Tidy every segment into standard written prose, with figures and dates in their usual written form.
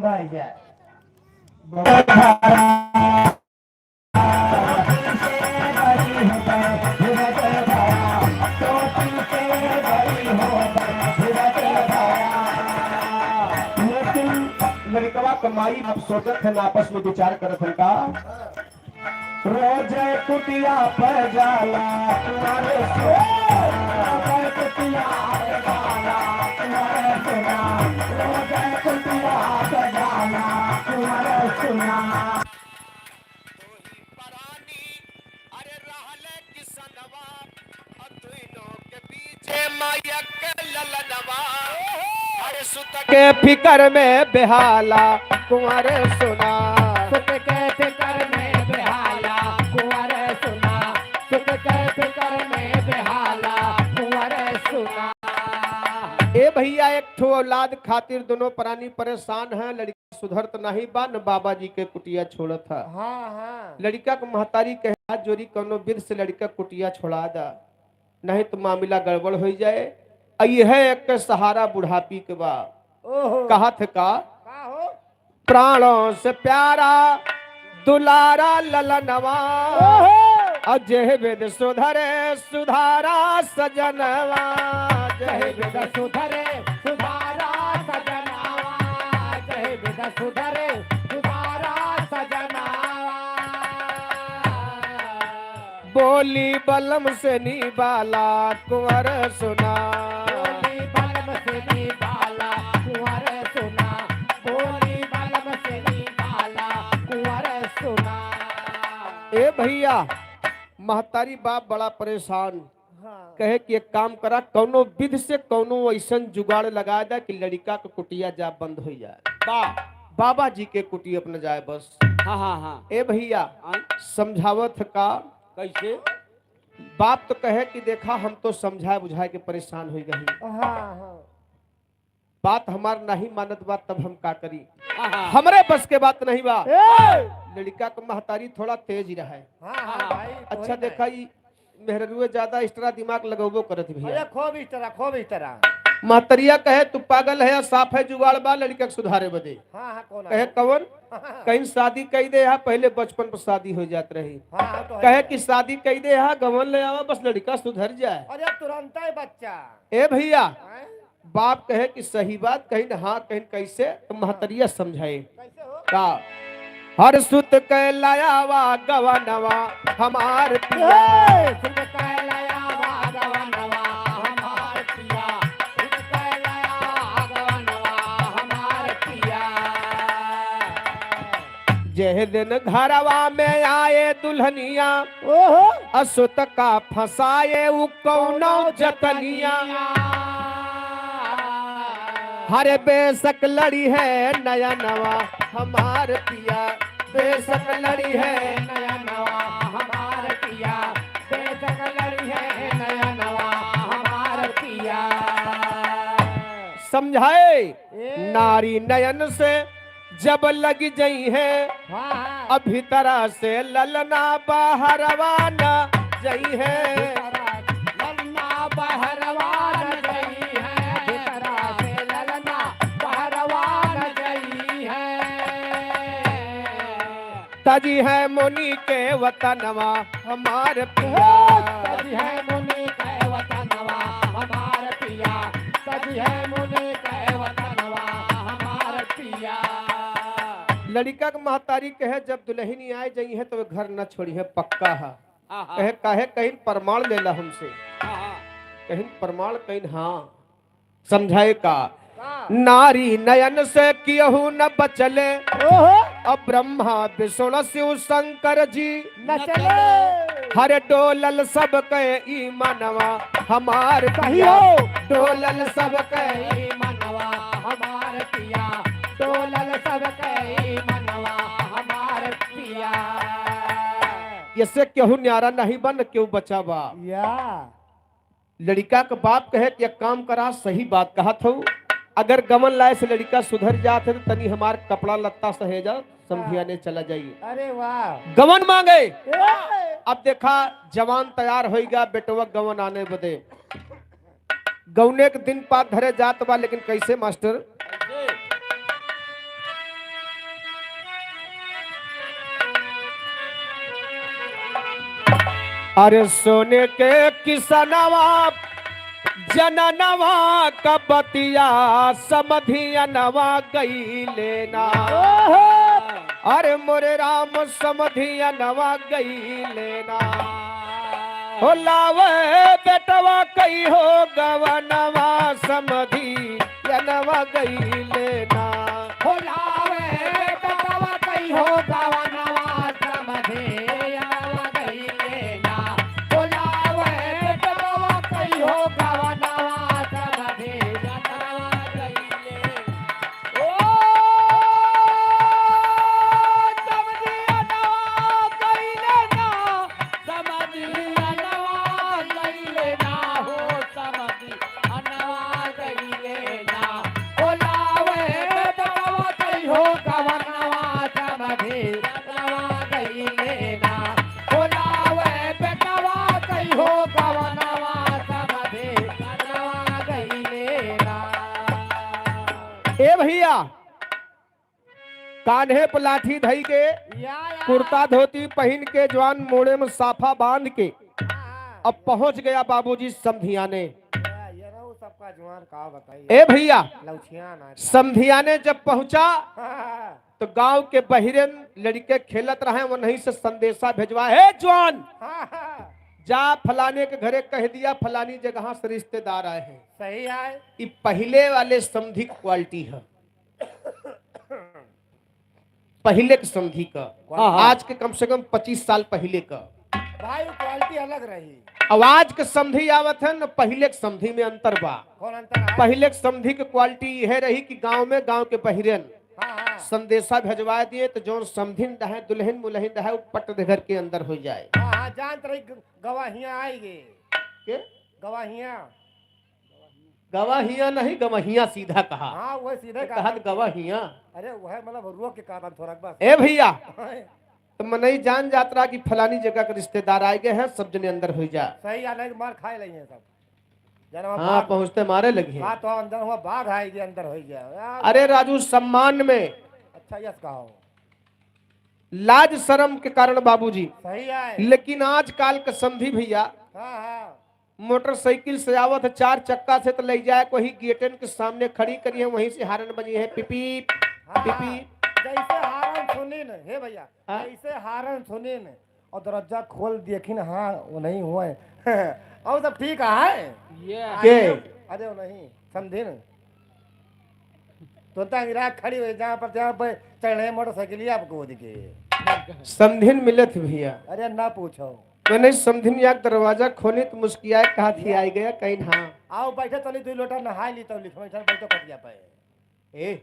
भाई जाए लड़कवा कमाई अब सोचत है आपस में विचार करत है का रोज कुटिया पर जाला तुम्हारे कुटिया पर जाला तुम्हारे सुना रोज कुटिया पर जाला तुम्हारे सुना अरे रहले किसनवा अतुइनो के पीछे माया के ललनवा अरे सुत के फिकर में बेहाला कुंवर सुना सुत के फिकर में बेहाला कुंवर सुना सुत के फिकर में बेहाला कुंवर सुना। ए भैया एक ठो औलाद खातिर दोनों प्राणी परेशान हैं। लड़का सुधरत नहीं बा न बाबा जी के कुटिया छोड़त है। हाँ हाँ लड़का को महतारी कहे हाथ जोड़ी कोनो विध से लड़का कुटिया छोड़ा दा नहीं तो मामला गड़बड़ हो जाए। यह एक सहारा बुढ़ापी के बा ओहो कहा थे का हो प्राणों से प्यारा दुलारा ललनवा अजय वेद सुधरे सुधारा सजनवा जय विद सुधरे सुधारा सजनावा जय विद सुधरे सुधारा सजनावा। बोली बलम से निबाला कुंवर सुना बोली बलम से निबाला कुंवर सुना बोली बलम से निबाला कुंवर सुना। ए भैया महतारी बाप बड़ा परेशान हाँ कहे कि एक काम करा कौनो विध से कौनो ऐसन जुगाड़ लगा दे कि लड़का के कुटिया जा बंद हो जाए। बाबा जी के कुटिया अपना जाए बस। हाँ हाँ हाँ ए भैया समझावत का कैसे बाप तो कहे कि देखा हम तो समझाए बुझाए के परेशान हो गई हाँ हाँ बात हमार नहीं मानत बात तब हम का करी हाँ हाँ हमरे बस के बात नहीं बा। ए! लड़का का महतारी थोड़ा तेज ही रहा है। हाँ हाँ भाई अच्छा देखा ई मेहरुए ज्यादा एक्स्ट्रा दिमाग लगेबो करत अरे भैया। खूब इस तरह खूब इस तरह। महतरिया कहे तू पागल है या साफ है जुगाड़ बा लड़का के सुधारे बदे। हाँ हाँ कौन कहे कवन कहीं शादी कही दे हा पहले बचपन पर शादी हो जात रही। हाँ हाँ तो है। कहे कि शादी कही दे हा गवन ले आवा बस लड़का सुधर जाए। अरे तुरंत ही बच्चा ए भैया हैं? बाप कहे कि सही बात कहीं न हाँ कहीं कैसे तो महतरिया समझाए कैसे हो का हर सुत के लायावा गवनवा हमार पिया ए! सुन के लाया भागवनवा हमार पिया सुन के लाया भागवनवा हमार पिया। जह दिन घरवा में आए दुल्हनिया ओहो असुत का फसाए उ कौनो जतनिया हरे बेशक लड़ी है नया नवा हमार पिया बेशक लड़ी है नया नवा हमार पिया बेशक लड़ी है नया नवा हमार पिया। समझाए ए! नारी नयन से जब लग गई है हाँ हाँ अभी तरह से ललना बाहरवा न जई है ललना बहरवान गई है भितरा से ललना बहरवान गई है। तजी है मुनि के वतनवा हमार पिया सज है मुनि के वतनवा हमार पिया सज है मुनि के वतनवा हमार पिया। लड़का के महतारी कहे जब दुल्हनी आए जाई है तो घर न छोड़ी है पक्का है। हाँ हाँ कहे काहे कहीं प्रमाण ले ला हमसे हाँ हाँ कहीं प्रमाण कहीं हाँ समझाए का का? नारी नयन से कियहू न बचले ओहो अब ब्रह्मा विष्णु शिव शंकर जी न चले हर डोलल सब के ई मनवा हमार सही पिया हो। डोलल सब के कई मनवा हमार पिया डोलल सब कई मनवा हमार पिया। ऐसे केहू न्यारा नहीं बन क्यों बचा बा। या लड़का का बाप कहे कि एक काम करा सही बात कहा था अगर गमन लाए से लड़का सुधर जाते तो तनी हमार कपड़ा लत्ता सहेजा समझियाने चला जाइए। अरे वाह गमन मांगे ए! अब देखा जवान तैयार हो गया बेटवा गवन आने बदे गौने के दिन पात धरे जात बा लेकिन कैसे मास्टर अरे सोने के किसनवा जननवा कबतिया समधियनवा गई लेना। अरे मोरे राम समधियनवा गई लेना। हो लावे बेटवा कई हो गवनवा समधियनवा गई लेना। हो लावे बेटवा कई हो गवनवा समधियनवा गई लेना। हो लावे बेटवा कई हो गवनवा समधियनवा गई लेना। ओ समधियनवा गई लेना। समधियनवा गई लेना। हो समधियनवा गई लेना। हो लावे बेटवा कई हो गवनवा समधियनवा गई लेना। हो लावे बेटवा कई हो गवनवा समधियनवा गई लेना। ए भैया कान्हे पर लाठी धई के या कुर्ता धोती पहन के जवान मोड़े में साफा बांध के अब पहुंच गया बाबूजी समधियाने। ये रहो सबका जवान का बताइए। ए भैया लौछिया ना समधियाने जब पहुंचा हाँ, तो गांव के बहिरन लड़के खेलत रहे वहीं से संदेशा भेजवा है जवान हाँ, हाँ, जा फलाने के घरे कह दिया फलानी जगह से रिश्तेदार आए हैं। सही है। ये पहले वाले समधी की क्वालिटी है, पहले के समधी का। आज के कम से कम 25 साल पहले का भाई क्वालिटी अलग रही। आवाज के समधी आवत है न, पहले के समधी में अंतर बा। कौन अंतर है? पहले के समधी की क्वालिटी यह रही कि गांव में गांव के बहिरन हाँ, हाँ, संदेशा भेजवा दिए तो जो समधिन रहे दुल्हन मुलहिन रहे वो पट घर के अंदर हो जाए। हाँ, हाँ, जानत रही गवाहियां आएगी। के गवाहियां गवाहिया नहीं गवाहिया सीधा कहा। हाँ वह सीधे कहा गवाहिया। अरे वह मतलब रुक के कहा थोड़ा बस। ए भैया तो मनई जान जात्रा की फलानी जगह के रिश्तेदार आए गए हैं, सब जने अंदर हो जा। सही है, नहीं मार खाए लगी है सब जना। हाँ पहुंचते मारे लगे। हाँ तो अंदर हुआ बाघ आएगी अंदर हो गया। अरे राजू सम्मान में अच्छा यस कहो। लाज शर्म के कारण बाबूजी, सही है। लेकिन आज काल के समधी भैया हाँ, हाँ, मोटरसाइकिल से आवत है 4 चक्का से तो ले जाए वही गेटन के सामने खड़ी करी है, वहीं से हारन बजी है पिपी हाँ, पिपी। जैसे हारन सुनी न हे भैया, हाँ? जैसे हारन सुनी न और दरवाजा खोल देखी न, हाँ वो नहीं हुआ है और सब ठीक है। के अरे वो नहीं समझे न तो अंगिरा खड़ी हुई जहाँ पर चढ़े मोटरसाइकिल आपको दिखे। समधिन मिले थे भैया। अरे ना पूछो। मैंने समधिन या दरवाजा खोली तो मुस्कियाए कहा थी आई गया कहीं। हाँ आओ बैठे तो नहीं 2 लोटा नहा ली तो लिखो बैठो कट गया पे। ए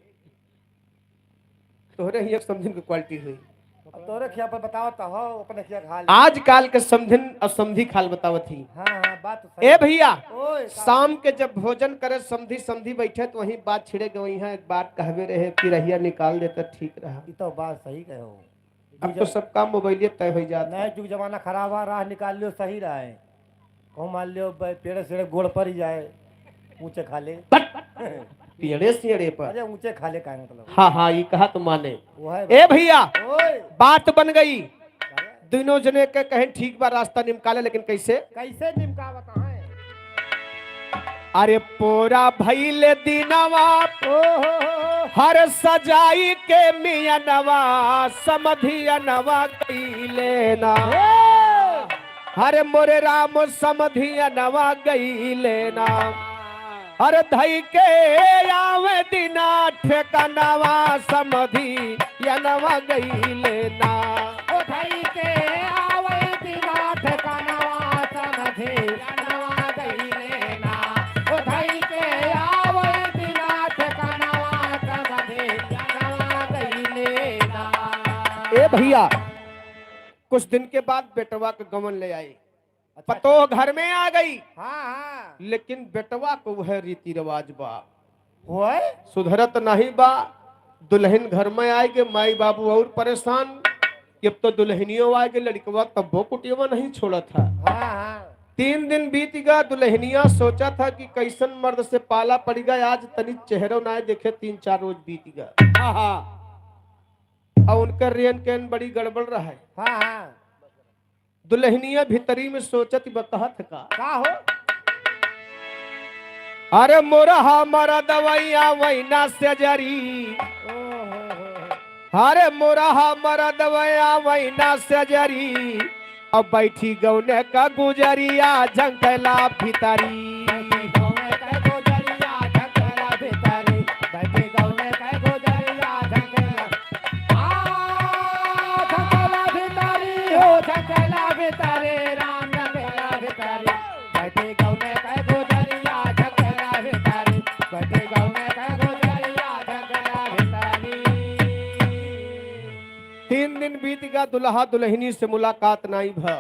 तोहरे ही एक समधिन की क्वालिटी हुई। अब तोरे खिया पर बताओ तो हो अपने खिया खा ली। आज काल के समधिन और समधी खाल बतावत थी। हाँ, हाँ, बात तो सही। ए भैया ओए शाम के जब भोजन करे समधी समधी बैठे तो वही बात छिड़े गई है। एक बात कहवे रहे कि रहिया निकाल देता ठीक रहा। ये तो बात सही कहो। अब तो सब काम मोबाइल तय हो जाता। नया जुग जमाना खराब है, राह निकाल लियो सही रहा है। कहूँ मान लियो पेड़े सेड़े गोड़ पर ही जाए ऊंचे खा ले। पेड़े सेड़े पर अरे ऊंचे खा ले का मतलब। हाँ हाँ ये कहा तो माने। वो है ए भैया ओए बात बन गई, दोनों जने के कहे ठीक बा रास्ता निकाले, लेकिन कैसे? कैसे निमका बता है। अरे पोरा भइले दिनवा ओहो हर सजाई के मियनवा समधियनवा गईले ना। हरे मोरे राम समधियनवा गईले ना। हर धई के आवे दिना ठेकनवा समधियनवा गईले ना। ओ भाई के आवे दिना ठिकाना समधियनवा गईले ना। ओ भाई के आवे दिना ठिकाना समधियनवा गईले ना। ए भैया कुछ दिन के बाद बेटवा के गमन ले आई। पतो घर में आ गई, हाँ, हाँ, लेकिन बेटवा को वह रीति रिवाज बा ओए सुधरत नहीं बा। दुल्हन घर में आए के माई बाबू और परेशान, जब तो दुल्हनियों आए के लड़कवा तब वो कुटिया नहीं छोड़ा था। हाँ, हाँ, 3 दिन बीत गया, दुल्हनिया सोचा था कि कैसन मर्द से पाला पड़ गया, आज तनी चेहरों ना देखे। 3-4 रोज बीत गया और उनका रेन कैन बड़ी गड़बड़ रहा है। हाँ, हाँ, दुल्हनिया भीतरी में सोचत बकहत का हो अरे मोरा हमारा दवाइया वैना से जरी अरे मोरा हमारा दवाइया वैना से जरी अब बैठी गौने का गुजरिया झंकला भीतरी तीन दिन बीत गया दुल्हा दुल्हनी से मुलाकात नहीं भ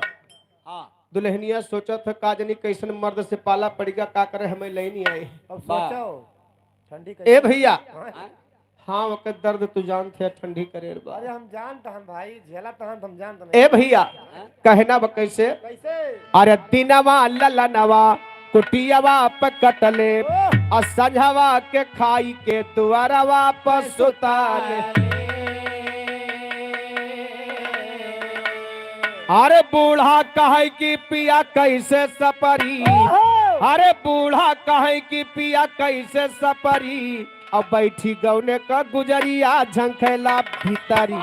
दुल्हनिया सोचत है का जनी कैसन मर्द से पाला पड़ेगा का करे हमें ले नहीं आए अब सोचो ठंडी ए भैया हाँ वक्त दर्द तू जानते ठंडी करे बा अरे हम जानते हम भाई झेला तो हम जानते ए भैया कहना बा कैसे कैसे अरे दिनवा ललनवा कुटियावा पे कटले और संझवा के खाई के दुआरवा पर सुताले अरे बूढ़ा कहे कि पिया कैसे सपरी अरे बूढ़ा कहे कि पिया कैसे सपरी अब बैठी गौने का गुजरिया झंखेला भीतरी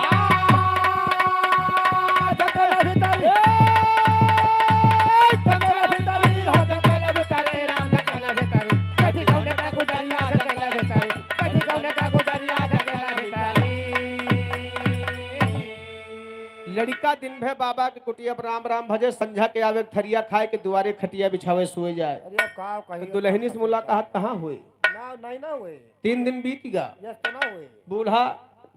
लड़का दिन भर बाबा के कुटिया पर राम राम भजे संझा के आवे थरिया खाए के दुआरे खटिया बिछावे सोए जाए अरे अब का कहियो दुल्हनी से मुलाकात कहाँ हुई ना नहीं ना हुए 3 दिन बीत गया यस तो ना हुए बूढ़ा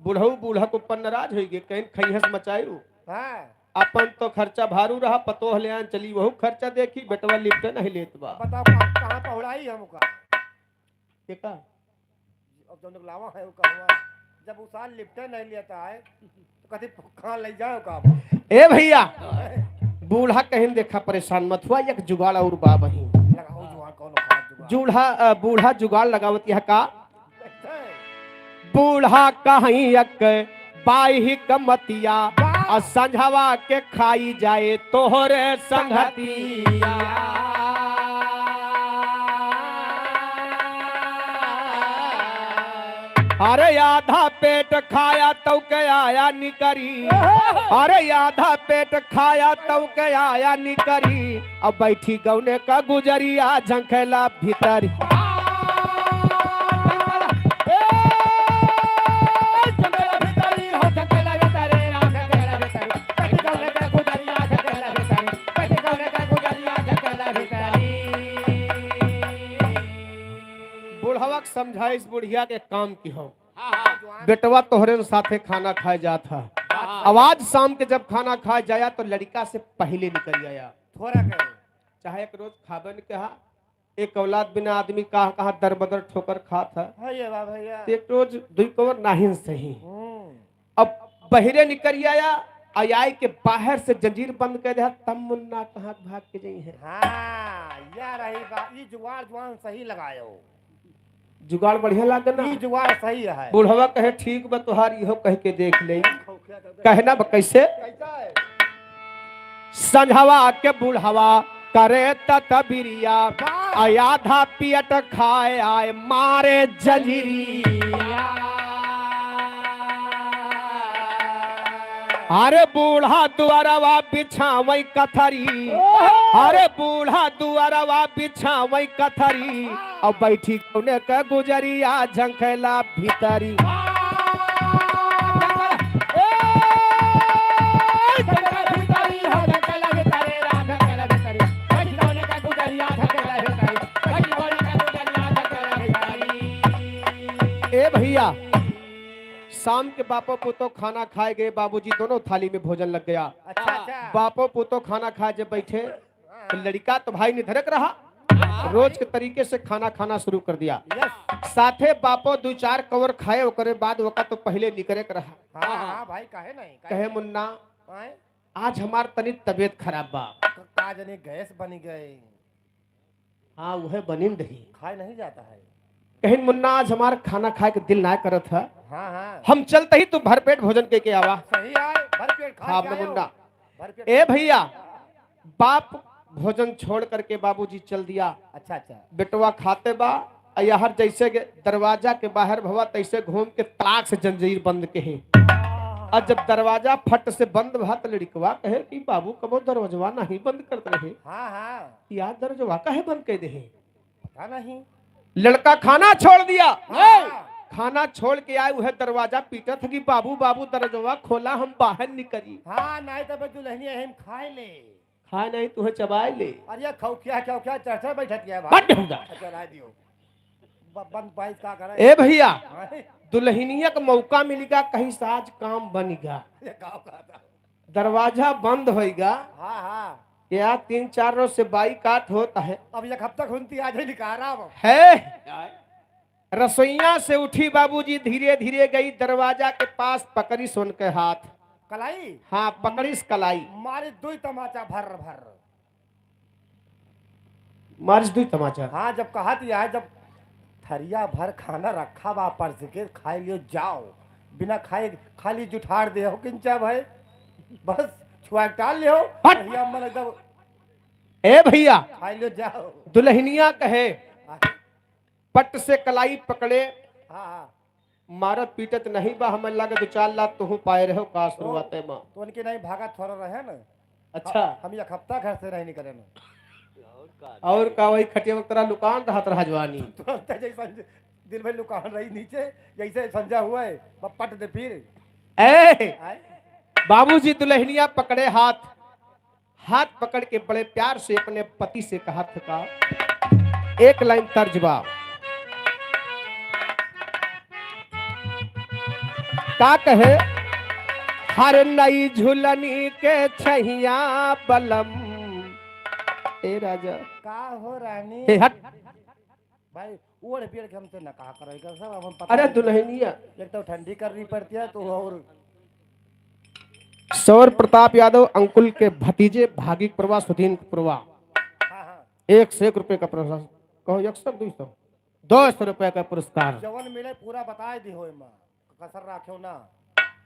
बूढ़ऊ बूढ़ा को ऊपर नाराज हो गए कहीं खैहस मचायू हां अपन तो खर्चा भारू रहा पतो हलियान चली वहू खर्चा देखी बेटवा लिपटे नहीं लेत बा बताओ कहां पहुड़ाई हमका के का अब जब लावा है वो कहवा जब उस साल लिफ्ट नहीं लेता है तो कभी कहां ले जाओ काम ए भैया बूढ़ा कहीं देखा परेशान मत हुआ एक जुगाड़ और बा वही लगाओ जुआन कौन खाद जुगाड़ बूढ़ा जुगाड़ लगावत यह का बूढ़ा कहीं एक बाही कमतिया और संझवा के खाई जाए तोहरे संगतिया अरे आधा पेट खाया तो के आया निकरी अरे आधा पेट खाया तो के आया निकरी अब बैठी गौने का गुजरिया झंखेला भीतरी बुढ़वा समझा इस बुढ़िया के काम की हो बेटवा तोहरे साथे खाना खाए जात था आवाज शाम के जब खाना खाए जाया तो लड़का से पहले निकल आया थोड़ा के चाहे एक रोज खाबन कहा एक औलाद बिना आदमी कहाँ कहाँ दर बदर ठोकर खात है भैया बा भैया एक रोज दुई कवर नाहिन सही अब बहिरे निकल आया आई के बाहर से जंजीर बंद कर दिया तब मुन्ना कहाँ भाग के जाई है हां या रही बा ई जुगाड़ जुआन सही लगायो जुगाड़ बढ़िया लागल ना ई जुगाड़ सही है बुढ़वा कहे ठीक बा तुहार इहो कह के देख ले कहना बा कैसे कैसा है संझवा के बुढ़वा करे तबिरिया आधा पियट खाए आए मारे जंजीरिया अरे बूढ़ा दुआरवा बिछावई कथरी अरे बूढ़ा दुआरवा बिछावई कथरी अब बैठी कौने के गुजरिया झंखेला भीतरी ए भैया शाम के बापो पुतो खाना खाए गए बाबूजी दोनों थाली में भोजन लग गया अच्छा अच्छा बापो पुतो खाना खाए जब बैठे तो लड़का तो भाई निधड़क रहा रोज के तरीके से खाना खाना शुरू कर दिया यस साथे बापो 2-4 कवर खाए ओकरे बाद वका तो पहले निकरे के रहा हां हां भाई काहे नहीं कहे मुन्ना काहे आज हमार तनी तबीयत खराब बा का जने गैस बनी गए हाँ वह बनिन रही खाए नहीं जाता है कहे मुन्ना आज हमार खाना खाए के दिल ना करत है हां हां हम चलते ही तू भरपेट भोजन के आवा सही है भर पेट खा हाँ के अपने आयो। मुन्ना भर पेट ए भैया बाप भोजन छोड़ करके बाबूजी चल दिया। अच्छा अच्छा। बेटवा खाते बा यार जैसे के दरवाजा के बाहर भवा तैसे घूम के ताक से जंजीर बंद के है। और जब दरवाजा फट से बंद भा तो लड़कवा कहे कि बाबू कबो दरवाजा नहीं बंद करते रहे। हाँ हाँ। यार दरवाजा काहे बंद कर दे है? पता नहीं। लड़का खाना छोड़ दिया। हाँ। खाना छोड़ के आए वह दरवाजा पीटा था कि बाबू बाबू दरवाजा खोला हम बाहर निकली। हाँ नहीं तो दुल्हनी हम खाए ले। खाए नहीं तुम्हें चबाए ले। अरे खौखिया खौखिया चर्चा बैठत गया बट होगा। अच्छा रह दियो। बंद पाइस का करे। ए भैया हाँ, दुल्हनिया का मौका मिलेगा कहीं साज काम बनेगा। ये गाँव का था। दरवाजा बंद होएगा हाँ हाँ। या 3-4 रोज से बाई काट होता है। अब एक हफ्ता खुनती आज ही निकाल रहा हूँ। है रसोईया से उठी बाबूजी धीरे धीरे गई दरवाजा के पास पकड़ी सुन के हाथ। कलाई। हाँ पकड़ीस कलाई मारे दो तमाचा भर भर। मारिस दुई तमाचा। हाँ जब कहा दिया है जब थरिया भर खाना रखा बा परस के खाए लियो जाओ बिना खाए खाली जुठाड़ दे हो किंचा भाई बस छुआ टाल लियो भैया मन एकदम ए भैया खाए लियो जाओ। दुल्हनिया कहे पट से कलाई पकड़े। हाँ हाँ। मारत पीटत नहीं बा हमें लगे 2-4 लाख तुहू पाए रहो का शुरुआते में। तो उनके नहीं भागा थोड़ा रहे ना। अच्छा हम एक हफ्ता घर से नहीं निकले ना। और का वही खटिया में तेरा लुकान रहा तरह जवानी। तो जैसा दिल में लुकान रही नीचे जैसे समझा हुआ है पट दे फिर। ए बाबूजी दुल्हनिया पकड़े हाथ। हाथ पकड़ के बड़े प्यार से अपने पति से कहा था एक लाइन तर्जबा का कहे हर नई झुलनी के छैया बलम। ए राजा का हो रानी। हे हट भाई ओढ़ पेड़ के हमसे न कहा करेगा सब अब हम पता अरे नहीं। दुल्हनिया एक तो ठंडी करनी पड़ती है तो और सौर प्रताप यादव अंकुल के भतीजे भागिक प्रभा सुधीन प्रभा हाँ हाँ 1 से 1 रुपए का पुरस्कार कहो 100 200 रुपए का पुरस्कार। जवन मिले पूरा बता दी हो मां कसर राखो ना।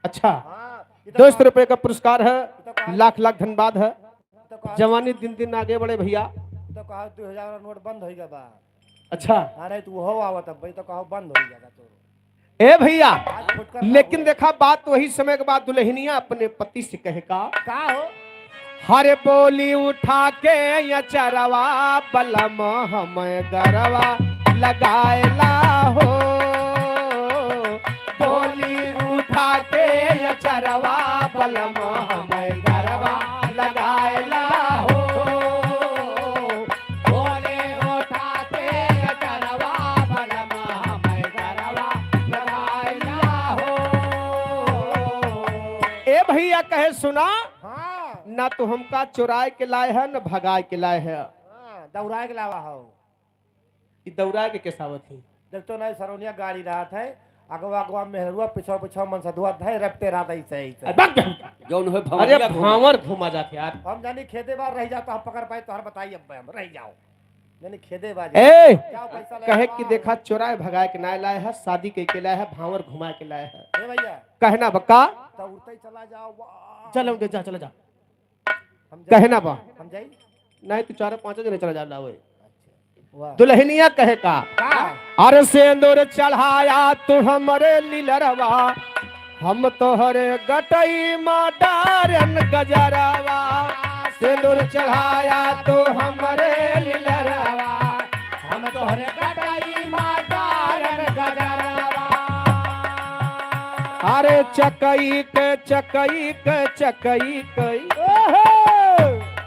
अच्छा हाँ 200 रुपए का पुरस्कार है। लाख लाख धन्यवाद है। तो कहा जवानी दिन दिन आगे बढ़े भैया। तो कहा 2000 नोट बंद हो गया बा। अच्छा अरे तू हो आवत अब भाई तो कहो बंद हो जाएगा तो ए भैया आज फुटकर लेकिन देखा बात वही समय के बाद दुल्हनिया अपने पति से कहे का हो हरे बोली उठा के या चरवा बलम हम गरवा लगाएला हो। बोली उठा के या चरवा बलम हम गरवा लगाएला हो। बोली उठा के या चरवा बलम हम गरवा लगाएला हो। ए भैया कहे सुना हाँ ना तो हमका चुराए के लाए है न भगाए के लाए है। हाँ दौड़ाए के लावा हो दौड़ा के केसावत थी जब तो नहीं सरोनिया गाड़ी रहा था अगवा अगवा मेहरुआ पिछवा पिछवा मन सदुआ था रखते रहा था ऐसे जौन हो अरे भावर घुमा जाते यार। हम जानी खेदे बार रह जाता हम पकड़ पाए तो हर बताइए अब हम रह जाओ यानी खेदे बार ए क्या पैसा ले कहे कि देखा चुराए भगाए के ना लाए है शादी के लाए है भावर घुमाए के लाए है। ए भैया कहना बक्का तो उड़ते ही चला जाओ वाह। चलो जा चला जा हम जाई- कहना बा हम जाई नहीं तू 4-5 जने चला जा लावे। वाह दुल्हनिया कहे का का अरे सिंदूर चढ़ाया तू हमरे लीलरवा हम तोहरे गटई माडारन गजरवा। सिंदूर चढ़ाया तू हमरे लीलरवा हम तोहरे गटई माडारन गजरवा। अरे चकई के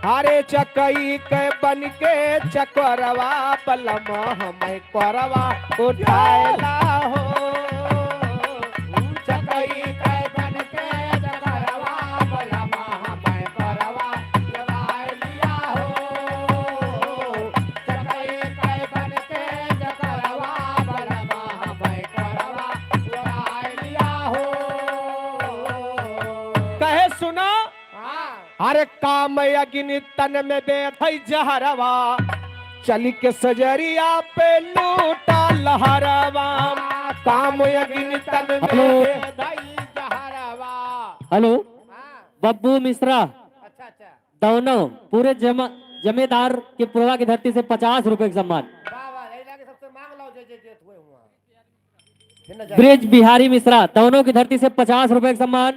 अरे चकई के बन के चकरवा बलम हमें करवा उठाएला हो। चकई के बन के चकरवा बलम हमें करवा उठाएला हो। चकई के बन के चकरवा बलम हमें करवा उठाएला हो। कहे सुना अरे काम अग्नि तन में बैठई जहरवा चली के सजरिया पे लूटा लहरवा। काम अग्नि तन में बैठई जहरवा। हेलो हाँ बब्बू मिश्रा अच्छा अच्छा दोनों पूरे जमींदार के पुरवा की धरती से 50 रुपए का सम्मान। वाह वाह, यही लाके सबसे मांग लो जे जे जे हुए हुआ फिर न जाए। ब्रिज बिहारी मिश्रा दोनों की धरती से 50 रुपए का सम्मान।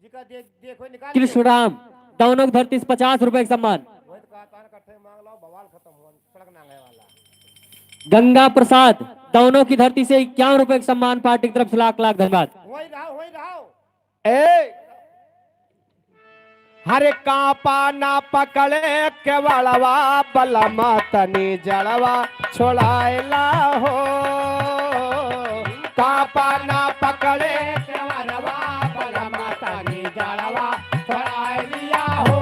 जी का देखो निकाल कृष्णराम दोनों की धरती से 50 रुपए का सम्मान। वही तो कहा कान कट्ठे मांग लो, बवाल खत्म हुआ, सड़क नांगे वाला। गंगा प्रसाद दोनों की धरती से 51 रुपए का सम्मान। पार्टी की तरफ से लाख लाख धन्यवाद। वही रहो वही रहो। ए हरे कापा ना पकड़े केवड़वा बलमा तनी जड़वा छोड़ाएला हो। कापा ना पकड़े केवड़वा बलमा तनी जड़वा छोड़ाएलिया हो।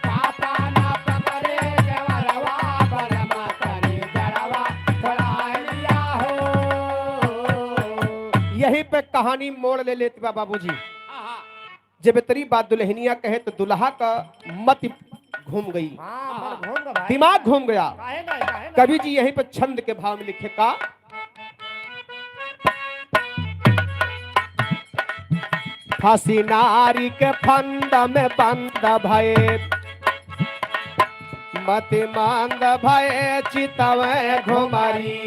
कापा ना पकड़े केवड़वा बलमा तनी जड़वा छोड़ाएलिया हो। यहीं पे कहानी मोड़ ले लेती बा बाबूजी। जब इतनी बात दुल्हनिया कहे तो दुल्हा का मत घूम गई, हाँ मन घूम गया भाई, दिमाग घूम गया। काहे ना कवि जी यहीं पर छंद के भाव में लिखे का फांसी नारी के फंद में बंद भये मति मंद भये चितवे घुमारी।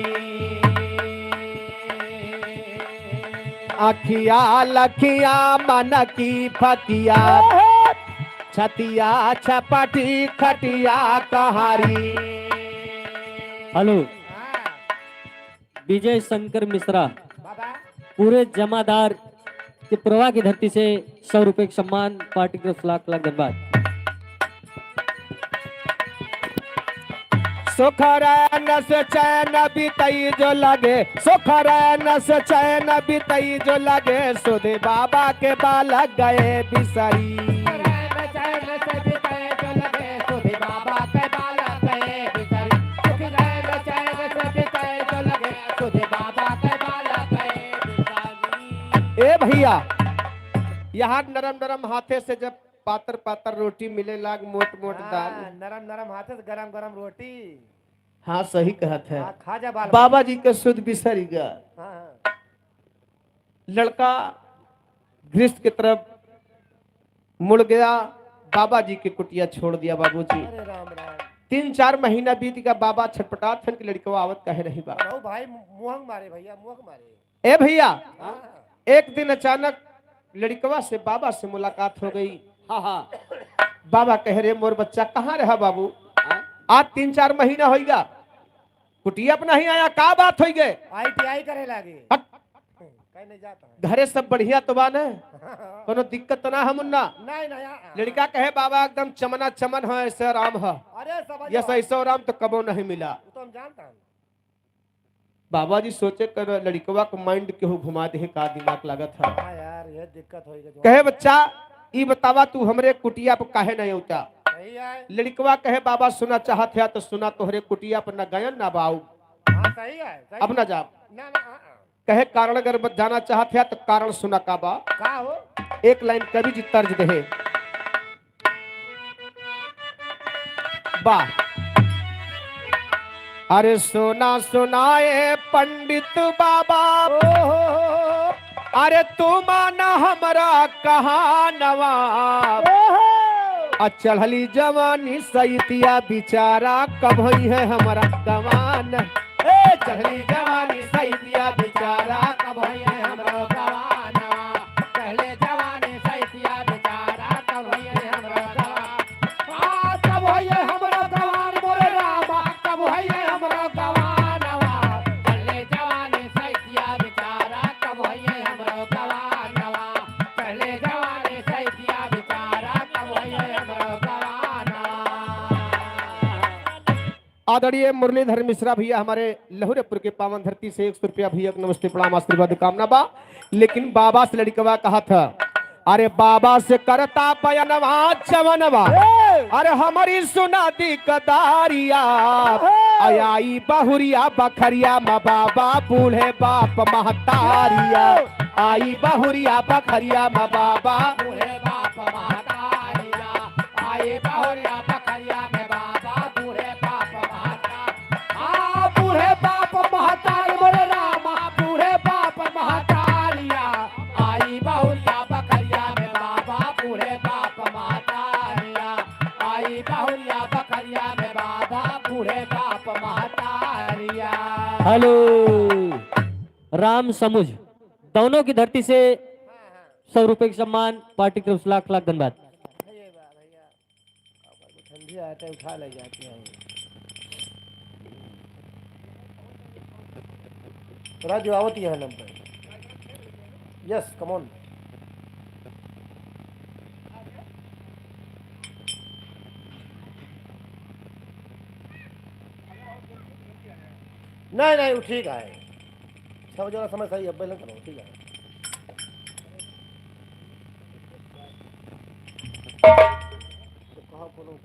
अखिया लखिया मन की फतिया छतिया छपटी खटिया कहारी। हेलो हाँ विजय शंकर मिश्रा बाबा पूरे जमादार के पुरवा की धरती से 100 रुपए का सम्मान। पार्टी की तरफ से लाख लाख धन्यवाद। सुखरैन से चैन बीतई जो लगे, सुखरैन से चैन बीतई जो लगे, सुधे बाबा के बालक गए बिसरी। ए भैया यहाँ नरम नरम हाथे से जब पातर पातर रोटी मिले लाग मोट मोट दाल। नरम नरम हाथे से गरम गरम रोटी। हाँ सही कहत है। हाँ, खा जा बाल बाबा जी के शुद्ध बिसरी गया। हाँ, लड़का गृहस्थ की तरफ मुड़ गया, बाबा जी की कुटिया छोड़ दिया बाबूजी। अरे राम राम। 3-4 महीना बीत गया, बाबा छटपटा थन की लड़का आवत कहे नहीं बाबा। लो भाई मुहंग मारे भैया, मुहंग मारे। ए भैया हाँ, एक दिन अचानक लड़कवा से बाबा से मुलाकात हो गई। हाँ हाँ बाबा कह रहे मोर बच्चा कहाँ रहा बाबू, आज 3-4 महीना हो गया कुटिया अपना ही आया, का बात हो गए? ITI करे लागे। हट। कहीं नहीं जाता है। घरे सब बढ़िया तो बा न, कोनो दिक्कत तो ना है मुन्ना? नहीं नहीं हाँ। लड़का कहे बाबा एकदम चमना चमन है, ऐसा राम है, अरे समझ यस ऐसा राम तो कबो नहीं मिला। वो तो हम जानता हैं। बाबा जी सोचे कर लड़कवा को माइंड केहू घुमा दे, का दिमाग लागत है। हाँ यार ये दिक्कत होगी जो। कहे बच्चा ई बतावा तू हमरे कुटिया पर काहे नहीं उठा? सही है। लड़कवा कहे बाबा सुना चाहत है तो सुना, तोहरे कुटिया पर न गयन ना बाऊ, हाँ सही है सही। अब न जा। ना ना हाँ, हाँ। कहे कारण अगर जाना चाहत है तो कारण सुना का बा। का हो? एक लाइन कवि जी तर्ज दे वाह। अरे सोना सुनाए पंडित बाबा, अरे तू माना हमरा कहानवा, चढ़ली जवानी सैतिया बिचारा कब है हमारा गवान। चढ़ली जवानी सैतिया बिचारा कब है हमारा गवान। पहले जवानी सैतिया बिचारा कब है हमारा गवान। कब है हमारा गवान मोरे रामा, कब है हमारा गवानवा। पहले जवानी सैतिया बिचारा कब है हमारा गवानवा। पहले जवानी सैतिया बिचारा कब है हमारा गवानवा। आदरणीय मुरलीधर मिश्रा भैया हमारे लहुरेपुर के पावन धरती से 100 रुपया भैया नमस्ते प्रणाम आशीर्वाद कामना बा। लेकिन बाबा से लड़कवा कहा था, अरे बाबा से करता पयनवा चवनवा, अरे हमारी सुना दी कदारिया। आई बहुरिया बखरिया मा बाबा बूढ़े बाप महतारिया। आई बहुरिया बखरिया मा बाबा बूढ़े बाप महतारिया। आई बहुरिया बखरिया में बाबा बूढ़े बाप महतारिया। बूढ़े बाप महतारी मोरे रामा, बूढ़े बाप महतारिया। आई बहुरिया बखरिया में बाबा बूढ़े बाप हेलो राम समुझ दोनों की धरती से 100 रुपए का सम्मान पार्टी की तरफ से लाख लाख धन्यवाद। भैया ठंडी आते उठा ले जाते हैं राजू आवती है नंबर यस कम ऑन नहीं नहीं वो ठीक है 6 बजे वाला समय सही अब बैलेंस करो ठीक है तो कहाँ बोलो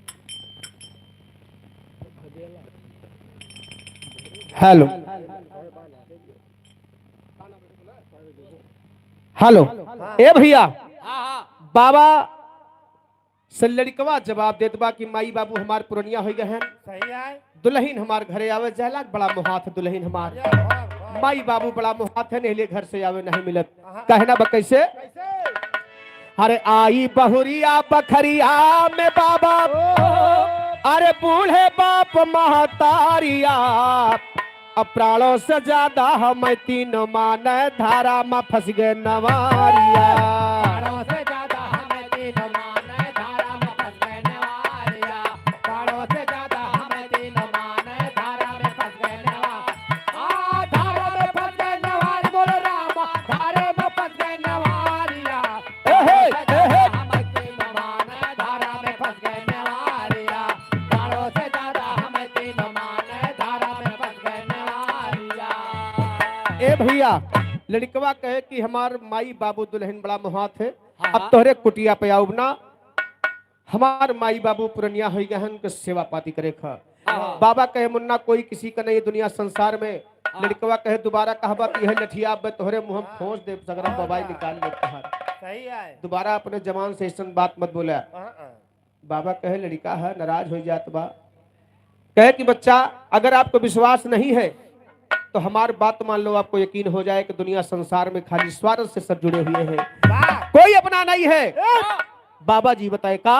हेलो हेलो ए भैया बाबा से लड़कवा जवाब देत बा कि माई बाबू हमार पुरनिया हो गए हैं सही है दुल्हन हमार घरे आवे जाला बड़ा मुहात दुल्हन हमार वाह माई बाबू बड़ा मुहात है नहीं घर से आवे नहीं मिलत कहना बा कैसे कैसे अरे आई बहुरिया बखरिया में बाबा अरे बूढ़े बाप महतारिया प्राणों से ज्यादा हम तीन मान धारा में फंस गए नवारिया प्राणों से ज्यादा हमें तीन मान धारा में फंस गए नवारिया प्राणों से ज्यादा हमें तीन मान धारा में फंस गए नवारिया धारा में फंस गए नवारी बोलो रामा धारे में फंस गए नवारिया हमें तीन मान धारा में फंस गए नवारिया प्राणों से ज्यादा हमें तीन मान धारा में फंस गए नवारिया। ए भैया लड़कवा कहे कि हमार माई बाबू दुल्हन बड़ा मुहात है अब तोहरे कुटिया पे आऊब ना हमार माई बाबू पुरनिया हो गए हैं उनके सेवा पाती करे खा बाबा कहे मुन्ना कोई किसी का नहीं दुनिया संसार में लड़कवा कहे दोबारा कहबा कि यह लठिया अब तोहरे मुंह में ठोस दे सगरा मोबाइल निकाल ले कहा सही है दोबारा अपने जवान से ऐसा बात मत बोला बाबा कहे लड़का है नाराज हो जात बा कहे कि बच्चा अगर आपको विश्वास नहीं है तो हमारी बात मान लो आपको यकीन हो जाए कि दुनिया संसार में खाली स्वार्थ से सब जुड़े हुए हैं कोई अपना नहीं है बाबा जी बताए का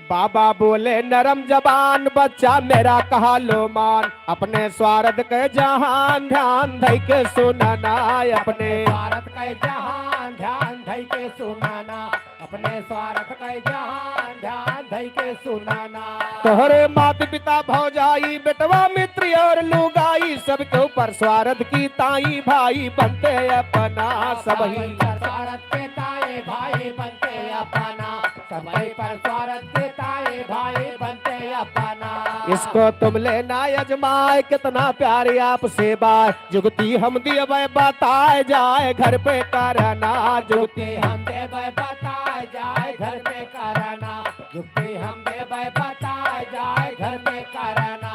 बाबा बोले नरम जबान बच्चा मेरा कहा लो मान अपने स्वार्थ के जहान ध्यान धई के सुनना अपने स्वार्थ के जहान ध्यान धई के सुनाना अपने स्वार्थ के जहान ध्यान धई के सुनाना तोहरे माता पिता भौजाई बेटवा मित्र और लुगाई सबके ऊपर स्वार्थ की ताई भाई बनते अपना सबही स्वार्थ के ताए भाई बनते अपना सबई पर स्वार्थ के ताए भाई बनते अपना इसको तुम लेना अजमाए कितना प्यारे आपसे बात जुगती हम दिए बताए जाए घर पे करना जुगती हम दे बताए जाए घर पे करना जुगती हम दे बताए जाए घर पे करना।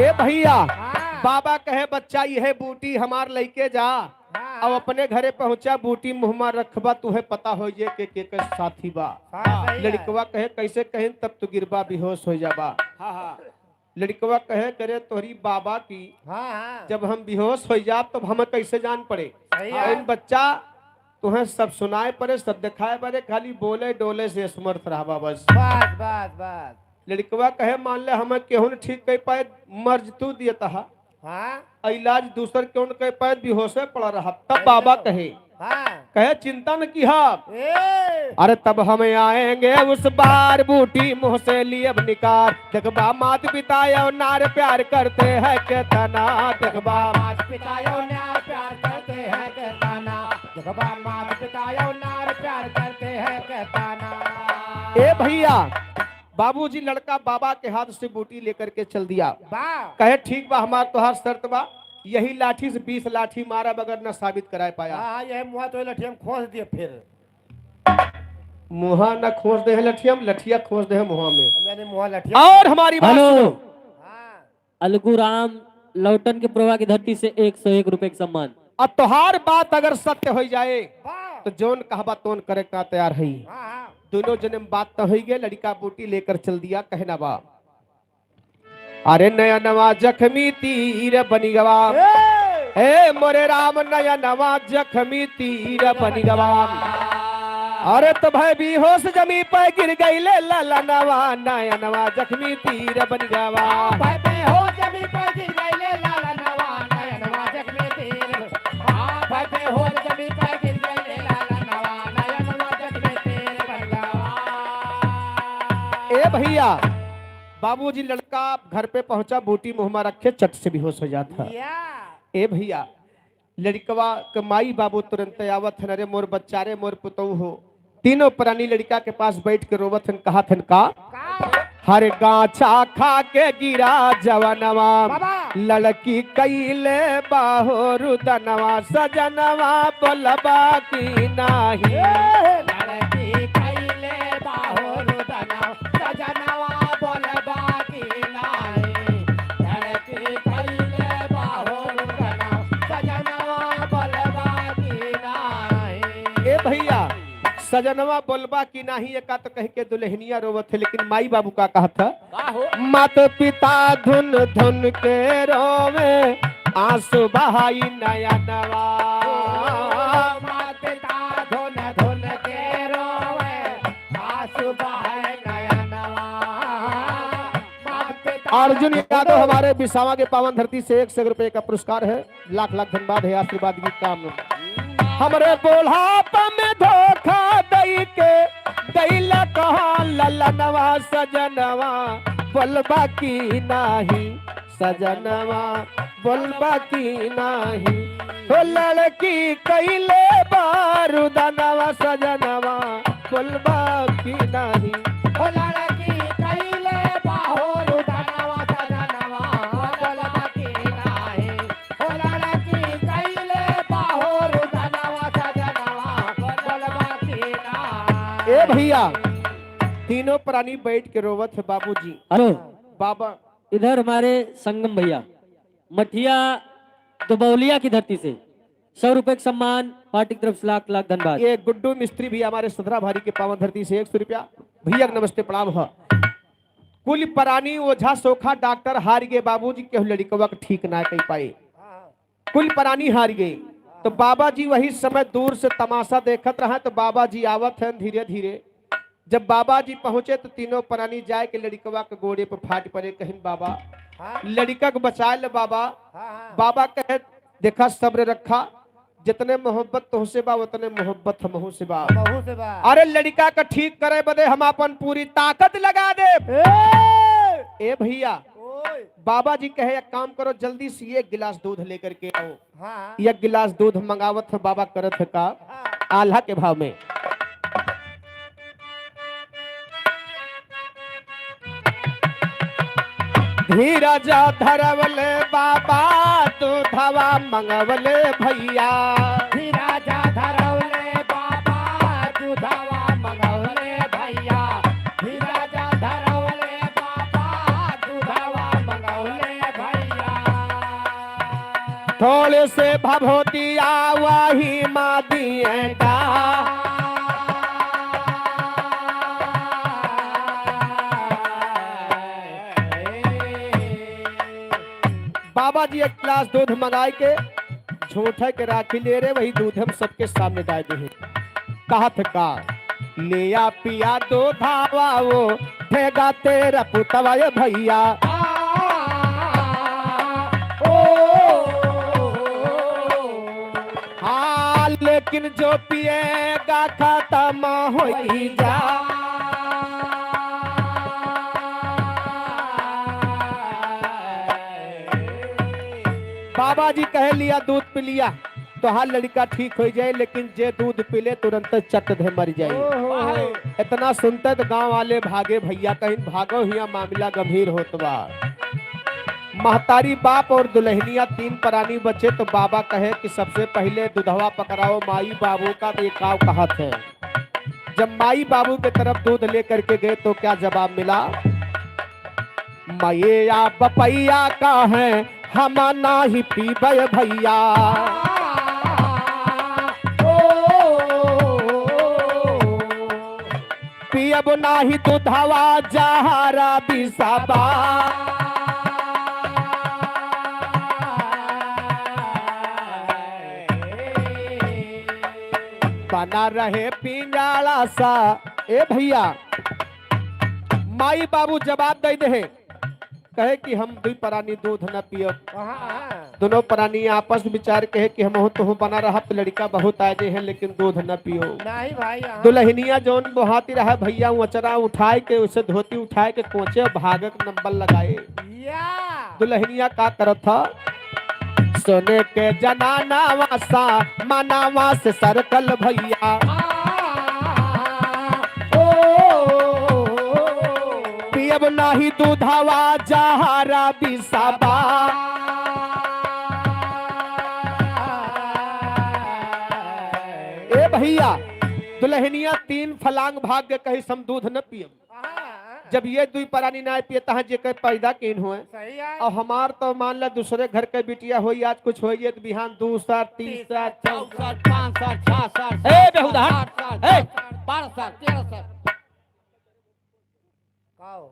ए भैया बाबा कहे बच्चा यह बूटी हमार लेके जा अब अपने घरे पहुंचा बूटी मुहमा रखबा तुहे पता हो ये के साथी बा लड़कवा कहे कैसे कहे तब तो गिरबा बेहोश हो जाबा लड़कवा कहे करे तोहरी बाबा की जब हम बेहोश हो जाब तब हमें कैसे जान पड़े इन बच्चा तुम्हें सब सुनाए पड़े सब दिखाए पड़े खाली बोले डोले से समर्थ रहा बस बात बात बात लड़कवा कहे मान ले हमें केहू ने ठीक कह पाए मर्ज तू दिया था इलाज दूसर क्यों न कह पाए बेहोशे पड़ा रहा तब बाबा कहे कहे चिंता न की अरे तब हम आएंगे उस बार बूटी मुंह से लिए निकाल देखबा मात पिता और नार प्यार करते हैं केतना देखबा मात पिता और नार प्यार करते हैं केतना देखबा मात पिता और नार प्यार करते हैं केतना। ए भैया बाबूजी लड़का बाबा के हाथ से बूटी लेकर के चल दिया कहे ठीक बा हमार तोहार शर्त बा यही लाठी से 20 लाठी मारा बगैर न साबित कराए पाया यही मुहा तो लठिया में खोस दिए फिर मुहा न खोस दे लठिया में लठिया खोस दे मुहा में मैंने मुहा लठिया और हमारी बात हेलो सुनो अलगूराम लौटन के प्रवाह की धरती से 101 रुपए का सम्मान। और तोहार बात अगर सत्य हो जाए तो जोन कहबा तोन करे का तैयार है दोनों जन्म बात तो हो गए लड़का बूटी लेकर चल दिया कहना बा अरे नया नवा जख्मी तीर बनी गवा हे मोरे राम नया नवा जख्मी तीर बनी गवा अरे तो भाई बेहोश जमी पे गिर गई ले लाला नवा नया नवा जख्मी तीर बनी गवा बेहोश जमी पे गिर गईले लालनवा नयनवा जग में तेरे फटे हो जमी पे गिर गईले लालनवा नयनवा जग में तेरे बंगवा। ए भैया बाबूजी लड़का घर पे पहुंचा, बूटी मुंह में रखे चट से बेहोश हो जाता। या ए भैया लड़कवा के माई बाबू तुरंत आवत हन, अरे मोर बच्चा रे मोर पुतऊ हो। तीनों प्राणी लड़का के पास बैठ के रोवत हन, कहा थन का हर गाछा खा के गिरा जवनवा लड़की कैले बाहोरु दनवा सजनवा बोलबा की नाही। लड़की कैले बाहोरु दनवा सजनवा बोलबा की नाही। लड़की कैले बाहोरु दनवा सजनवा बोलबा की नाही। ए भैया सजनवा बोलबा की नाही एका तो कह के दुल्हनिया रोवत है, लेकिन माई बाबू का कहा था मात पिता धुन धुन के रोवे आंसू बहाई नया नवा। मात पिता धुन धुन के रोवे आंसू बहाए नयनवा। मात पिता अर्जुन यादव हमारे बिसावा के पावन धरती से 100 रुपए का पुरस्कार है, लाख लाख धन्यवाद है आशीर्वाद की काम। हमरे बुढ़ापा में धोखा दई के दैला कहा ललनवा सजनवा बोलबा की नाही। सजनवा बोलबा की नाही हो लड़की कैले बारूदनवा सजनवा बोलबा की नाही। ओ लड़की कैले बाहोरु दनवा सजनवा बोलबा की नाही। ओ लड़की कैले बाहोरु दनवा सजनवा बोलबा की नाही। ए भैया तीनों प्राणी बैठ के रोवत है बाबूजी। हेलो बाबा इधर हमारे संगम भैया मठिया दुबौलिया की धरती से 100 रुपए का सम्मान, पार्टी की तरफ से लाख लाख धन्यवाद। ये गुड्डू मिस्त्री भी हमारे सदरा भारी के पावन धरती से 100 रुपया। भैया नमस्ते प्रणाम है। कुल प्राणी ओझा सोखा डॉक्टर हार गए, बाबूजी के लड़कवा के ठीक ना कह पाए, कुल प्राणी हार गए। तो बाबा जी वही समय दूर से तमाशा देखत रहे, तो बाबा जी आवत हैं धीरे धीरे। जब बाबा जी पहुंचे तो तीनों प्राणी जाए के लड़कवा के गोड़े पर फाट पड़े, कहीं बाबा लड़का को बचा ले बाबा। बाबा कहे देखा सब्र रखा, जितने मोहब्बत तुमसे बा उतने मोहब्बत हमहू से बा। बहू से बा अरे लड़का का ठीक करे बदे हम अपन पूरी ताकत लगा दे। ए भैया ओए बाबा जी कहे एक काम करो, जल्दी से 1 गिलास दूध लेकर के आओ। हाँ 1 गिलास दूध मंगावत है बाबा करत है का आल्हा के भाव में। धीरज धरवले बाबा दूधवा मंगवले भैया। धीराजा धरौले बाबा दूधवा मंगौले भैया। धीराजा धरौले बाबा दूधवा मंगौले भैया। थोड़े से भभूतिया वही माँ दिए का। बाबा जी 1 गिलास दूध मंगाए के झूठे के राखी ले रहे, वही दूध हम सबके सामने डाल दे। कहत का लिया पिया दूधावा वो ठेगा तेरा पुतवा ये भैया। हाँ लेकिन जो पिएगा खत्म हो ही जा। बाबा जी कह लिया दूध पी लिया तो हर लड़का ठीक हो जाए, लेकिन जे दूध पीले तुरंत चट दे मर जाए। इतना सुनते तो गांव वाले भागे भैया, कहीं भागो हिया मामला गंभीर होत बा। महतारी बाप और दुल्हनिया 3 प्राणी बचे, तो बाबा कहे कि सबसे पहले दूधवा पकड़ाओ माई बाबू का। तो ये काव कहत है, जब माई बाबू के तरफ दूध लेकर के गए तो क्या जवाब मिला? मैया बपैया का है हम नाही पीबे भैया। पियब नाही दूधवा जहरा बिसाबा। बना रहे पिंगाला सा। ए भैया माई बाबू जवाब दे दे कहे कि हम दुई प्राणी दूध न पियो। हाँ दोनों प्राणी आपस में विचार कहे कि हम तो बना रहा तो लड़का बहुत आए हैं लेकिन दूध न पियो। नहीं भाई हाँ। दुल्हनिया जौन बोहाती रहा भैया वचरा उठाए के उसे धोती उठाए के कोचे भागक नंबर लगाए। या दुल्हनिया का करत था सोने के जनाना वासा मनावा से सरकल भैया पियब नाही दूधावा जहारा बिसाबा। ए भैया दुल्हनिया 3 फलांग भाग के कही सम दूध न पियब। जब ये दुई प्राणी ना पियता है जेकर पैदा किन हुए सही है। और हमार तो मान ला दूसरे घर के बिटिया हो आज कुछ हो तो बिहान 2 साल 3 साल 4 साल 5 साल 6 साल ए बेहुदा ए 12 साल 13 साल काओ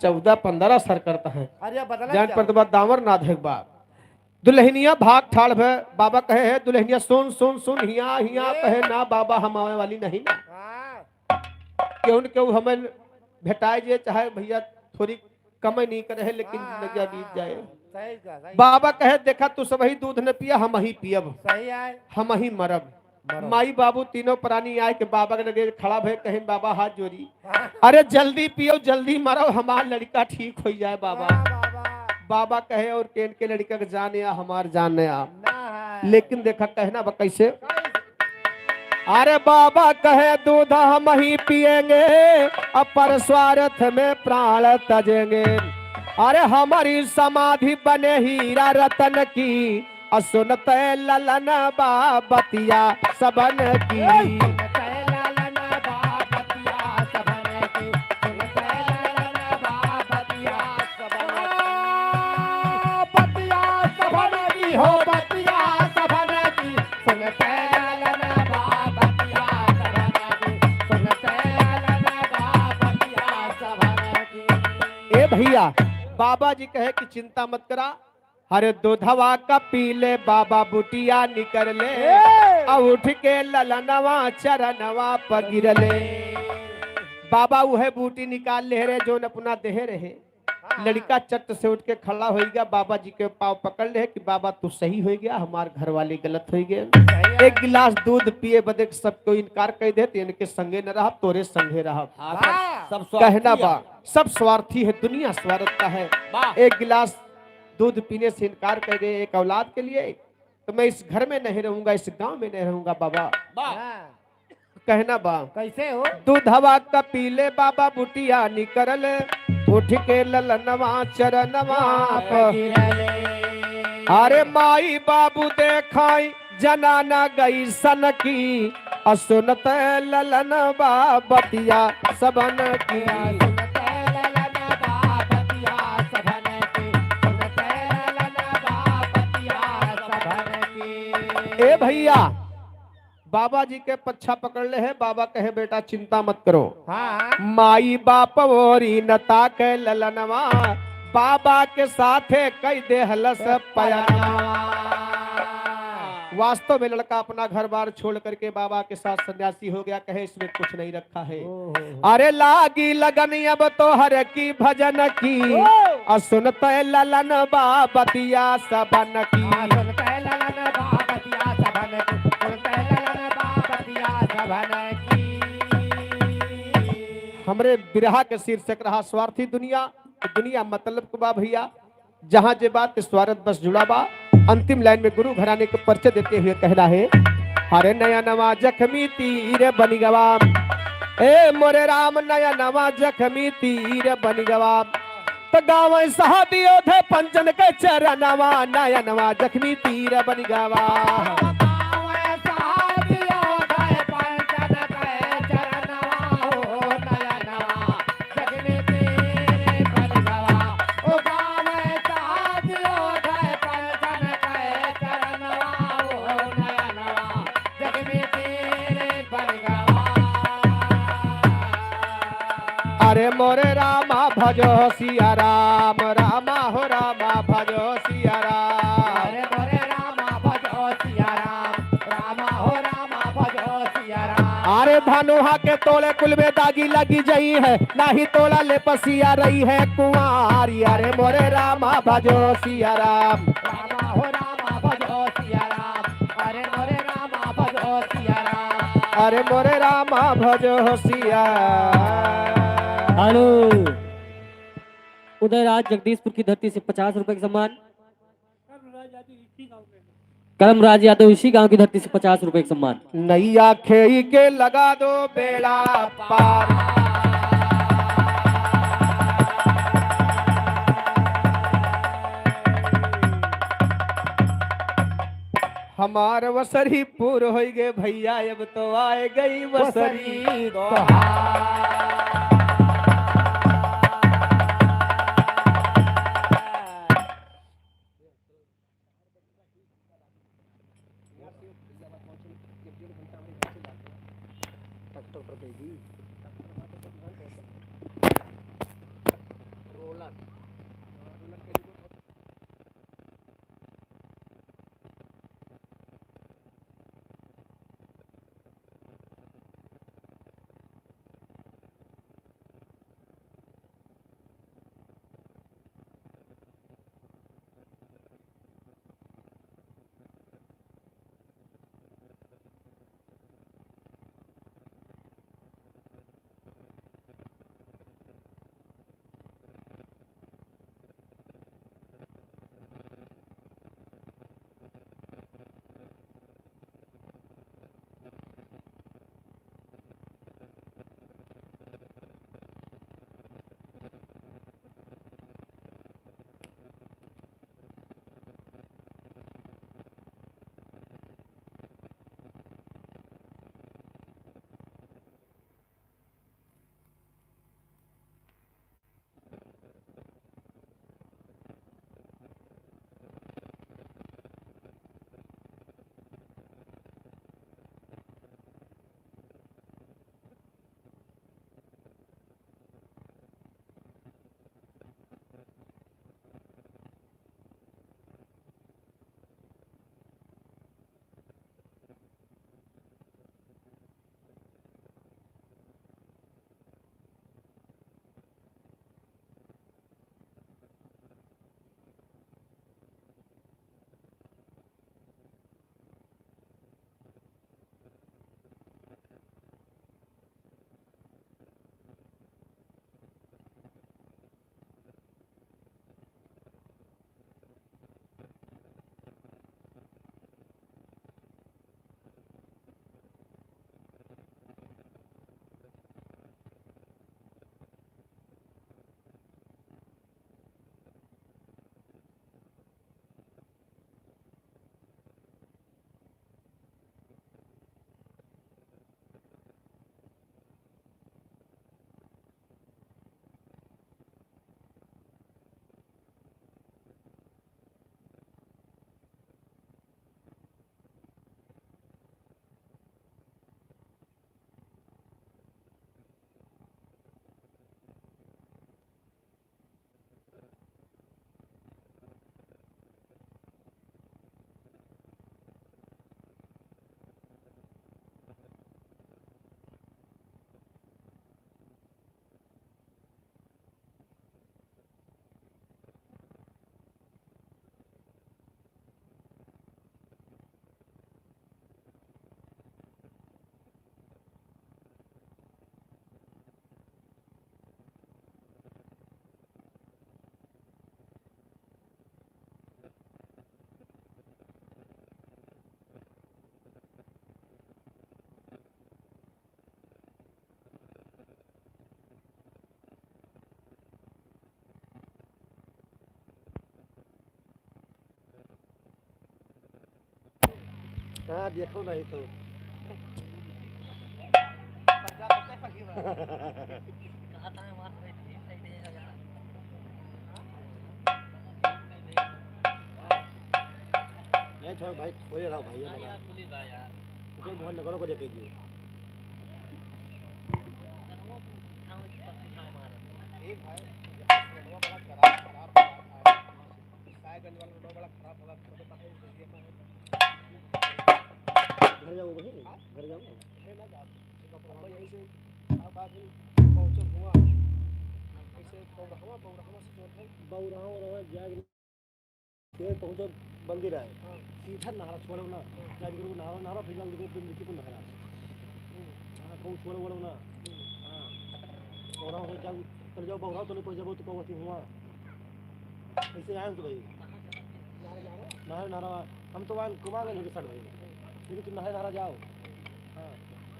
14-15 सर करता है अरे बदला जान क्या? पर तो दावर ना देख बाप। दुल्हनिया भाग ठाड़ भे बाबा कहे है दुल्हनिया सुन सुन सुन हिया हिया कहे ना बाबा हम आवे वाली नहीं ना हाँ क्यों न क्यों हमें भेटाए जे चाहे भैया थोड़ी कमाई नहीं करे लेकिन जिंदगी बीत जाए। सही का सही बाबा कहे देखा तू सब ही दूध न पिया हम ही पियब सही है। हम ही मरब। माई बाबू तीनों प्राणी आए के बाबा के लगे खड़ा भे कहीं बाबा हाथ जोड़ी हाँ। अरे जल्दी पियो जल्दी मरो हमार लड़का ठीक हो जाए बाबा। बाबा बाबा कहे और केन के लड़का के जाने आ हमार जाने आ ना है। लेकिन देखा कहना बा कैसे अरे बाबा कहे दूध हम ही पिएंगे अपर स्वार्थ में प्राण तजेंगे। अरे हमारी समाधि बने हीरा रतन की असुनत ललन बाबतिया सबन की। ए भैया बाबा जी कहे कि चिंता मत करा अरे दूधवा का पी ले बाबा बुटिया निकल ले और उठ के ललनवा चरणवा पर गिर ले। बाबा वह बूटी निकाल ले रहे जो अपना देह रहे। लड़का चट से उठ के खड़ा हो गया बाबा जी के पाँव पकड़ ले कि बाबा तू सही हो गया हमारे घर वाले गलत हो गए। एक गिलास दूध पिए बदे सबको इनकार कर दे इनके संगे न रहा तोरे संगे रहा। सब कहना बा सब स्वार्थी है दुनिया स्वार्थ का है। एक गिलास दूध पीने से इनकार कर दे एक औलाद के लिए तो मैं इस घर में नहीं रहूंगा इस गांव में नहीं रहूंगा बाबा। हाँ। कहना बा कैसे हो दूधवा का पीले बाबा बुटिया निकल उठ के ललनवा चरणवा पर। अरे माई बाबू देखाई जनाना गई सन की असुनत ललन बाबतिया सबन की। ए भैया बाबा जी के पच्छा पकड़ ले है बाबा कहे बेटा चिंता मत करो हाँ माई बाप ओरी नता के ललनवा बाबा के साथे कई दे हलस पयनवा। वास्तव में लड़का अपना घर बार छोड़ करके बाबा के साथ सन्यासी हो गया कहे इसमें कुछ नहीं रखा है। अरे लागी लगन अब तो हर की भजन की असुनत ललन बाबतिया सबन की। हमरे बिरहा के शीर्षक रहा स्वार्थी दुनिया। दुनिया मतलब को बा भैया जहाँ जे बात स्वार्थ बस जुड़ा बा। अंतिम लाइन में गुरु घराने को परिचय देते हुए कहना है हरे नया नवा जख्मी तीर बन गवा ए मोरे राम नया नवा जख्मी तीर बन गवा तो गाँव सहादियो थे पंचन के चरणवा नया नवा जख्मी तीर बन गवा। अरे मोरे रामा भजो सिया राम रामा हो रामा भजो सिया राम। अरे मोरे रामा भजो सिया राम रामा हो रामा भजो सिया राम। अरे धनुहा के तोले कुल में दागी लगी जई है, नाही तोला ले पसिया रही है कुंवारी। अरे मोरे रामा भजो सिया राम। रामा हो रामा भजो सिया राम, अरे मोरे रामा भजो सिया राम। अरे मोरे रामा भजो सिया। हेलो, उदयराज जगदीशपुर की धरती से 50 रुपए का सम्मान। कर्मराज यादव इसी गांव की धरती से 50 रुपए का सम्मान। नैया खेई के लगा दो बेड़ा पार। हमार वसरी पूर हो गए भैया, अब तो आए गई वसरी हाँ देखो नहीं तो नहीं छोड़ भाई, खोले रहा भाई कोई बहुत नगरों को देखेगी। घर जाओ, घर जाओ। पहुंचो मंदिर है सीधा नारा छोड़ो ना जाग गुरु नारा नारा फिर लंग गुरु मिट्टी को नहरा कहूँ छोड़ो बोलो ना और हो जाओ चल जाओ बहुरा तो नहीं पहुंच जाओ तो पहुंची हुआ ऐसे आए तो भाई नारा नारा हम तो वहाँ घुमा गए सड़ भाई लेकिन तुम नारा नारा जाओ हाँ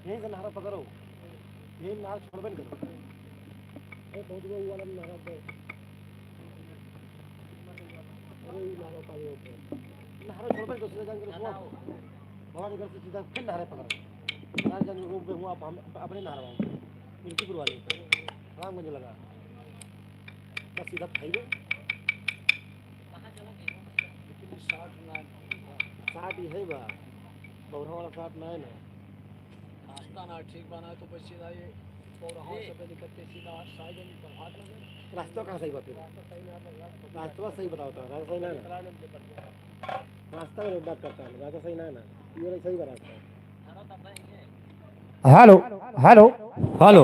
यहीं से नारा पकड़ो यही नारा छोड़ बंद करो पहुंच गए वाला नारा नहरा छोड़ पर दूसरे जंग में हुआ भगवान घर से सीधा फिर नहरे पकड़ नहर जंग रूप में हुआ अपने नहर वाले मिर्चीपुर वाले रामगंज लगा बस सीधा खाइए 60 ही है बा बौरा वाला 60 ना है ना रास्ता ना ठीक बना तो बस सीधा ये बौरा से पहले करके सीधा साइड में हाथ लगे रास्ता कहाँ सही बताओ रास्ता सही बताओ तो रास्ता सही ना रास्ता में बात करता है रास्ता सही ना ना ये सही बताता है hello hello hello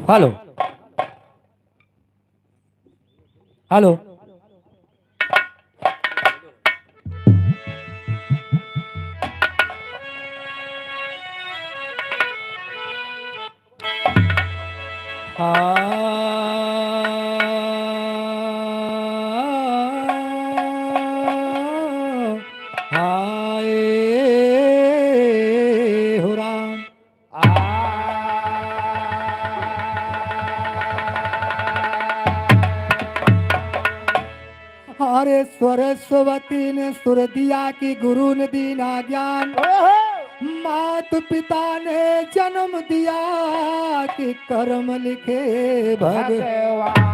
hello hello हो राम अरे सरस्वती ने सुर दिया कि गुरु ने दीना ज्ञान मात पिता ने जन्म दिया कि कर्म लिखे भगवान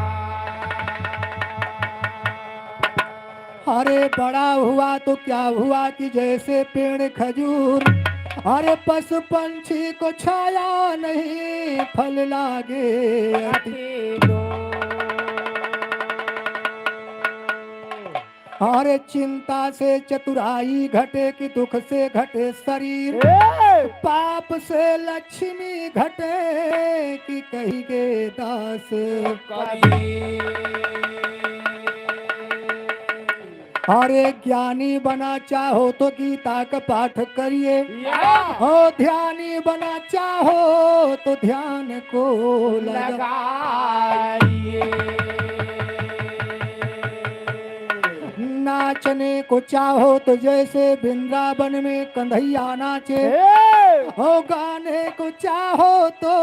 अरे बड़ा हुआ तो क्या हुआ कि जैसे पेड़ खजूर अरे पशु पंछी को छाया नहीं फल लागे अरे चिंता से चतुराई घटे कि दुख से घटे शरीर पाप से लक्ष्मी घटे कि कही के दास अरे ज्ञानी बना चाहो तो गीता का पाठ करिए और ध्यानी बना चाहो तो ध्यान को लगाइए नाचने को चाहो तो जैसे वृंदावन में कन्हैया नाचे हो गाने को चाहो तो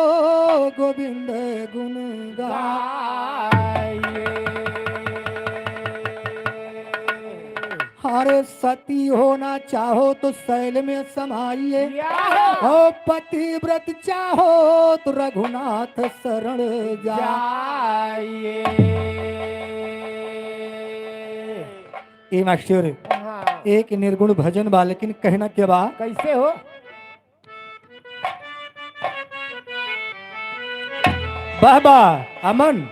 गोविंद गुण गाइए अरे सती होना चाहो तो शैल में समाइए हो पतिव्रत चाहो तो रघुनाथ शरण जाइए ए मास्टर एक निर्गुण भजन बा लेकिन कहना क्या बा कैसे हो बाबा अमन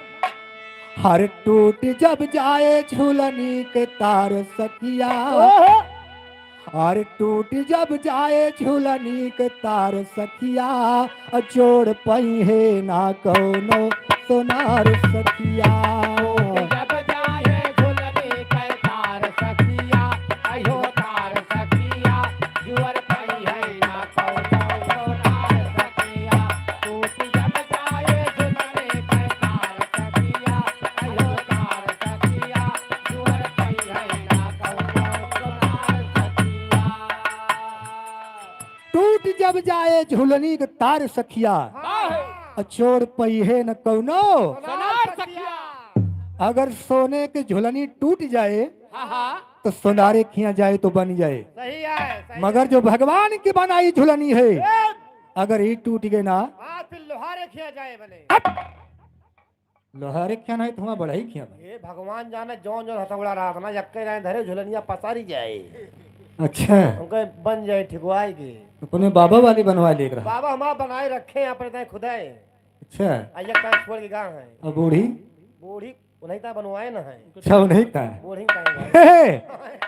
हर टूट जब जाए झूलनी के तार सखिया हर टूट जब जाए झूलनी के तार सखिया जोड़ पई है ना कौनो सोनार सखिया जब जाए झूलनी के तार सखिया अयो तार सखिया जुअर पई है ना कौनो सोनार सखिया टूट जब जाए जब जाए झुलनी के तार सखिया अचोर पहिए न कौनो सोनार सखिया। अगर सोने के झुलनी टूट जाए हाँ हाँ तो सोनारे खिया जाए तो बन जाए, सही है सही मगर जो भगवान की बनाई झुलनी है अगर ये टूट गए ना हाँ फिर लोहारे खिया जाए बने। लोहारे क्या नहीं तुम्हारा बड़ा ही क्या ये भगवान जाने जौन जौन हथौड़ा रहा था ना यक्के जाए धरे झुलनिया पसारी जाए अच्छा उनके बन जाए ठिकवाई की। अपने बाबा वाली बनवा ले रहा। बाबा हमारा बनाए रखे हैं अपने तय खुदाए अच्छा आइया का छोड़ के गाँव है अब बूढ़ी बूढ़ी उन्हीं ता बनवाए ना है अच्छा नहीं था बूढ़ी का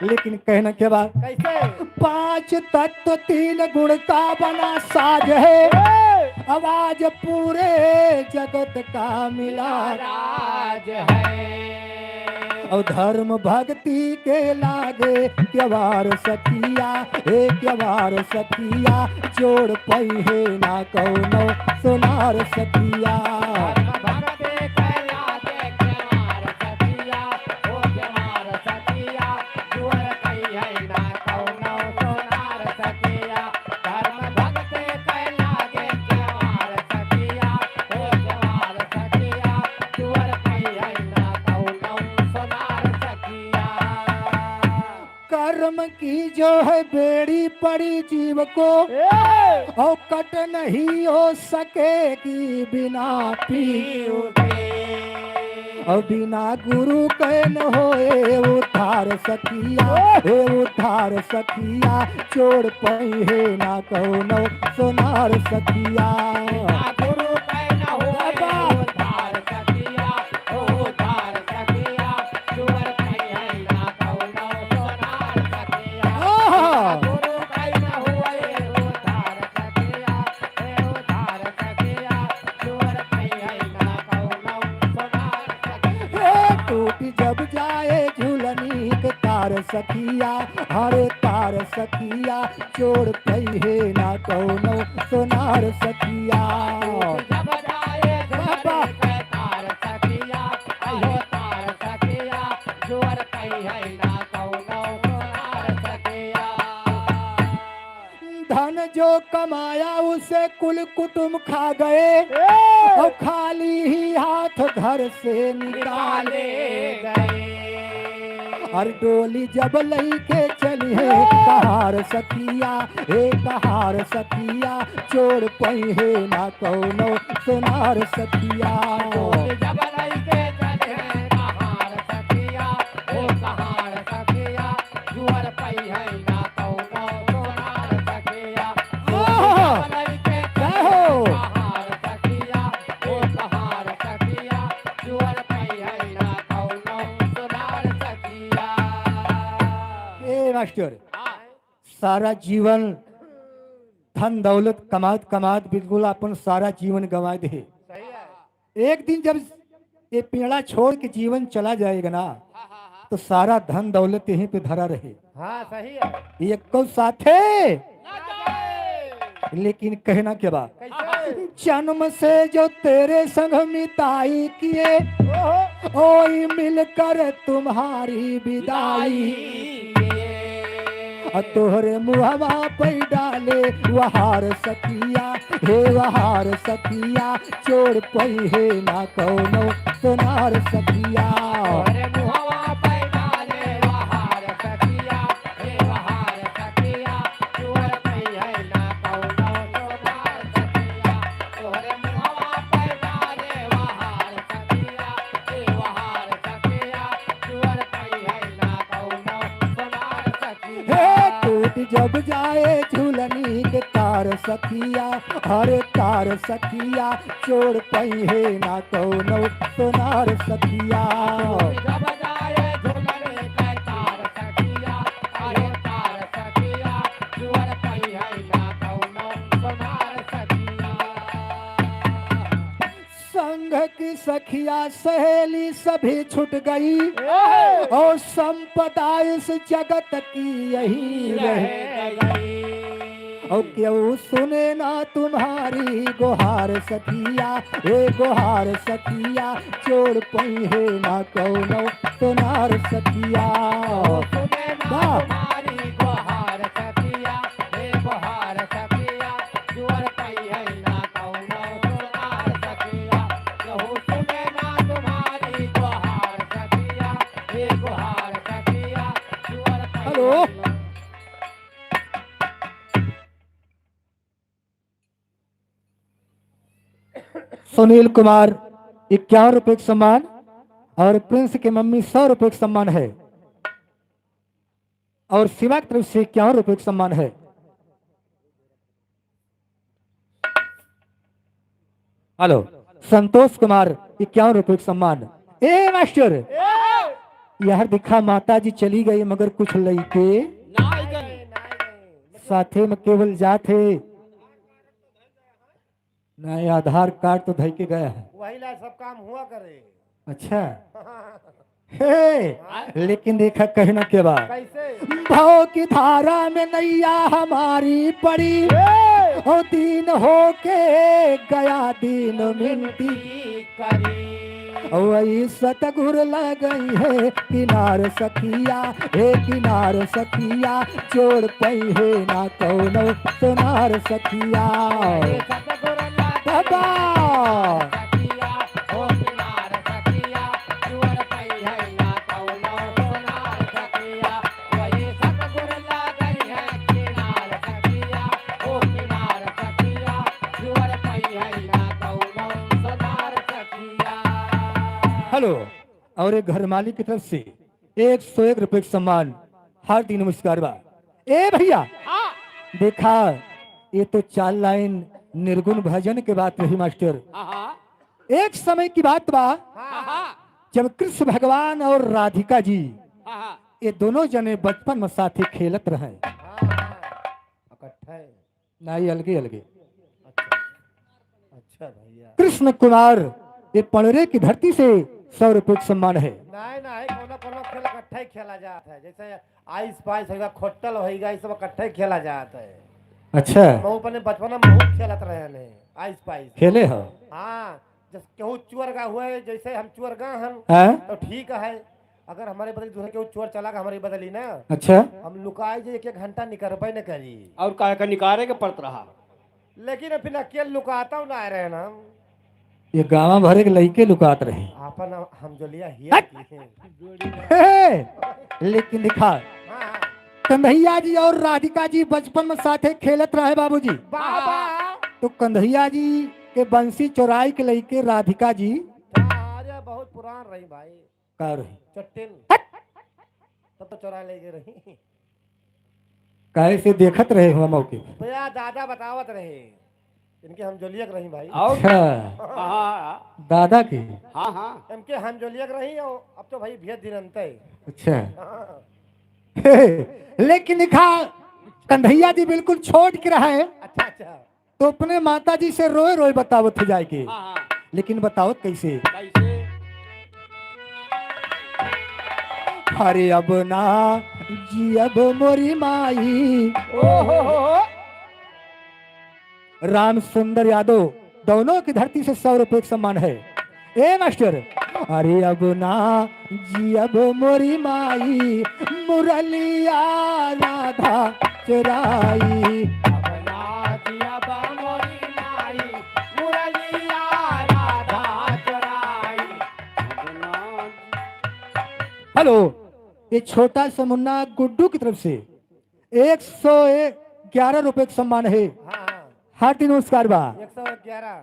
लेकिन कहना क्या बात कैसे 5 तत्व 3 गुण का बना साज है आवाज पूरे जगत का मिला राज है। और धर्म भक्ति के लागे क्यवार सखिया हे क्यवार सखिया जोड़ पहिए ना कौनो सोनार सखिया भगते कैला के केवार सखिया, ओ केवार सखिया, जुअर कई है ना कौनो सोनार सखिया। धर्म भगते कैला के केवार सखिया, ओ केवार सखिया, जुअर कई है ना कौनो सोनार सखिया। कर्म की जो है बेड़ी पड़ी जीव को और कट नहीं हो सकेगी बिना पीर और बिना गुरु के न होए उद्धार सखिया हे उद्धार सखिया चोर पहिए ना कौनो सोनार सखिया गुरु कै न होए उद्धार सखिया, ओ उद्धार सखिया, जुअर कई है ना कौनो सोनार सखिया। गुरु कै न होए उद्धार सखिया, ए उद्धार सखिया, जुअर कई है ना कौनो सोनार सखिया। हे टूट जब जाए झूलनी के तार सखिया हरे तार सखिया चोर पहिए ना कौनो सोनार सखिया जब जाए झुलनी के तार सखिया, अयो तार सखिया, जुअर कई है ना कौनो सोनार सखिया। धन जो कमाया उसे कुल कुटुम खा गए और खाली ही हाथ घर से निकाले गए हर डोली जब लई के चली है कहार सखिया हे कहार सखिया चोर पहिए ना कौनो सोनार सखिया जब लई के चले कहार सखिया, ओ कहार सखिया, जुअर पई है ना कौनो सोनार सखिया। जब लई के चले कहार सखिया, ओ कहार सखिया, जुअर पई है ना कौनो सोनार सखिया। ए मास्टर सारा जीवन धन दौलत कमात कमात बिल्कुल अपन सारा जीवन गंवा दे सही है एक दिन जब ये पेड़ा छोड़ के जीवन चला जाएगा ना तो सारा धन दौलत यहीं पे धरा रहे हाँ सही है ये को साथे ना जाए लेकिन कहना क्या बात कैसे जन्म से जो तेरे संग मिताई किए ओई मिलकर तुम्हारी विदाई और तोहरे मुहवा पे डाले वहार सखिया हे वहार सखिया चोर पहिए ना कौनो सोनार सखिया अरे मुहवा पे डाले वहार सखिया, हे वहार सखिया, जुअर पई है ना कौनो सोनार सखिया। तोहरे मुहवा पे डाले वहार सखिया, हे वहार सखिया, जुअर पई है ना कौनो सोनार सखिया। हे टूट जब जाए झूलनी के तार सखिया हरे तार सखिया चोर पहिए ना कौनो सोनार सखिया जब जाए झुलने के तार सखिया, अयो तार सखिया, जुअर पई है ना कौनो सोनार सखिया। संघ की सखिया सहेली सभी छूट गई और संपदा इस जगत की यही रह और क्यों सुने ना तुम्हारी गुहार सखिया हे गुहार सखिया चोर पहिए ना कौनो सोनार सखिया सुने ना तुम्हारी गुहार सखिया, हे गुहार सखिया, सुनील कुमार 51 रुपए का सम्मान और प्रिंस के मम्मी 100 रुपए का सम्मान है और शिवा की तरफ से 51 रुपए का सम्मान है। हेलो संतोष कुमार 51 रुपए का सम्मान। ए मास्टर यार दिखा माता जी चली गई मगर कुछ लड़के साथे में केवल जाते नहीं आधार कार्ड तो धई के गया है। वही ला सब काम हुआ करे। अच्छा हे लेकिन देखा कहना के बाद कैसे भाव की धारा में नैया हमारी पड़ी हो दिन हो के गया दिन मिनती वही सतगुर लग गई है किनार सखिया हे किनार सखिया जोड़ पई है ना कौनो सोनार सखिया बाबा हेलो और एक घर मालिक की तरफ से 101 रुपए का सम्मान हार्दिक नमस्कार बा। ए भैया देखा ये तो 4 लाइन निर्गुण भजन के बात रही मास्टर। एक समय की बात बा जब कृष्ण भगवान और राधिका जी ये दोनों जने बचपन में साथे खेलत रहे। इकट्ठा है। नहीं अलगे अलगे। अच्छा भैया कृष्ण कुमार ये पणरे की धरती से 100 रुपए का सम्मान है। नहीं नहीं कोनो कोनो खेल इकट्ठा ही खेला जाता है। जैसे आइस पाइस होगा खोटल होगा ये सब इकट्ठा ही खेला जाता है। अच्छा मैं अपने बचपन में बहुत खेलत रहे ने आइस पाइस। खेले हो हाँ जब केहू चुअर गा हुआ है जैसे हम चुअर गा हम हैं? तो ठीक है। अगर हमारे बदली दूसरे केहू चुअर चला गा हमारी बदली ना अच्छा हम लुकाए जे 1-1 घंटा निकलबे न करी। और काय का निकारे के पड़त रहा। लेकिन फिर अकेले लुकाता हूँ ना रहे ना ये गाँव भरे के लड़के लुकात रहे। अपन हम जो लिया हिया की है। हे, लेकिन दिखा हाँ हाँ कन्हैया जी और राधिका जी बचपन में साथे खेलत रहे बाबूजी। बाबा तो कन्हैया जी के बंसी चौराई के लड़के राधिका जी अरे बहुत पुरान रही भाई का रही चट्टिल तब तो चौरा ले रही। काहे से देखत रहे हुआ मौके पे। भैया दादा बतावत रहे इनके हम जोलियक रही भाई। और अच्छा हाँ दादा की हाँ हाँ इनके हम जोलियक रही और अब तो भाई भेद दिन अंत है। अच्छा हाँ। हे, लेकिन दिखा कन्हैया जी बिल्कुल छोड़ के रहा है अच्छा अच्छा तो अपने माता जी से रोए रोए बतावत हो जाए के। हाँ लेकिन बतावत कैसे कैसे अरे अब ना जी अब मोरी माई राम सुंदर यादव दोनों की धरती से 100 रुपए का सम्मान है। ए मास्टर अरे अब ना जी अब मोरी माई मुरलिया राधा चुराई हेलो ये छोटा सा मुन्ना गुड्डू की तरफ से 111 रुपए का सम्मान है। हाँ हाँ हार्दिक नमस्कार बा। 111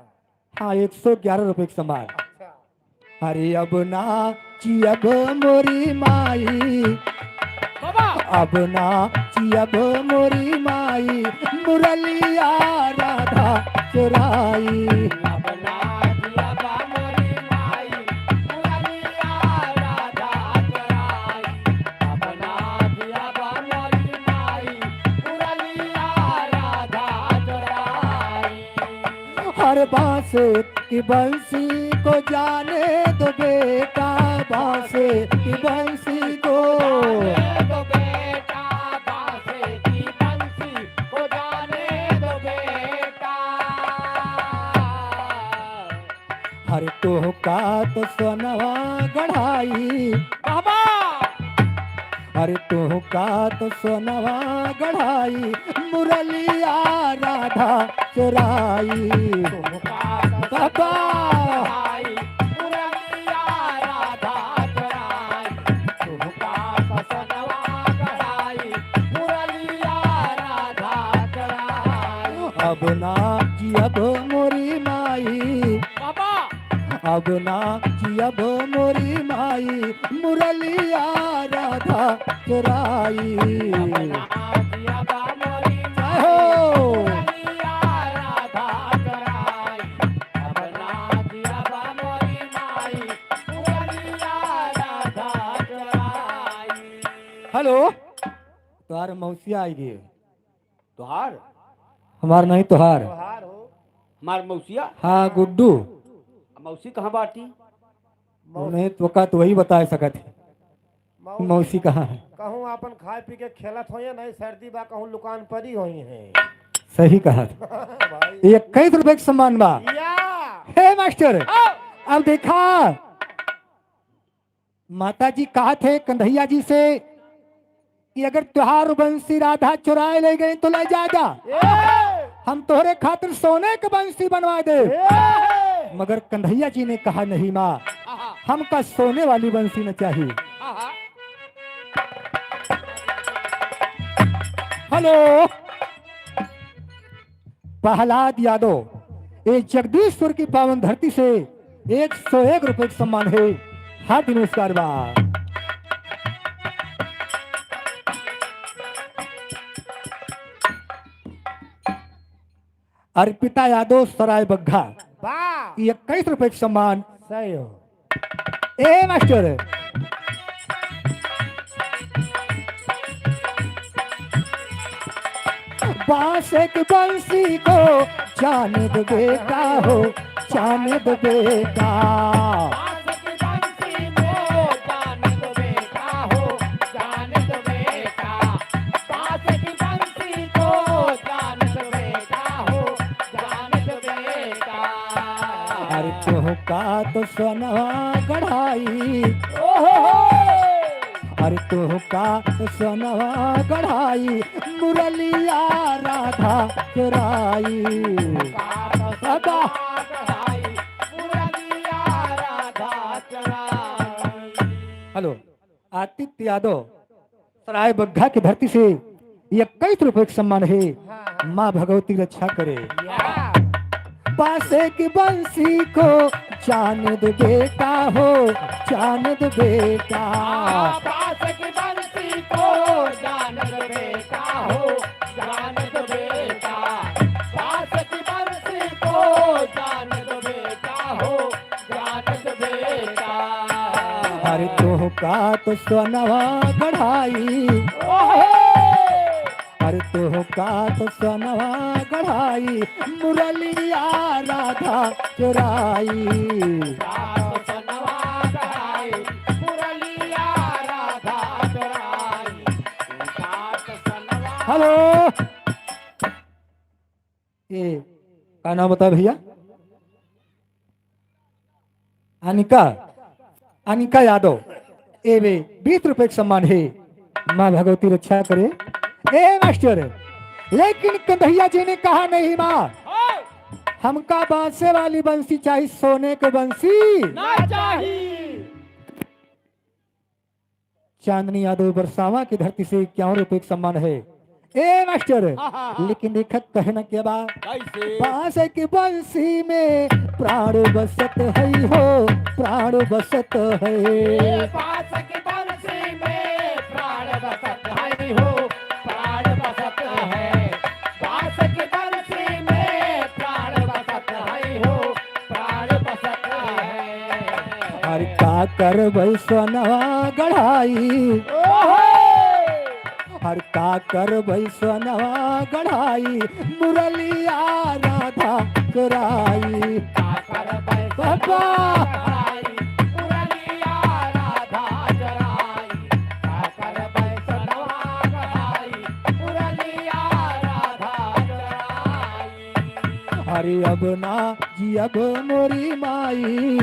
हाँ 111 रुपए का सम्मान। अच्छा अरे अब ना ची अब मोरी माई अब ना ची अब मोरी माई मुरलिया राधा चुराई हर बांस की बंसी को जाने दो बेटा बांस की बंसी को हर टोका तो सोनवा गढ़ाई बाबा हर टोका तो सोनवा गढ़ाई मुरलिया राधा चुराई बाबा अब ना जियब मोरी माई, बाबा अब ना जियब मोरी माई, मुरलिया राधा चुराई। जिया बा मोरी जय हो। मुरलिया राधा चुराई। अपना जिया बा मोरी माई, मुरलिया राधा चुराई। हेलो, तुहार मौसी आई गई। तुहार हमार नहीं तुहार। त्योहार हो हमार मौसिया हाँ गुड्डू, मौसी कहाँ बाटी? नहीं तो का तो वही बता सकत है मौसी मौसी कहाँ है। कहूँ अपन खाए पी के खेलत हो नहीं सर्दी बा कहूँ दुकान पर ही हुई है सही कहा। भाई 21 रुपए के सम्मान बा। या हे मास्टर, अब देखा माता जी कहा थे कंधैया जी से कि अगर त्योहार बंसी राधा चुराए ले गए तो ले जा जा, हम तोहरे खातिर सोने के बंसी बनवा दे। मगर कंधैया जी ने कहा नहीं माँ, हमका सोने वाली बंसी न चाहिए। हेलो, प्रहलाद यादव, ये जगदीशपुर की पावन धरती से 101 रुपए का सम्मान है। हार्दिक नमस्कार बा। अर्पिता यादव सराय बग्घा, वाह 21 रुपए का सम्मान। सही हो ए मास्टर, बांस एक बंसी को जान दो बेटा हो, जान दो बेटा। बांस की बंसी को जान दो बेटा हो, जान दो बेटा। बांस की बंसी को जान दो बेटा हो, जान दो बेटा। अरे तोह का तो सोनवा गढ़ाई, अरे तोह का तो सोनवा गढ़ाई, मुरलिया राधा चुराई। बाबा हेलो, आतित्य यादव सराय बग्घा की धरती से 21 रुपए का सम्मान है। माँ भगवती रक्षा करे। बांसे की बंसी को जान दो बेटा हो, जान दो बेटा। बांस की बंसी को जान दो बेटा हो, जान दो बेटा। बांस की बंसी को जान दो बेटा हो, जान दो बेटा। अरे तोह का तो सोनवा गढ़ाई, अरे तोह का तो सोनवा गढ़ाई, मुरलिया राधा चुराई। हेलो, ये का नाम बता भैया? अनिका, अनिका यादव, ए वे 20 रुपए का सम्मान है। माँ भगवती रक्षा करे। ए मास्टर, लेकिन कन्हैया जी ने कहा नहीं माँ, हमका बांसे वाली बंसी चाहिए, सोने के बंसी ना चाहिए। चांदनी यादव बरसावा की धरती से 51 रुपए का सम्मान है। ए मास्टर, लेकिन देखत कहना क्या बात, बांस की बंसी में प्राण बसत है हो, प्राण बसत है। बांस की बंसी में प्राण बसत है हो, प्राण बसत है। बांस की बंसी में प्राण बसत है हो, प्राण बसत है। हर का कर सोनवा गढ़ाई, हर का कर सोनवा गढ़ाई, मुरलिया राधा चुराई। बाबा हरे अब ना जी अब मोरी माई,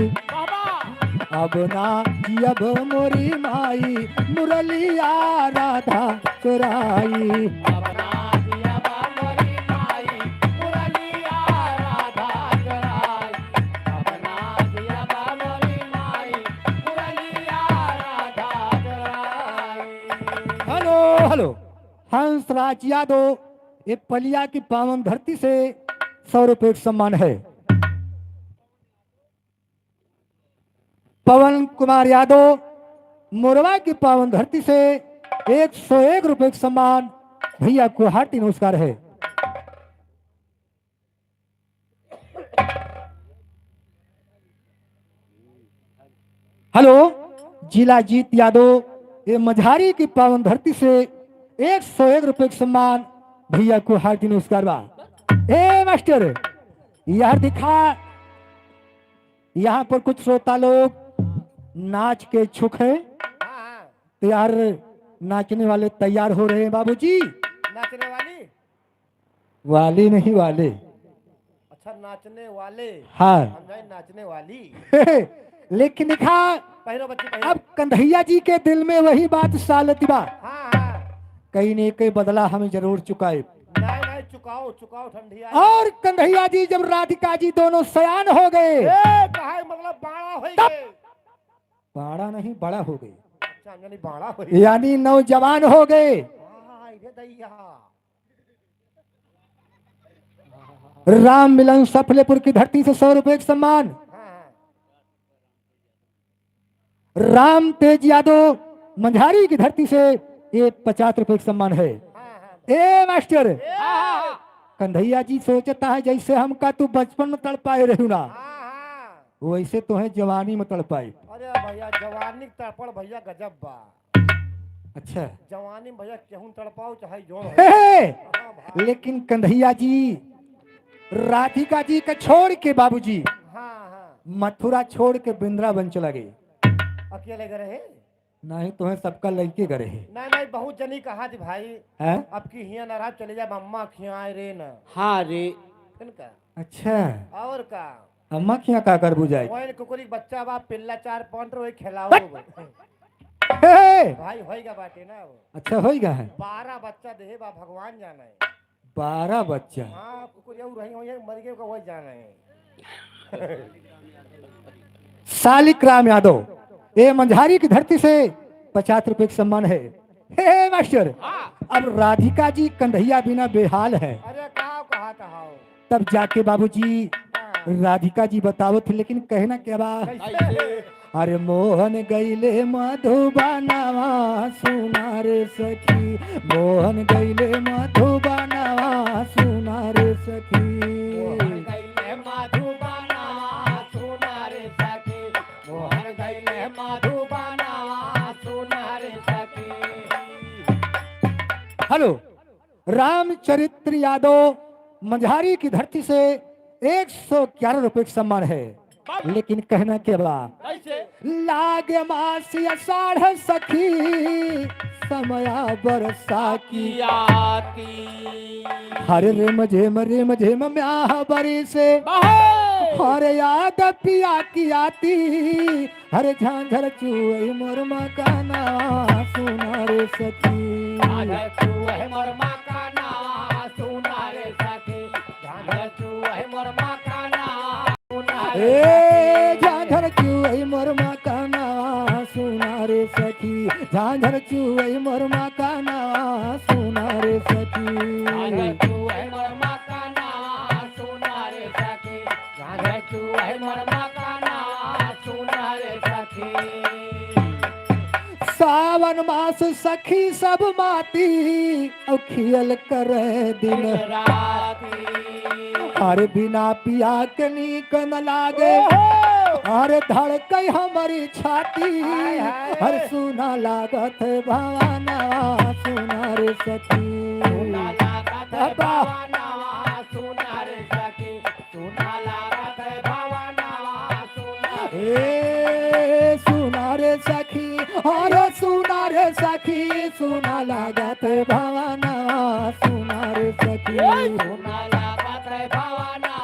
अब ना जी अब मोरी माई, मुरलिया राधा चुराई। हेलो हेलो, हंसराज यादव, ये पलिया की पावन धरती से 100 रुपए का सम्मान है। पवन कुमार यादव मोरवा की पावन धरती से 101 रुपए का सम्मान, भैया को हार्टी नमस्कार है। हेलो, जिला जीत यादव ये मझारी की पावन धरती से 101 रुपए का सम्मान, भैया को हार्टी नमस्कार बा। ए मास्टर, यार दिखा, यहाँ पर कुछ श्रोता लोग नाच के इच्छुक है, हाँ तो यार नाचने वाले तैयार हो रहे हैं बाबूजी। नाचने वाली, वाले नहीं वाले, अच्छा नाचने वाले, हाँ। हम जाए नाचने वाली। लेकिन दिखा, पहिरो बच्ची पहिरो। अब कन्हैया जी के दिल में वही बात सालती बा, हाँ हाँ, कहीं न कहीं बदला हमें जरूर चुकाए। नहीं नहीं, चुकाओ चुकाओ, ठंडी आई। और कन्हैया जी जब राधिका जी दोनों सयान हो गए, कहा मतलब बाड़ा हो गए, बाड़ा नहीं बड़ा हो गए, अच्छा यानी बाड़ा हो गए। यानी नौजवान हो गए। हाँ, इधर दैया। राम मिलन सफलेपुर की धरती से 100 रुपए का सम्मान, हाँ, राम तेज यादव मंझारी की धरती से ये 50 रुपए का सम्मान है। हाँ, ए मास्टर, हाँ, कन्हैया जी सोचता है जैसे हमका तू बचपन में तड़पाए रहू ना, हाँ। वैसे तो है जवानी में तड़पाए। अरे भैया जवानी के तड़पड़ भैया गजब बा। अच्छा, जवानी में भैया केहू तड़पाओ चाहे जोर हो। हे, हाँ, भाई। लेकिन कन्हैया जी राधिका जी का छोड़ के बाबूजी हाँ हाँ, मथुरा छोड़ के वृंदावन चला गए। अकेले गए हैं? नहीं तो है सबका लड़के गए है, नहीं नहीं, बहुत जनी कहा थी भाई, हैं? अब की हिया नाराज चले जा, मम्मा खियाए रे न। हाँ रे, का अच्छा, और का अम्मा क्या का कर बुझाए। वही कुकुरी बच्चा बा, पिल्ला 4-5 वही खिलाओ। हे, भाई होएगा बाटे ना वो। अच्छा होएगा है। 12 बच्चा दे बा, भगवान जाना है। 12 बच्चा, हाँ, कुकुरी और रही होई मर गए का वही जाना है। सालिक राम यादव ये मंझारी की धरती से 50 रुपए का सम्मान है। हे मास्टर, अब राधिका जी कन्हैया बिना बेहाल है, अरे कहा कहा तब जाके बाबूजी राधिका जी बताओ थे, लेकिन कहना क्या बा। अरे मोहन गईले मधुबनवा सुना रे सखी, मोहन गईले मधुबनवा सुना रे सखी। गईले मधुबना सुना रे सखी, मोहन गईले मधुबना सुना रे सखी। हेलो, रामचरित्र यादव मंझारी की धरती से 111 रुपए का सम्मान है, लेकिन कहना क्या बा। लागे मास अषाढ़ सखी, समया बरसा की आती हरे रे मझे म्याह बरी से, हरे याद पिया की आती, हरे झांझर चुए मोर मकाना सुना रे सखी। तू है मोर मकाना सुना रे सखी, तू है मोर मकाना सुना रे ए झांझर चुए मोर मकाना सुना रे सखी, झांझर चुए मोर मकाना सुना रे सखी। तू है मोर मकाना सुना रे सखी, तू है मोर मकाना सुना रे सखी। सावन मास सखी सब माती, और खियल करे दिन राती हर बिना पिया के नीक न लागे, अरे धड़कई हमारी छाती, हर सुना लागत भावना सुना रे सखी। सुना लागत भावना सुना रे सखी, सुना लागत भावना सुना ए सुना रे सखी, अरे सुना रे सखी, सुना लागत भावना सुना रे सखी। सुना लागत भावना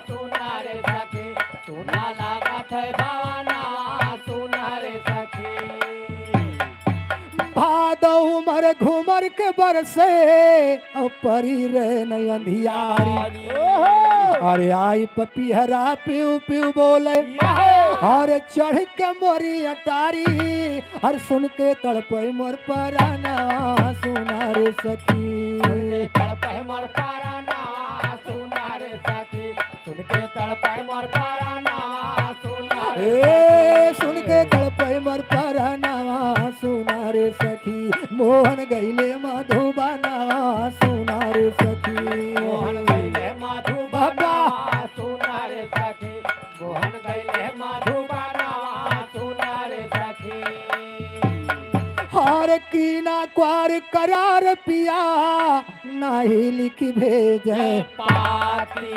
सुना रे सखी, सुना लागत भावना सुना रे सखी। भादो उमर घुमर के बरसे, और परी रे नई अंधियारी, अरे आई पपीहरा पिउ पिउ बोले, और चढ़ के मोरी अटारी, हर सुन के तड़पे मोर पराना सुना रे सखी। तड़पे मोर पराना सुना रे सखी, के तड़पे मोर परानवा सुना रे ए सुन के तड़पे मर परनावा सुना रे सखी मोहन गईले मधुबनावा सुना रे सखी मोहन गईले मधुबनावा सुना रे सखी मोहन गईले मधुबनावा सुना रे सखी हार कीना क्वार करार पिया नाही लिख भेजे पाती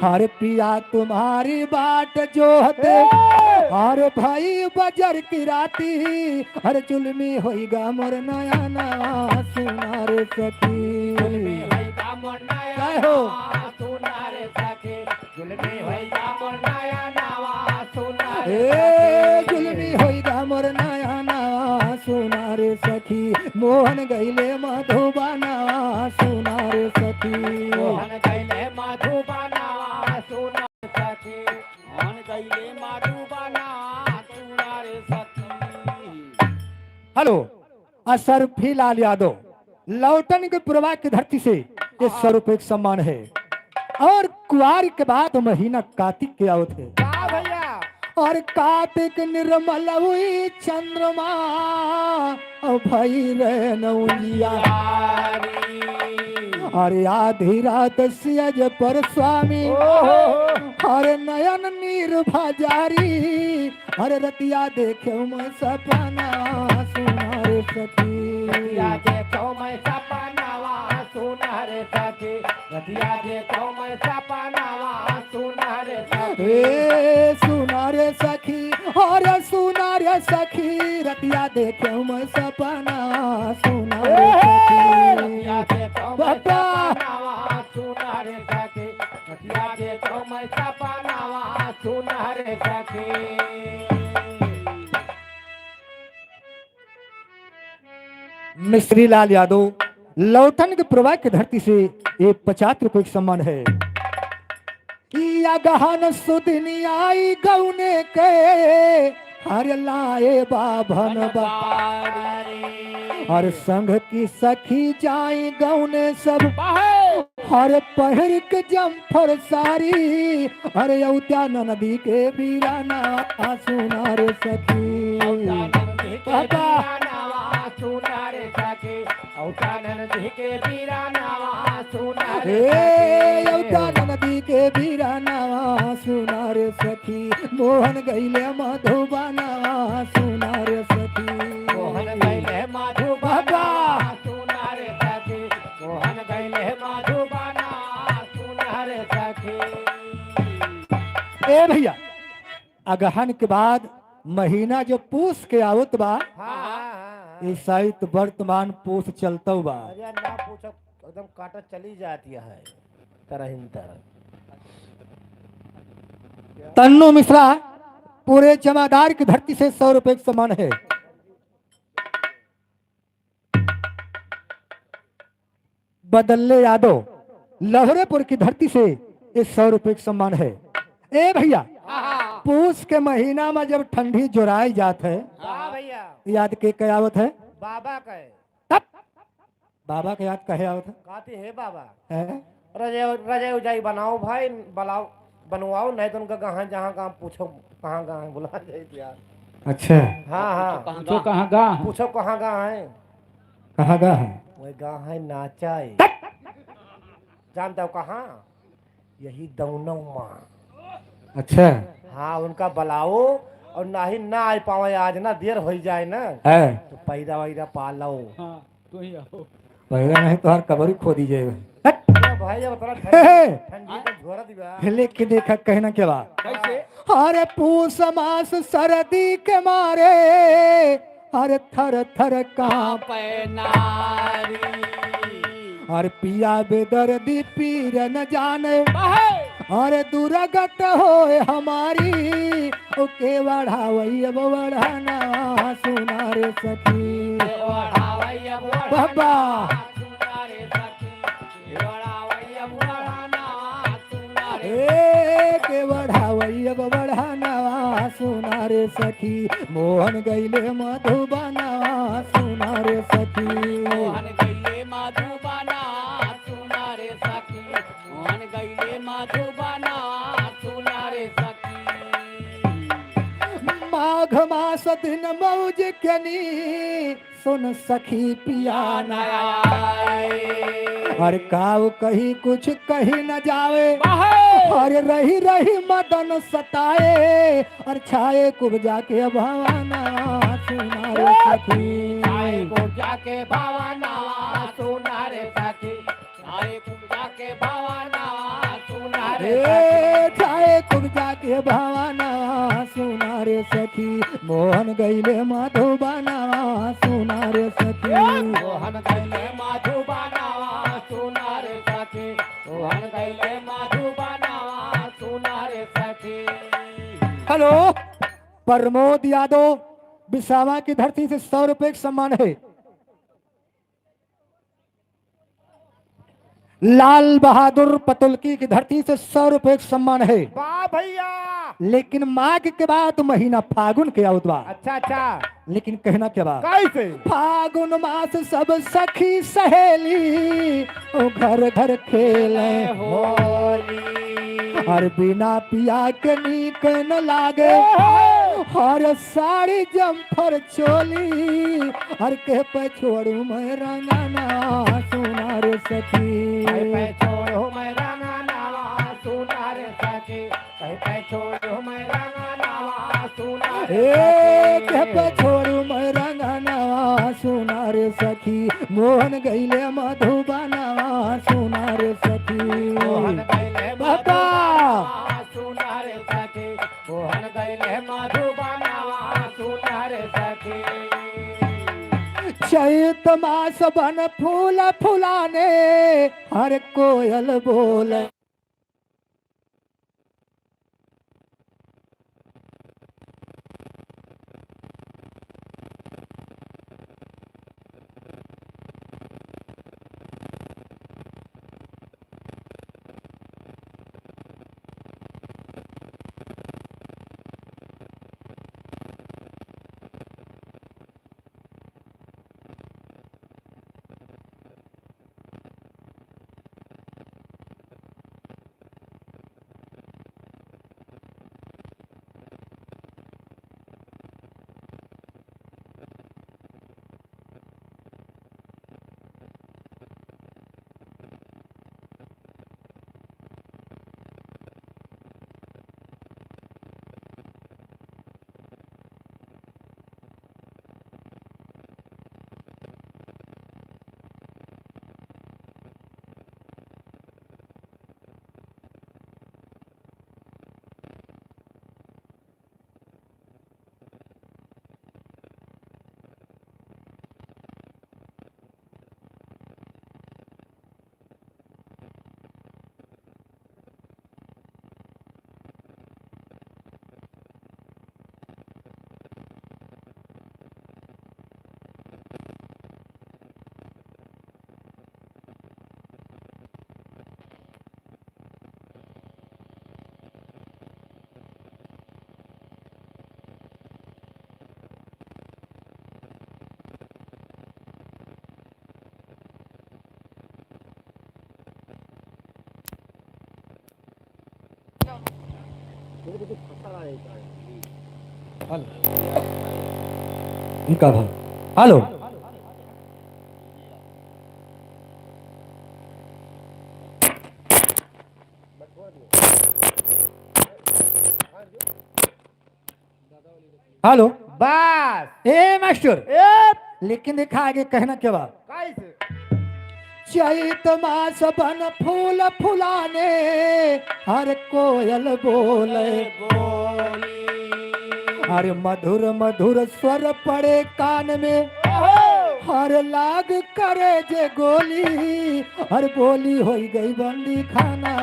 हर पिया तुम्हारी बाट जोहते हर भाई बजर की राती हर चुलमी होइगा मोर नया नवा सुना रे सखी होइगा मोर नया जय हो। नवा सुना रे सखी जुलमी होइगा मोर नया नवा सुना रे ए सखी। जुलमी होइगा मोर नया नवा सुना रे सखी मोहन गईले मधुबनावा सुना रे सखी मोहन गईले मधुबनावा सुना रे सखी मोहन गईले मधुबनावा सुना रे सखी। हेलो असरफी लाल यादव लौटन के पूर्वा की धरती से ये 100 रुपए का सम्मान है और कुआर के बाद महीना कार्तिक के आवत है वाह भैया और कार्तिक निर्मल हुई चंद्रमा और भई रे नौलिया अरे आधी रात सियज पर स्वामी अरे नयन नीर भजारी अरे रतिया देखे मैं सपना सुना रे सखी रतिया देखो मैं सपनावा सुना रे सखी रतिया देखो मैं सपनावा सुना रे सखी ए सुना रे सखी अरे सुना रे सखी रतिया देखे मैं सपना सुना रे रतिया सखी देखो मैं बाबा। सपनावा सुना रे सखी रतिया देखो मैं सपनावा सुना रे सखी। मिस्त्री लाल यादव लौटन के प्रवाह की धरती से ये 50 रुपए का सम्मान है किया गहन सुदनी आई गौने के हर लाए बाभन हर संघ की सखी जाई गौने सब हर पहर के जमफर सारी हर अवत्या नदी के बीराना सुना रे सखी बाबा। सुना रे सखी औतानंद के बीरानावा सुना रे ए सखी। अवतार नदी के बीरानावा सुना रे सखी मोहन गईले मधुबनावा सुना रे सखी मोहन गईले मधुबनावा सुना रे सखी मोहन गईले मधुबनावा सुना रे सखी। ए भैया अगहन के बाद महीना जो पूस के आवत बा हाँ हाँ हाँ ये शायद वर्तमान पूस चलतो बा अरे ना पूछो एकदम काटा चली जाती है तरह तरह तन्नू मिश्रा पूरे जमादार की धरती से 100 रुपए का सम्मान है बदल्ले यादव लहरेपुर की धरती से ये 100 रुपए का सम्मान है ए भैया पूस के महीना में जब ठंडी जोराई जात है हाँ भैया याद के कयावत है बाबा कहे तब बाबा के याद कहे आवत कहते है बाबा है रजे रजे उजाई बनाओ भाई बनाओ बनवाओ नहीं तो उनका कहाँ जहाँ कहाँ पूछो कहाँ कहाँ है बुला जाए यार अच्छा हाँ हाँ पूछो कहाँ गा पूछो कहाँ कहाँ है कहाँ गा है वही गाँव है नाचाई जानते हो कहाँ यही दौनौ माँ अच्छा हाँ उनका बुलाओ और ना ही ना आ पावे आज ना देर हो जाए ना है तो पैदा वैदा पालो हाँ तू ही आओ पहला नहीं तो हर कबर ही खो दीजिएगा अरे भाई जब तोरा हे। ठंडी का झोरा दिवा लेख के देखा कहना क्या बात कैसे अरे पूस मास सर्दी के मारे अरे थर थर कांप नारी अरे पिया बेदर्दी पीर न जाने अरे दुर्गत होए हमारी ओके बढ़ावई अब बढ़ाना सुना रे सखी बाबा ए के बढ़ावई अब बढ़ाना सुना रे सखी मोहन गईले मधुबना सुना रे सखी मोहन गईले मधुबना सुना रे सखी मोहन गईले मधु मधुबनवा सुना रे सखी माघ मास दिन मौज केनी सुन सखी पिया नया हर काव कहीं कुछ कहीं न जावे और रही रही मदन सताए और छाए कुब्जा के भवाना सुना रे सखी आए को जाके भवनवा सुना रे सखी आए को जाके भवनवा सुना रे ए छाए कुब्जा के भवाना सुना रे सखी मोहन गईले मधुबना सुना रे सखी मोहन गैले मधुबनवा सुना रे सखी मोहन गैले मधुबनवा सुना रे सखी हेलो प्रमोद यादव बिसावा की धरती से 100 रुपए का सम्मान है। लाल बहादुर पतुल्की की धरती से 100 रुपए का सम्मान है। वाह भैया। लेकिन माघ के बाद महीना फागुन के आउत बा। अच्छा अच्छा लेकिन कहना क्या बा कैसे फागुन मास सब सखी सहेली ओ घर घर खेले होली और बिना पिया के नीक न लागे हर साड़ी जम्फर चोली हर के पे छोड़ू मैं रंगाना सुना रे सखी पे छोड़ो मैं रंगनावा सुना रे सखी पे छोड़ो मैं रंगनावा सुना रे ए के सखी पे छोड़ू मैं रंगाना सुना रे सखी मोहन गईले मधुबना सुना रे सखी मोहन गैले बाबा मधुबनवा सुना रे सखी मोहन गैले मधुबनवा सुना रे सखी चैत मास बन फूल फुलाने हर कोयल बोले इनका भाई हेलो हेलो बस ए मास्टर ए लेकिन देखा आगे कहना क्या बा कैसे चैत मास बन फूल फुलाने हर कोयल बोले हर मधुर मधुर स्वर पड़े कान में हर लाग करे जे गोली हर बोली हो गई बंदी खाना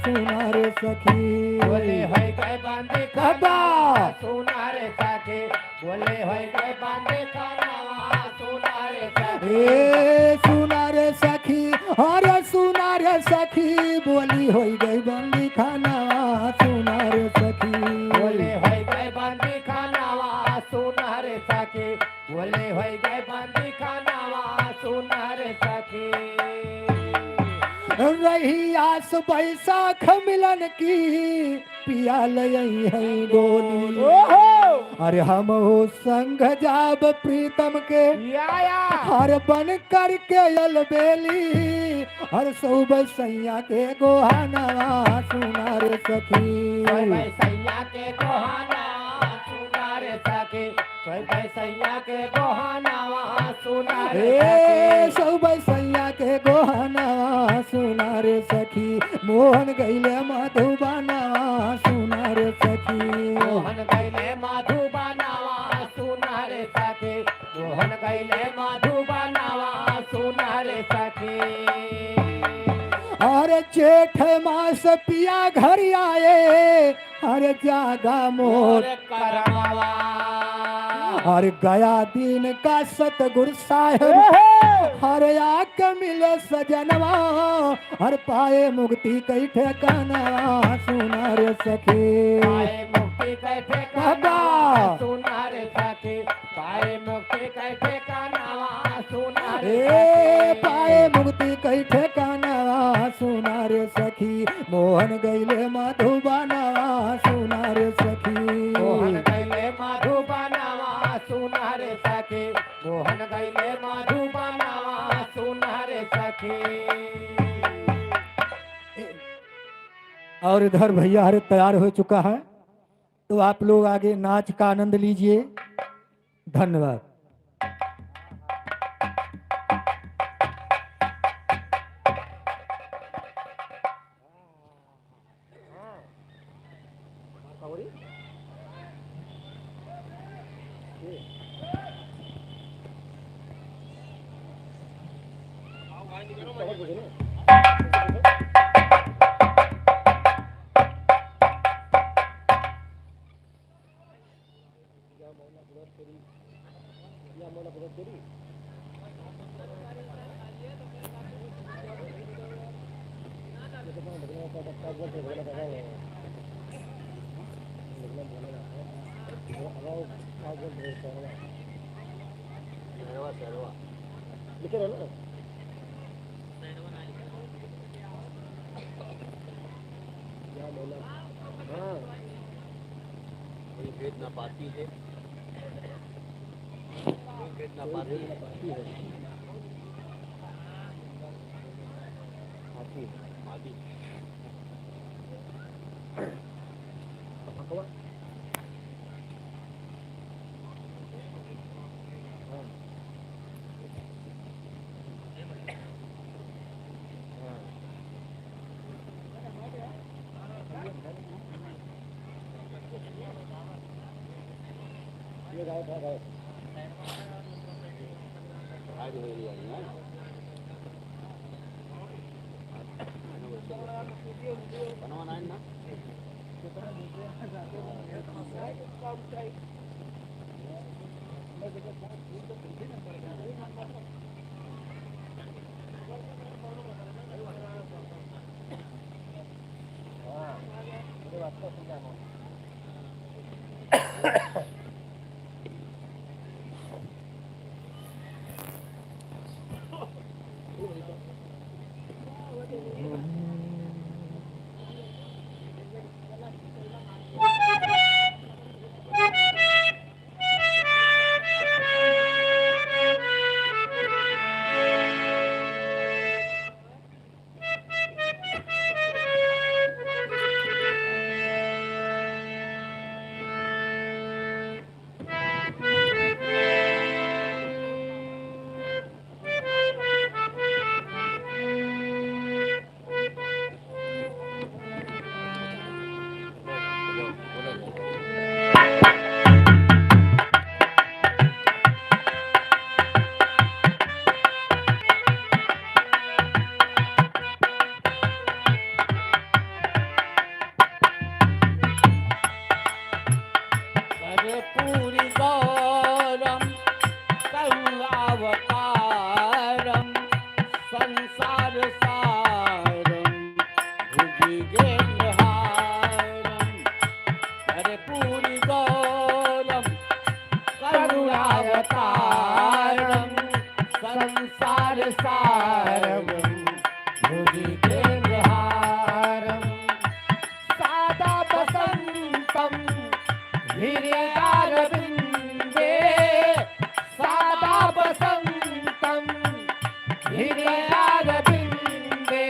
सुना रे सखी बोले होय गए बांधे बाबा। सुना रे सखी बोले होय गए बांधे खाना सुना रे सखी ए सुना रे सखी अरे सुना रे सखी बोली हो गई बंदी खाना सुना रे सखी बोले होय गए बांधे खाना सुना रे सखी बोले होय गए बांधे खाना सुना रे सखी रही आस बैसाख मिलन की पिया लई है डोली। अरे हम हो संग जाब प्रीतम के हर बन करके अलबेली। हर सौ बसैया के गोहाना सुनार सखी। सैया के गोहाना सुनार सखी, सैया के गोहाना सुनार ए सौ बसैया के गोहाना सुनार सखी। मोहन गैले मधुबाना सुनार सखी। मोहन गैले मधुबनावा सुनार सखी, मोहन गैले मधुबनावा सुनार सखी। अरे जेठ मास पिया घर आए अरे जागा मोर करमवा। और गया दिन का सतगुरु साहेब हर आक मिले सजनवा। हर पाए मुक्ति कई ठिकाना सुनार सखी। पाए मुक्ति कै ठिकाना सुनार सखी, पाए मुक्ति कै ठिकाना सुनार ए पाए मुक्ति कई ठिकाना सुनार सखी। मोहन गैले मधुबाना सुनार सखी। मोहन गैले मधुबनावा सुनार सखी, मोहन गैले मधुबनावा सुनार सखी। और इधर भैया हरे तैयार हो चुका है, तो आप लोग आगे नाच का आनंद लीजिए। धन्यवाद। भेद ना पाती है, भेद ना पाती है, आदि बनवाना है ना। संसार सारम भुजि सादपम हृदयार बिंदे सादा बसंतम हृदयार बिंदे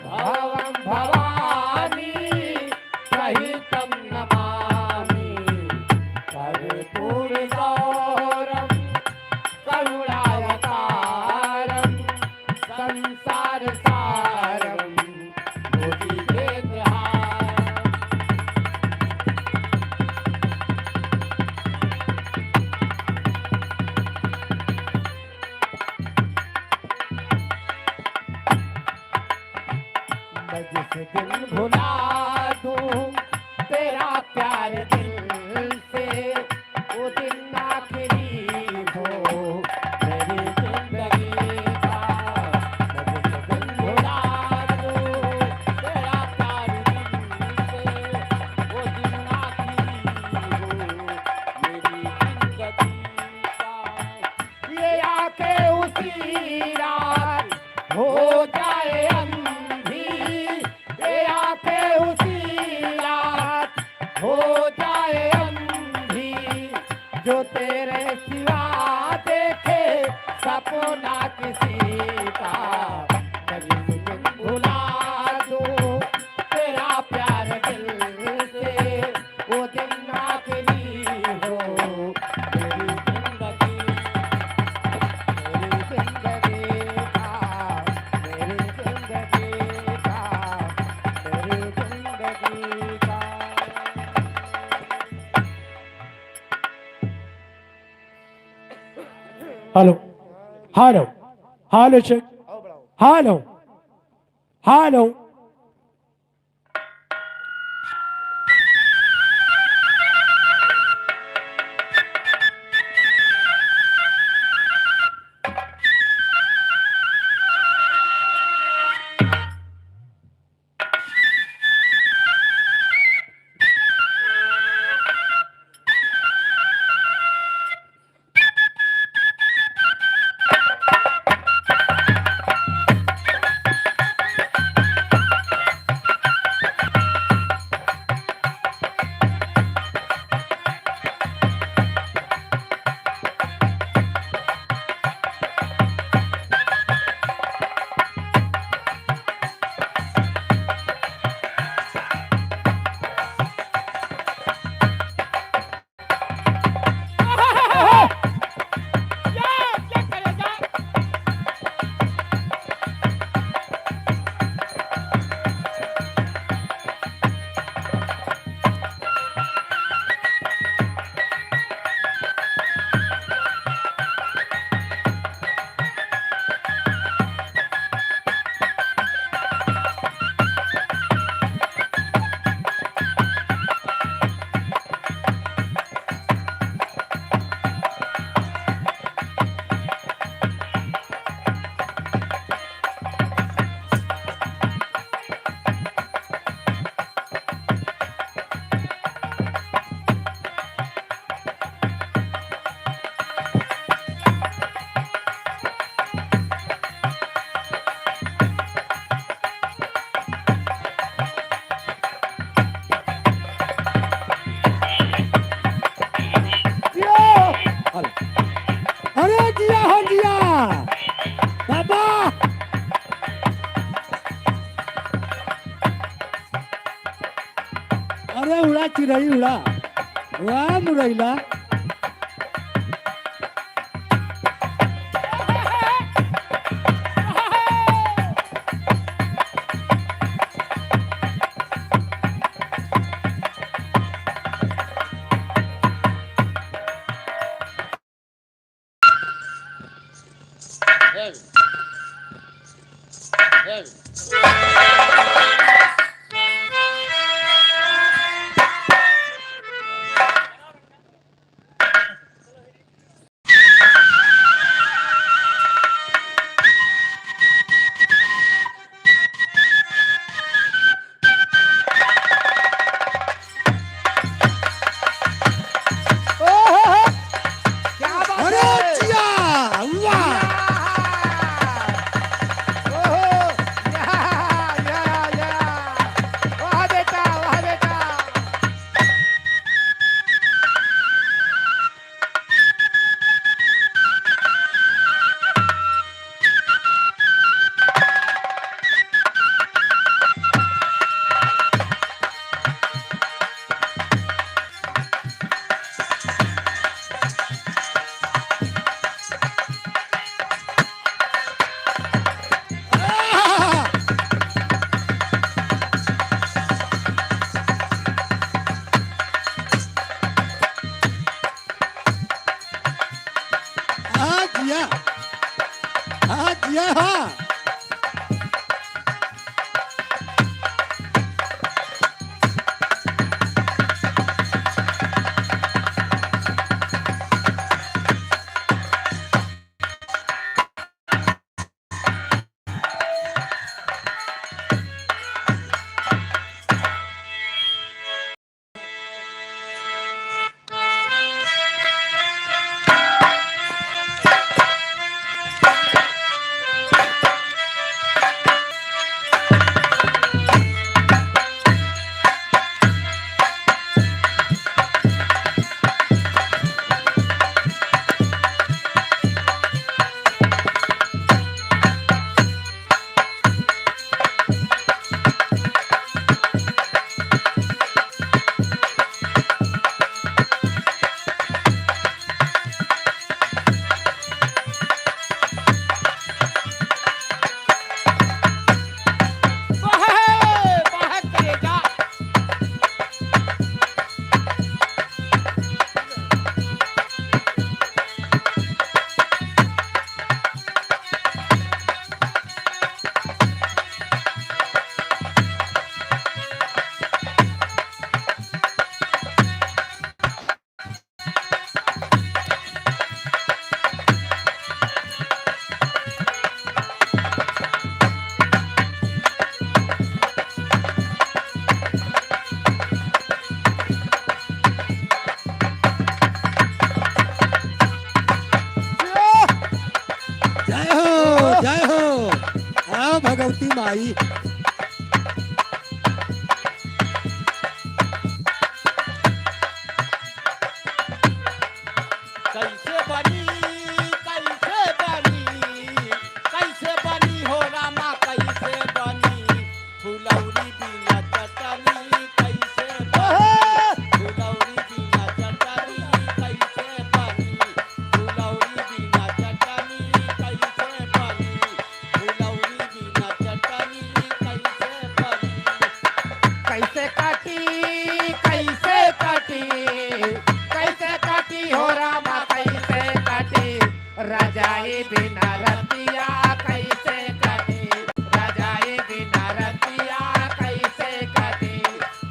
भवं भवानी सहितं नमामि कर्पूरगौरं करुणावतारं संसार सारं बुद्धिकेन्द्रहारम् मैं जिस दिन भुला दूं तेरा प्यार दिल से वो दिन आखिरी हो मेरी जिंदगी का। मैं जिस दिन भुला दूं तेरा प्यार दिल से वो दिन आखिरी हो मेरी जिंदगी का। ये आके उसी रात हो जाए अंधी, ये आके उसी रात हो जाए अंधी, जो तेरे सिवा देखे सपना किसी का। मैं जिस दिन भुला दूं तेरा प्यार दिल से वो दिन आखिरी हो मेरी जिंदगी का, मेरी जिंदगी का, मेरी जिंदगी का। हेलो हेलो हेलो चेक आओ बढ़ाओ। हेलो हेलो अरे जिया हो जिया बाबा अरे उड़ा चिड़ई उड़ा वाह मुरैला कैसे कटी कैसे कटी हो रामा कैसे कटी रजाई बिना रतिया कैसे कटी रजाई बिना रतिया कैसे कटी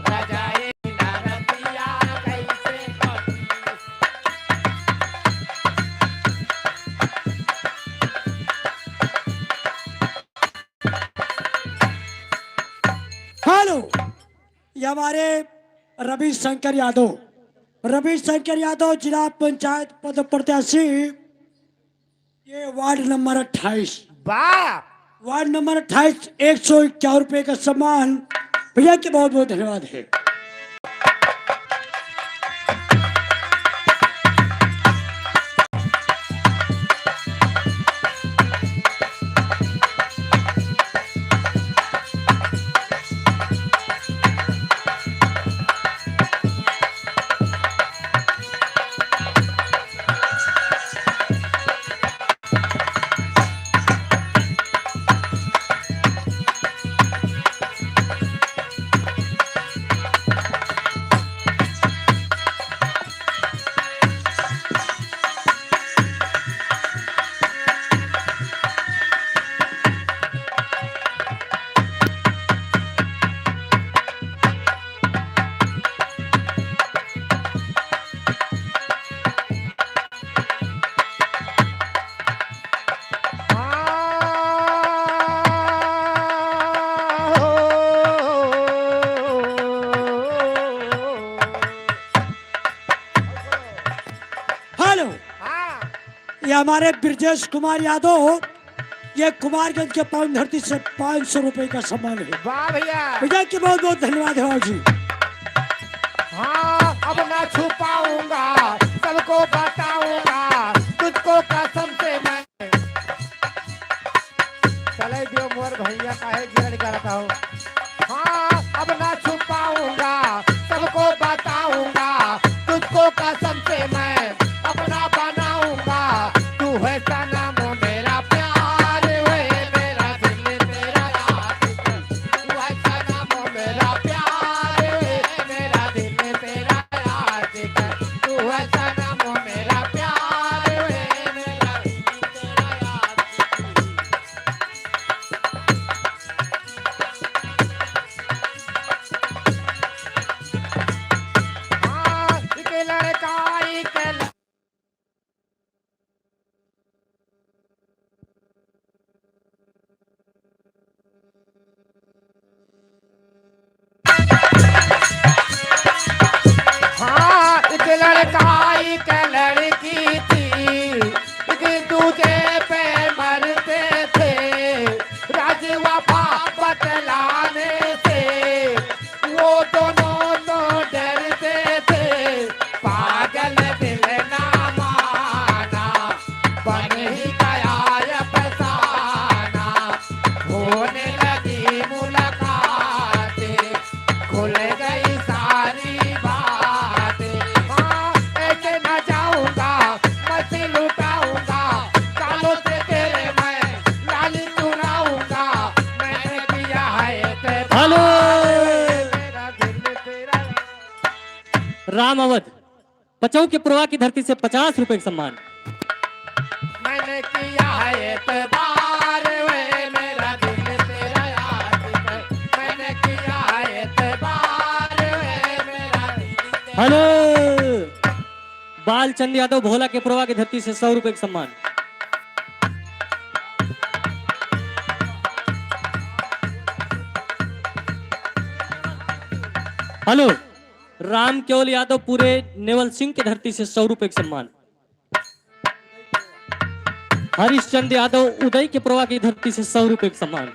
रजाई बिना रतिया कैसे कटी। हेलो, ये हमारे रविशंकर यादव जिला पंचायत पद प्रत्याशी, ये वार्ड नंबर 28, वाह वार्ड नंबर 28, 151 रुपए का सम्मान भैया के बहुत बहुत धन्यवाद है। हेलो, ये हमारे ब्रजेश कुमार यादव, ये कुमारगंज के पावन धरती से 500 रुपए का सम्मान है। वाह भैया। भैया के बहुत बहुत धन्यवाद है जी। हाँ अब ना छुपाऊंगा सबको बताऊंगा तुझको कसम से मैं चले दियो मोर भैया काहे गिरन करता हूँ। हाँ अब ना छुपाऊंगा सबको बताऊंगा तुझको कसम से मैं अपना बनाऊंगा तू है सनम मेरा प्यार वे मेरा दिल तेरा याद तू है सनम मेरा प्यार वे मेरा दिल तेरा याद तू है सनम मेरा प्यार वे मेरा दिल तेरा याद। हाँ एक लड़का एक हाँ एक लड़का एक लड़की थी एक दूजे पे मरते थे राज वफा बतलाने से वो दोनों तो डरते थे पागल दिल ना माना बन ही गया अफसाना होने लगी मुलाकातें खुल गई सारी बातें। हाँ ऐसे न जाऊंगा मस्ती लुटाऊंगा कालों से तेरे मैं लाली चुराऊंगा मैंने किया है एतबार, हेलो। मेरा दिल तेरा राम अवध बचाऊ के प्रवाह की धरती से 50 रुपए का सम्मान। मैंने किया है एतबार वे मेरा दिल तेरा याद कर मैंने किया है एतबार वे मेरा दिल तेरा। हेलो, बालचंद यादव भोला के प्रवाह की धरती से 100 रुपए का सम्मान। हेलो, राम केवल यादव पूरे नेवल सिंह की धरती से 100 रुपए का सम्मान। हरिश्चंद्र यादव उदय के प्रवाह की धरती से 100 रुपए का सम्मान।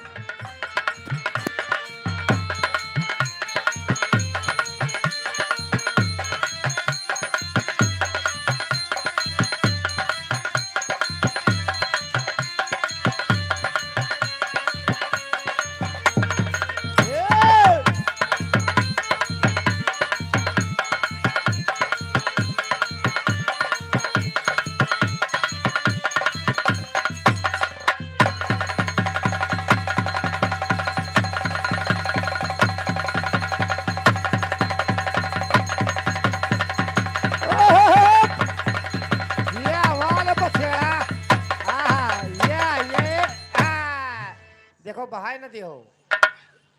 बहाय न दियो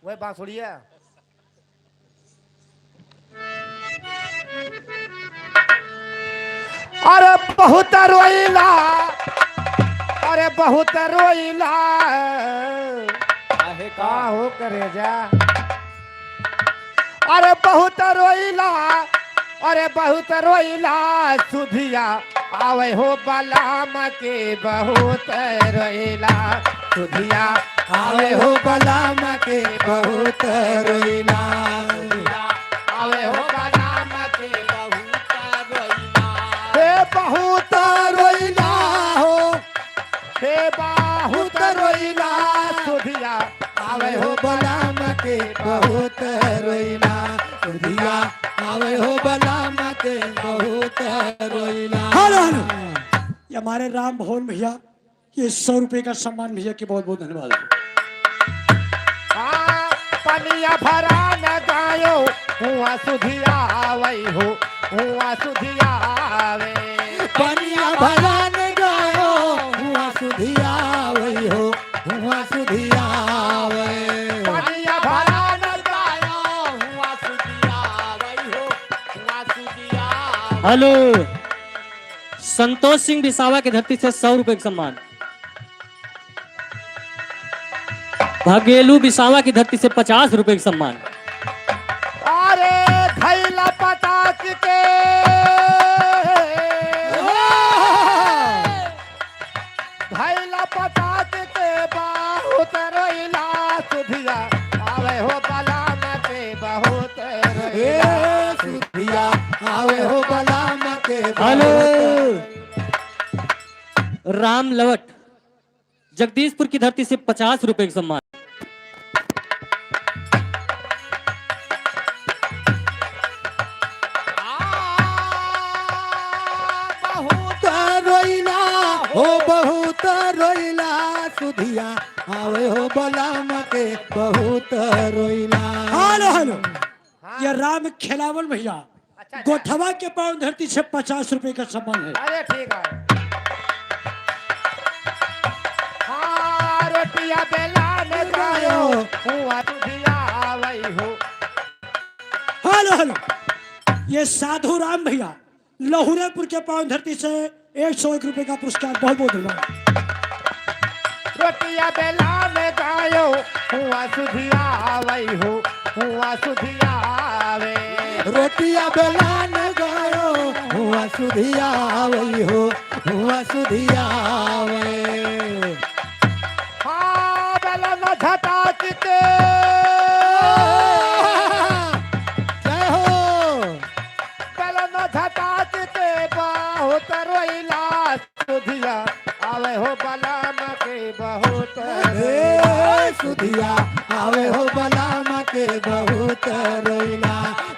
वह बांसुड़िया अरे बहुत रोइला अरे बहुत रोइला का हो करे जा अरे बहुत रोइला अरे बहुत रोइला सुधिया आवे हो बलाम के बहुत रोइला सुधिया आवे हो बलाम के बहुत रोइला आवे हो बलाम के बहुत रोइला हे बहुत रोइला हो हे बहुत रोइला सुधिया आवे हो बलाम के बहुत रोइला सुधिया आवे हो बलाम के बहुत रोइला। हेलो ये हमारे राम भवन भैया ये 100 रुपए का सम्मान भैया के बहुत बहुत धन्यवाद। पनिया भरा न गायो हुआ सुधिया आवई हो हुआ सुधिया आवे पनिया भरा न गायो हुआ सुधिया आवई हो हुआ सुधिया आवे पनिया भरा न गायो हुआ सुधिया आवई हो हुआ सुधिया हेलो संतोष सिंह बिसावा की धरती से 100 रुपए का सम्मान। भागेलू बिसावा की धरती से 50 रुपए का सम्मान। अरे थैला पटाक के थैला पटाक के बहुत रोइला सुधिया आवे हो बलाम के बहुत रोइला सुधिया आवे हो बलाम के हेलो राम लवट जगदीशपुर की धरती से 50 रुपए का सम्मान। बहुत रोइला हो बहुत रोइला सुधिया आवे हो बलाम के बहुत रोइला। हेलो हेलो ये राम खिलावन भैया गोठवा के पावन धरती से 50 रुपए का सम्मान है। अरे ठीक है हाँ रोटिया बेला न गायो हुआ सुधिया आवई हो हेलो हेलो ये साधु राम भैया लहुरेपुर के पावन धरती से 101 रुपए का पुरस्कार बहुत बहुत धन्यवाद। रोटिया बेला में गायो हुआ सुधिया आवई हो हुआ सुधिया आवे रोटिया बेलान गायो हुआ सुधिया आवई हो हुआ सुधिया आवे हाँ बेला न झटाक के जय हो बेला न झटाक के बहुत रोइला सुधिया आवे हो बलाम के बहुत ए सुधिया आवे हो बलाम के बहुत रोइला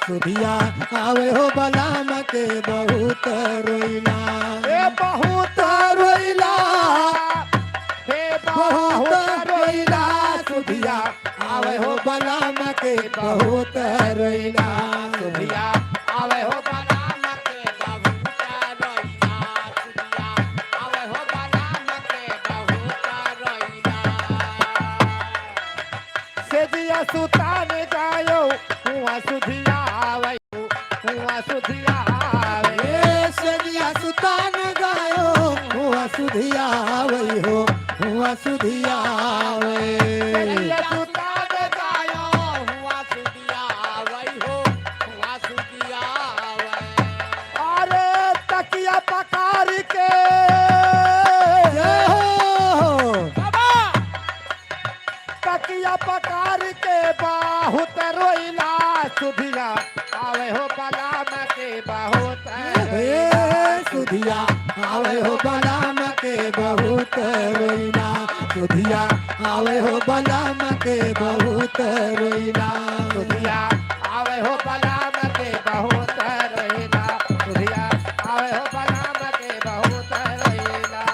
सुधिया आवे हो बलाम के बहुत रोइला हे बहुत रोइला हे बहुत बहुत रोइला सुधिया आवे हो बलाम के बहुत रोइला सुधिया आवे हो बलाम के बहुत रोइला सुधिया आवे हो बलाम के बहुत रोइला सेजिया सुतान गायो हुआ सुधिया आवे हुआ सुधिया आवे ए सजिया सुतान गायो हुआ सुधिया आवई हो हुआ सुधिया आवे सेजिया सुतान गायो हुआ सुधिया आवे हो हुआ सुधिया आवे अरे तकिया पकार के जय हो तकिया पकार के बहुत रोइला सुधिया आवे हो बलाम के बहुत ए सुधिया आवे हो बलाम के बहुत रोइला सुधिया आवे हो बलाम के बहुत रोइला सुधिया आवे हो बलाम के बहुत रोइला सुधिया आवे हो बलाम के बहुत रोइला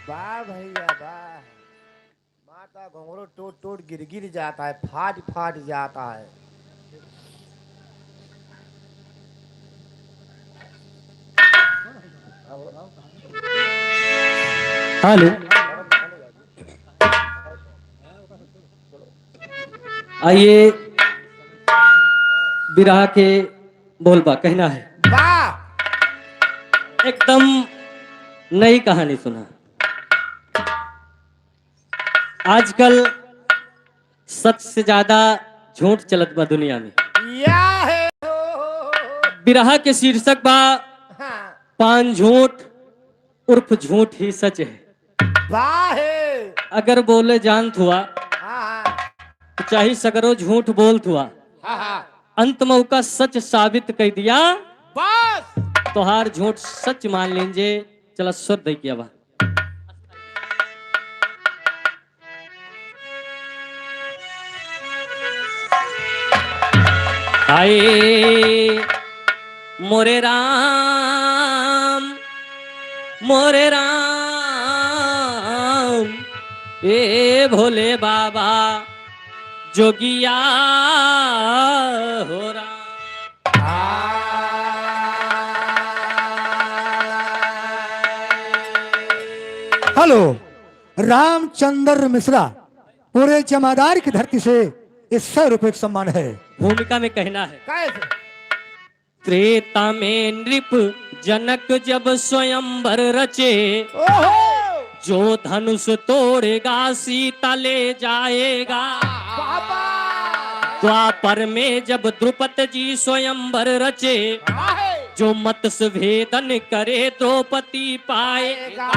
वाह भैया वाह माता घुंघरू टूट टूट गिर गिर जाता है फाट फाट जाता है हेलो, आइए बिरहा के बोलबा कहना है। वाह एकदम नई कहानी सुना। आजकल सच से ज्यादा झूठ चलत बा दुनिया में। या है बिरहा के शीर्षक बा हाँ, पान झूठ उर्फ झूठ ही सच है। वाह है अगर बोले जानत हुआ हाँ तो चाहे सगरो झूठ बोलत हुआ, हाँ हाँ अंत में उसका सच साबित कर दिया। बस तोहार झूठ सच मान लीजिए। चला स्वर दे किया बा। आए मोरे राम मोरे राम ए भोले बाबा जोगिया हो राम। हेलो, रामचंद्र मिश्रा पूरे जमादार की धरती से इस 100 रुपए का सम्मान है। भूमिका में कहना है। कैसे त्रेता में नृप जनक जब स्वयंवर रचे, ओहो जो धनुष तोड़ेगा सीता ले जाएगा। बाबा द्वापर में जब द्रुपद जी स्वयंवर रचे, है जो मत्स्य भेदन करे द्रौपदी पाएगा।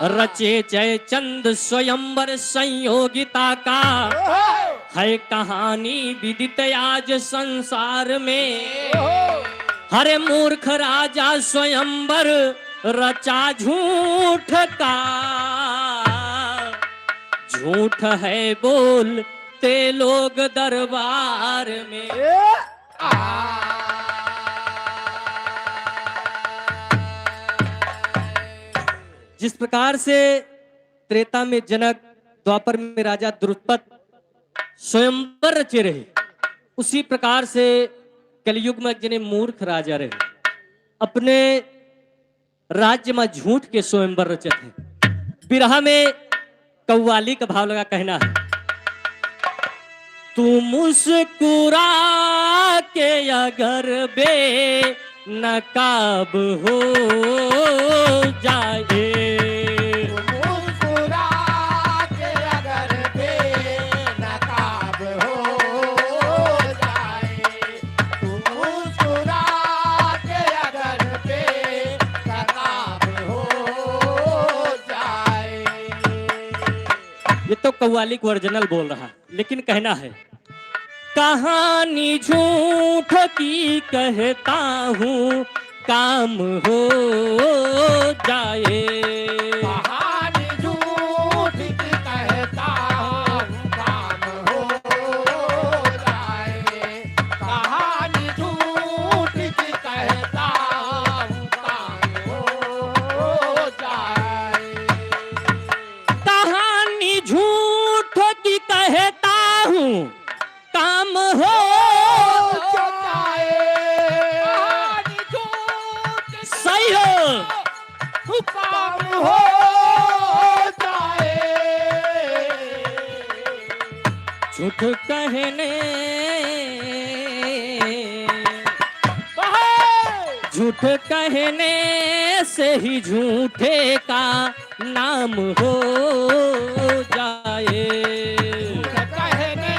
रचे जयचंद स्वयंवर संयोगिता का, है कहानी विदित आज संसार में। हरे मूर्ख राजा स्वयंवर रचा झूठ का, झूठ है बोलते लोग दरबार में। जिस प्रकार से त्रेता में जनक, द्वापर में राजा द्रुपद स्वयंवर रचे रहे, उसी प्रकार से कलयुग में जिन्हें मूर्ख राजा रहे, अपने राज्य में झूठ के स्वयंवर रचे थे। बिरहा में कव्वाली का भाव लगा कहना है। तू मुस्कुरा के अगर बे नकाब हो जाए, मुस्कुरा के अगर बेनकाब हो जाए, तू मुस्कुरा के अगर बेनकाब हो जाए। ये तो कव्वाली को ओरिजिनल बोल रहा, लेकिन कहना है कहानी झूठ की कहता हूँ काम हो जाए। कहानी झूठ की कहता हूँ काम हो जाए, कहानी झूठ की कहता हूँ काम हो जाए। कहानी झूठ की कहता हूँ काम हो सही हो, काम हो जाए। झूठ कहने झूठ कहने से ही झूठे का नाम हो जाए। कहने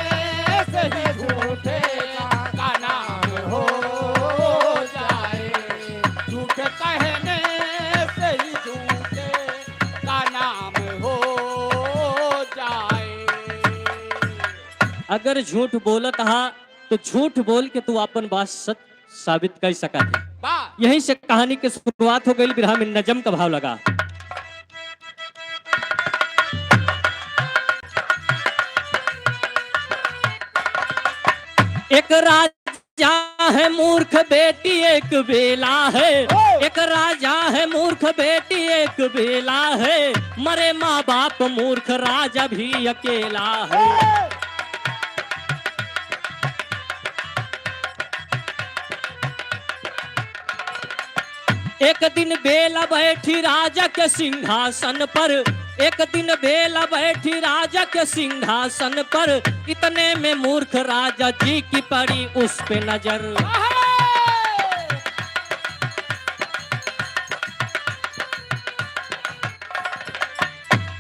से ही झूठे का नाम हो जाए, झूठ कहने से ही झूठे का नाम हो जाए। अगर झूठ बोलत हा तो झूठ बोल के तू अपन बात सच साबित कर सका थे। यहीं से कहानी की शुरुआत हो गई। बिरहा में नजम का भाव लगा। एक राजा है मूर्ख बेटी एक बेला है, एक राजा है मूर्ख बेटी एक बेला है, मरे माँ बाप मूर्ख राजा भी अकेला है। एक दिन बेला बैठी राजा के सिंहासन पर, एक दिन बेला बैठी राजा के सिंहासन पर, इतने में मूर्ख राजा जी की पड़ी उस पे नजर।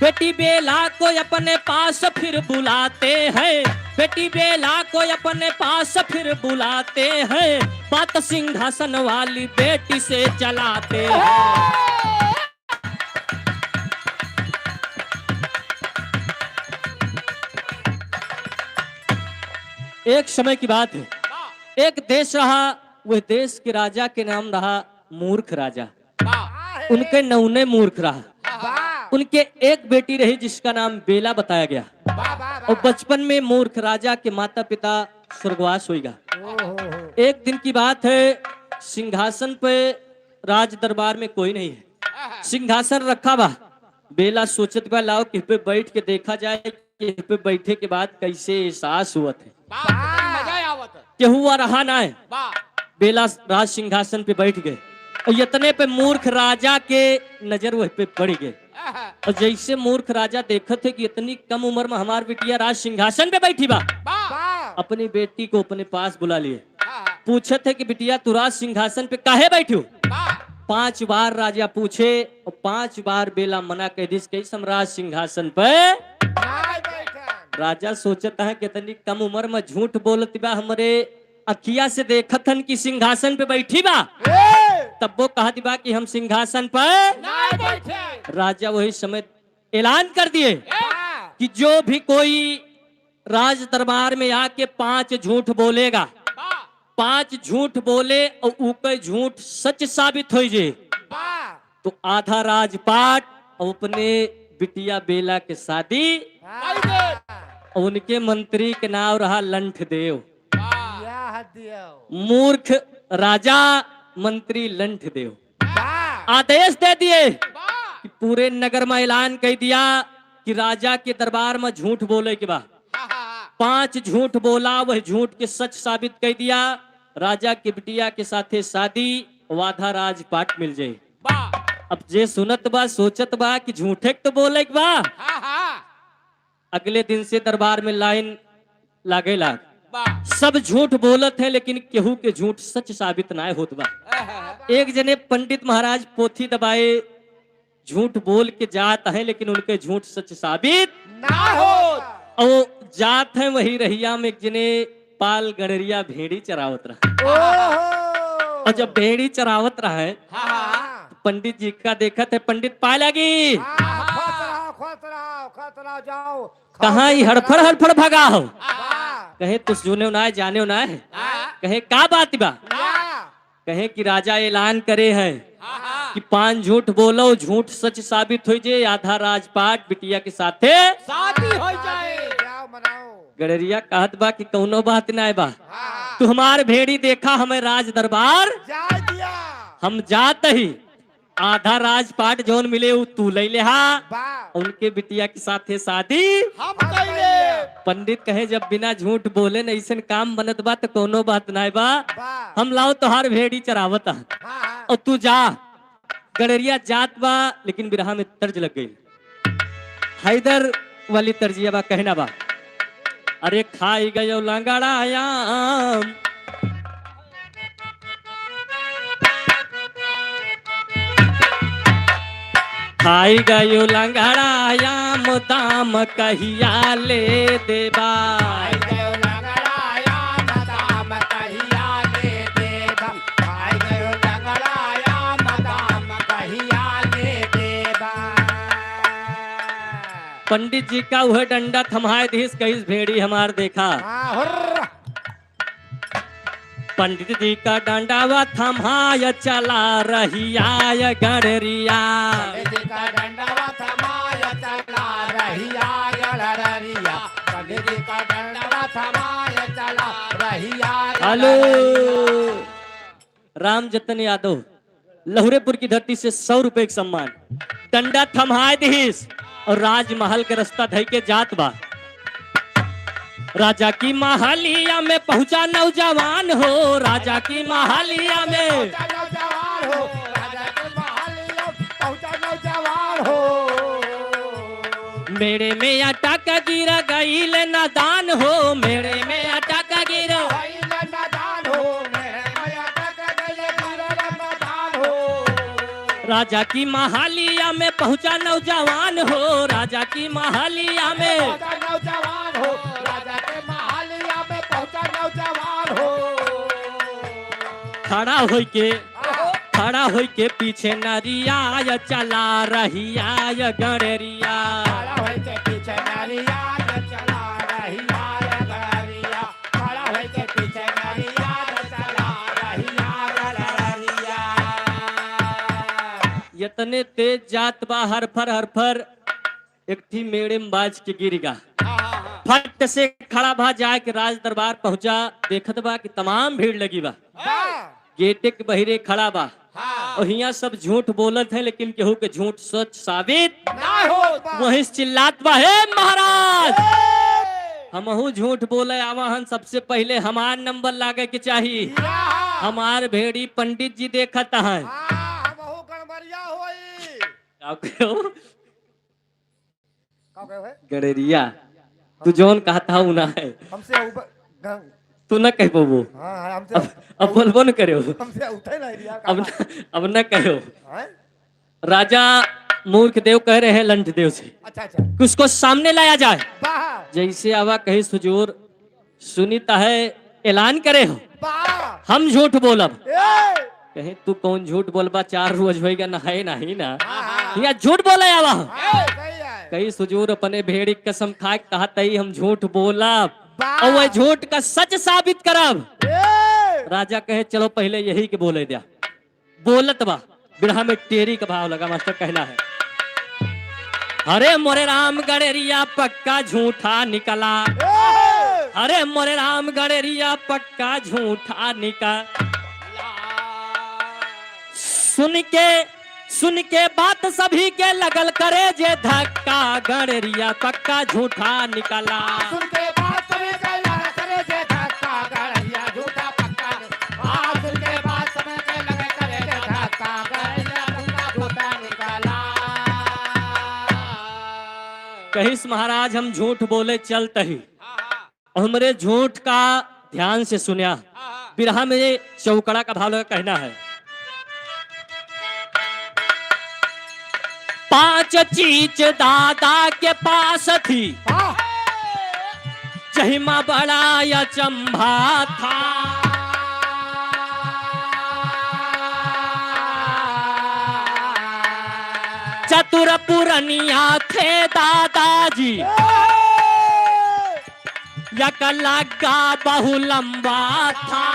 बेटी बेला को अपने पास फिर बुलाते हैं, बेटी बेला को अपने पास फिर बुलाते हैं, बात सिंहासन वाली बेटी से चलाते हैं। एक समय की बात है, एक देश रहा, वह देश के राजा के नाम रहा मूर्ख राजा। उनके नौने मूर्ख रहा। उनके एक बेटी रही जिसका नाम बेला बताया गया, और बचपन में मूर्ख राजा के माता पिता स्वर्गवास होगा। एक दिन की बात है, सिंहासन पे राज दरबार में कोई नहीं है, सिंहासन रखा बा। बेला सोचत बा लाओ कि पे बैठ के देखा जाए कि पे बैठे के बाद कैसे एहसास हुआ थे। केहू रहा ना है। बेला राज सिंहासन पे बैठ गए और इतने पे मूर्ख राजा के नजर वह पे पड़ गए। और जैसे मूर्ख राजा देखा थे कि इतनी कम उम्र में हमार बिटिया राज सिंहासन पे बैठी बा, अपनी बेटी को अपने पास बुला लिए। पूछे थे कि बिटिया तू राज सिंहासन पे काहे बैठी हो? 5 बार राजा पूछे और 5 बार बेला मना कह दी कि सम्राट सिंहासन पे। राजा सोचता है कि इतनी कम उम्र में झूठ बोलती बा, हमारे अखिया से देखथन कि सिंहासन पे बैठी बा, तब वो कहा बा कि हम सिंहासन पर। राजा वही समय ऐलान कर दिए कि जो भी कोई राज दरबार में आके 5 झूठ बोलेगा, 5 झूठ बोले और ऊपर झूठ सच साबित हो जाए, तो आधा राजपाट और अपने बिटिया बेला के शादी। और उनके मंत्री के नाम रहा लंठदेव। मूर्ख राजा मंत्री लंठदेव आदेश दे दिए कि पूरे नगर में ऐलान कर दिया कि राजा के दरबार में झूठ बोले के बाद 5 झूठ बोला, वह झूठ के सच साबित कर दिया। राजा की बिटिया के साथे शादी, वाधा राजपाट मिल जाए। अब जे सुनत बा सोचत बा कि झूठे तो बोले के बा। अगले दिन से दरबार में लाइन लागे लाग, सब झूठ बोलत है लेकिन केहू के झूठ सच साबित ना होत बा। एक जने पंडित महाराज पोथी दबाए, झूठ बोल के जात है लेकिन उनके झूठ सच साबित ना हो। और जात है वही रहिया में एक जने पाल गणरिया भेड़ी चरावत रहा। और जब भेड़ी चरावत रहा है तो पंडित जी का देखा थे, पंडित पाए लगी कहा हड़फड़ हड़फड़ भगा हो। कहे तुम सुने ना जाने ना है। कहे का बात बा? कहे कि राजा ऐलान करे है कि 5 झूठ बोलो, झूठ सच साबित हो जाए, आधा राजपाट बिटिया के साथे शादी हो जाए। गड़रिया कहत बा कि कौनो बात ना बा, तू हमार भेड़ी देखा हमें राज दरबार हम जात ही, आधा राजपाट जोन मिले वो तू ले ले। उनके बिटिया के साथे शादी हम कइले। पंडित कहे जब बिना झूठ बोले न ऐसन काम बनत बा तो कोनो बात ना बा, हम लाओ तोहार भेड़ी चरावत और तू जा। गड़रिया जात बा लेकिन बिरहा में तर्ज लग गई, हैदर वाली तर्जिया बा। कहना बा अरे खाई गयो लंगड़ायाम, खाई गयो लंगड़ायाम, दाम कहिया ले देबा। पंडित जी का वह डंडा थमाए दिस कई भेड़ी हमार देखा। पंडित जी का डंडावा थमाया चला रहिया गड़रिया। हेलो राम जतन यादव, लहुरेपुर की धरती से 100 रुपए का सम्मान। डंडा थमाए दिस और राजमहल के रास्ता धई के जात बा। राजा की महलिया में पहुंचा नौजवान हो, राजा की महलिया में मेरे में आटा का गिरा गईल नादान हो, मेरे में आटा का गिरा राजा की महालिया में पहुंचा नौजवान हो, राजा की महालिया में नौजवान हो, राजा के महालिया में पहुंचा नौजवान हो। खड़ा होई के पीछे नरिया या चला रहिया या गणरिया, खड़ा होई के पीछे नरिया या चला रहिया या गणरिया, खड़ा होई के पीछे नरिया या चला रहिया या गणरिया। यतने तेज जात बा हरफर एक थी मेड़े में बाज के गिरगा, फट से खड़ा भा जाए के राज दरबार पहुंचा, देखत बा कि तमाम भीड़ लगी बा, गेटे के बहिरे खड़ा बा और यहाँ सब झूठ बोलत है, लेकिन केहू के झूठ सच साबित वही चिल्लात बा, हे महाराज हमहू झूठ बोले आवाहन, सबसे पहले हमार नंबर लागे के चाहिए, हमार भेड़ी पंडित जी देखत है। गणरिया तू जौन कहता हूँ ना है, हमसे तू न कह पाबो, हाँ हमसे अब बोलबो न करो, हमसे उठे नहीं दिया अब न कहो। हाँ? राजा मूर्ख देव कह रहे हैं लंठ देव से अच्छा कि उसको सामने लाया जाए। वाह जैसे आवा कहे सुजूर सुनीता है ऐलान करे हो, वाह हम झूठ बोलब, ए कहे तू कौन झूठ बोलबा, 4 रोज होएगा ना है नहीं ना, या झूठ बोले आवा सही है कई सुजूर अपने भेड़ी की कसम खा के कहत ही हम झूठ बोलब और वह झूठ का सच साबित करब। ए राजा कहे चलो पहले यही के बोले दिया, बोलत बा बिरहा में टेरी का भाव लगा, मास्टर कहना है, अरे मोरे राम गणेरिया पक्का झूठा निकला, अरे मोरे राम गणेरिया पक्का झूठा निकला, सुन के बात सभी के लगल करे जे धक्का, गणेरिया पक्का झूठा निकला। सुन के बात समय के लगा करे जे धक्का, गणरिया झूठा पक्का, सुन के बात समय के लगा करे जे धक्का, गणरिया झूठा निकला। कहिस महाराज हम झूठ बोले चलते ही, हमरे झूठ का ध्यान से सुनिया, बिरहा में चौकड़ा का भाव लगा कहना है, 5 चीज दादा के पास थी, चहिमा बड़ा या चंभा था, चतुर पुरनिया थे दादाजी, यक लगा बहु लंबा था,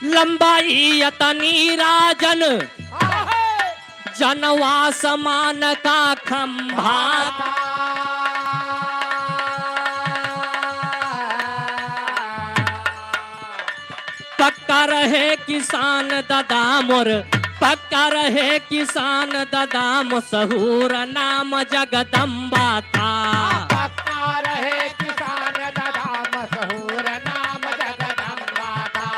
लंबाई यतनी राजन जनवा समान का खंभा, पक्का रहे किसान दादा मोर, पक्का रहे किसान दादा मशहूर नाम जगदम्बा था, पक्का रहे किसान दादा मशहूर नाम जगदम्बा था,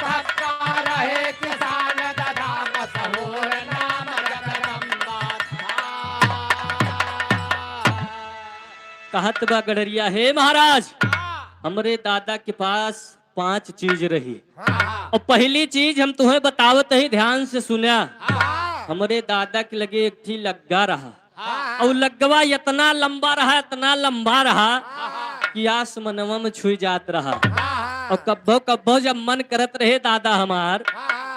पक्का रहे किसान दादा मशहूर नाम जगदम्बा था। कहत बा गणरिया, हे महाराज हमरे दादा के पास 5 चीज रही, और पहली चीज हम तुम्हें बतावत ही, ध्यान से सुना, हमरे दादा के लगे एक थी लग्गा रहा, और लग्गवा इतना लंबा रहा कि आसमनवा में छुई जात रहा, और कब्बो जब मन करत रहे दादा हमार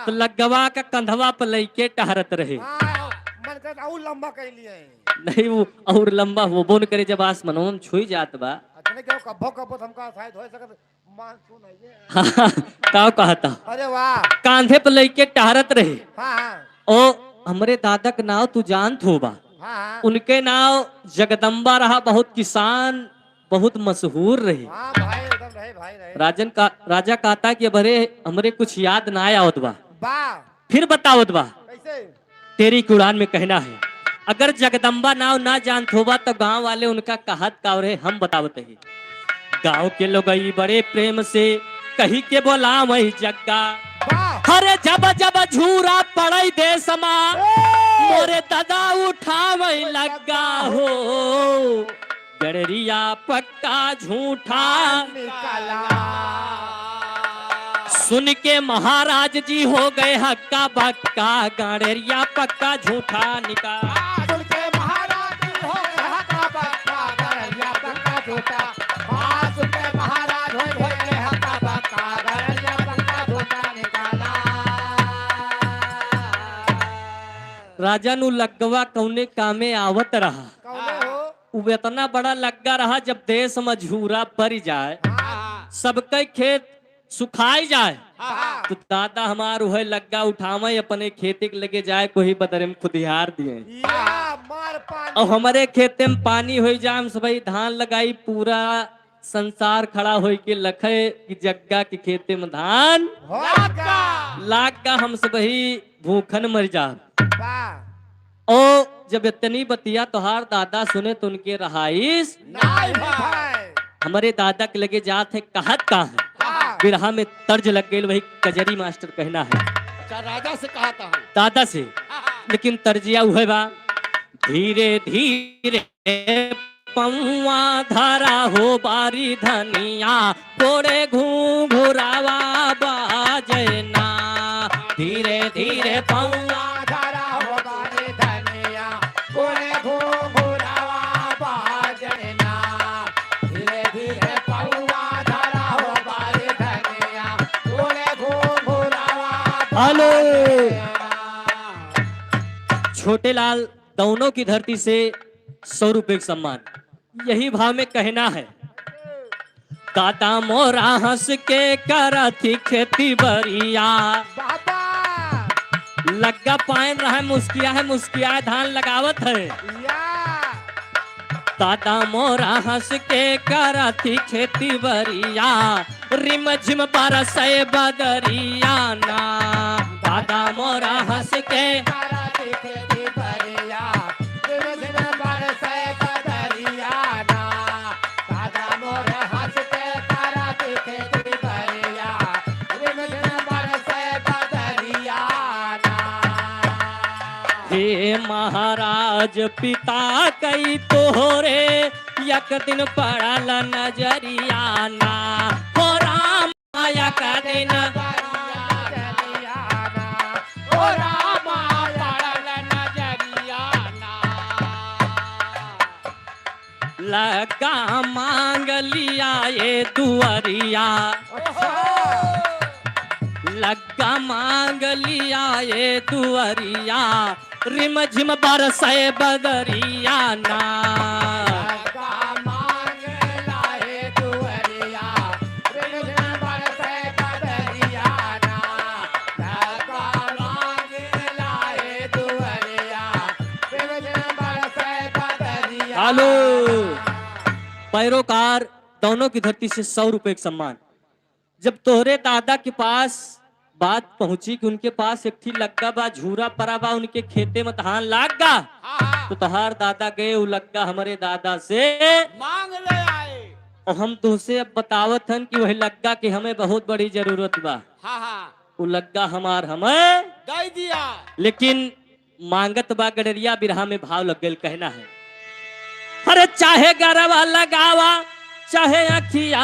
तो लग्गवा का कंधवा पर लेके टहरत रहे, मन कर और लंबा कर लिए नहीं वो और लंबा वो बोन करे जब आसमनवा में छुई जात बा, अच्छा क्यों कब्बो हमका शायद हो सकत मानसून है ये ताव कहता, अरे वाह कांधे पर लेके टहरत रहे, हाँ ओ हमरे दादा का नाव तू जानत हो बा, हाँ उनके नाव जगदम्बा रहा, बहुत किसान बहुत मशहूर रहे। हाँ भाई एकदम रहे राजा कहता कि बरे हमरे कुछ याद ना आवत बा, वाह फिर बतावत बा, कैसे तेरी कुरान में कहना है, अगर जगदम्बा नाव ना जानत होबा तो गांव वाले उनका कहत का रहे, हम बतावत है, गांव के लोग बड़े प्रेम से कही के बोला वही जग्गा, वाह अरे जब जब झूरा पड़ई दे समा मोरे दादा उठावे लगा हो गड़रिया पक्का झूठा सुन के महाराज जी हो गए हक्का बक्का गड़रिया पक्का झूठा निकाला सुन के महाराज हो गए हक्का बक्का गड़रिया पक्का झूठा सुन के महाराज हो गए हक्का बक्का गड़रिया पक्का झूठा निकाला। राजा नु लग्गवा कौने कामे आवत रहा कौने हो वो इतना बड़ा लग्गा रहा जब देश में झूरा पड़ जाए सबके खेत सुखाई जाए तो दादा हमार वह लग्गा उठावे अपने खेते के लगे जाए कोई बदरे में खुदिहार दिए या मार पानी और हमारे खेते में पानी हो जाए हम सब धान लगाई पूरा संसार खड़ा हो के लखे कि जग्गा के खेते में धान होगा लाग का हम सब ही भूखन मर जा वाह ओ जब इतनी बतिया तोहार दादा सुने तो उनके रहाइश नहीं भाई हमारे दादा के लगे जात है कहत का है बिरहा में तर्ज लग गई वही कजरी मास्टर कहना है अच्छा राजा से कहा था दादा से लेकिन तर्जिया हुए बा धीरे धीरे पौआ धारा हो बारी धनिया कोड़े घूरावा बाजना धीरे धीरे पौआ धारा हो बारे धनिया कोरे घूरावा बाजना धीरे धीरे पौआ धारा हो बारे धनिया कोरे घूरावा हेलो छोटे लाल दोनों की धरती से 100 रुपए का सम्मान यही भाव में कहना है दादा मोरा हंस के करती खेती बरिया बाबा लग्गा पाइन रहा है मुस्किया धान लगावत है या दादा मोरा हंस के करती खेती बरिया रिम झिम बरसे बदरिया ना दादा मोरा हंस के तारा दिखे दी बरिया दिन दिन बरसे बदरिया ना दादा मोर हंसते तारा दिखे दी बरिया दिन दिन बरसे बदरिया ना। हे महाराज पिता कई तोहरे एक दिन पड़ल नजरिया ना हो राम एक दिन लगा मांग लिया ये दुआरिया लगा मांग लिया ये दुआरिया रिम झिम बरसे बदरिया ना हेलो पैरोकार दोनों की धरती से 100 रुपए का सम्मान जब तोहरे दादा के पास बात पहुंची कि उनके पास एक थी लग्गा बा झूरा परा बा उनके खेते में धान लाग गा तो तोहार दादा गए वो लग्गा हमारे दादा से मांग ले आए। और हम तुझसे अब बतावत हन कि वही लग्गा की हमें बहुत बड़ी जरूरत बा वो लग्गा हमार हमें दे दिया लेकिन मांगत बा गडरिया बिरहा में भाव लग गए कहना है अरे चाहे गरवा लगावा चाहे अखिया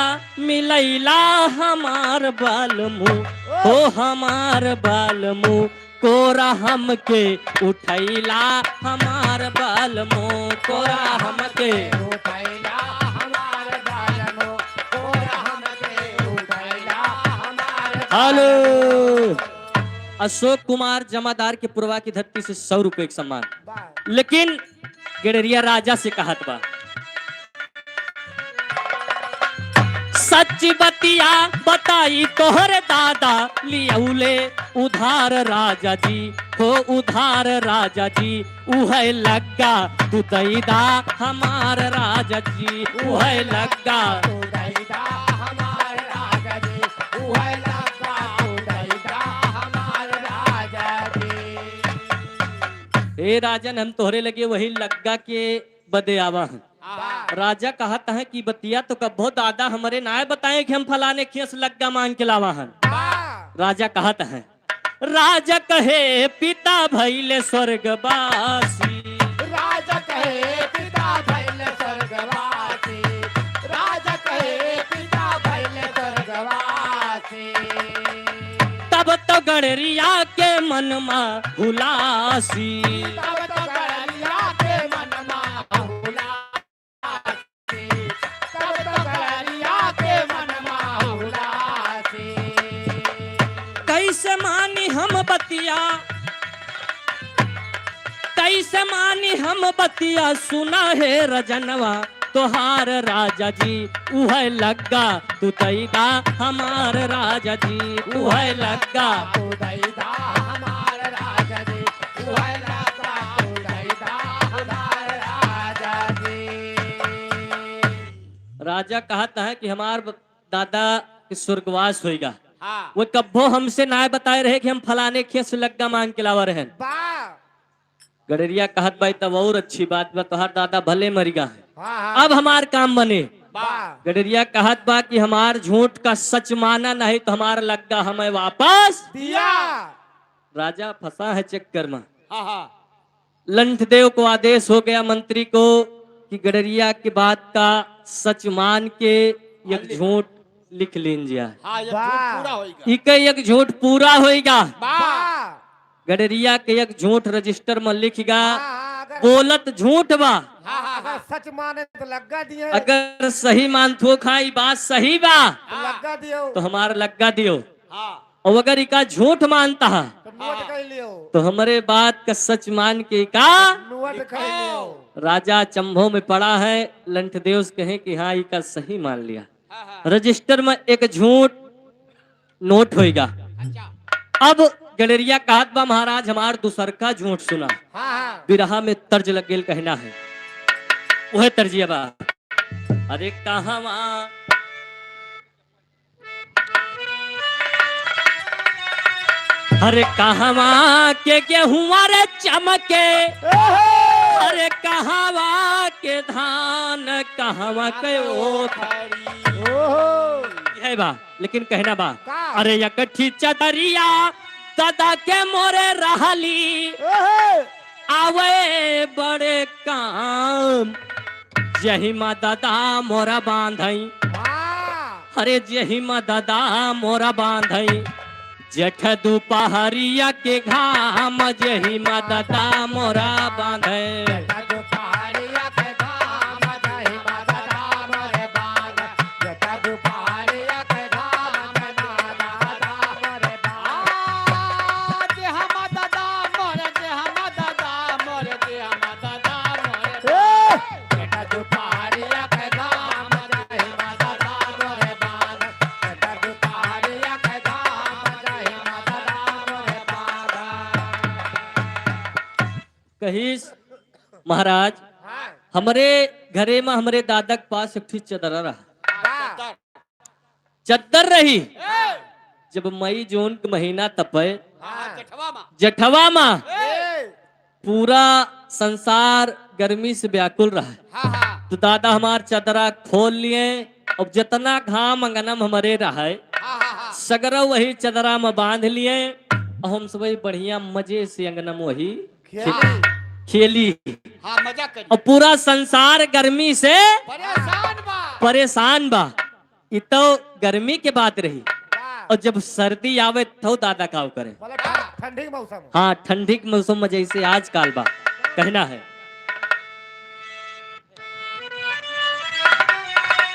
मिलैला हमार बाल मुँह हो हमार बाल मुँह कोरा हमके उठैला हमार बाल मुँह कोरा हमके उठैला हमार बालमो कोरा हमके उठैला हमार हेलो अशोक कुमार जमादार के पुरवा की धरती से 100 रुपए का सम्मान लेकिन गडरिया राजा से कहत बा सच्ची बतिया बताई तोहर दादा लियौले उधार राजा जी हो उधार राजा जी उह लग्गा तू दैदा हमार राजा जी उह लग्गा उठैला हमार राजा जी उठैला उठैला हमार राजा जी। हे राजन हम तोहरे लगे वही लग्गा के बदे आवा हैं राजा कहता है कि बतिया तो कबो दादा हमारे नाय बताए कि हम फलाने खेस लग्गा मांग के लावा हैं राजा कहता है राजा कहे पिता भैले स्वर्गवासी। राजा कहे पिता भैले स्वर्गवासी, राजा कहे पिता भैले स्वर्गवासी। तब तो गणरिया के मनमा हुलासी। तब तो गणरिया के मनमा हुलासी, तब तो गणरिया के मनमा हुलासी। कैसे मानी हम बतिया, कैसे मानी हम बतिया, सुना है रजनवा तोहार राजा जी। उह लग्गा तू दैदा हमार राजा जी, उह लग्गा। उदैदा हमार राजा जी, उदैदा उदैदा हमार राजा जी। राजा कहता है कि हमार दादा के स्वर्गवास होएगा। हाँ। वो कब्बो हमसे ना बताए रहे कि हम फलाने खेत से लग्गा मांग के लावा रहे। गडरिया कहत भाई तब और अच्छी बात बा, तोहार दादा भले मरिगा है, अब हमार काम बने। गडरिया कहत बा कि हमार झूठ का सच माना नहीं तो हमार लग्गा हमें वापस दिया। राजा फंसा है चक्कर में। लंठदेव को आदेश हो गया मंत्री को कि गडरिया की बात का सच मान के एक झूठ लिख लीजिए। हाँ, ये पूरा होएगा। इके एक झूठ पूरा होएगा। गडरिया के एक झूठ रजिस्टर में लिखेगा। बोलत झूठ बा, अगर सच माने तो लग्गा दियो, अगर सही मानथो खाई बात सही बा तो लग्गा दियो, तो हमारा लग्गा दियो। और अगर इका झूठ मानता है तो नोट कर लियो, तो हमारे बात का सच मान के का नोट कर लियो। राजा चंभों में पड़ा है। लंठदेव कहे कि हाँ इका सही मान लिया। रजिस्टर में एक झूठ नोट होएगा। अब गडरिया कहत बा महाराज हमार दूसर का झूठ सुना। बिरहा में तर्ज लग गेल कहना है, वह तर्जिया बा। अरे कहवा अरे कहवा के गेहुआ रे चमके, अरे कहवा के धान कहवा के ओठ है बा। लेकिन कहना बा अरे यकठी चदरिया दादा के मोरे रहली, आवे बड़े काम जही मा दादा मोरा बांधई। अरे जही मा दादा मोरा बांधई, जेठ दोपहरिया के घाम जही मा दादा मोरा बांधे। कहिस महाराज हमारे घरे में हमारे दादा के पास एक ठीक चदरा रहा, चद्दर रही। जब मई जून के महीना तपे जठवा में पूरा संसार गर्मी से व्याकुल रहा, तो दादा हमार चदरा खोल लिए। अब जितना घाम अंगनम हमारे रहा सगरा वही चदरा में बांध लिए। और हम सब बढ़िया मजे से अंगनम वही खेली। हाँ, मजा करी। और पूरा संसार गर्मी से परेशान बा। इतो गर्मी के बात रही। और जब सर्दी आवे तो दादा का करे, ठंडी के मौसम। हाँ ठंडी के मौसम में जैसे आज काल बा कहना है।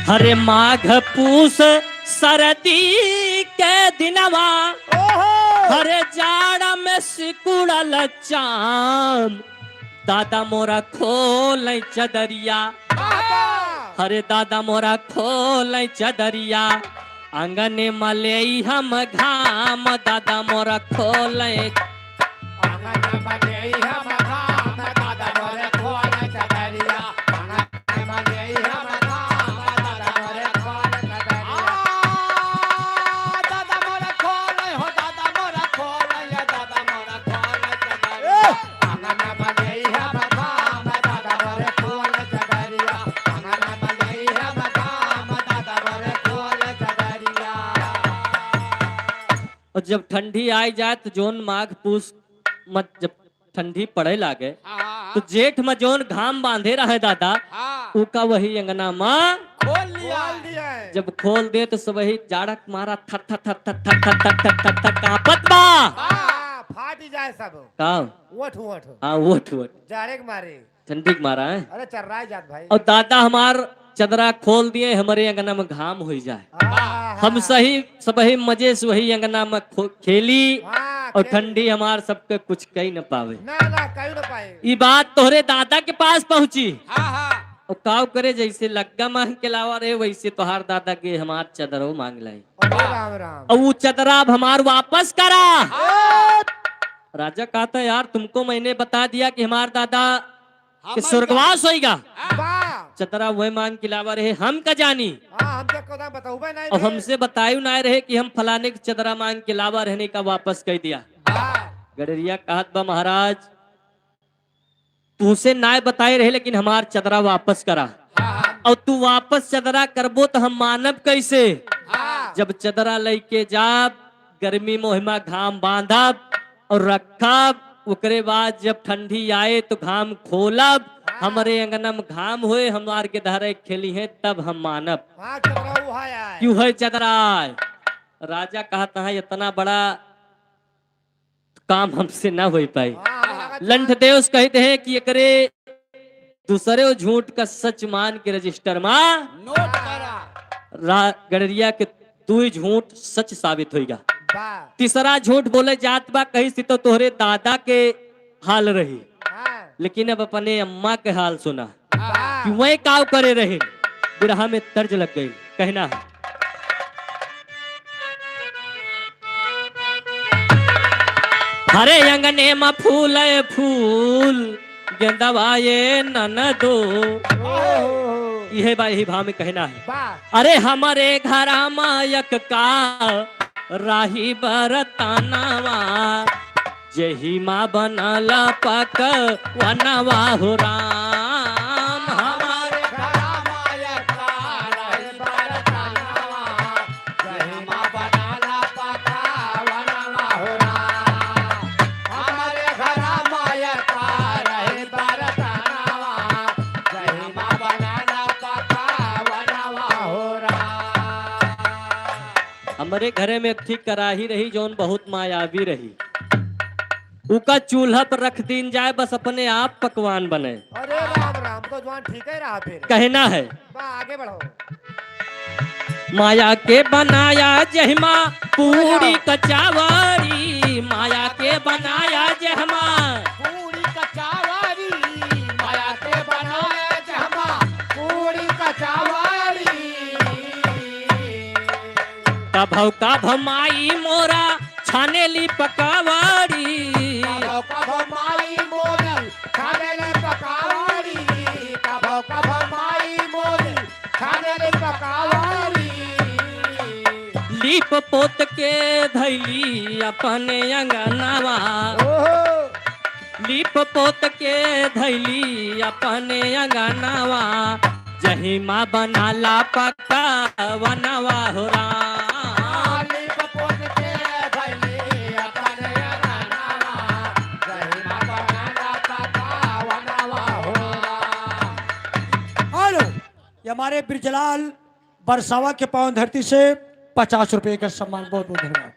हरे माघ पूस सरदी के दिनवा, हरे जाड़ा में सिकुड़ल चाम दादा मोरा खोल चदरिया। हरे दादा मोरा खोल चदरिया, आंगने मले हम घाम दादा मोरा खोल। और जब ठंडी आई जाए तो जोन माघ पूस मत जब ठंडी पड़े लागे तो जेठ में जोन घाम बांधे रहे दादा उका वही अंगना माँ खोल दिया है। जब खोल दे तो सब वही जाड़क मारा थर थर थर थर थर थर थर थर थर थर कांपत बा फाट ही जाए सब। का उठ उठ हाँ वोट जाड़े के मारे। ठंडी के मारा है अरे चल रहा है जात भाई। और दादा हमार चदरा खोल दिए हमारे अंगना में घाम हो जाए हम सही सब ही मजे से वही अंगना में खेली और ठंडी हमार सबके कुछ कही न पावे ना कहीं ना पाए। ये बात तोहरे दादा के पास पहुंची और काव करे जैसे लग्गा मांग के लावा रे वैसे तोहार दादा के हमार चदरो मांग लाई अरे राम राम। और वो चदरा अब हमार वापस करा। राजा कहता यार तुमको मैंने बता दिया कि हमार दादा के स्वर्गवास होएगा चतरा वह मांग के लावा रहे हम का जानी और हमसे बतायु ना रहे कि हम फलाने के चदरा मांग के लावा रहने का वापस कह दिया। गडरिया कहत बा महाराज तुझसे ना बताए रहे लेकिन हमार चदरा वापस करा और तू वापस चदरा करबो तो हम मानब कैसे जब चदरा लेके जाब गर्मी मोहिमा घाम बांधब और रखब उकरे बाद जब ठंडी आए तो घाम खोलब हमारे अंगना में घाम हुए हमार के धारे खेली है तब हम मानब क्यों है चदरा। राजा कहता है इतना बड़ा काम हमसे ना हो पाई। लंठ देव कहते हैं कि एकरे दूसरे झूठ का सच मान के रजिस्टर में नोट करा गडरिया के तू ही झूठ सच साबित होगा। तीसरा झूठ बोले जात बा कहीं से तो तोहरे दादा के हाल रही लेकिन अब अपने अम्मा के हाल सुना कि वही काव करे रहे बिरहा में तर्ज लग गई कहना है हरे अंगने में फूल फूल गेंदवा ये ननदो यह यही भाव में कहना है अरे हमारे घर मायक का राही बरतानावा जही माँ बनला पक वनवा हो राम हमारे हमारे घरे में एक ठीक कराही रही जोन बहुत मायावी रही उका चूल्हा पर रख दीन जाए बस अपने आप पकवान बने। अरे राम राम तो जवान ठीक है रहा फिर कहना है आगे बढ़ो माया के बनाया जहमा पूरी कचावरी माया के बनाया जहमा पूरी कचावरी माया के बनाया जहमा पूरी कचावरी कभ माई मोरा छानेली पकावारी कभो माई मोरी खाने पकावारी कभो माई मोरी खाने पकावारी लीप पोत के धैली अपने अंगनावा लीप पोत के धैली अपने अंगनावा जही माँ बनाला पका वनवा हो राम हमारे ब्रिजलाल बरसावा के पावन धरती से 50 रुपए का सम्मान बहुत बहुत धन्यवाद।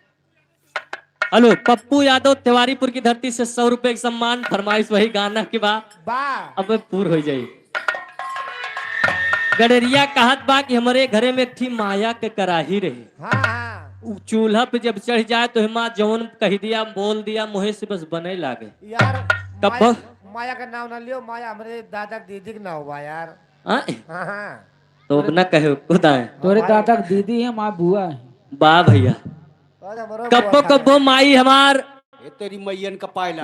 हेलो पप्पू यादव तिवारीपुर की धरती से 100 रुपए का सम्मान फरमाइश वही गाना के बाद अब पूर हो जाये। गडरिया कहत बा कि हमारे घरे में थी माया के कराही रही चूल्हा पे जब चढ़ जाए तो हिमा जौन कह दिया बोल दिया मुहे से बस बने लागे यार कब माया का नाम ना लियो माया हमारे दादा दीदी का ना हुआ यार तो न कहे खुदा है तोरे दादा की दीदी है माँ बुआ है बा भैया कब्बो कब्बो माई हमार तेरी मैयन का पायला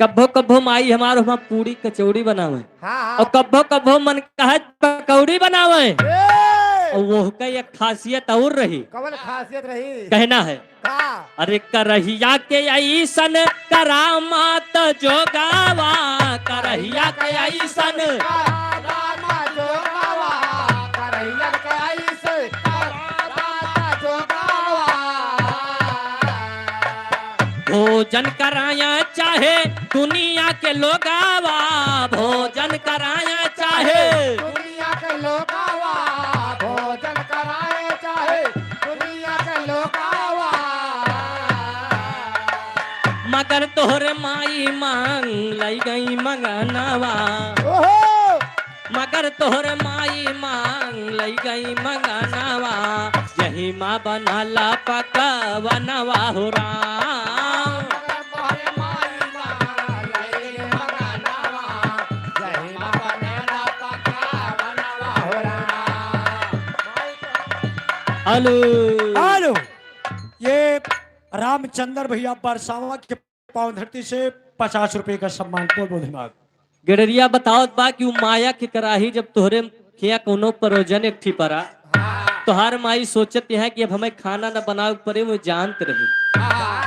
कब्बो कब्बो माई हमार वहाँ पूरी कचौड़ी बनावे और कब्बो कब्बो मन कहे पकौड़ी बनावे और वो का एक खासियत और रही कवन खासियत रही कहना है अरे करहिया के ऐसन करामात जोगावा करहिया के ऐसन भोजन कराया चाहे दुनिया के लोगावा, भोजन कराया चाहे दुनिया के लोगावा, भोजन कराए चाहे दुनिया के लोगावा। मगर तोहरे माई मांग लाई गई मंगनवा, मगर तोहरे माई मांग लाई गई मंगनवा। यही माँ बनाला पकवनवा हो राम। हेलो हेलो, ये रामचंद्र भैया बरसावा के पावन धरती से 50 रुपए का सम्मान को बोधमाग। गडरिया बताओ बा कि उ माया के कराही जब तोहरे खिया कोनो परोजन एक ठी परा, तोहार माई सोचत है कि अब हमें खाना न बनावे पड़े, वो जानत रही।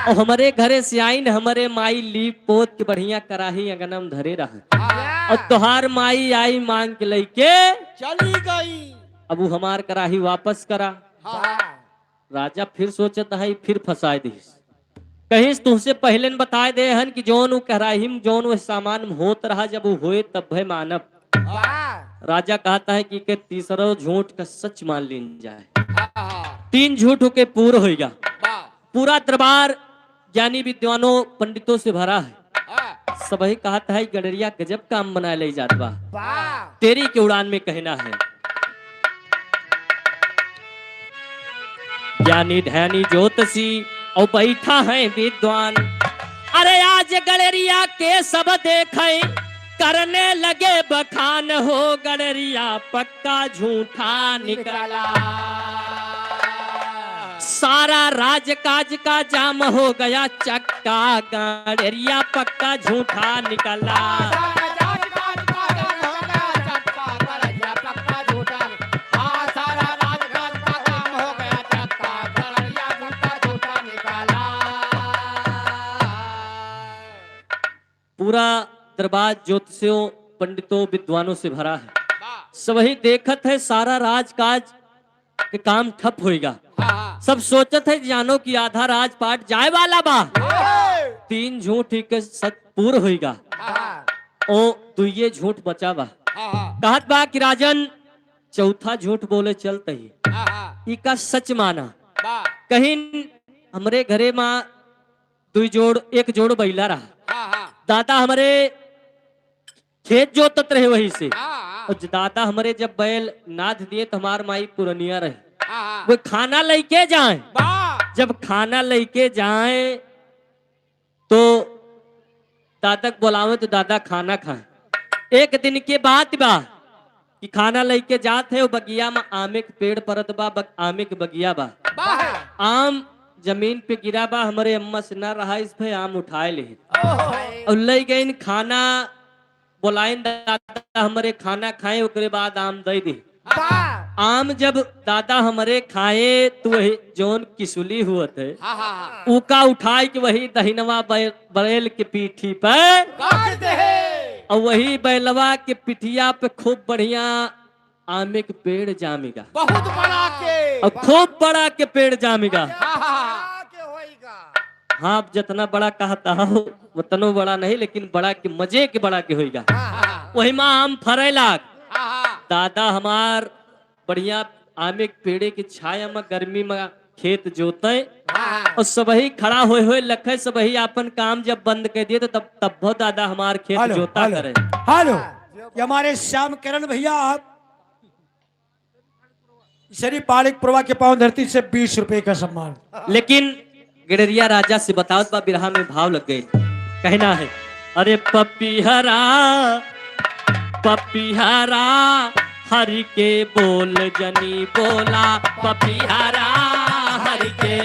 और हमारे घरे से आई न हमारे माई लीप पोत के बढ़िया कराही अगनम धरे रहा। और तोहार माई आई मांग के लेके चली गई। अब वो हमार कराही वापस करा। राजा फिर सोचत है फिर फंसाए दी। कहीं तुमसे पहले न बताए दे हन कि जौन वो कराही में जौन वो सामान में होत रहा, जब वो होए तब भय मानव। राजा कहता है कि के तीसरा झूठ का सच मान लीन जाए। 3 झूठ होके पूरा होगा। पूरा दरबार ज्ञानी विद्वानों पंडितों से भरा है। सबही कहता है गडरिया गजब काम बना ले जात बा, तेरी के उड़ान में कहना है। ज्ञानी ध्यानी ज्योतिषी और बैठा है विद्वान। अरे आज गडरिया के सब देखे करने लगे बखान हो। गडरिया पक्का झूठा निकला, सारा राजकाज का जाम हो गया चक्का। गडरिया पक्का झूठा निकला। पूरा दरबार ज्योतिषियों पंडितों विद्वानों से भरा है। सबही देखत है सारा राजकाज के काम ठप होएगा। सब सोचत है जानो कि आधा राजपाट जाए वाला बा। 3 झूठ के सच पूर्ण होएगा। ओ दुइये झूठ बचा बा। कहत बा कि राजन चौथा झूठ बोले चलते ही इका सच माना। कहीं हमरे घरे माँ 1 जोड़ बैला रहा। दादा हमारे खेत जोतत रहे वही से। और दादा हमारे जब बैल नाथ दिए तो हमार माई पुरनिया रहे। वो खाना लेके जाए, जब खाना लेके जाए तो दादा को बुलावे तो दादा खाना खाए। एक दिन के बाद बा कि खाना लेके जाते है, बगिया में आमे के पेड़ परत बा, आमे के बगिया बा। आम जमीन पे गिरा बा, हमारे अम्मा से ना रहा इस पे आम उठाए ले और ले गए खाना। बोलाइन दादा हमारे खाना खाए, उसके बाद आम दे दे। आम जब दादा हमारे खाए तो वही जोन किसुली हुआ थे उका उठाए कि वही दहिनवा बैल के पीठी पे और वही बैलवा के पिठिया पे खूब बढ़िया आमे के पेड़ जामेगा। बहुत बड़ा के और खूब बड़ा के पेड़ जामेगा। के होएगा। हाँ जितना बड़ा कहता हो उतना बड़ा नहीं, लेकिन बड़ा के मजे के बड़ा के होएगा। वही माँ आम फरे लाग। दादा हमार बढ़िया आमे के पेड़े की छाया में गर्मी में खेत जोते और सबही खड़ा हुए लखे। सबही अपन काम जब बंद कर दिए तो तब बहुत दादा हमार खेत जोता करे। हेलो, ये हमारे श्याम किरण भैया आप श्री पालिक पुरवा के पावन धरती से 20 रुपए का सम्मान। लेकिन गडरिया राजा से बताओ बा बिरहा में भाव लग गए। कहना है अरे पपीहरा पपीहरा हरि के बोल जनी बोला। पपीहरा हरि के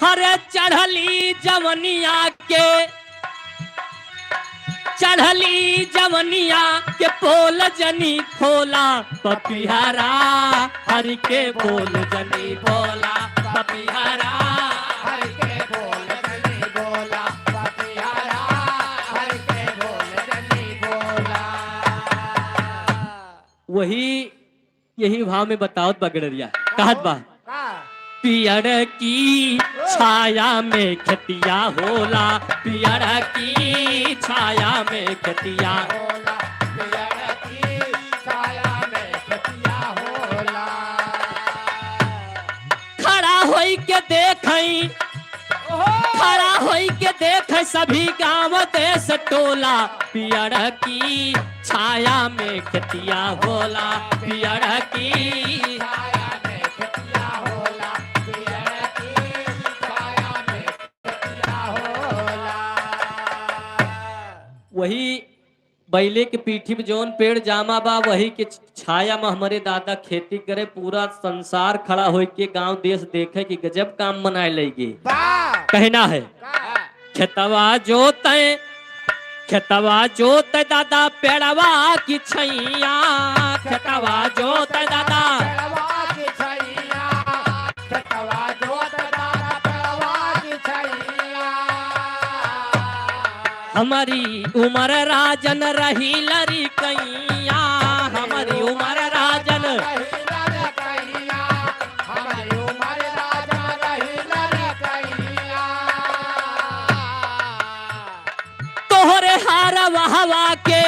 हरे चढ़ली जवनिया के चढ़ली जवनिया के पोल जनी खोला। पपीहरा हरि के बोल जनी बोला। पपीहरा हरि के बोल जनी बोला। पपीहरा हरि के बोल जनी बोला। वही यही भाव में बताओ बगड़रिया कहत बा का पियर की छाया में खतिया होला, पियर की छाया में खतिया होला पियर की छाया में खतिया होला खड़ा होई के देखई, खड़ा होई के देख सभी गांव देश टोला, पियर की छाया में खतिया होला, पियर की छाया में खतिया होला पियर की छाया में खतिया होला वही बैले के पीठी पे जौन पेड़ जामा बा वही के छाया में हमारे दादा खेती करे, पूरा संसार खड़ा होई के गांव देश देखे कि गजब काम बनाए लेगी। कहना है खेतवा जोते, खेतवा जोते दादा पेड़वा की छैया, खेतवा जोते दादा पेड़वा की छैया खेतवा जोत दादा पेड़वा की छैया हमारी उम्र राजन रही लरी कैया, हमारी उम्र राजन तोहरे हारा वहवा के,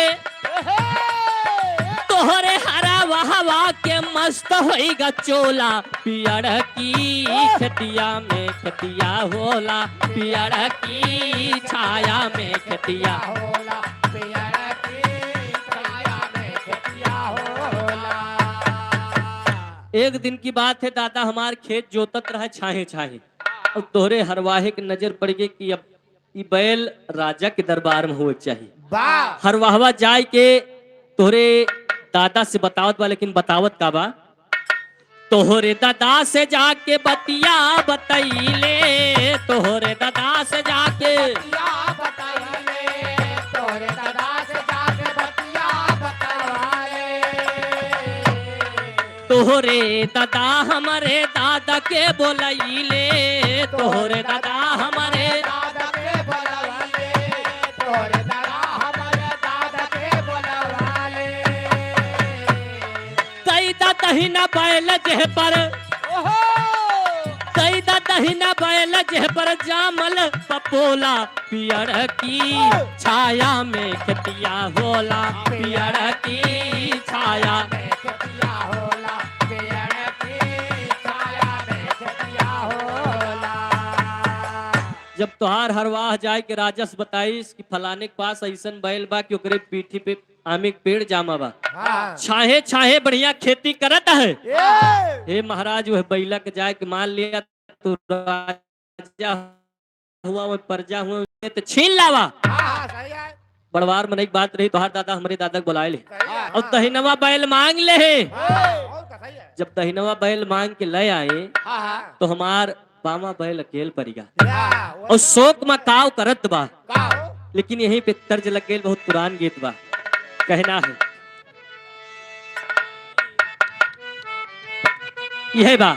तोहरे हरा वहवा के मस्त होइगा चोला, पियर की खतिया में खतिया होला, पियर की छाया में खतिया होला पियर की छाया में खतिया होला एक दिन की बात है दादा हमार खेत जोतत रहा छाहे छाहे और तोहरे हरवाहे के नजर पड़ गई कि अब ई बैल राजा के दरबार में हो चाहिए। हरवाहवा जाए के तोहरे दादा से बतावत बा, लेकिन बतावत का बा तोहरे दादा से जाके बतिया बतैले, तोहरे दादा से जाके बतिया बताइले तोरे दादा से जाके बतिया बतावाले तोहरे दादा हमारे दादा के बोलैले, तोहरे दादा हमारे दादा के बोलवाले तोरे दादा हमारे दादा के बोलवाले कैदा दहिना बैल जेह पर, कैदा दहिना बैल जेह पर जामल पपोला, पियर की छाया में खतिया होला, पियर की छाया खतिया होला पियर की छाया में खतिया होला जब तोहार हरवाह जाए के राजस बताईस कि फलाने के पास ऐसन बैल बा कि ओकरे पीठी पे आमे के पेड़ जामा बा, छाहे छाहे बढ़िया खेती करत है। हे महाराज वह बैला के जाए के मान लिया तो राजा हुआ वो प्रजा हुआ तो छीन लावा। बड़वार में एक बात रही तोहार दादा हमारे दादा को बुलाए ले और दहिनवा बैल मांग ले है। जब दहिनवा बैल मांग के ले आए तो हमार बामा बैल अकेल पड़ेगा और शोक में काव करत बा, लेकिन यहीं पे तर्ज लग गई बहुत पुरान गीत बा। कहना है यह बा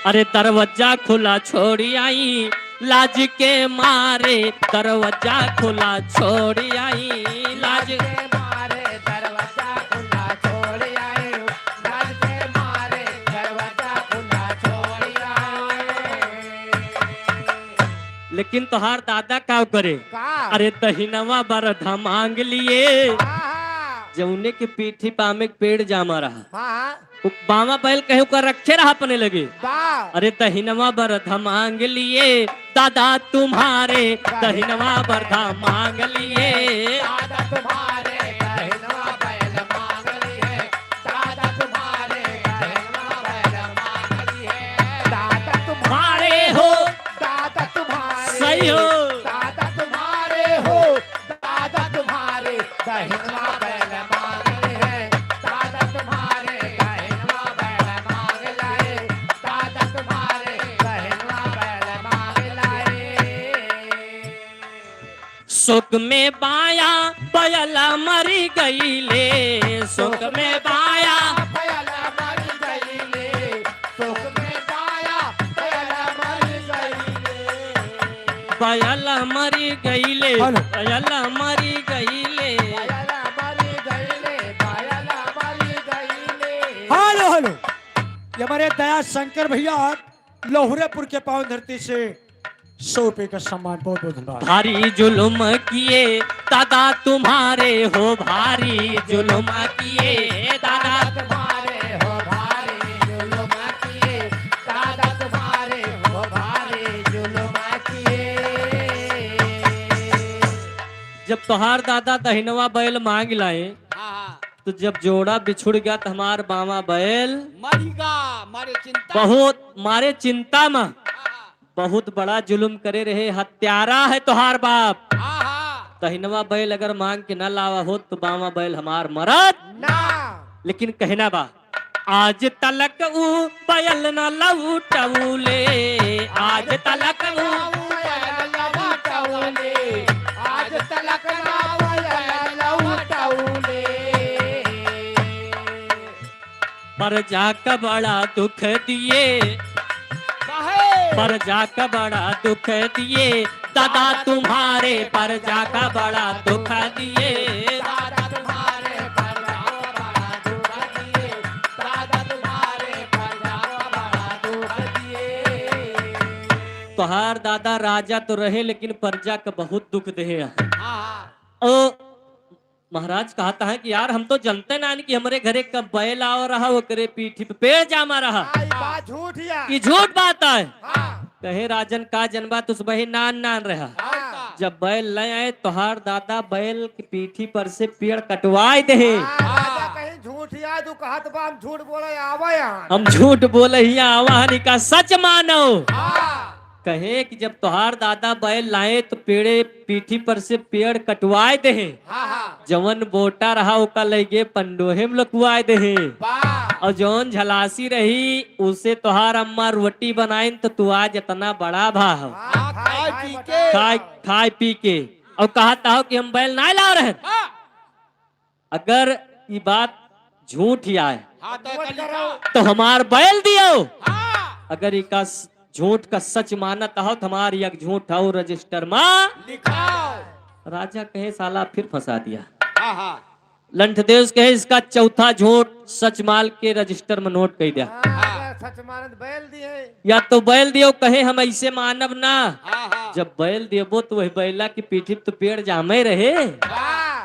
अरे दरवाजा खुला छोड़ी आई लाज के मारे, दरवाजा खुला छोड़ी आई लाज के मारे दरवाजा खुला छोड़ आए लाज के मारे दरवाजा खुला छोड़ आए लेकिन तोहार दादा का करे अरे दहिनवा बरधा मांग लिए जौने के पीठी पामे के पेड़ जामा रहा बामा बैल कहू कर रखे रहा अपने लगे। अरे दहिनवा बरधा मांग लिए दादा तुम्हारे, दहिनवा बरधा मांग लिए दादा तुम्हारे दहिनवा बैल मांग लिए, दादा तुम्हारे दहिनवा बैल मांग लिए, दादा तुम्हारे हो दादा तुम्हारे सही हो, दादा तुम्हारे हो, दादा तुम्हारे दहिनवा बैल मांग लिए, दादा तुम्हारे दहिनवा बैल मांग लाए, दादा तुम्हारे दहिनवा बैल मांग लाए। सुख में बाया बयला मरी गईले, सुख में बाया बयला मर गईले, सुख में बाया बयला मर गईले, बयला मरी गईले, बयला मरी गईले। बयला मर गईले, बयला मर गईले। हेलो हेलो ये हमारे दया शंकर भैया लहुरेपुर के पावन धरती से 100 रुपए का सम्मान, बहुत बहुत धन्यवाद। भारी जुल्म किए दादा तुम्हारे हो, भारी जुल्म किए दादा तुम्हारे हो भारी जुल्म किए, दादा तुम्हारे हो भारी जुल्म किए। जब तोहार दादा दहिनवा बैल मांग लाए तो जब जोड़ा बिछुड़ गया तो हमार बामा बैल मरिगा मारे चिंता बहुत मारे चिंता में बहुत बड़ा जुल्म करे रहे, हत्यारा है तोहार बाप। दहिनवा बैल अगर मांग के न लावा हो तो बामा बैल हमार मरद ना लेकिन कहना बा आज तलक ऊ बैल न लौटौले, आज तलक ऊ आज तलक लौटौले। प्रजा का बड़ा दुख दिए, प्रजा का बड़ा दुख दिए दादा तुम्हारे, प्रजा का बड़ा दुख दिए। दादा तुम्हारे प्रजा को बड़ा दुख दिए, दादा तुम्हारे प्रजा को बड़ा दुख दिए। तोहार दादा राजा तो रहे लेकिन प्रजा का बहुत दुख दे। ओ महाराज कहता है कि यार हम तो जानते ना कि हमारे घरे कब बैल आओ रहा वो करे पीठी पे पेड़ जामा रहा, आई बात झूठ या ये झूठ बात है। हाँ कहे राजन का जनबा तुस वही नान नान रहा। हाँ जब बैल ले आए तोहार दादा बैल की पीठी पर से पेड़ कटवाए दे। राजा कहीं झूठ या तू कहत बा हम झूठ बोले आवा यहाँ। हम झूठ बोले ही आवाहनी का सच मानो। हाँ कहे कि जब तोहार दादा बैल लाए तो पेड़े पीठी पर से पेड़ कटवाए दे, हाँ जवन बोटा रहा ओका लगे पंडोहे में लकुआए दे, वाह और जौन झलासी रही उसे तोहार अम्मा रोटी बनाई तो तू आज इतना बड़ा भाव हाँ, खाए पी के खाए पी के और कहता हो कि हम बैल ना ला रहे। अगर ये बात झूठ ही आए नोट करो तो हमार बैल दियो, अगर इका झूठ का सच मानता हो तो हमारी एक झूठ हो रजिस्टर में लिखाओ। राजा कहे साला फिर फंसा दिया। लंठदेव कहे इसका चौथा झूठ सच माल के रजिस्टर में नोट कर दिया। हाँ, सच मानत बैल दिए या तो बैल दियो कहे हम ऐसे मानव ना, जब बैल दियो तो वही बैला की पीठी पे तो पेड़ जामे रहे, वाह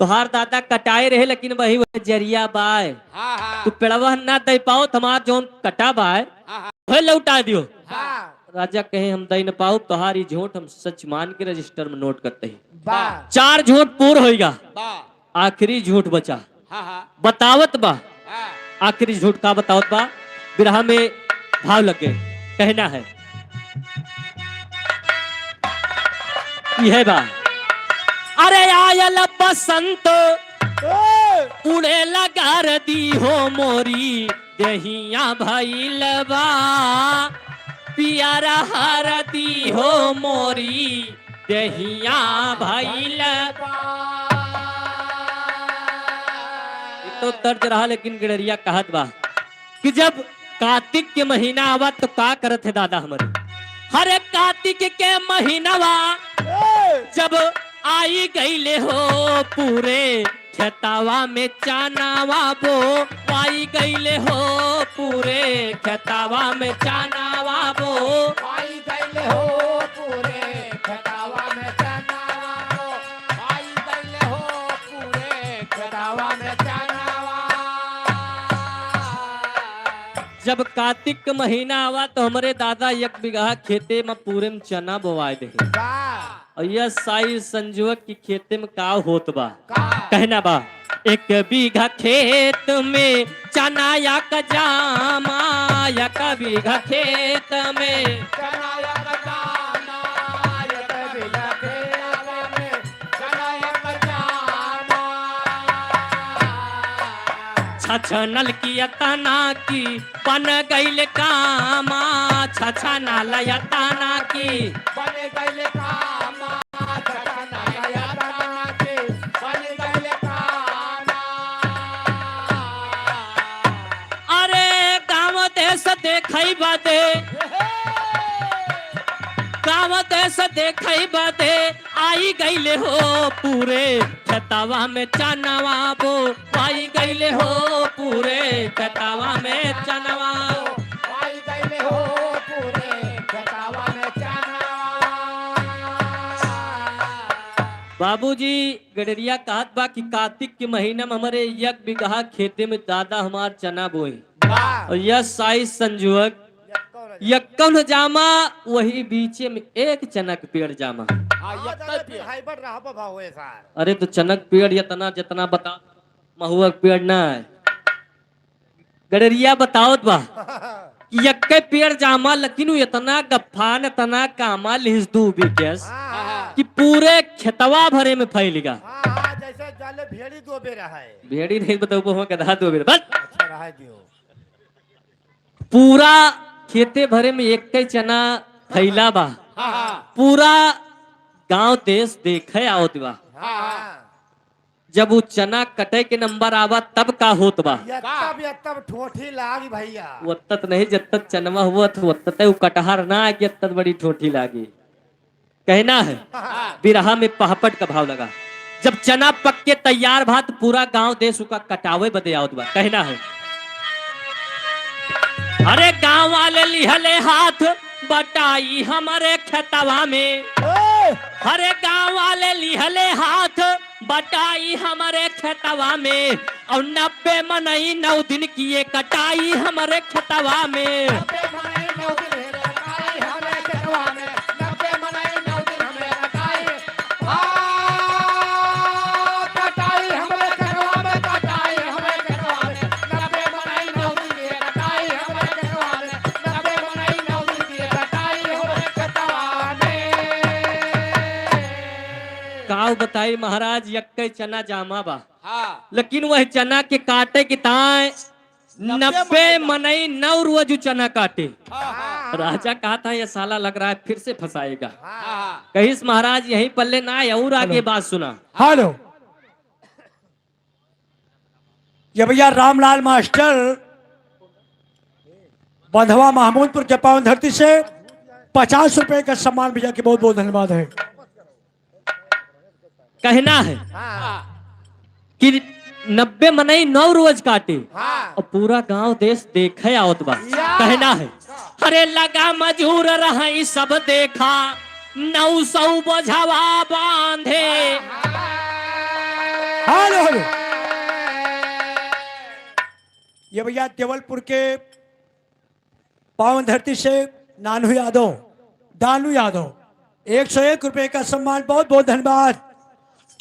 तोहार दादा कटाए रहे लेकिन वही जरिया बाय तू पेड़वा ना दे पाओ हमार जोन कटा बाय वही लौटा दियो। वाह राजा कहे हम दे न पाओ तोहारी झूठ हम सच मान के रजिस्टर में नोट करते हैं। वाह 4 झूठ पूर्ण होएगा, आखिरी झूठ बचा बतावत बा। आखिरी झूठ का बतावत बा, बिरहा में भाव लगे कहना है यह बा। अरे आयल बसंत उड़े लगार दी हो मोरी दहिया भैलबा, पियारा हर दी हो मोरी दहिया भैलबा। तो तर्ज रहा लेकिन गिड़रिया कहत बा कि जब कार्तिक के महीना आवा तो का करत है दादा हमारे। हरे कार्तिक के महीनावा जब आई गईले हो पूरे खेतावा में चानावा बो, आई गईले हो पूरे खेतावा में चानावा बो। आई गईले हो पूरे खटावा में चनावा हो, आई गईले हो पूरे खटावा में चनावा। जब कार्तिक का महीना आवा तो हमारे दादा 1 बीघा खेते में पूरे में चना बोवाए दे। और यह साई संजुवक की खेते में का होत बा कहना बा। 1 बीघा खेत में चना या जामा, 1 बीघा खेत में चनाया जाना ये बिना खेलावे में चनाया जाना। छछनल की तना की बन गईल कामा, छछनल तना की बने गईले कामा, चना गया तना के बने गईले कामा। अरे गाँव देश देखई बदे, गाँव देश देखई बदे आई गईले हो पूरे खेतावा में चनवा बो, आई गईले हो पूरे खेतावा में चनवा। बाबूजी गडरिया कहत बा कि कार्तिक के महीना में हमारे 1 बीघा खेते में दादा हमार चना बोए और यह साइज संजुअक यक्कन जामा वही बीचे में एक चनक पेड़ जामा। हाइबर रहा भाव है सर। अरे तो चनक पेड़ इतना जितना बता महुआ के पेड़ ना है गडरिया बताओ बा कि यक्के पेड़ जामा लेकिन वो इतना गफान इतना कामा लिस दू बिकेस कि पूरे खेतवा भरे में फैलेगा। जैसे जाले भेड़ी दो बेरा है। भेड़ी नहीं बताओ वो गधा दो बेरा बस अच्छा रहा दियो। पूरा खेते भरे में एक कई चना फैला बा पूरा गांव देश देखे आवत बा। जब वो चना कटे के नंबर आवा तब का होत बा तब ठोठी लागी भैया। वत्तत नहीं जब तक चनवा हुआ तो वत्तत वो कटहर ना आगे तब बड़ी ठोठी लागी। कहना है बिरहा में पहपट का भाव लगा जब चना पक के तैयार भात पूरा गांव देश का कटावे बदे आवत बा। कहना है अरे गांव वाले लिहले हाथ बटाई हमारे खेतवा में। अरे गांव वाले लिहले हाथ बटाई हमारे खेतवा में और 90 मनई 9 दिन किए कटाई हमारे खेतवा में। काव बताई महाराज यक्के चना जामा बा लेकिन वह चना के काटे के ताए 90 मनई 9 रोज चना काटे। राजा कहा था यह साला लग रहा है फिर से फंसाएगा। कहिस महाराज यहीं पल्ले ना आए और आगे बात सुना। हेलो ये भैया रामलाल मास्टर बंधवा महमूदपुर के पावन धरती से 50 रुपए का सम्मान भैया के बहुत बहुत धन्यवाद है। कहना है कि 90 मनई 9 रोज काटे और पूरा गांव देश देखे आवत बा। कहना है अरे लगा मजूर रही सब देखा 900 बोझवा बांधे। हेलो हेलो ये भैया देवलपुर के पावन धरती से नानू यादव दानू यादव 101 रुपए का सम्मान बहुत बहुत धन्यवाद।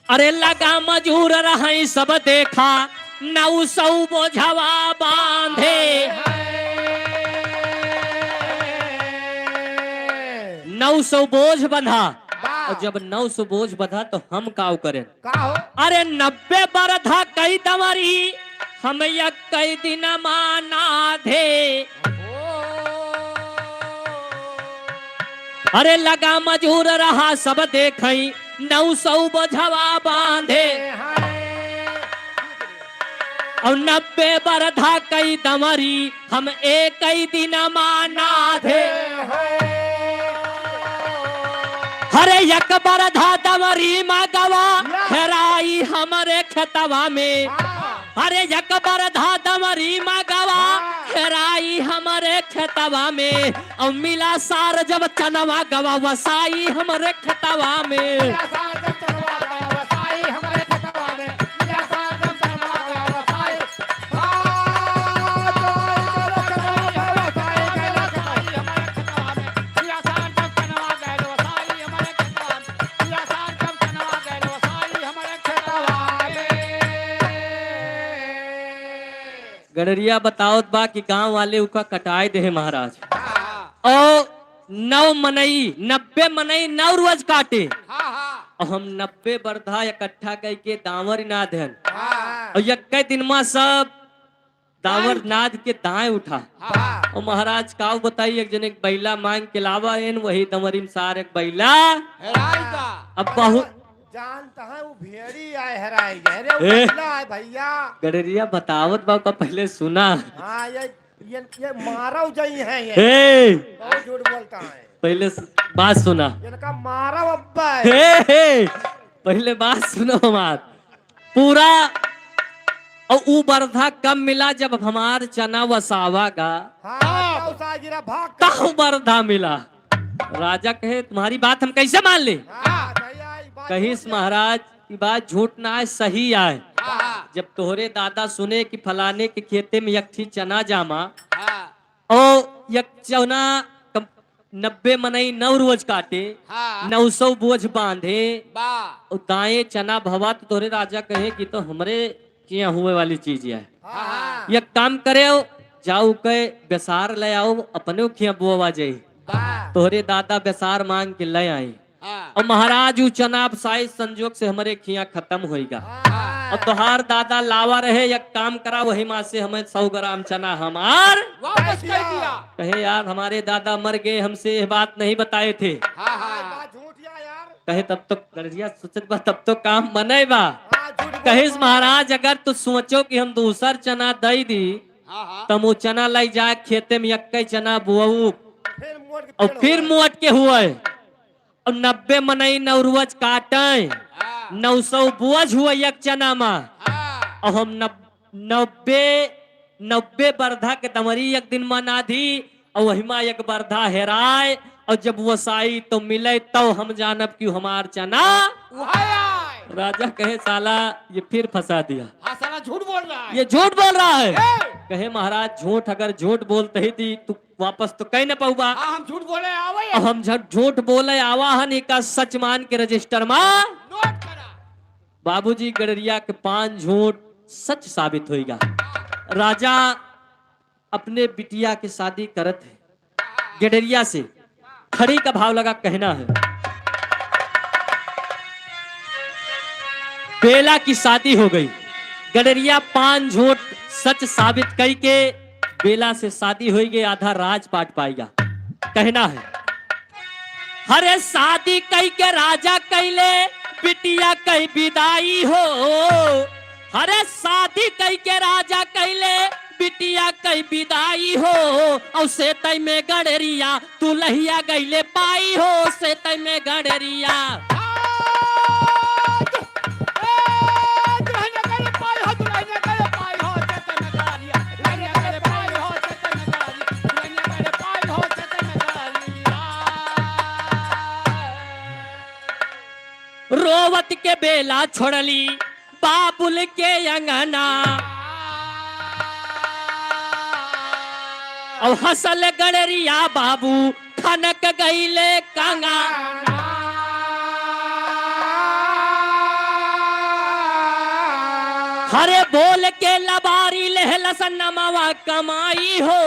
अरे लगा मजूर रही सब देखा 900 बोझवा बांधे। 900 बोझ बंधा और जब 900 बोझ बंधा तो हम काव करें। अरे 90 बरधा कई दमरी हम कई दिन माना धे। अरे लगा मजूर रहा सब देखई 900 बोझवा बांधे और 90 बरधा कई दमरी हम एक ही दिन माना धे। हरे एक बरधा दमरी मगवा हेराई हमारे खेतवा में। अरे एक बरधा दमरी मगवा हेराई हमारे खेतवा में और मिला सार जब चनवा गवा वसाई हमारे खेतवा में। गडरिया बताओ बा कि गांव वाले उका कटाए दे महाराज और 90 मनई 9 रोज काटे और हम 90 बरधा इकट्ठा करके दावर ना देन और एक दिन में सब दावर नाद के दाएं उठा और महाराज काव बताई एक जन एक बैला मांग के लावा एन वही दमरिम सार एक बैला अब बहुत जानता है वो भेड़ी आए हराई गए रे वो बैला है भैया। गडरिया बतावत बा का पहले सुना। हाँ ये मारव जाई है ये बहुत झूठ बोलता है। पहले बात सुना इनका मारव अब्बा है। पहले बात सुनो हमार पूरा और वो बरधा कम मिला जब हमार चना वसावा का। हाँ साजिरा भाग बरधा मिला। राजा कहे तुम्हारी बात हम कैसे मान ले। कहिस महाराज की बात झूठ ना आए सही आए। जब तोहरे दादा सुने कि फलाने के खेते में एक थी चना जामा और एक चना 90 मनई 9 रोज काटे 900 बोझ बांधे और दाएं चना भवा तो तोहरे राजा कहे कि तो हमरे किया हुए वाली चीज है। एक काम करे जाओ के बेसार ले आओ अपने खिया बोवा जाई। तोहरे दादा बेसार मांग के ले आई और महाराज उ चना साइज संजोग से हमारे खिया खत्म होएगा और तोहार दादा लावा रहे एक काम करा वही माँ से हमें 100 ग्राम चना हमार वापस कर दिया। कहे यार हमारे दादा मर गए हमसे ये बात नहीं बताए थे। कहे तब तो गड़िया सोचत बा तब तो काम बने बा। कहे महाराज अगर तू सोचो कि हम दूसर चना दे दी तब वो चना लाई जाए खेते में एक चना बुआऊ और फिर मोट के हुए और 90 मनई 9 रोज काटे 900 बोझ हुआ एक चना में और हम 90 बरधा के दमरी एक दिन मना दी और वही माँ एक बरधा हेराए और जब वसाई तो मिले तो हम जानब क्यों हमार चना। राजा कहे साला ये फिर फंसा दिया। साला झूठ बोल रहा है। ये झूठ बोल रहा है। कहे महाराज झूठ अगर झूठ बोलते ही दी तू वापस तो कहीं न पाऊबा। हम झूठ बोले आवे अब हम झूठ बोले आवाहन का सच मान के रजिस्टर में नोट करा। बाबूजी गडरिया के 5 झूठ सच साबित होएगा। राजा अपने बिटिया की शादी करत है गडरिया से खड़ी का भाव लगा कहना है बेला की शादी हो गई। गडरिया 5 झूठ सच साबित कई के बेला से शादी हो गई आधा राज पाट पाएगा। कहना है हरे शादी कई के राजा कैले बिटिया कई विदाई हो। हरे शादी कई के राजा कैले बिटिया कई विदाई हो और से तई में गडरिया तू लहिया गईले पाई हो से तई में गडरिया। रोवत के बेला छोड़ली बाबुल के अंगना और हसल गडरिया बाबू खनक गईले कंगा। हरे बोल के लबारी लहलस नमवा कमाई हो।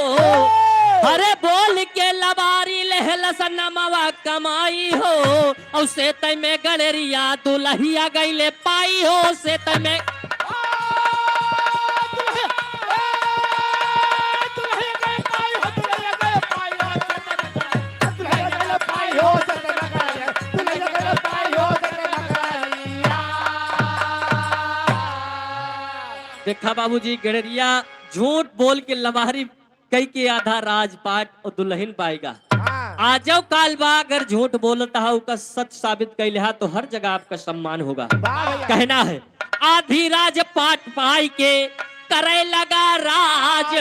हरे बोल के लबारी लहलस नमवा कमाई हो और से तय में गडरिया दुलहिया गईले पाई हो से तय में देखा बाबूजी गडरिया झूठ बोल के लबारी कई के आधा राजपाट और दुल्हन पाएगा। आ जाओ काल बा अगर झूठ बोलता है उसका सच साबित कर लिया तो हर जगह आपका सम्मान होगा। कहना है आधी राजपाट पाई के करे लगा राज।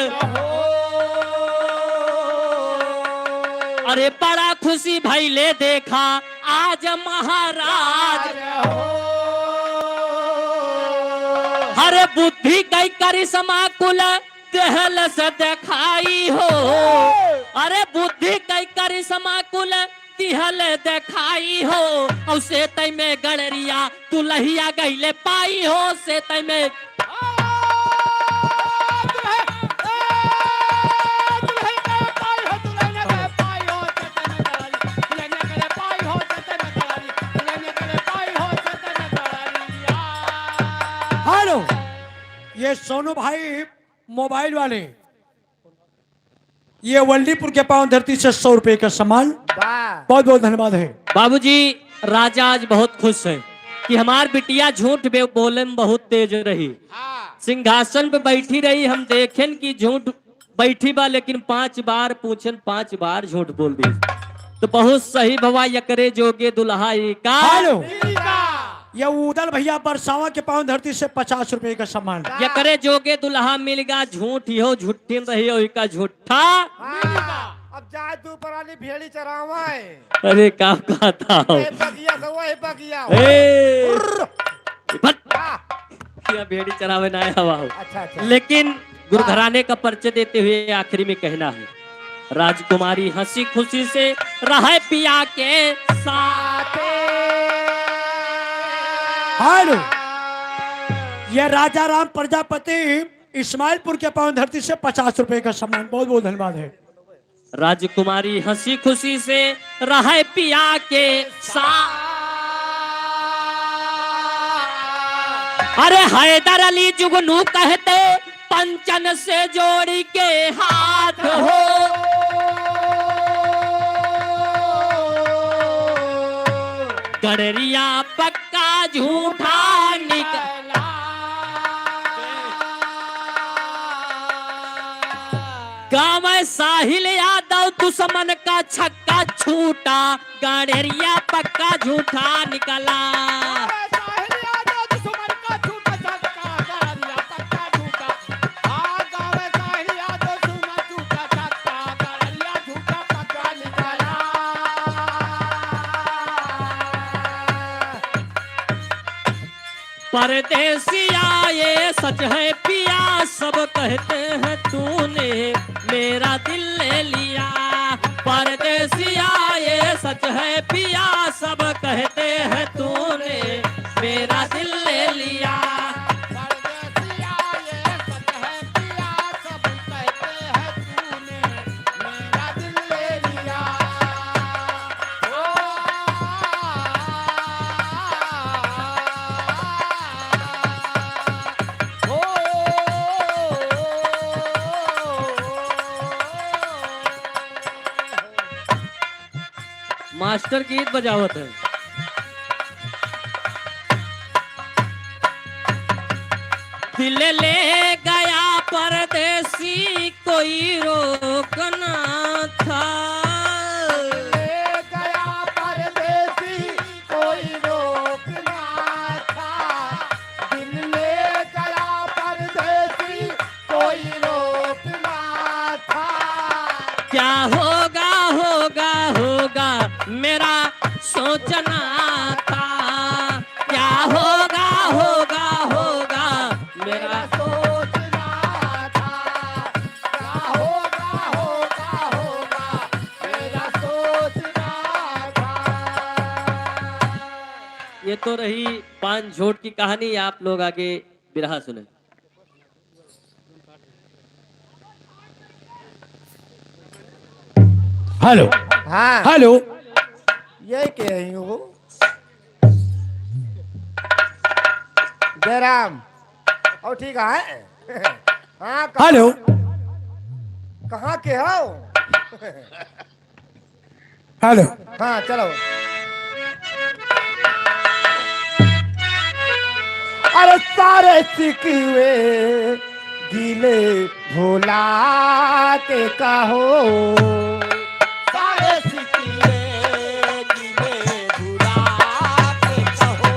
अरे बड़ा खुशी भाई ले देखा आज महाराज। हरे बुद्धि कई करिश्मा कुल देहल से दिखाई हो। अरे बुद्धि कई करिश्मा कुल दिहल दिखाई हो और से तय में गडरिया तू लहिया गईले पाई हो से तय में हेलो ये सोनू भाई मोबाइल वाले ये वल्लीपुर के पावन धरती से 100 रुपए का सम्मान बहुत बहुत धन्यवाद है। बाबूजी राजा आज बहुत खुश है कि हमार बिटिया झूठ बोले में बहुत तेज रही। सिंहासन पे बैठी रही हम देखें कि झूठ बैठी बा लेकिन 5 बार पूछन 5 बार झूठ बोल दी तो बहुत सही भवा यकरे जोगे दुल्हा का। हेलो ये उदल भैया बरसावा के पावन धरती से 50 रुपए का सम्मान। यकरे जोगे दुल्हा मिल गया झूठ ही हो झूठी रही हो का झूठा अब जाए तू पराली भेड़ी चरावाए अरे क्या कहता हूँ ए बगिया गवा ए बगिया ए, भट, हाँ, क्या भेड़ी चरावे ना हवा हो। अच्छा अच्छा लेकिन गुरुघराने का परिचय देते हुए आखिरी में कहना है, राजकुमारी हंसी खुशी से रहे पिया के साथ। हेलो, ये राजा राम प्रजापति इस्माइलपुर के पावन धरती से 50 रुपए का सम्मान, बहुत बहुत धन्यवाद है। राजकुमारी हंसी खुशी से रहे पिया के साथ। अरे हैदर अली जुगनू कहते पंचन से जोड़ी के हाथ हो। गडरिया पक्का झूठा निकला। गाँव साहिल यादव दुश्मन का छक्का छूटा, गडरिया पक्का झूठा निकला। परदेसिया ये सच है पिया, सब कहते हैं तूने मेरा दिल ले लिया। परदेसिया ये सच है पिया, सब कहते हैं तूने मेरा दिल ले लिया। परदेसिया ये सच है पिया, सब कहते हैं तूने मेरा दिल ले लिया। मास्टर गीत बजावत है। दिल ले गया परदेसी कोई रोकना था। ले गया परदेसी कोई रोकना था। दिल ले गया परदेसी कोई रोकना था। क्या होगा होगा होगा मेरा सोचना था। क्या होगा होगा होगा मेरा सोचना था। क्या होगा होगा होगा मेरा सोचना था। ये तो रही पान झोट की कहानी। आप लोग आगे बिरहा सुने। हेलो हाँ हेलो, यही कह रही हूँ जयराम। और ठीक है हाँ हेलो, कहाँ के हो हेलो, हाँ चलो। अरे सारे सिकवे गिले भुला के कहो। सारे सिकवे गिले भुला के कहो।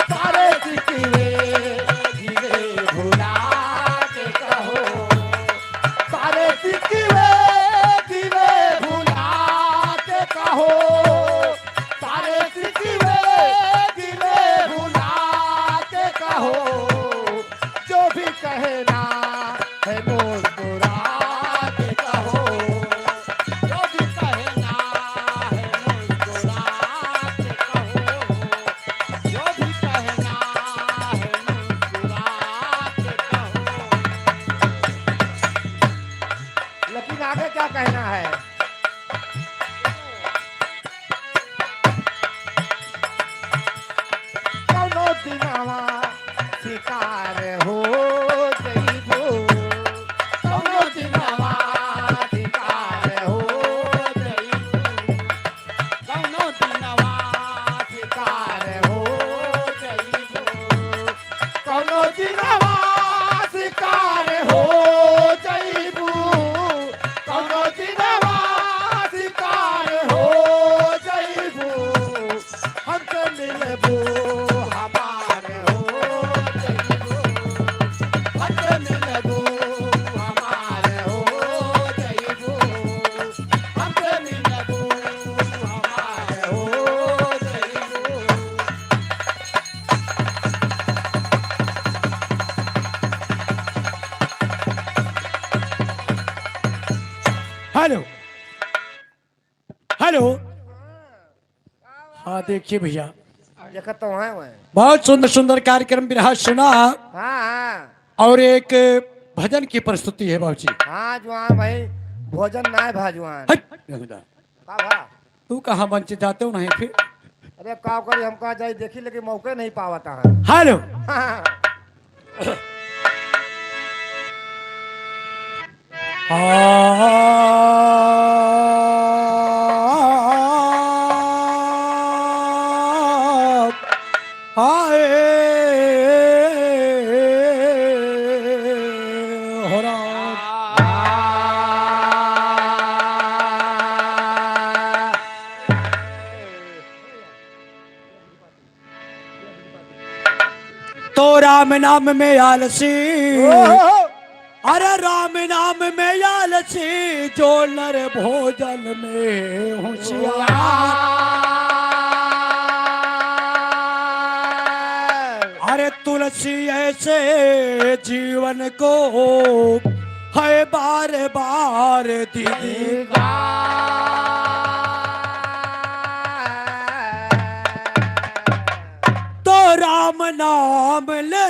सारे सिकवे गिले भुला के कहो। सारे सिकवे गिले भुला के कहो। सारे सिकवे गिले भुला के कहो। जो भी कहना है मुस्कुरा के कहो। जो भी कहना है मुस्कुरा के कहो। जो भी कहना है मुस्कुरा के कहो। लेकिन आगे क्या कहना है? कौनो दिनावा शिकार हो जइबो। कौनो दिनावा शिकार हो जइबो। कौनो दिनावा शिकार हो जइबो। कौनो दिनावा शिकार हो जइबो। कौनो दिनावा हेलो हेलो। हाँ देखिए भैया, देखा तो है वह। बहुत सुंदर सुंदर कार्यक्रम बिरहा सुना हाँ हाँ और एक भजन की प्रस्तुति है बाबूजी। हाँ जुआन भाई, भोजन ना है भाजुआन। हट, बेहुदा। का भा? तू कहाँ वंचित जाते हो नहीं फिर। अरे का करी, हम कहा जाए देखी लेकिन मौके नहीं पावता है। हेलो हाँ, तो राम नाम में आलसी, अरे राम नाम में आलसी, जो नर भोजन में होशियार। अरे तुलसी ऐसे जीवन को है बार बार दीदी। तो राम नाम ले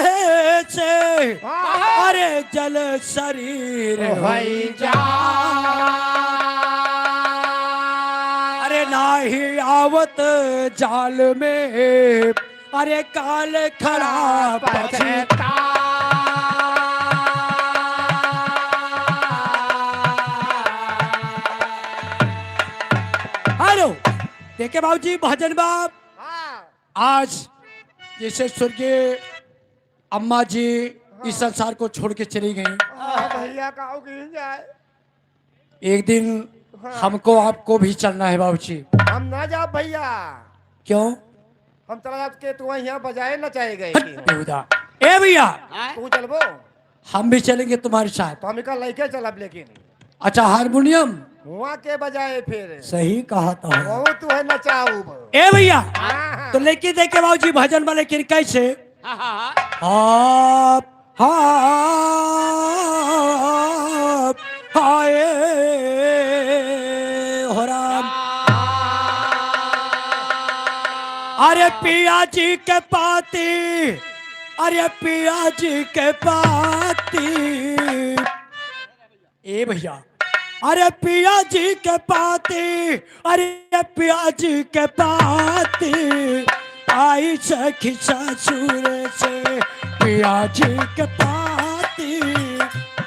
से अरे जल शरीर भाई जा। अरे नाही आवत जाल में, अरे काल खड़ा पछता। हेलो देखे बाबूजी भजन बाप। आज जैसे स्वर्गीय अम्मा जी इस संसार को छोड़ के चली गई, भैया का जाए। एक दिन हमको आपको भी चलना है बाबूजी। हम ना जा भैया। क्यों? हम चला जात के तू यहाँ बजाए न चाहे गए। बेहुदा। ए भैया तू चलबो हम भी चलेंगे तुम्हारे साथ। तो हम इका लइके चलब, लेकिन अच्छा हारमोनियम हुआ के बजाए फिर। सही कहा था। वो तू है नचाऊ। ए भैया हाँ, तो लेके देखे बाबूजी भजन वाले लेकिन कैसे आप हाय हो राम। अरे पिया जी के पाती, अरे पिया जी के पाती। ए भैया अरे पिया जी के पाती, अरे पिया जी के पाती। आई सखी ससुर से पिया जी के पाती।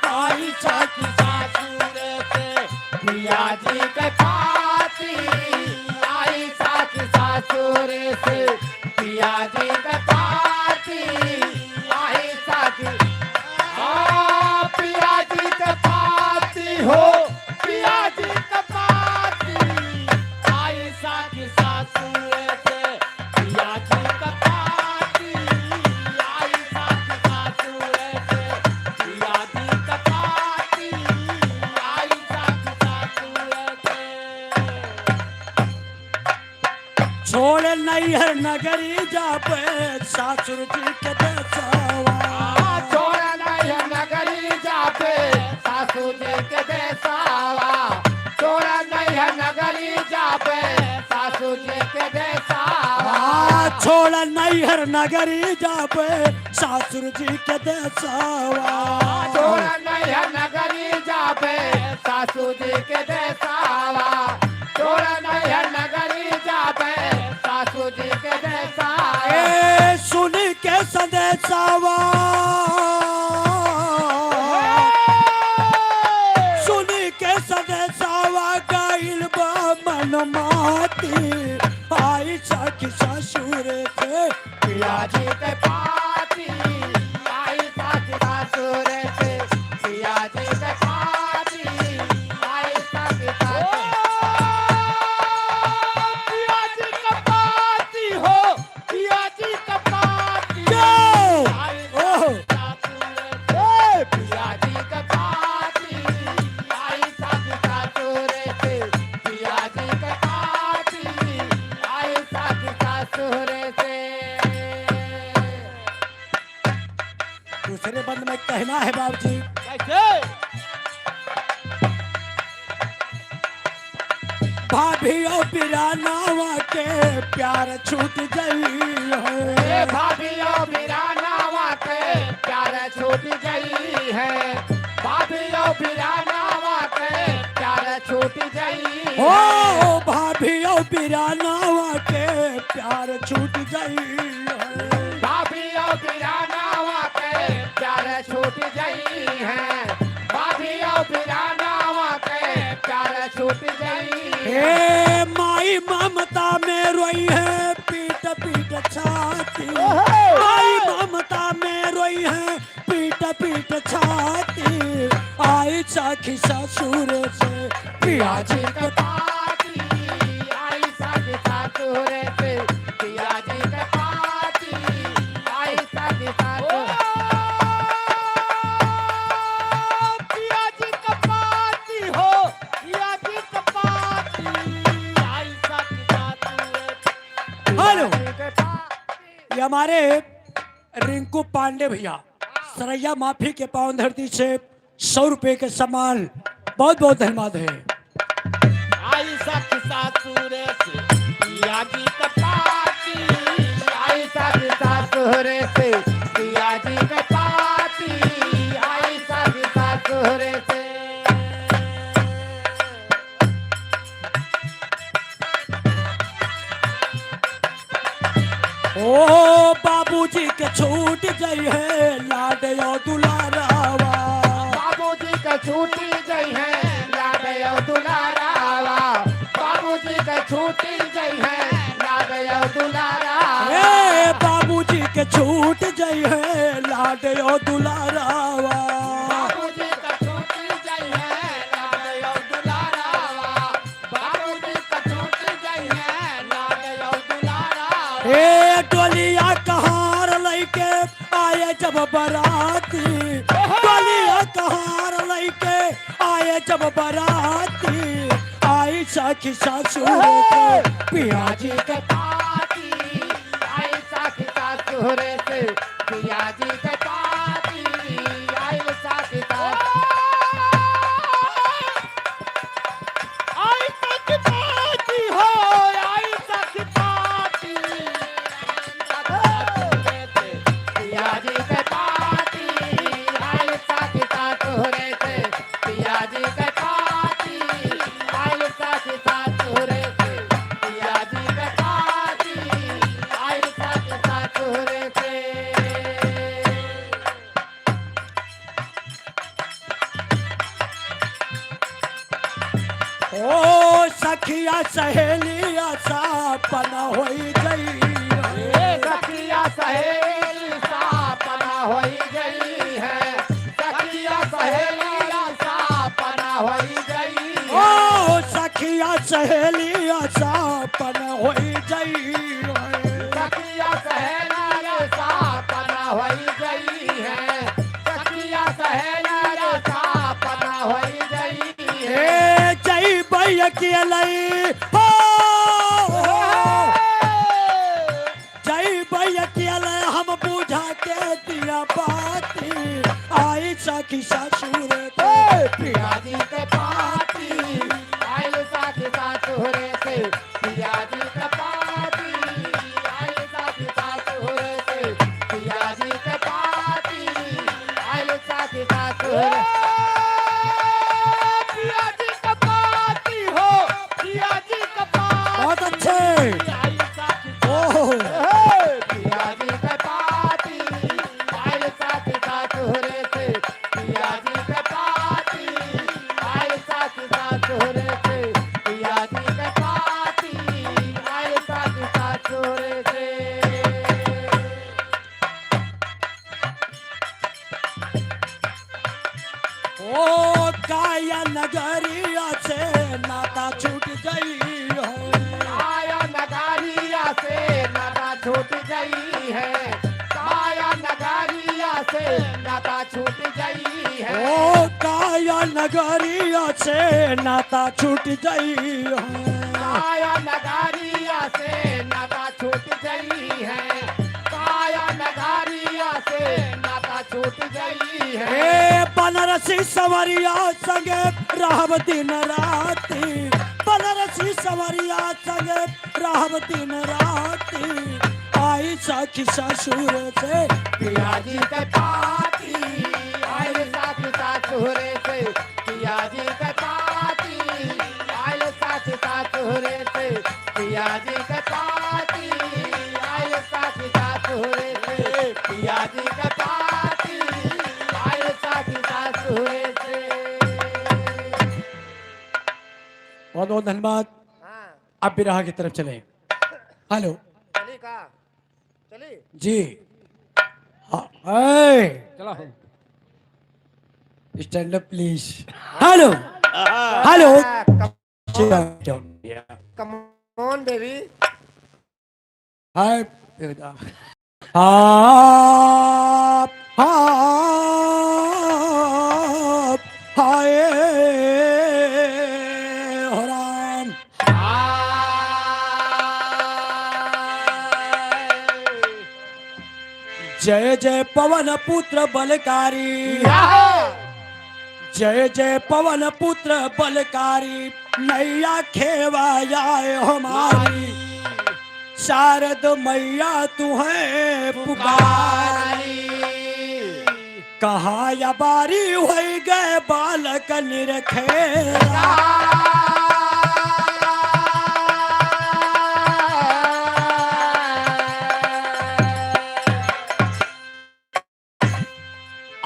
आई सखी ससुर से पिया जी के पाती। आई साथ सासुर से पिया जी के पाती। आई साथ पिया जी के पाती हो, पिया जी के पाती। आई साथ सासुर से पिया जी के पाती। आई साथ सासुर से पिया जी के पाती। आई साथ सासुर से छोड़ नैहर नगरी जापे सासुर जी के देसवा। छोड़ा नहीं नगरी जापे सासू जी के देसावा। छोड़ा नहीं नगरी जापे सासू जी के देसावा। छोड़ नैहर नगरी जापे सासुर जी के देसवा। छोड़ा नहीं नगरी जापे सासू जी के देसावा। छोड़ा नहीं नगरी जापे सासू जी के देसावा। ए सुन के संदेशावा, सुन के संदेशावा गाइल बा मन माती। आई सखी ससुर से पिया जी के पाती। आई साथ सासुर से पिया जी के पाती। आई साथ पिया जी के पाती हो, पिया जी के पाती। आई साथ सासुर से पिया जी के पाती। आई साथ सासुर से पिया जी के पाती। आई साथ सासुर से। दूसरे बंद में कहना है बाबूजी। कैसे? भाभी और बिरानावा के प्यार छूट गई है। भाभियों बिरानावा के प्यार छूट गई है। भाभियों बिरानावा के प्यार छूट गई है। ओ भाभी और बिरानावा के प्यार छूट गई है। भाभियों बिरानावा के प्यार छूट गई है। भाभियों बिरानावा के प्यार छूट गई है। हे माई ममता में रोई है पीट पीट छाती। माई ममता में रोई है पीट पीट छाती। आई सखी ससुर से पिया जी के पाती आई सखी ससुर से पिया जी के पाती आई सखी ससुर पिया जी के पाती हो पिया जी के पाती आई सखी ससुर हेलो। के पाती। ये हमारे रिंकू पांडे भैया सरैया माफी के पावन धरती से 100 रुपए के सम्मान बहुत बहुत धन्यवाद है। आई सखी ससुर से पिया जी के पाती आई सखी ससुर से पिया जी के पाती आई सखी ससुर से। ओ बाबूजी के छूट गई है लाडो दुलारावा। बाबूजी के छूटी गई है लाडो दुलारावा। बाबूजी के छूटी गई है लाडो दुलारावा। ए बाबूजी के छूट गई है लाडो दुलारावा। बाबूजी के छूटी गई है लाडो दुलारावा। बाबूजी के छूटी गई है लाडो दुलारावा। ए डोलिया कहार लैके आए जब बराती। डोलिया कहार लैके आए जब बराती। आई सखी ससुर के पिया जी के पाती आई सखी ससुर से पिया जी के पाती आई सखी आई सखी पाती हो आई सखी पाती पिया जी के पाती आई सखी ससुर से पिया जी के पाती आई सखी ससुर से पिया जी के पाती आई सखी ससुर से। ओ सखिया सहेलिया सापन होई गई है। सखिया सहेली सापना होई गई है। सखिया सहेलिया सापना होई गई है। ओ सखिया सहेलिया सापन होई गई है। सखिया सहेलिया सापना होई गई है। सखिया सहेलिया सापना होई गई है। ए जय भैया के लई हो जय भैया के लई हम बुझा के दिया बाती। आई सखी ससुर के पिया जी के पाती आई सखी ससुर से पिया जी के पाती आई सखी ससुर से पिया जी के पाती आई सखी ससुर। पिया जी के पाती हो पिया जी के पाती बहुत अच्छे। आई सखी ओह पिया जी के पाती आई सखी ससुर से पिया जी के पाती आई सखी ससुर से पिया जी के पाती आई सखी ससुर से। ओ काया नगरिया से नाता छूट गई है। आया नगारिया से नाता छूट गई है। काया नगारिया से नाता छूट गई है। ओ काया नगरिया से नाता छूट गई है। काया नगारिया से नाता छूट गई है। काया नगारिया से नाता छूट गई है। ए बनारसी सवरिया संगे रहब दिन राती। बनरसी सवरिया संग रहब दिन राती आई सखी ससुर से पिया जी के पाती आयल साथ सासुरे से पिया जी के पाती आयल साथ सासुरे से पिया जी के पाती आयल साथ सासुरे से पिया जी के पाती आयल साथ सासुरे से। बहुत बहुत धन्यवाद। हाँ अब बिरहा की तरफ चले। हेलो चली का चली जी हाँ चलो stand up please. Hello hello come on baby hi आप हाय हो राम जय जय पवन पुत्र बलकारी जय जय पवन पुत्र बलकारी नैया खेवा जाए हमारी शारद मैया तुम्हें पुकारी कहा या बारी हो गए बालक निरखेरा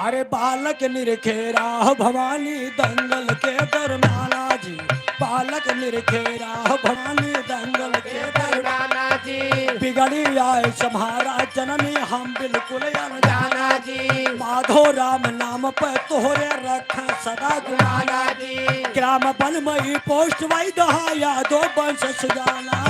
अरे बालक निरखेरा भवानी दंगल के दरमियाना जी बालक निरखेरा भवानी दंगल के दरमियाना जी बिगड़ी आए सम्हारा जननी हम बिल्कुल अनजाना जी माधो राम नाम पर तोहरे रख सदा गुमाना जी ग्राम बनमई पोस्ट वही दहा यादो वंश सुजाना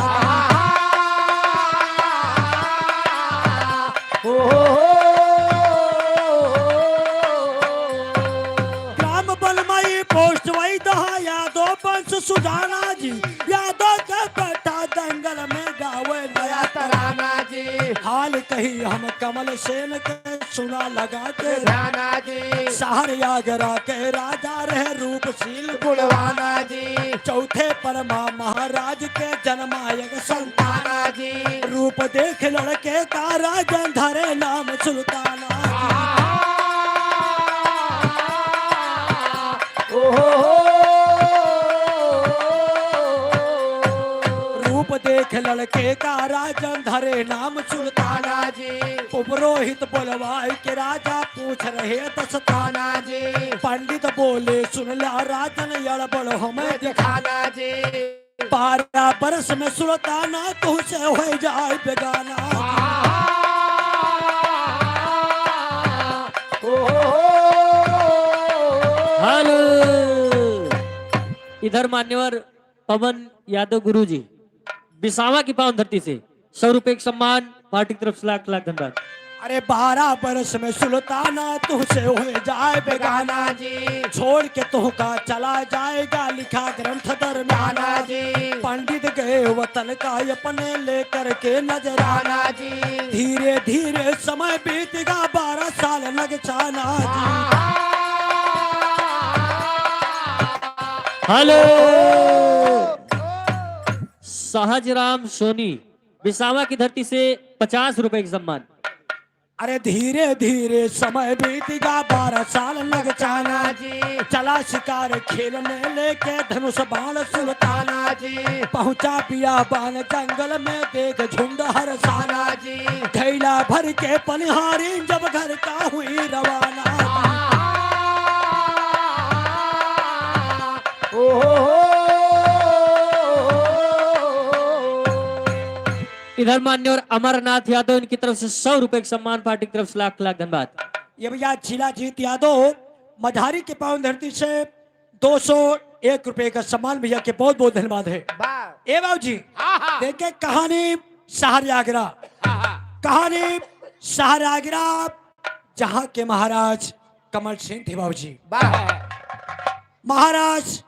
पोस्ट वही दहा यादव वंश सुजाना जी यादव के बेटा दंगल में गावे नया तराना जी हाल कही हम कमल सेन के सुना लगा के ध्याना जी शहर आगरा के राजा रहे रूपशील गुणवाना जी चौथे परमा महाराज के जन्मायक संताना जी रूप देख लड़के का राजन धरे नाम सुल्ताना रूप देख लड़के का राजन धरे नाम सुल्ताना जी पुरोहित बोलवाई के राजा पूछ रहे दस्ताना जी पंडित बोले सुन ला राजन यड़बड़ हमें दिखाना जी 12 बरस में सुल्ताना तुझसे हो जाए बेगाना हेलो इधर मान्यवर पवन यादव गुरु जी बिसावा की पावन धरती से 100 रुपए का सम्मान पार्टी की तरफ से लाख लाख धन्यवाद। अरे 12 बरस में सुल्ताना तुझसे हो जाए बेगाना जी छोड़ के तुहका चला जाएगा लिखा ग्रंथ दरमियाना जी पंडित गए वतन का अपने लेकर के नजराना जी धीरे धीरे समय बीतेगा 12 साल लग जाना जी हेलो सहजराम सोनी बिसावा की धरती से 50 रुपए का सम्मान। अरे धीरे धीरे समय बीतेगा 12 साल लग जाना जी चला शिकार खेलने लेके धनुष बाण सुल्ताना जी पहुंचा बियाबान जंगल में देख झुंड हरसाना जी थैला भर के पनिहारी जब घर का हुई रवाना इधर मान्यवर अमरनाथ यादव इनकी तरफ से 100 रुपए का सम्मान पार्टी की तरफ से लाख लाख धन्यवाद। ये भैया शिलाजीत यादव मझारी के पावन धरती से 201 रुपए का सम्मान भैया के बहुत बहुत धन्यवाद है। ए बाबू जी देखे कहानी शहर आगरा कहानी शहर आगरा जहाँ के महाराज कमल सेन थे बाबू जी महाराज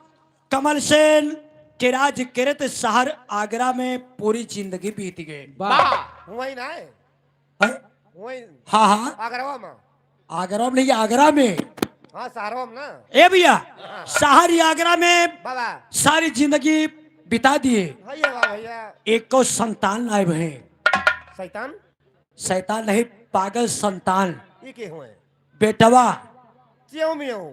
कमल सेन के राज किरत शहर आगरा में पूरी जिंदगी बीत गए वही ना है वही हाँ हाँ आगरा में आगरा में नहीं आगरा में हाँ सहारवा में ना ए भैया शहर आगरा में बाबा सारी जिंदगी बिता दिए, भैया वाह भैया। एक को संतान लाए हैं। शैतान शैतान नहीं, पागल संतान, ये के हुए बेटवा। च्यों म्यों।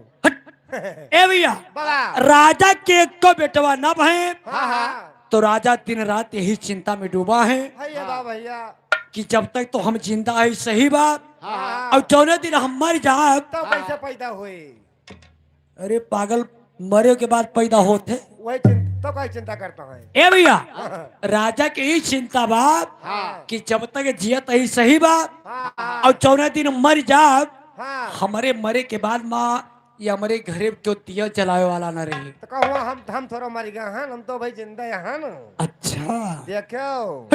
ए भैया, बाबा। राजा के एक को बेटवा न भय, हाँ हाँ तो राजा दिन रात यही चिंता में डूबा है भैया वाह भैया। कि जब तक तो हम जिंदा है सही बात, हाँ और चौदह दिन हम मर जाए। तो कैसे पैदा हुए? अरे पागल, मरे के बाद पैदा होते। वही चिंता तो कोई चिंता करता है। ए भैया, राजा की ही चिंता बात हाँ कि जब तक जियत ही सही बात, हाँ और 14 दिन मर जाए, हाँ। हमारे मरे के बाद माँ ये हमारे घरे क्यों दिया जलाए वाला न रही। तो कहूँ हम थोड़ा मर गए हैं, हम तो भाई जिंदा यहाँ न। अच्छा देखो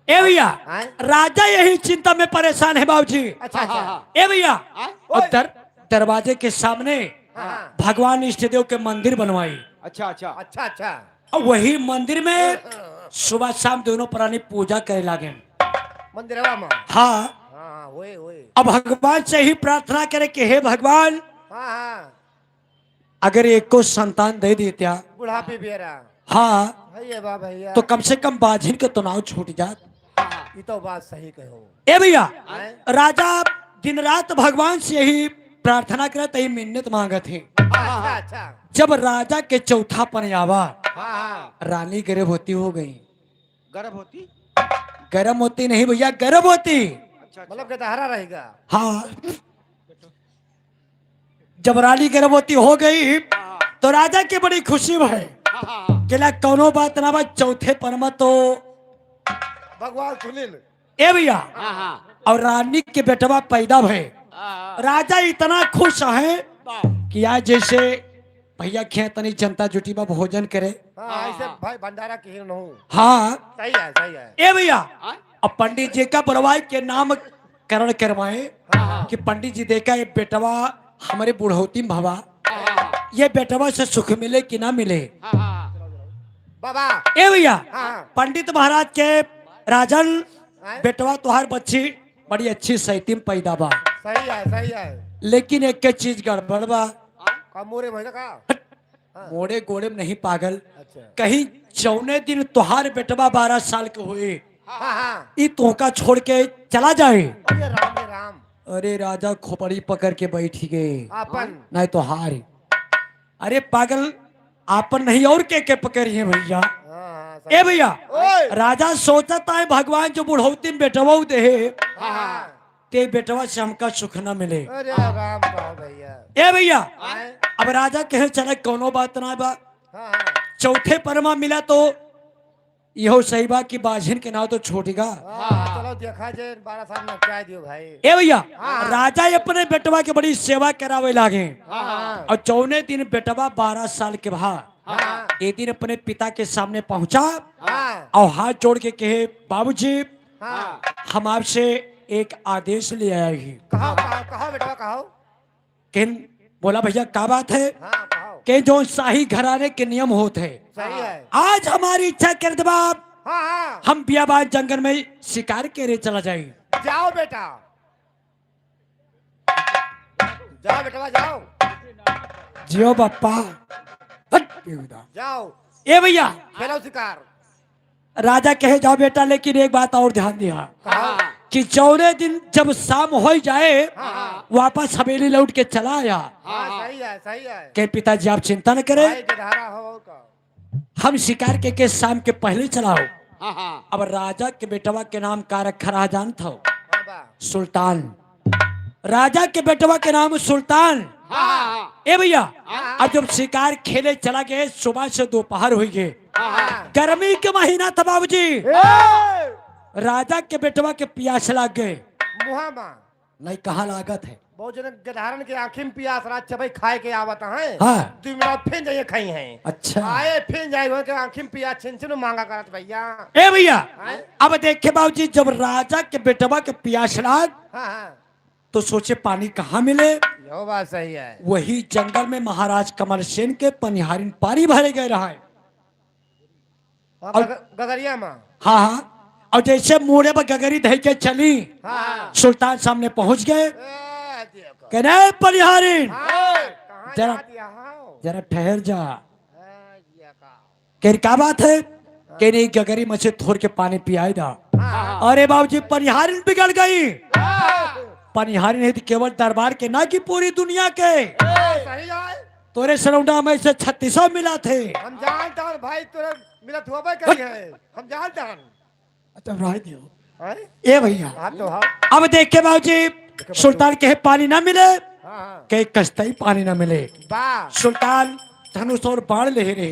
ए भैया, आए? राजा यही चिंता में परेशान है बाबूजी। अच्छा अच्छा। ए भैया, और दरवाजे के सामने हाँ भगवान इष्टदेव के मंदिर बनवाई, अच्छा अच्छा अच्छा अच्छा। और वही मंदिर में सुबह शाम दोनों प्राणी पूजा करे लागे। मंदिर हवा माँ। हाँ, हाँ वही वही। अब भगवान से ही प्रार्थना करे कि हे भगवान, हाँ हाँ। अगर एक को संतान दे देता, बुढ़ापे बेरा। हाँ, भैया वाह भैया। तो कम से कम बाझिन के तनाव छूट जात। ये तो बात सही कहो। ए भैया, आए? राजा दिन रात भगवान से यही प्रार्थना करत, यही मिन्नत मांगत है। अच्छा अच्छा। जब राजा के चौथा पनयावा, हाँ हाँ। रानी गर्भवती हो गई। गर्भ होती। गर्म होती नहीं भैया, गर्भवती। अच्छा मतलब कि हरा रहेगा। हाँ, जब रानी गर्भवती हो गई तो राजा की बड़ी खुशी भई कि ला कोनो बात ना बा, चौथे परमा तो भगवान सुनिल। ए भैया, और रानी के बेटवा पैदा भय। राजा इतना खुश है कि आज जैसे भैया खेतनी जनता जुटी में भोजन करे। हाँ ऐसे भाई भंडारा की न हूँ। हाँ, सही है सही है। ए भैया, अब पंडित जी का बुलवाई के नाम करण करवाए कि पंडित जी देखा ये बेटवा हमारे बुढ़ौती में भवा, ये बेटवा से सुख मिले कि ना मिले। बाबा। ए भैया, हाँ। पंडित महाराज के राजन, आए? बेटवा तुहार बच्ची बड़ी अच्छी सैती में पैदा बा, सही है सही है। लेकिन एक के चीज गड़बड़ बा। का मोरे भैया का। मोड़े गोड़े में नहीं पागल, अच्छा। कहीं 14 दिन तुहार बेटवा 12 साल के हुए, हाँ हाँ। ई तोहका छोड़ के चला जाए। अरे राम रे राम। अरे राजा खोपड़ी पकड़ के बैठी गए, अपन। नहीं तो हार। अरे पागल, आपन नहीं और के पकड़िए भैया। हाँ हाँ। ए भैया, ओए। राजा सोचता है भगवान जो बुढ़ौती में बेटवा दे, हाँ हाँ। ते बेटवा से हमका सुख न मिले। अरे राम कहो भैया। ए भैया, आए? अब राजा कहे चले कोनो बात ना बा, हाँ हाँ। चौथे परमा मिला तो यहो सही बा कि बाझिन के नाव तो छोटेगा। हाँ चलो देखा जे 12 साल में क्या दियो भाई। ए भैया, हाँ। राजा अपने बेटवा के बड़ी सेवा करावे लागे, हाँ हाँ। और 14 दिन बेटवा 12 साल के भा, हाँ एक दिन अपने पिता के सामने पहुंचा हाँ। और हाथ जोड़ के कहे, बाबूजी हाँ। हम आपसे एक आदेश ले आए हैं। कहो कहो कहो बेटा कहो। किन बोला भैया क्या बात है? हाँ कहो। कि जो शाही घराने के नियम होते हैं, सही है। आज हमारी इच्छा कर दे बाप, हाँ हाँ। हम बियाबान जंगल में शिकार के लिए चला जाए। जाओ बेटा। जाओ बेटा जाओ। जियो बापा, हट बेहुदा। जाओ। ए भैया, खेलो शिकार। राजा कहे जाओ बेटा, लेकिन एक बात और ध्यान दिया कहो। कि 14 दिन जब शाम हो जाए, हाँ वापस हवेली लौट के चला आया। हाँ सही है सही है। के पिताजी आप चिंता न करें, भाई गिरधारा हो का। हम शिकार के शाम के पहले चलाओ। अब राजा के बेटवा के नाम का रखा रहा जानता हो? बाबा। सुल्तान। राजा के बेटवा के नाम सुल्तान। ए भैया, अब जब शिकार खेले चला गए, सुबह से दोपहर हुई गए, हाँ। गर्मी के महीना था बाबूजी। ए! राजा के बेटवा के प्यास लग गए। मुहामा। नहीं कहाँ लागत है? बहुत जन गधारन के आँखिं में पियास रात चबई खाए के आवत हैं। हाँ। 2 मिनट फिर जाइए खाई हैं। अच्छा। आए फिर जाए के आँखिं में पियास छिन मांगा करत भैया। ए भैया, आए? अब देखे बाबूजी, जब राजा के बेटवा के प्यास लाग हाँ हाँ। तो सोचे पानी कहाँ मिले। यो बात सही है। वही जंगल में महाराज कमल सेन के पनिहारिन पानी भरे गए रहा है। और गगरिया माँ। हाँ हाँ, और जैसे मुड़े पर गगरी धै के चली, हाँ। सुल्तान सामने पहुंच गए। देखो। कहने पनिहारिन, हाँ, कहाँ जरा- जा दिया हाँ? जरा ठहर जा। हाँ, ये का। कह क्या बात है? कह नहीं गगरी मछली थोड़ के पानी पियाई दा। अरे बाबूजी पनिहारिन बिगड़ गई। पनिहारी नहीं थी केवल दरबार के ना कि पूरी दुनिया के। सही है। तोरे सरौंडा में से 36 मिला थे। हम जानता हूँ भाई तुरंत मिलत हुआ करी है। हम जानता हूँ। अच्छा राय दियो। हैं? ए भैया हाँ तो हाँ। अब देखे बाबूजी सुल्तान के पानी ना मिले, हाँ कहीं कश्ती पानी ना मिले। वाह। सुल्तान धनुष और बाण ले रहे।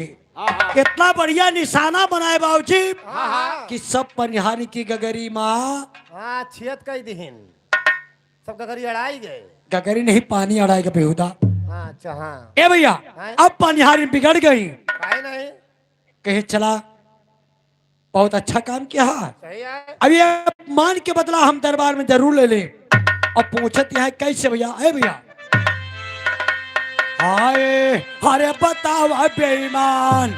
इतना बढ़िया निशाना बनाए बाबूजी हाँ कि सब पनिहारी की गगरी माँ हाँ छियत कई दिन सब गगरी अड़ाई गए। गगरी नहीं पानी अड़ाएगा बेहुदा। हाँ अच्छा हाँ। ए भैया अब पनिहारी बिगड़ गई। काहे नहीं। कहे चला बहुत अच्छा काम किया। सही है। अब ये मान के बदला हम दरबार में जरूर ले लें। अब पूछत यहाँ कैसे भैया? ए भैया हाय अरे बतावा बेईमान,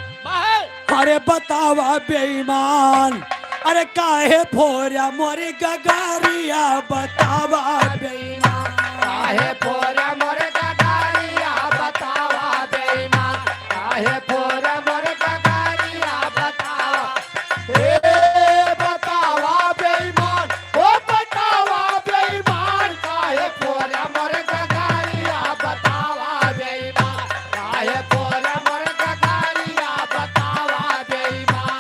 अरे बतावा बेईमान, अरे काहे फोरिया मोरी गगारिया बतावा बेईमान। काहे फोरा मोर गगारिया बतावा बेईमान, काहे फोरा मोर गगारिया बतावा। ए बतावा बेईमान, ओ बतावा बेईमान, काहे फोरा मोर गगारिया बतावा बेईमान, काहे फोरा मोर गगारिया बतावा बेईमान।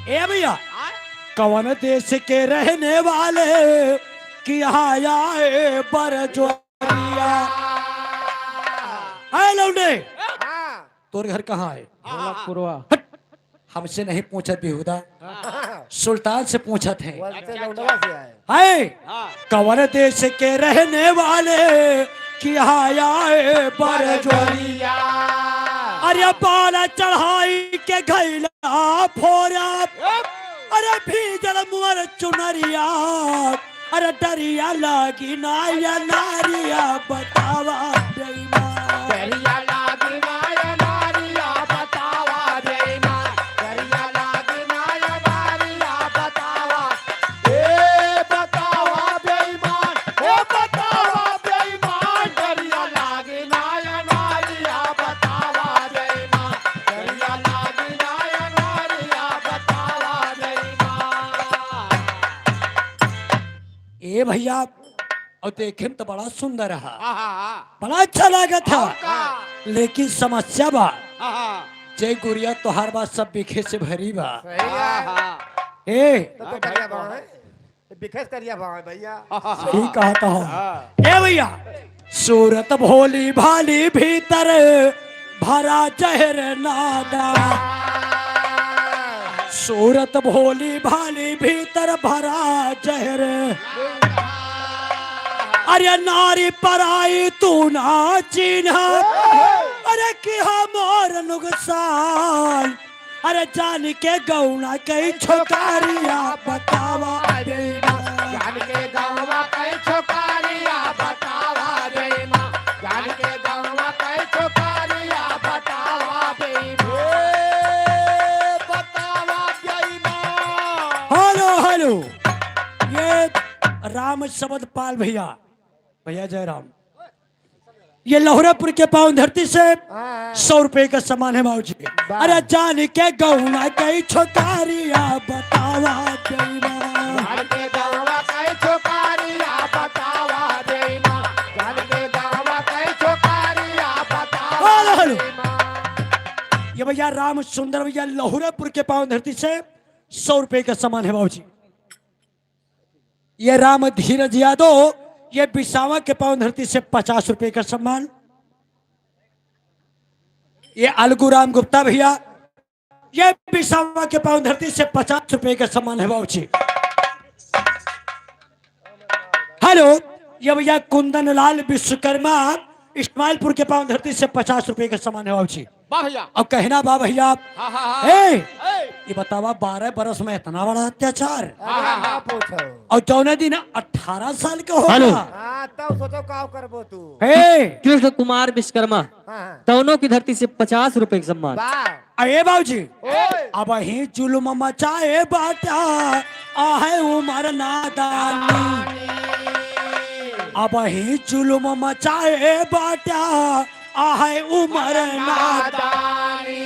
ए भैया कौन देश के रहने वाले कि यहाँ आए बरजोरिया? आए लौंडे हाँ तोर घर कहाँ है? पुरवा हट, हमसे नहीं पूछत बेहुदा, सुल्तान से पूछत है। बोलते लौंडवा से आए। है कौन देश के रहने वाले कि यहाँ आए बरजोरिया? अरे बाल चढ़ाई के घैला फोरा, अरे भीजल मुअर चुनरिया, अरे डरिया लागी नाया नारिया बतावा बेईमान। दरिया लागी नाया नारिया बतावा बेईमान, दरिया लागी नाया नारिया बतावा। ए बतावा बेईमान, ओ बतावा बेईमान, दरिया लागी नाया नारिया बतावा बेईमान, दरिया लागी नाया नारिया बतावा बेईमान। ए भैया और देखे तो बड़ा सुंदर रहा, बड़ा अच्छा लगा था, लेकिन समस्या बा जय गुड़िया तोहार बात सब बिखे से भरी बा। सही है। ए तो करिया भाव है। बिखेस करिया भाव है भैया। सही कहा था। ए भैया सूरत भोली भाली भीतर भरा जहर नादा, सूरत भोली भाली भीतर भरा जहर, अरे नारी पराई तू ना चिन्ह, अरे कि मोर नुकसान, अरे जान के गौना कई छोकारिया बतावा बेईमान। जान के गौवा कई छोकारिया बतावा बेईमान, जान के गौवा कई छोकारिया बतावा बेईमान। ए बतावा बेईमान। हेलो हेलो ये राम शब्द पाल भैया, भैया जयराम, ये लोहरापुर के पावन धरती से 100 रुपए का सामान है बाबूजी। अरे जान के गौना कई छोकारिया बतावा बेईमान। जान के गौवा कई छोकारिया बतावा बेईमान, जान के गौवा कई छोकारिया बतावा हेलो हेलो बेईमान। ये भैया राम सुंदर भैया लोहरापुर के पावन धरती से 100 रुपए का सामान है बाबूजी। ये राम धीरज यादव ये बिसावा के पावन धरती से 50 रुपए का सम्मान। ये अलगूराम गुप्ता भैया ये बिसावा के पावन धरती से 50 रुपए का सम्मान है बाबूजी। हेलो ये भैया कुंदन लाल विश्वकर्मा इस्माइलपुर के पावन धरती से 50 रुपए का सम्मान है बाबूजी। अब कहना बा भैया ये बतावा 12 बरस में इतना बड़ा अत्याचार, हाँ पूछो। और जौने दिन 18 साल के हो हेलो। हाँ तब सोचो का करबो तू। कृष्ण कुमार विश्वकर्मा हाँ दोनों की धरती से 50 रुपए का सम्मान। वाह। अरे बाबूजी ओए। अब ही जुल्म मचाए बाटा आहे उमर नादानी, अब ही जुल्म मचाए बाटा आहे उम्र नादानी।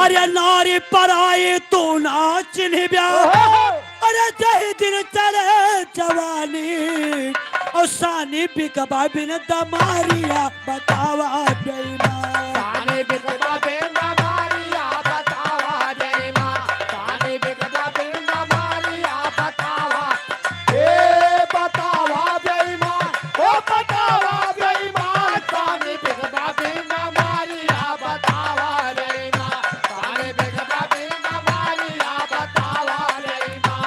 अरे नारी पर आए तो ना चिन्ह अरे जही दिन चले जवानी और सानी बिकबा बिन दमारिया बतावा बेईमान। सानी बिकबा बिन दमारिया बतावा बेईमान। सानी बिकबा बिन दमारिया बतावा बतावा बेईमान। ओ बतावा बेईमान। सानी बिकबा बिन दमारिया बतावा बेईमान। सानी बिकबा बिन दमारिया बतावा बेईमान।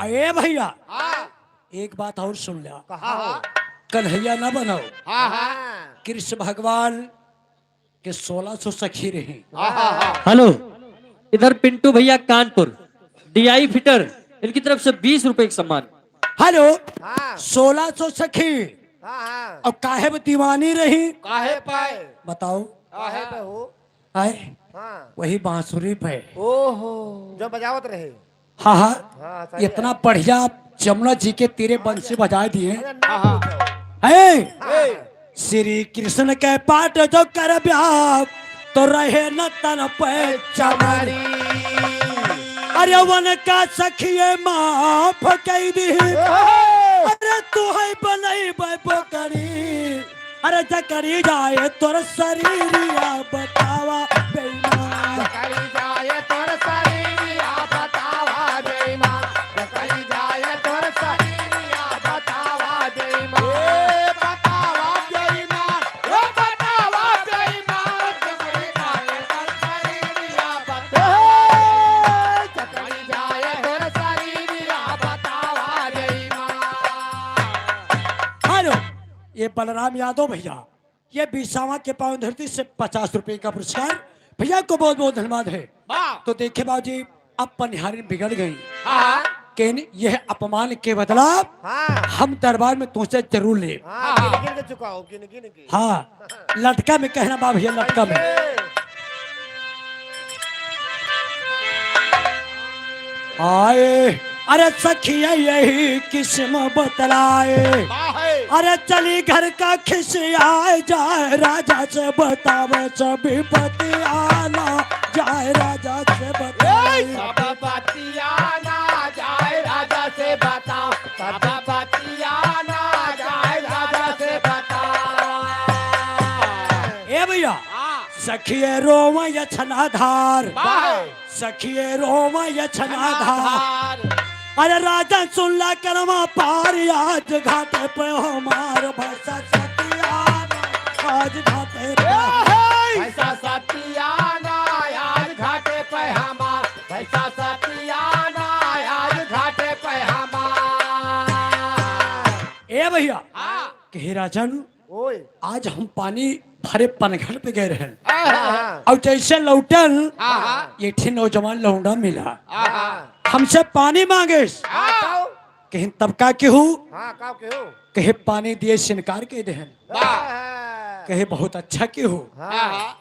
अरे भैया हाँ एक बात और सुन लिया, कहा हो? कन्हैया ना बनाओ। हाँ हाँ कृष्ण भगवान के 1600 सखी रहे। हेलो, इधर पिंटू भैया कानपुर डीआई फिटर, इनकी तरफ से 20 रुपए का सम्मान। हेलो, हाँ 1600 सखी हाँ हाँ और काहे में दीवानी रही काहे पाए बताओ। काहे पे हो? आए हाँ वही बांसुरी पे। ओहो जो बजावत रहे। हाँ हाँ, हाँ सही है। इतना बढ़िया जमुना जी के तेरे बंसी बजा दिए। अरे ना पूछो। है श्री कृष्ण के पाठ जो कर ब्याह तो रहे न तन पे चमरी। अरे वन का सखिए माफ कह दी। अरे तू है बनई बकरी। अरे जकरी जाए तोर शरीरिया बतावा बेईमान। कली जाए तोर शरीरिया बतावा बेईमान। कली जाए तोर शरीरिया बतावा बेईमान। बतावा बेईमान। ओ बतावा बेईमान। कली जाए तोर शरीरिया बतावा। कली जाए तोर शरीरिया बतावा बेईमान। हेलो, ये बलराम यादव भैया, ये बिसावा के पावन धरती से 50 रुपए का पुरस्कार भैया को बहुत बहुत धन्यवाद है। तो देखे बाबूजी अब पनिहारी बिगड़ गई। लेकिन यह अपमान के बदला हाँ हम दरबार में तुझसे जरूर ले। हाँ गिन गिन के चुकाओ गिन गिन के। हाँ लटका में कहना बा भैया, लटका में। आए अरे सखिया यही किस्म बतलाए। अरे चली घर का खिसियाए जाए राजा से बतावे सभी बतियाना जाए राजा से बताए। सब बतियाना जाए राजा से बताओ। सब बतियाना जाए राजा से बताओ। ए भैया सखिए रोम यछनाधार। सखिए रोम यछनाधार। अरे राजा सुनला करमा पार आज घाटे पे हमार भैसा सतियाना आज घाटे पे। भैसा सतियाना आज घाटे पे हमार। भैसा सतियाना आज घाटे पे हमार। ए भैया कहे राजन ओए आज हम पानी भरे पनघट पे गए रहे हाँ और जैसे लौटन ये ठे नौजवान लौंडा मिला हमसे पानी मांगे। हाँ कहीं तब का केहू हाँ का के हो? कहे पानी दिए सिनकार के दहन। हाँ कहे बहुत अच्छा केहू हाँ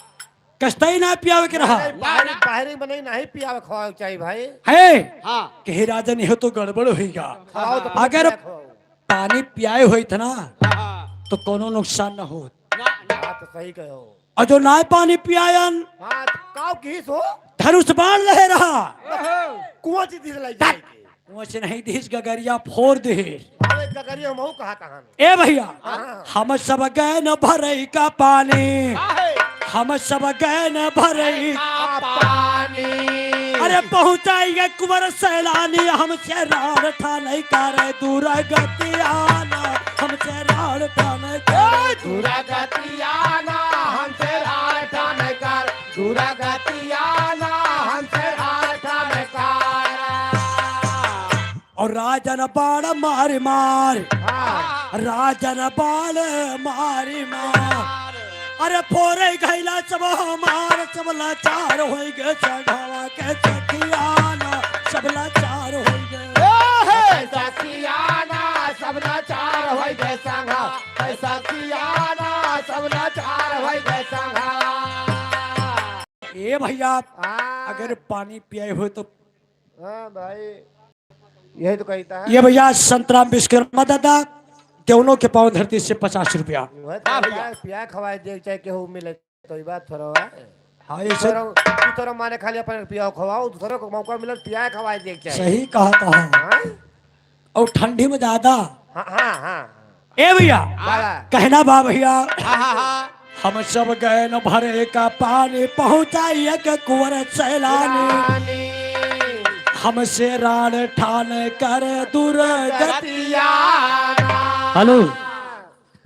कष्टा ही ना पियावे के रहा बाहरी बाहरी बने नहीं पियावे खवाओ चाहिए भाई। है। कहे राजन यह तो गड़बड़ होगा। खवाओ तो अगर खवाओ। पानी पियाए हुई था ना तो कोनो नुकसान न हो। हाँ तो सही कहो। और जो ना पानी पियायन हाँ तो काव किस हो? धनुष बाण रहे रहा। कुआं से दिस लाई जाएगी। कुआं से नहीं दिस गगरिया फोड़ दे। अरे गगरी हम हो कहा कहां? ए भैया हम सब गए न भरई का पानी। हम सब गए न भरई पानी। अरे पहुंचाएंगे कुंवर सैलानी हमसे राड़ ठाने करे दूर गतियाना हमसे राड़ ठाने करे दुरागतियाना हमसे राठा में कर। दुरागतियाना हमसे राठा में कर। और राजन बाण मार मार। राजन बाण मारी मार। अरे फोरे घैला सब हमार सब लाचार हो गए सगावा के सखियाना सब लाचार हो गए। ऐसा कियाना सब लाचार होई गए संघा। ऐसा कियाना सब लाचार होई गए संघा। ए भैया हाँ अगर पानी पिए हो तो हाँ भाई यही तो कहता है। ये भैया संतराम विश्वकर्मा दादा दोनों के पाँव धरती से 50 रुपया। वह तो पिया खवाए दे चाहे केहू मिले तो ई बात थोड़ा है। हाँ ये सब तू तोरा माने खाली अपन पिया खवाओ दूसरे को मौका मिले पिया खवाए दे चाहे। सही कहा था। हाँ और ठंडी में ज्यादा हाँ हाँ ए भैया बाबा कहना बा भैया हम सब गए न भरे का पानी पहुंचाइए के कुंवर सैलानी हमसे रान ठान कर दुर्गतिया। हेलो,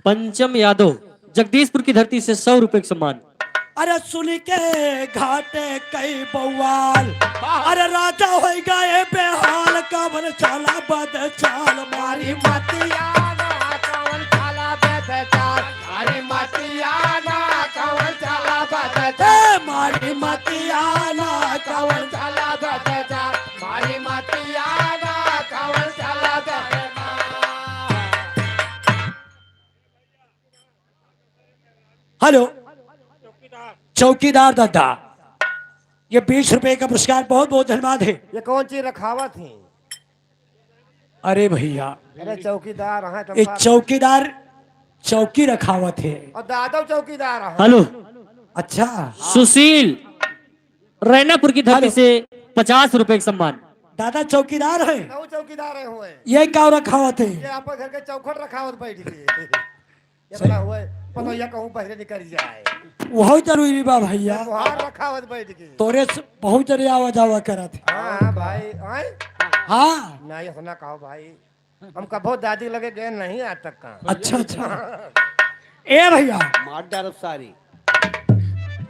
पंचम यादव जगदीशपुर की धरती से 100 रुपए का सम्मान। अरे सुन के घाटे कई बवाल अरे राजा हो गए बेहाल कबर चाला बद चाल मारी मतिया कवन चाला बद चाल मारी मतिया कवन चाला बद चाल मारी मतिया कवन चाला बद चाल मारी मतिया कवन चाला बद हेलो चौकीदार दादा ये 20 रुपए का पुरस्कार बहुत बहुत धन्यवाद है। ये कौन चीज रखावा थी? अरे भैया अरे चौकीदार हैं ये चौकीदार चौकी रखावत है। और दादा चौकीदार हैं। हेलो, अच्छा सुशील रैनापुर की धरती से 50 रुपए का सम्मान। दादा चौकीदार है। नौ चौकीदार हुए ये क्या रखावत है? ये आप घर के चौखट रखावत बैठ गए। ये बड़ा हुए पता या कहूं पहले निकल जाए बहुत जरूरी बा भैया। वहां रखावत बैठ गए। तोरे से बहुत जरूरी आवाज आवा करा थे। हाँ भाई आए हाँ नहीं सुना कहो भाई हमका बहुत दादी लगे गए नहीं आज तक का। अच्छा अच्छा ए भैया मार डाल सारी।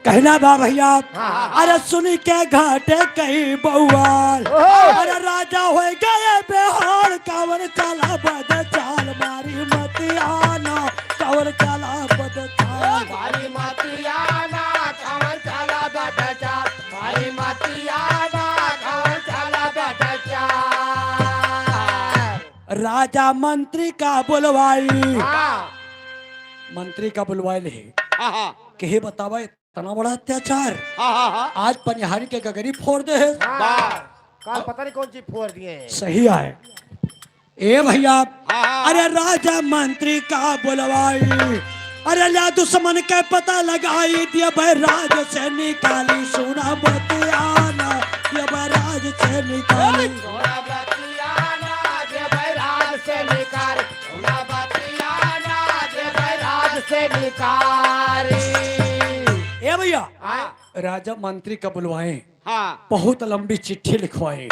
कहना बा भैया अरे सुन के घाटे कई बउआल अरे राजा हो गए बेहाल कावर चला बद चाल मारी मतियाना कावर चला बद चाल मारी मतिया कवन चाला बद चाल मारी मतिया कवन चाला बद चाल। राजा मंत्री का बुलवाई हाँ मंत्री का बुलवाई है कि हे बतावा इतना बड़ा अत्याचार आज पनिहारी के गगरी फोड़ दे है। कल पता नहीं कौन चीज फोड़ दिए हैं। सही है ए भैया अरे राजा मंत्री का बुलवाई अरे ला दुश्मन के पता लगाई दिया भाई राज से निकाली सोना बतियाना ये भाई राज से निकाली सोना बतियाना जे बैराज से निकाल सोना बतियाना जे बैराज से निकाली। ए भैया राजा मंत्री का बुलवाए बहुत लंबी चिट्ठी लिखवाए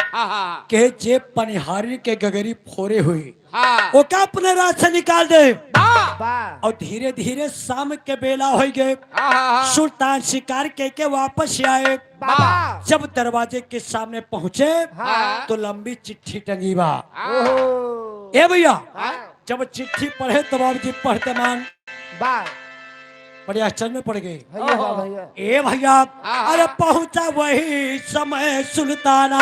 के जे पनिहारी के गगरी फोरे हुई वो का अपने राज से निकाल दे। और धीरे धीरे शाम के बेला हो गए सुल्तान शिकार के वापस आए। जब दरवाजे के सामने पहुंचे तो लंबी चिट्ठी टंगी बा। ए भैया जब चिट्ठी पढ़े तो बाबू जी पढ़ते मान बड़े आश्चर्य में पड़ गए। भैया ए भैया अरे पहुंचा वही समय सुल्ताना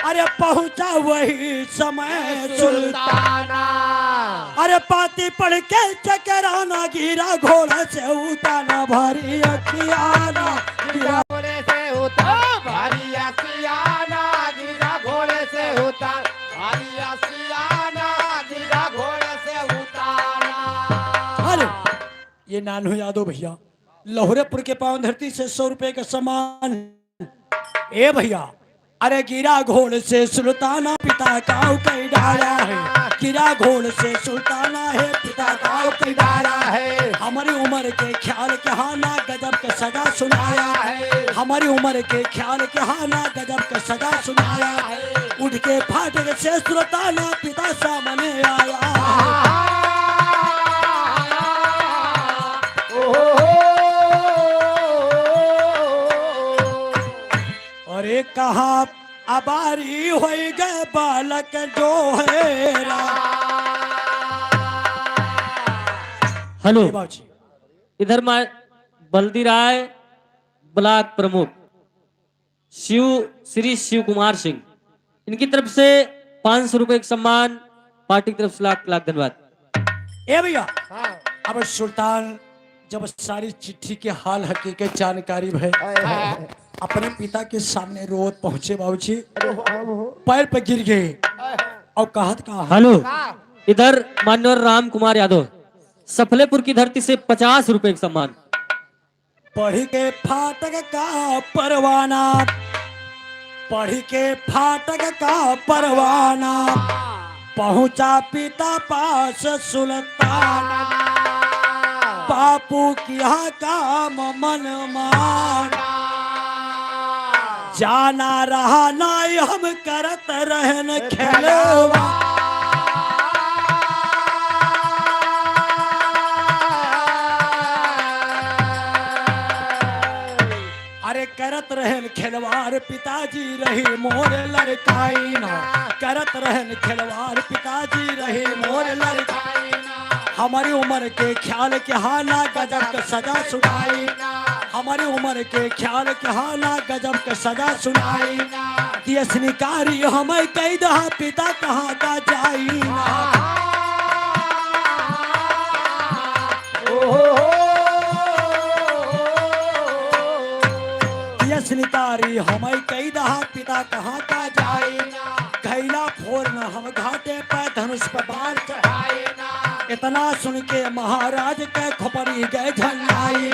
अरे पहुंचा वही समय सुल्ताना अरे पाती पढ़ के चकराना गिरा घोड़ा से उताना भारी अखियाना गिरा घोड़े से उतार भारी असियाना गिरा घोड़े से उतार भारी असियाना गिरा घोड़े से उतारा। अरे ये नानू यादव भैया लहुरेपुर के पावन धरती से 100 रुपए का सम्मान। ए भैया अरे गिरा घोड़ से सुल्ताना पिता काऊ कई डाला है गिरा घोड़ से सुल्ताना है पिता काऊ कई डाला है। हमारी उम्र के ख्याल के हाना गजब के सजा सुनाया है हमारी उम्र के ख्याल के हाना गजब के सजा सुनाया है। उठ के फाटक से सुल्ताना पिता सामने आया। अरे कहा अबारी हो गए बालक जो है हेलो, बाबूजी इधर बल्दी राय ब्लॉक प्रमुख श्री शिव कुमार सिंह, इनकी तरफ से 500 रुपए का सम्मान। पार्टी की तरफ से लाख लाख धन्यवाद। ए भैया अब सुल्तान जब सारी चिट्ठी के हाल हकीकत जानकारी है अपने पिता के सामने रोज पहुंचे बाबूजी पैर पे गिर गए और कहत कहा हेलो, इधर मान्यवर राम कुमार यादव, सफलेपुर की धरती से 50 रुपए का सम्मान। पढ़ के फाटक का परवाना, पढ़ के फाटक का परवाना, पहुंचा पिता पास सुल्तान, बापू किया काम मन माना, जाना रहा नाई हम करत रहन खेलवा। अरे करत रहन खिलवाड़ पिताजी रही मोर लड़काई ना, करत रहन खिलवाड़ पिताजी रही मोर लड़काई ना। हमारी उम्र के ख्याल के हाना गजब के सजा सुनाई, हमारी उम्र के ख्याल के हाना गजब के सजा सुनाई। दियस निकारी हमें कई दहा पिता कहाँ का जाई ना। निकारी हमें कई दहा पिता कहाँ का जाए, घैला फोरना हम घाटे पे धनुष पे बाण चढ़ाए। इतना सुन के महाराज के खोपड़ी गए झल्लाई,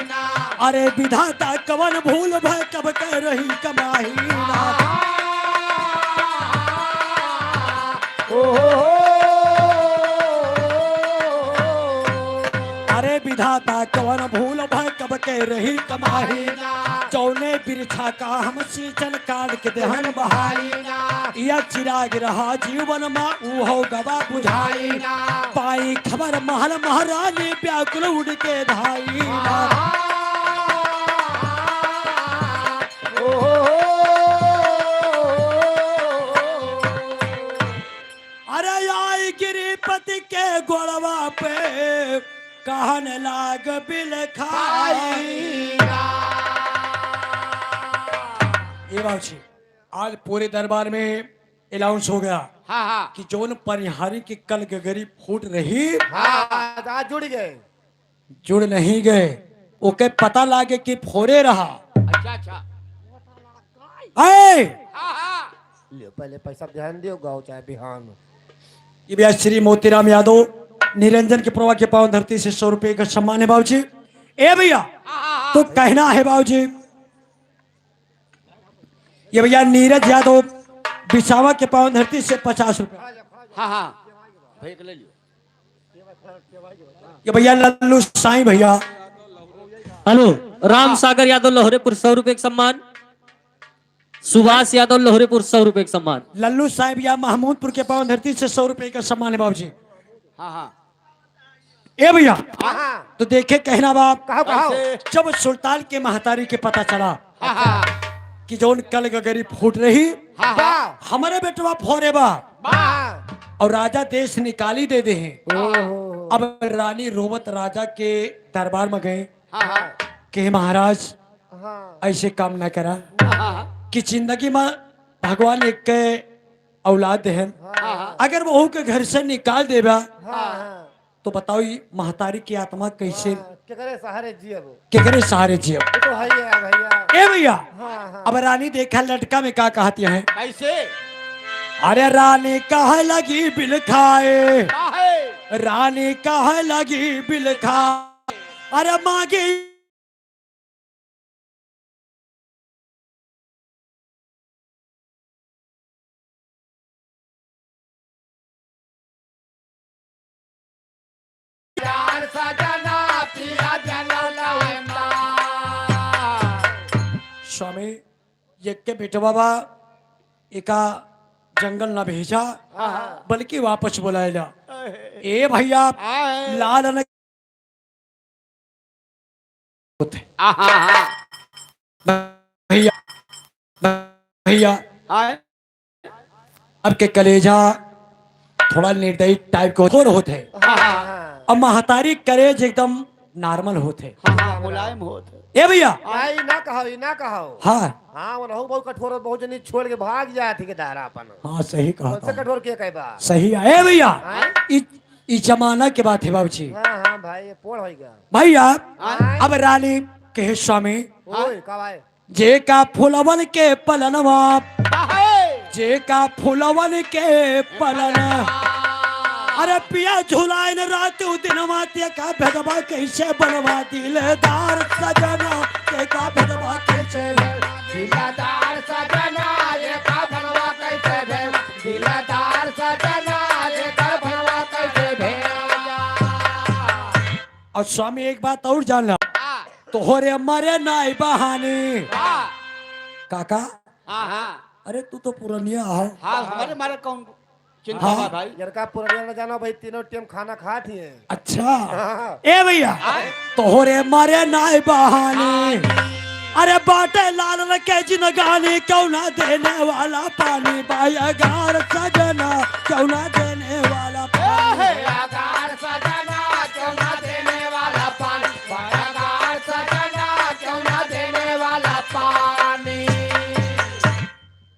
अरे विधाता कवन भूल भय कब कह रही कमाही ना। अरे विधाता कवन भूल भय कब कह रही कमाही ना। चौने बिरछा का हम सींचन काट के दहन बहाई, यह चिराग रहा जीवन मा ऊहो गवा बुझाई। पाई खबर महल महारानी व्याकुल उड़ के धाई। अरे आई गिरिपति के गोड़वा पे कहन लाग बिल खाई। ये बात छी, आज पूरे दरबार में अनाउंस हो गया कि जोन परिहारी की कल गगरी फूट रही, आज जुड़ गए, जुड़ नहीं गए, ओके पता लागे कि फोरे रहा। अच्छा लियो पहले पैसा ध्यान दियो, गाँव चाहे बिहान। ये भी श्री मोतीराम यादव निरंजन के प्रभा के पावन धरती से 100 रुपए का सम्मान है बाबूजी। ए भैया तो कहना है बाबूजी, ये भैया नीरज यादव बिछावा के पावन धरती से 50 रुपए। भैया ले लियो। ये भैया लल्लू साईं भैया। हेलो, राम सागर यादव लोहरेपुर 100 रुपए का सम्मान। सुभाष यादव लोहरेपुर 100 रुपए का सम्मान। लल्लू साईं भैया महमूदपुर के पावन धरती से 100 रुपए का सम्मान है बाबूजी। ए भैया तो देखे कहना बाप, कहो जब सुल्तान के महतारी के पता चला कि जोन कल गगरी फूट रही, हमारे बेटवा फोरे बा और राजा देश निकाली दे दे हैं। अब रानी रोवत राजा के दरबार में गए कि महाराज ऐसे काम न करा कि जिंदगी में भगवान एक के औलाद देहन, अगर वहू के घर से निकाल देबा तो बताओ महतारी की आत्मा कैसे केकरे सहारे जियब, केकरे सहारे जियब। तो है भैया। ए भैया अब रानी देखा लटका में क्या कहती है, कैसे? अरे रानी कह लगी बिल खाए, रानी कह लगी बिल खाए, अरे मांगी स्वामी ये के बेटे बाबा एका जंगल न भेजा बल्कि वापस बुलाएला। ए भैया लाल न भैया भैया अब के कलेजा थोड़ा निर्दयी टाइप के होते हैं, अब महतारी कलेज एकदम नॉर्मल होते, मुलायम होते। ए भैया आई ना कहो हाँ हाँ, वो बहुत कठोर, बहुत जनी छोड़ के भाग जाए थी के दारा अपन। हाँ सही कहा सबसे कठोर के कई बार सही है भैया। इस जमाना के बात है बाबूजी। हाँ भाई, ये पोड़ होएगा भैया अब रानी के स्वामी ओए कब आए जे का फुलवन के पलनवा, जे का फुलवन के पलन, अरे पिया झुलाए न रात दिन माते का भेदवा कैसे बनवा दिलदार सजना के का भेदवा कैसे दिलदार सजना ये का बनवा कैसे भेल दिलदार सजना ये का बनवा कैसे भेल और स्वामी एक बात और जान ला तोहरे मरे नाई बहानी काका अरे तू तो पुरानिया है हमारे मारे कौन चिंता हाँ। है भाई लड़का पुरानिया न जाना भाई, तीनों टाइम खाना खात ही है। अच्छा ए भैया तोहरे मरे नाई बहानी अरे बाटे लाल रखे जिनगानी क्यों ना देने वाला पानी बायागार सजना क्यों ना देने वाला पानी दिलदार सजना क्यों ना देने वाला पानी दिलदार सजना क्यों ना देने वाला पानी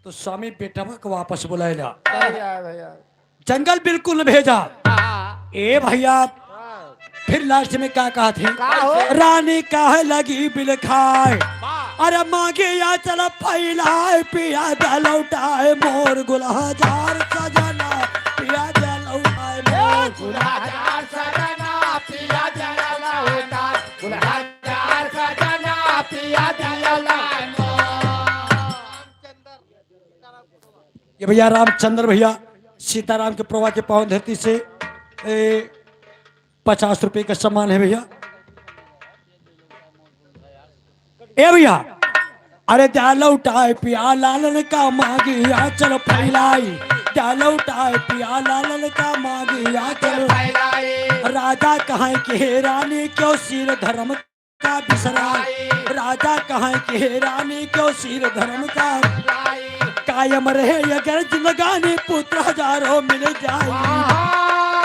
तो स्वामी बेटवा को वापस बुलाएला भैया भैया जंगल बिल्कुल न भेजा ए भैया फिर लास्ट में क्या कहा थे रानी काहे लगी बिल खाए अरे मांगे या चल फैलाए पिया लौटाए मोर गुलजार सजना पिया लौटाए मोर गुलजार सजना पिया जला होता गुलजार सजना पिया जला ये भैया रामचंद्र भैया सीताराम के प्रभा के पावन धरती से 50 रुपए का सम्मान है भैया। ए भैया अरे डाल उठाए पिया लालन का मांगिया चल फैलाई डाल उठाए पिया लालन का मांगिया चल राजा कहाँ के रानी क्यों सिर धर्म का बिसराए राजा कहाँ के रानी क्यों सिर धर्म का कायम रहे अगर जिंदगानी पुत्र हजारों मिल जाए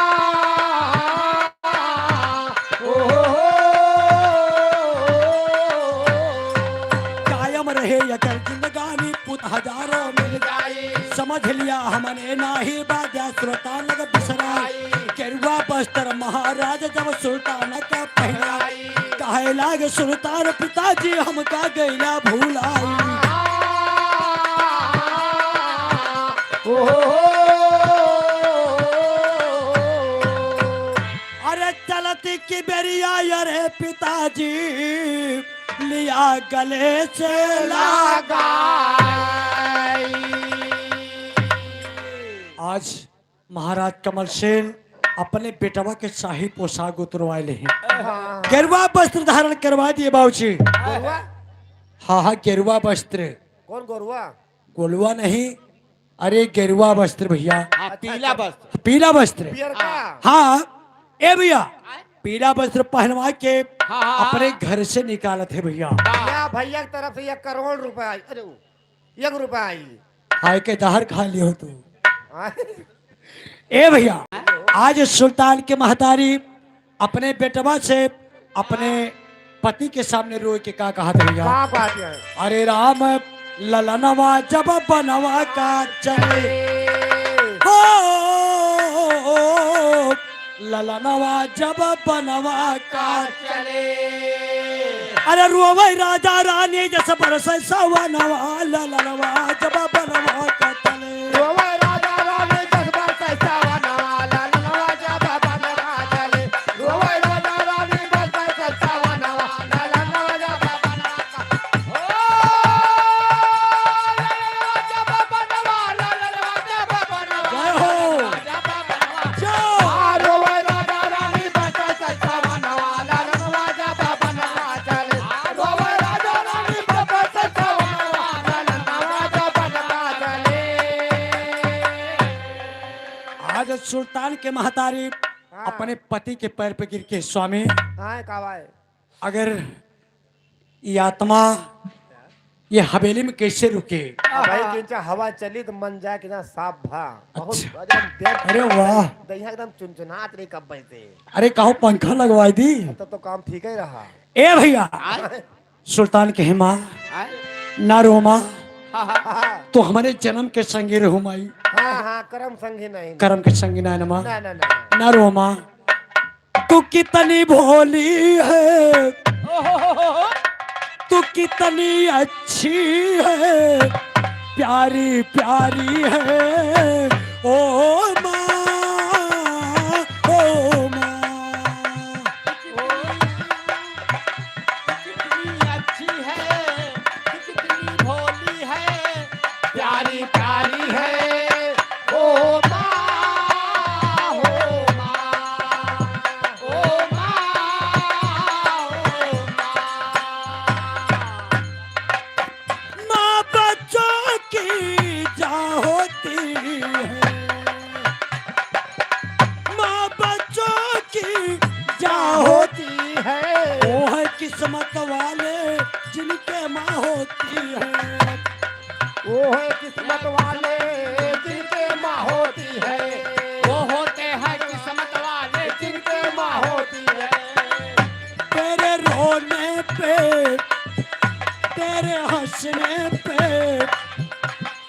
रहे अगर जिंदगानी पुत हजारों मिल जाए समझ लिया हमने नाही बाजा सुल्तान लग बिसराई केरुआ बस्तर महाराज जब सुल्तान का पहनाई कहे लागे सुल्तान पिताजी हमका गैला भूलाई अरे चलती की बेरिया अरे पिताजी लिया गले से लगा आज महाराज कमल सेन अपने बेटवा के शाही पोशाक उतरवाए हैं गेरुआ वस्त्र धारण करवा दिए बाबूजी हाँ हाँ गेरुआ वस्त्र कौन गोरुआ? गोलुआ नहीं अरे गेरुआ वस्त्र भैया पीला बस पीला वस्त्र पियर का? हाँ ए भैया पीला वस्त्र पहनवा के अपने घर से निकाले थे भैया या भैया की तरफ से 1 करोड़ रुपए आई। अरे 1 रुपया आई। हाय के दहर खा लियो तू ए भैया आज सुल्तान के महतारी अपने बेटवा से अपने पति के सामने रोए के का कहा था भैया क्या बात है? अरे राम ललनवा जब बनवा का चले हो ललनवा जब बनवा का चले अरे रोवे राजा रानी जैसे बरस सवनवा ललनवा जब बनवा का चले रोवे राजा रानी दस बार कैसा बनवा ललनवा जब बनवा चले रोवे राजा रानी दस बार कैसा बनवा ललनवा जब बनवा जब बनवा ललनवा जब बनवा जय हो जय रोवे राजा रानी दस बार कैसा बनवा ललनवा जब बनवा चले रोवे राजा रानी दस बार कैसा बनवा ललनवा जब बनवा चले आज सुल्तान के महतारी अपने पति के पैर पे गिर के स्वामी हाँ कावा है? अगर ये आत्मा ये हवेली में कैसे रुके भाई किंचा हवा चली तो मन जाए कि ना साफ भा बहुत अच्छा। एकदम देख अरे वाह दहिया एकदम चुनचुनात रही कब बैठे अरे कहो पंखा लगवाई दी तब तो काम ठीक ही रहा। ए भैया सुल्तान के हिमा ना रोमा तो हमारे जन्म के संगी रहो माई हाँ हाँ करम संगी नहीं कर्म के संगी ना नमा ना ना ना ना रोमा तू कितनी भोली है तू कितनी अच्छी है प्यारी प्यारी है ओ माँ किस्मत वाले जिनके माँ होती है। वो है किस्मत वाले जिनके माँ होती है, वो होते हैं किस्मत वाले जिनके माँ होती है। तेरे रोने पे तेरे हंसने पे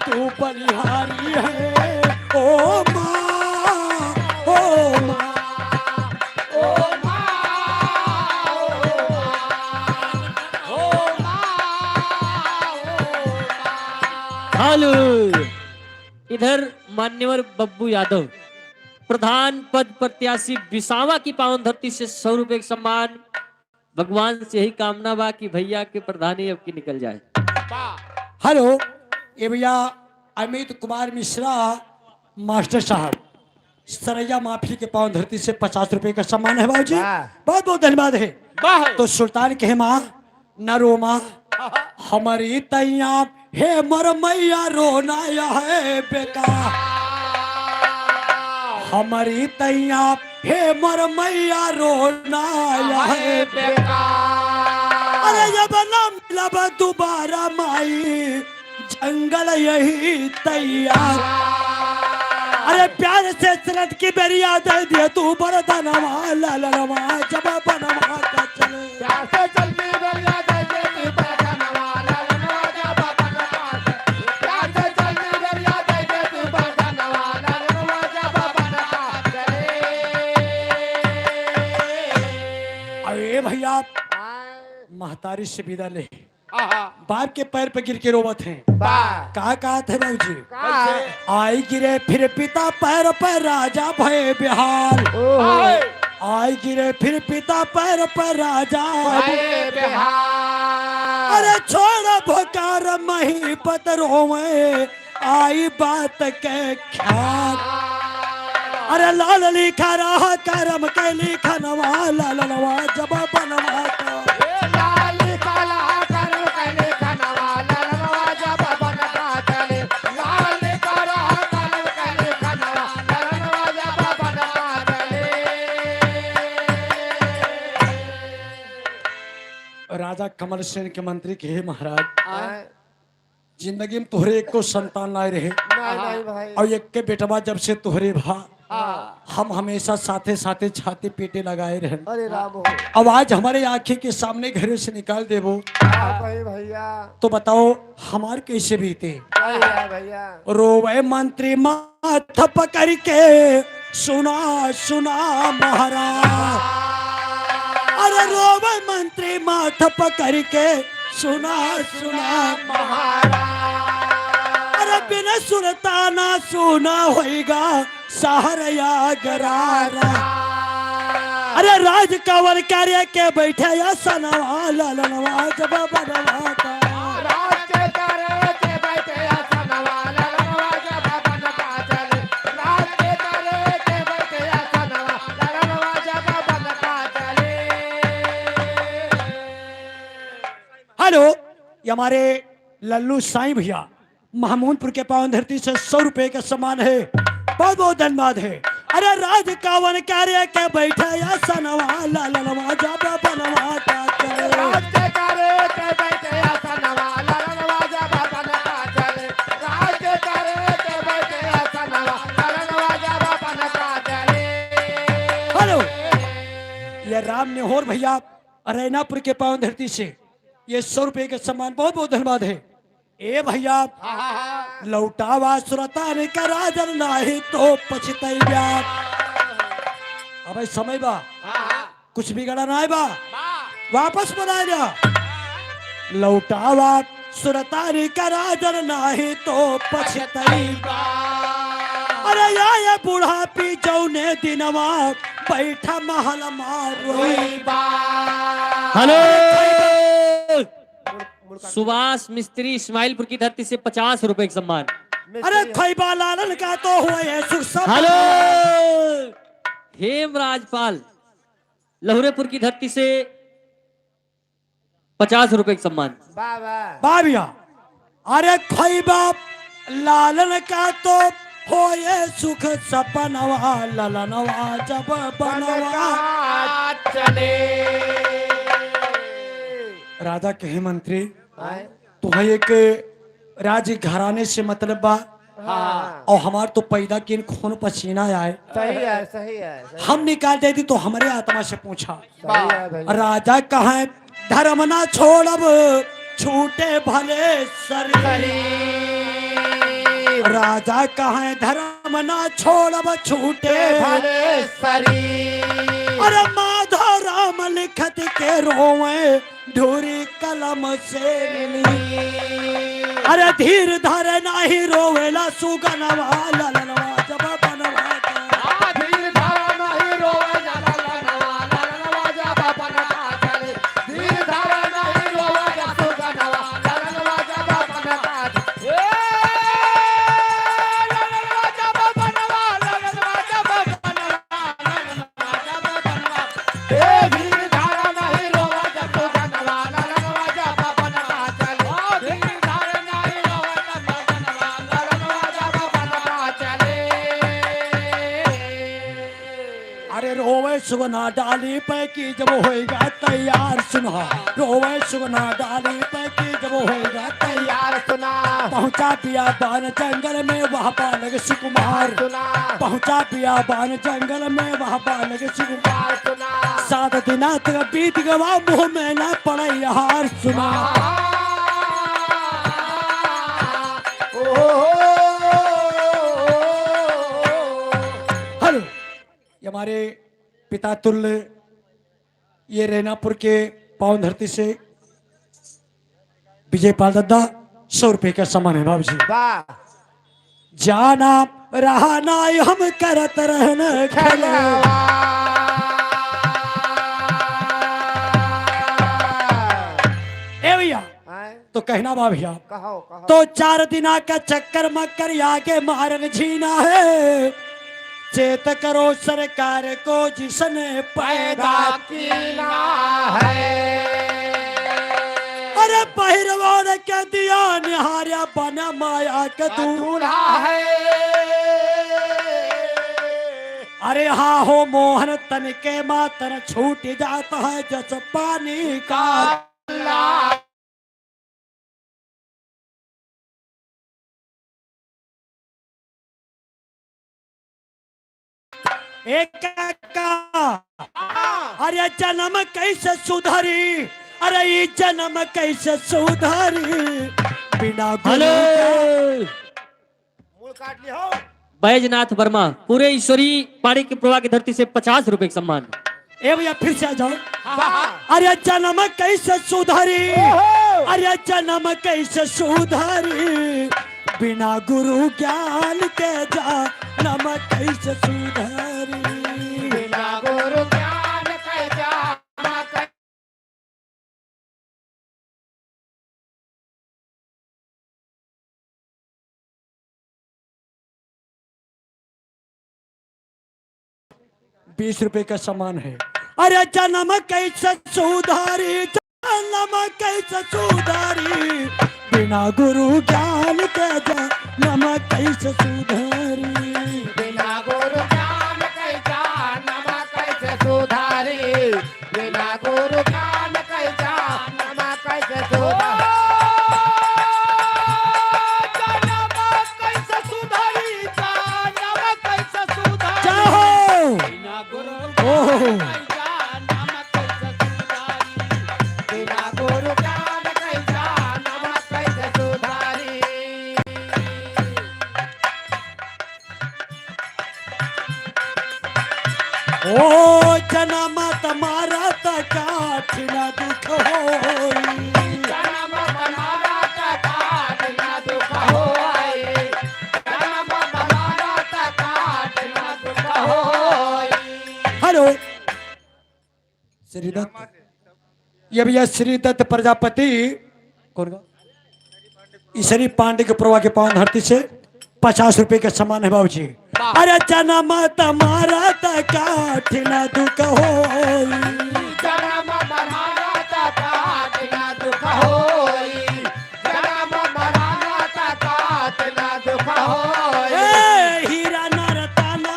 तू बलिहारी है ओ माँ, ओ माँ। हेलो, इधर मान्यवर बब्बू यादव प्रधान पद प्रत्याशी विसावा की पावन धरती से 100 रुपए का सम्मान। भगवान से यही कामना बा कि भैया के प्रधानी अब की निकल जाए। हेलो, ये भैया अमित कुमार मिश्रा मास्टर साहब सरैया माफी के पावन धरती से 50 रुपए का सम्मान है बाबूजी, बहुत बहुत धन्यवाद है। तो सुल्तान के माँ न रो माँ हमारी तैया हे मर मैया रोना या है बेका, हमारी तैया हे मर मैया रोना या है बेका। अरे जब न मिलब दोबारा माई जंगल यही तैयार। अरे प्यार से सनत की बेरिया दे दिया तू बरदनवा ललनवा जब बनवा का चले। प्यार से चलती बेरिया दे दे तू बरदनवा ललनवा जब बनवा चले। प्यार से चलती बेरिया दे दे तू बरदनवा ललनवा जब बनवा चले। अरे भैया महतारी से विदा ले, बाप के पैर पे गिर के रोवत हैं। कहा थे बाबूजी, आई गिरे फिर पिता पैर पर राजा भय बिहार। आई गिरे फिर पिता पैर पर राजा अरे छोड़ भकार मही पतरों में आई बात के ख्याल। अरे लाल लिखा रहा करम के लिखनवा लालनवा जब बनवा का। राजा कमल सेन के मंत्री के हे महाराज, जिंदगी में तोहरे एक को संतान लाए रहे नहीं भाई। और एक के बेटवा जब से तोहरे भा हम हमेशा साथे साथे छाती पीटे लगाए रहे। अरे राम हो अब आज हमारे आंखें के सामने घरे से निकाल देवो भाई भैया, तो बताओ हमार कैसे बीते। भैया भैया रोवे मंत्री माथ पकड़ के सुना सुना महाराज। अरे रोवे मंत्री माथ पकड़ के सुना सुना महाराज। अरे बिना सुनता ना सुना होएगा सहरया गरारा। अरे राज कवर कार्य के बैठे या सनवा ललनवा जब बनवा का। हेलो, ये हमारे लल्लू साईं भैया महमूदपुर के पावन धरती से 100 रुपए का सम्मान है, बहुत बहुत धन्यवाद है। अरे राज कावन कार्य के बैठे या सनवा ललनवा जब बनवा का चले। राज के कार्य के बैठे या सनवा ललनवा जब बनवा चले। राज के कार्य के बैठे या सनवा ललनवा जब बनवा चले। हेलो, ये राम नेहोर भैया रैनापुर के पावन धरती से ये 100 रुपए के सम्मान, बहुत बहुत धन्यवाद है। ए भैया लौटावा सुरतान का राजन नाही तो पछतैया। अब समय बा कुछ बिगड़ा ना है बा, वापस बनाए जा। लौटावा सुरतान का राजन नाही तो पछतैया। अरे या बूढ़ा पी जौने दिनवा बैठा महल मारोई बा। हेलो, सुभाष मिस्त्री इस्माइलपुर की धरती से 50 रुपए का सम्मान। अरे खैबा लालन का तो हुआ है सुख सब। हेलो, हेम राजपाल लहुरेपुर की धरती से 50 रुपए का सम्मान। बाबिया, अरे खैबा लालन का तो होए सुख सपनवा ललनवा जब बनवा चले। राजा कहे मंत्री आए? तुम्हें एक राज्य घराने से मतलब बा हाँ और हमार तो पैदा किन खून पसीना आए सही है सही है हम निकाल देती तो हमारे आत्मा से पूछा सही है भैया। राजा कहे धर्म ना छोड़ब छूटे भले शरीर राजा कहे धर्म ना छोड़ब छूटे भले शरीर अरे माधो राम लिखत के रोवे ढूरी कलम से अरे धीर धरे नाही रोवेला सुगनवा ललनवा जब बनवा धीर धारा नहीं रोवे जाला लनवा लनवा जब बनवा चले धीर धारा नहीं रोवे जब सुगनवा लनवा जब बनवा लनवा जब बनवा लनवा जब बनवा धीर धारा नहीं रोवे जब सुगनवा लनवा जब बनवा चले धीर धारा नहीं रोवे जब बनवा लनवा जब बनवा चले अरे रोवे सुगना डाली पे की जब होएगा तैयार सुना रोवे सुगना डाली पे की जब होएगा तैयार यार सुना पहुंचा बियाबान जंगल में वह बालक सुकुमार सुना पहुंचा बियाबान जंगल में वह बालक सुकुमार यार सुना 7 दिना तक बीत गवा मुंह में न पड़े हार सुना हेलो ये हमारे पिता तुल्य ये रेनापुर के पावन धरती से विजय पाल दद्दा 100 रुपए का सामान है बाबू जी वाह जाना रहा नाय हम करत रहन खेला ए भैया आए? तो कहना बा भैया कहो कहो तो 4 दिना का चक्कर मक्कर आगे मारन झीना है चेत करो सरकार को जिसने पैदा कीना है अरे पहिरवान के दिया निहारिया बना माया के दूल्हा दूल्हा है अरे हाँ हो मोहन तन के मातर छूट जाता है जस पानी का एक का अरे जन्म कैसे सुधरी अरे ये जन्म कैसे सुधरी बिना हेलो मूल काट ली हो बैजनाथ वर्मा पूरे ईश्वरी पाड़ी के प्रवाह की धरती से 50 रुपए का सम्मान। ए भैया फिर से आ जाओ अरे जन्म कैसे सुधरी अरे जन्म कैसे सुधरी बिना गुरु ज्ञान के जन्म कैसे सुधरी बिना गुरु ज्ञान के जाना कै बीस रुपए का सामान है अरे जन्म कैसे सुधारी जन्म कैसे सुधारी बिना गुरु ज्ञान के जन्म कैसे सुधारी बिना गुरु ज्ञान के जाना कैसे सुधारी बिना गुरु ज्ञान के जाना कैसे सुधारी कैसे सुधारी जाना कैसे सुधारी जाओ बिना गुरु ओह जाना कैसे सुधारी बिना गुरु ज्ञान के जाना कैसे सुधारी ओ जन्म तुम्हारा काठिन दुख होई जन्म बनारा काट ना दुख होई जन्म बनारा काट ना दुख होई हेलो श्रीदत्त ये भैया श्रीदत्त प्रजापति कौन का ईश्वरी पांडे के प्रभा के पावन धरती से 50 रुपए का सामान है बाबू जी अरे जन्म तुम्हारा काठिन दुख होई जन्म बनारा काट ना दुख होई जन्म बनारा काट ना दुख होई ए हीरा नरतना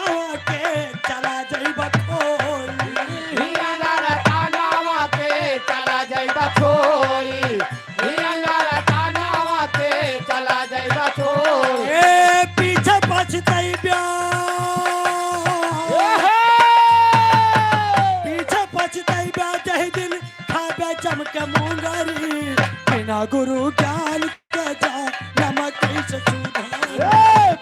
के चला जइब खोई हिया नरतानावा के चला जाइबा खोई यही दिन खाबे जम के मुंगरी बिना गुरु ज्ञान के जा नमक कैसे सुधारी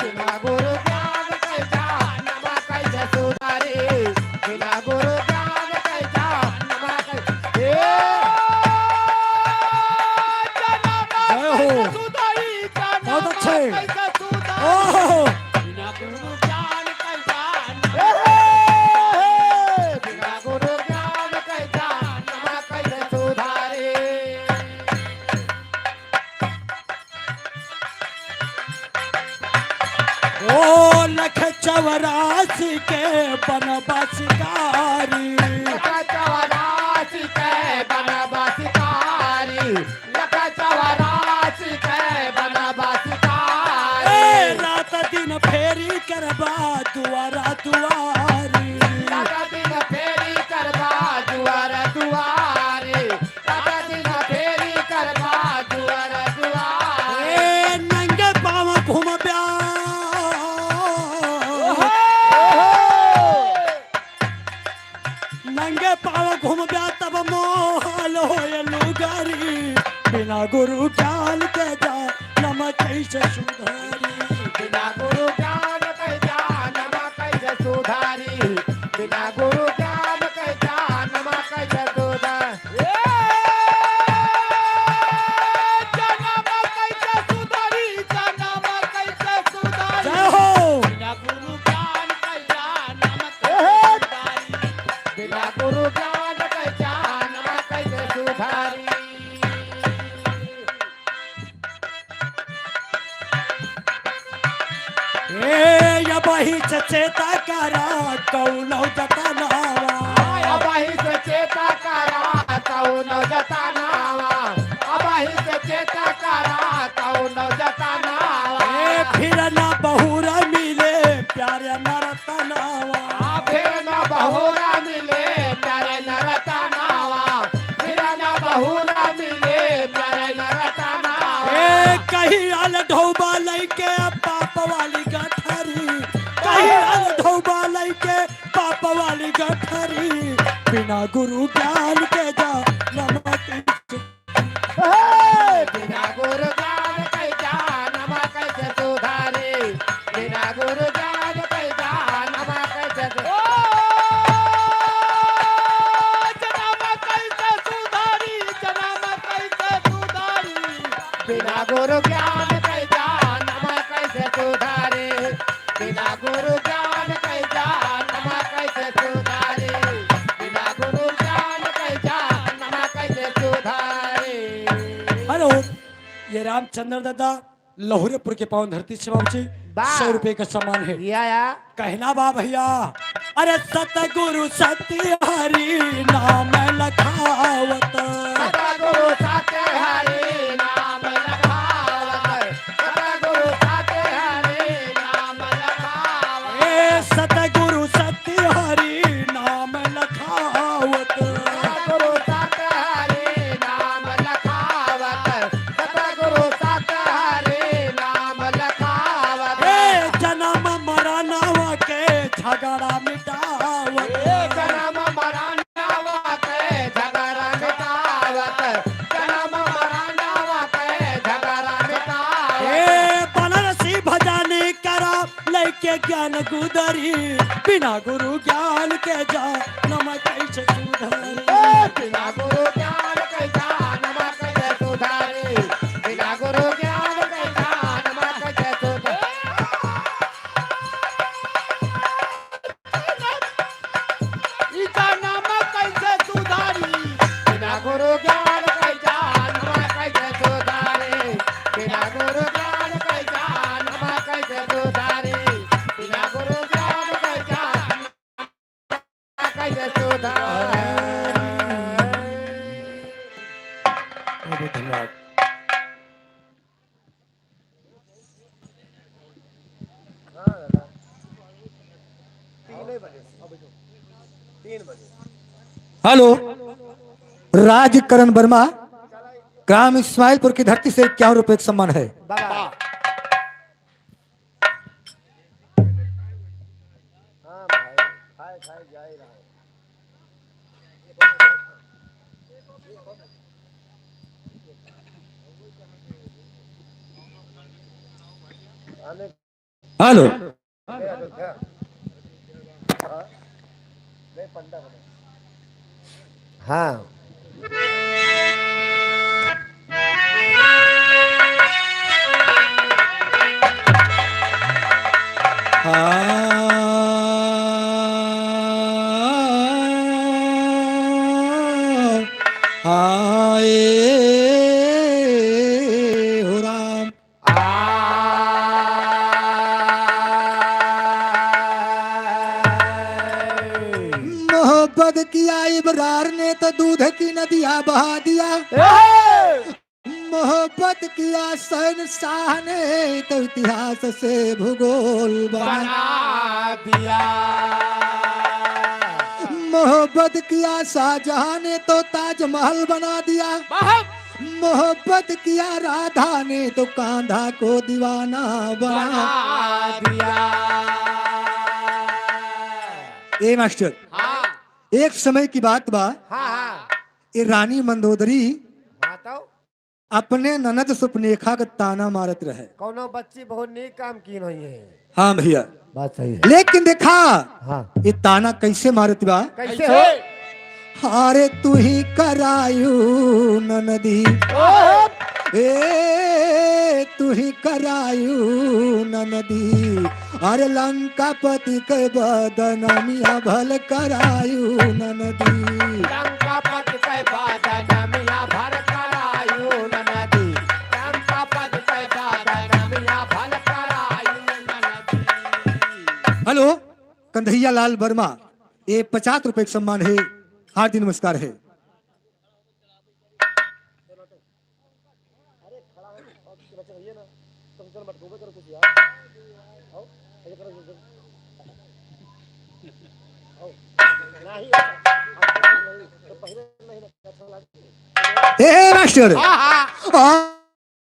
बिना गुरु ज्ञान कैसा नमा कैसे सुधारी बिना गुरु ज्ञान कैसा नमा कैसे जय हो बहुत अच्छे ओह बिना गुरु ज्ञान कैसा बिना गुरु ज्ञान कैसा नमा कैसे सुधारी ओ लख 84 के बनबसकारी लखा चौरासी के बनबसकारी लखा चौरासी के बनबसकारी रात दिन फेरी करबा दुआरा दुआरी रात दिन फेरी करबा दुआर दुआरी रात दिन फेरी करबा दुआर दुआरी नंगे पाँव घूम ब्या नंगे पाँव घूम ब्या तब मोहल होय लुगारी बिना गुरु ज्ञान के जा नमक कैसे सुधारी बिना गुरु ज्ञान कैसा नमा कैसे सुधारी बिना गुरु ज्ञान कैसा नमा कैसे सुधारी नमा कैसे सुधारी नमा कैसे सुधारी जय हो बिना गुरु ज्ञान कैसा नमा कैसे सुधारी बिना गुरु ज्ञान कैसा नमा कैसे सुधारी या बही चेता करा कौनो जतनावा अबाही से चेता करा कौन जतानावा अबाही से चेता करा कौन जतानावा फिर ना बहुरा मिले प्यारे नरतनावा फिर न बहुरा मिले प्यारे नरतनावा फिर न बहुरा मिले प्यारे नरतनावा कहीं आल ढोबा लैके पाप वाली गठरी कहीं आल ढोबा लैके पाप वाली गठरी बिना गुरु ज्ञान के जा नमक बिना गुरु ज्ञान कैसा नमा कैसे सुधारे बिना गुरु ज्ञान कैसा नमा कैसे नमा कैसे सुधारी नमा कैसे सुधारी बिना गुरु ज्ञान कैसा नमा कैसे सुधारे बिना गुरु ज्ञान कैसा नमा कैसे सुधारे बिना गुरु ज्ञान कैसा नमा कैसे सुधारे हेलो ये रामचंद्र दादा लाहौरपुर के पावन धरती से बाबू जी वाह। 100 रुपए का सम्मान है या कहना बा भैया अरे सतगुरु सत्य हरि नाम लखावत सतगुरु सत्य हरि नाम लखावत सतगुरु सत्य हरि नाम लखावत सतगुरु सत्य हरि नाम लखावत सतगुरु सत्य हरि नाम लखावत सतगुरु सत्य हरि नाम लखावत जन्म मरनवा के झगड़ा मिटावत जन्म मरनवा के झगड़ा मिटावत जन्म मरनवा के झगड़ा मिटावत बनरसी भजन करा लैके ज्ञान गुदरी बिना गुरु ज्ञान के जा नमक कैसे सुधारी बिना गुरु ज्ञान कैसा नमा कैसे सुधारे बिना गुरु ज्ञान कैसा नमा कैसे सुधारे इका नमा कैसे सुधारी बिना गुरु ज्ञान कैसा नमा कैसे सुधारे बिना गुरु ज्ञान कैसा नमा कैसे सुधारे बिना गुरु ज्ञान कैसा नमा कैसे सुधारे धन्यवाद। हेलो राजकरण वर्मा ग्राम इस्माइलपुर की धरती से 51 रुपए का सम्मान है। बाबा हेलो हाँ हाय हो राम मोहब्बत किया इबरार ने तो दूध की नदियां बहा दिया मोहब्बत किया शहनशाह ने तो इतिहास से भूगोल बना दिया मोहब्बत किया शाहजहां ने तो ताजमहल बना दिया मोहब्बत किया राधा ने तो कांधा को दीवाना बना दिया ए मास्टर एक समय की बात बा हाँ हाँ ये रानी मंदोदरी हाँ तो अपने ननद सुपनेखा का ताना मारत रहे कौनो बच्ची बहुत नेक काम की नहीं है हाँ भैया बात सही है लेकिन देखा हाँ ये ताना कैसे मारत बा कैसे हो हारे तू ही करायू ननदी ए तू ही करायू ननदी अरे लंका पति के बदनामिया भल करायू ननदी लंका पत के बदनामिया भल करायू ननदी लंका पत के बदनामिया भल करायू ननदी। हेलो कंधैया लाल वर्मा ये 50 रुपए का सम्मान है हार्दिक नमस्कार है ए मास्टर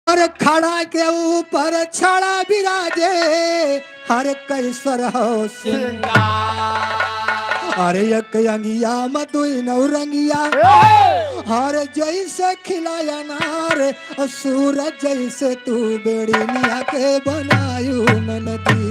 और खड़ा के ऊपर छड़ा विराजे हर कैसर हो अरे एक अंगिया मधुई नौरंगिया हर जैसे खिलाया नार सूरज जैसे तू बेड़िया के बनायू ननदी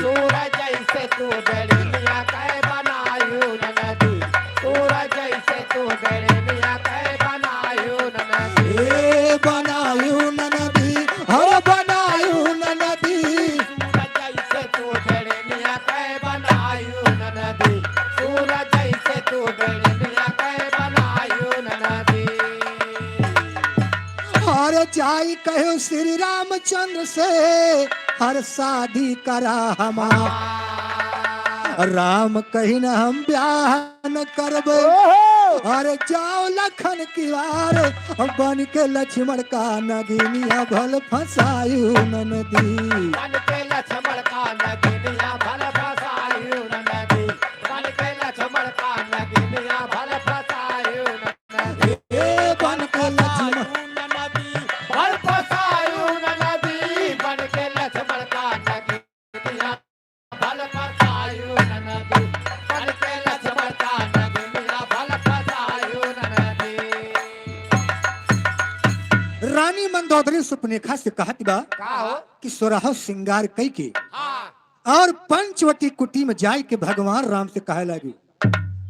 सूरज जैसे तू बेड़िया के बनायू ननदी सूरज जैसे तू बेड़िया के बनायू ननदी ए बनायू ननदी हर बनायू ननदी सूरज जैसे तू बेड़िया के बनायू ननदी सूरज जैसे तू बेड़िया के बनायू ननदी। हर जाई कहो श्री रामचंद्र से हर शादी करा हमार राम कहीं न हम ब्याह न करबे अरे जाओ लखन की वार बन के लक्ष्मण का नगिनिया भल फसायू ननदी बन के लक्ष्मण का नगिनिया भल फसायू ननदी बन के लक्ष्मण का नगिनिया भल फसायू ननदी ए बन के लक्ष्मण ननदी भल फसायू ननदी बन के लक्ष्मण का नगिनिया भल फसायू ननदी बन के लक्ष्मण का नगिनिया भल फसायू ननदी। रानी मंदोदरी सुपनेखा से कहत बा का हो कि सोरह श्रृंगार कई के हाँ और पंचवटी कुटी में जाए के भगवान राम से कहे लगी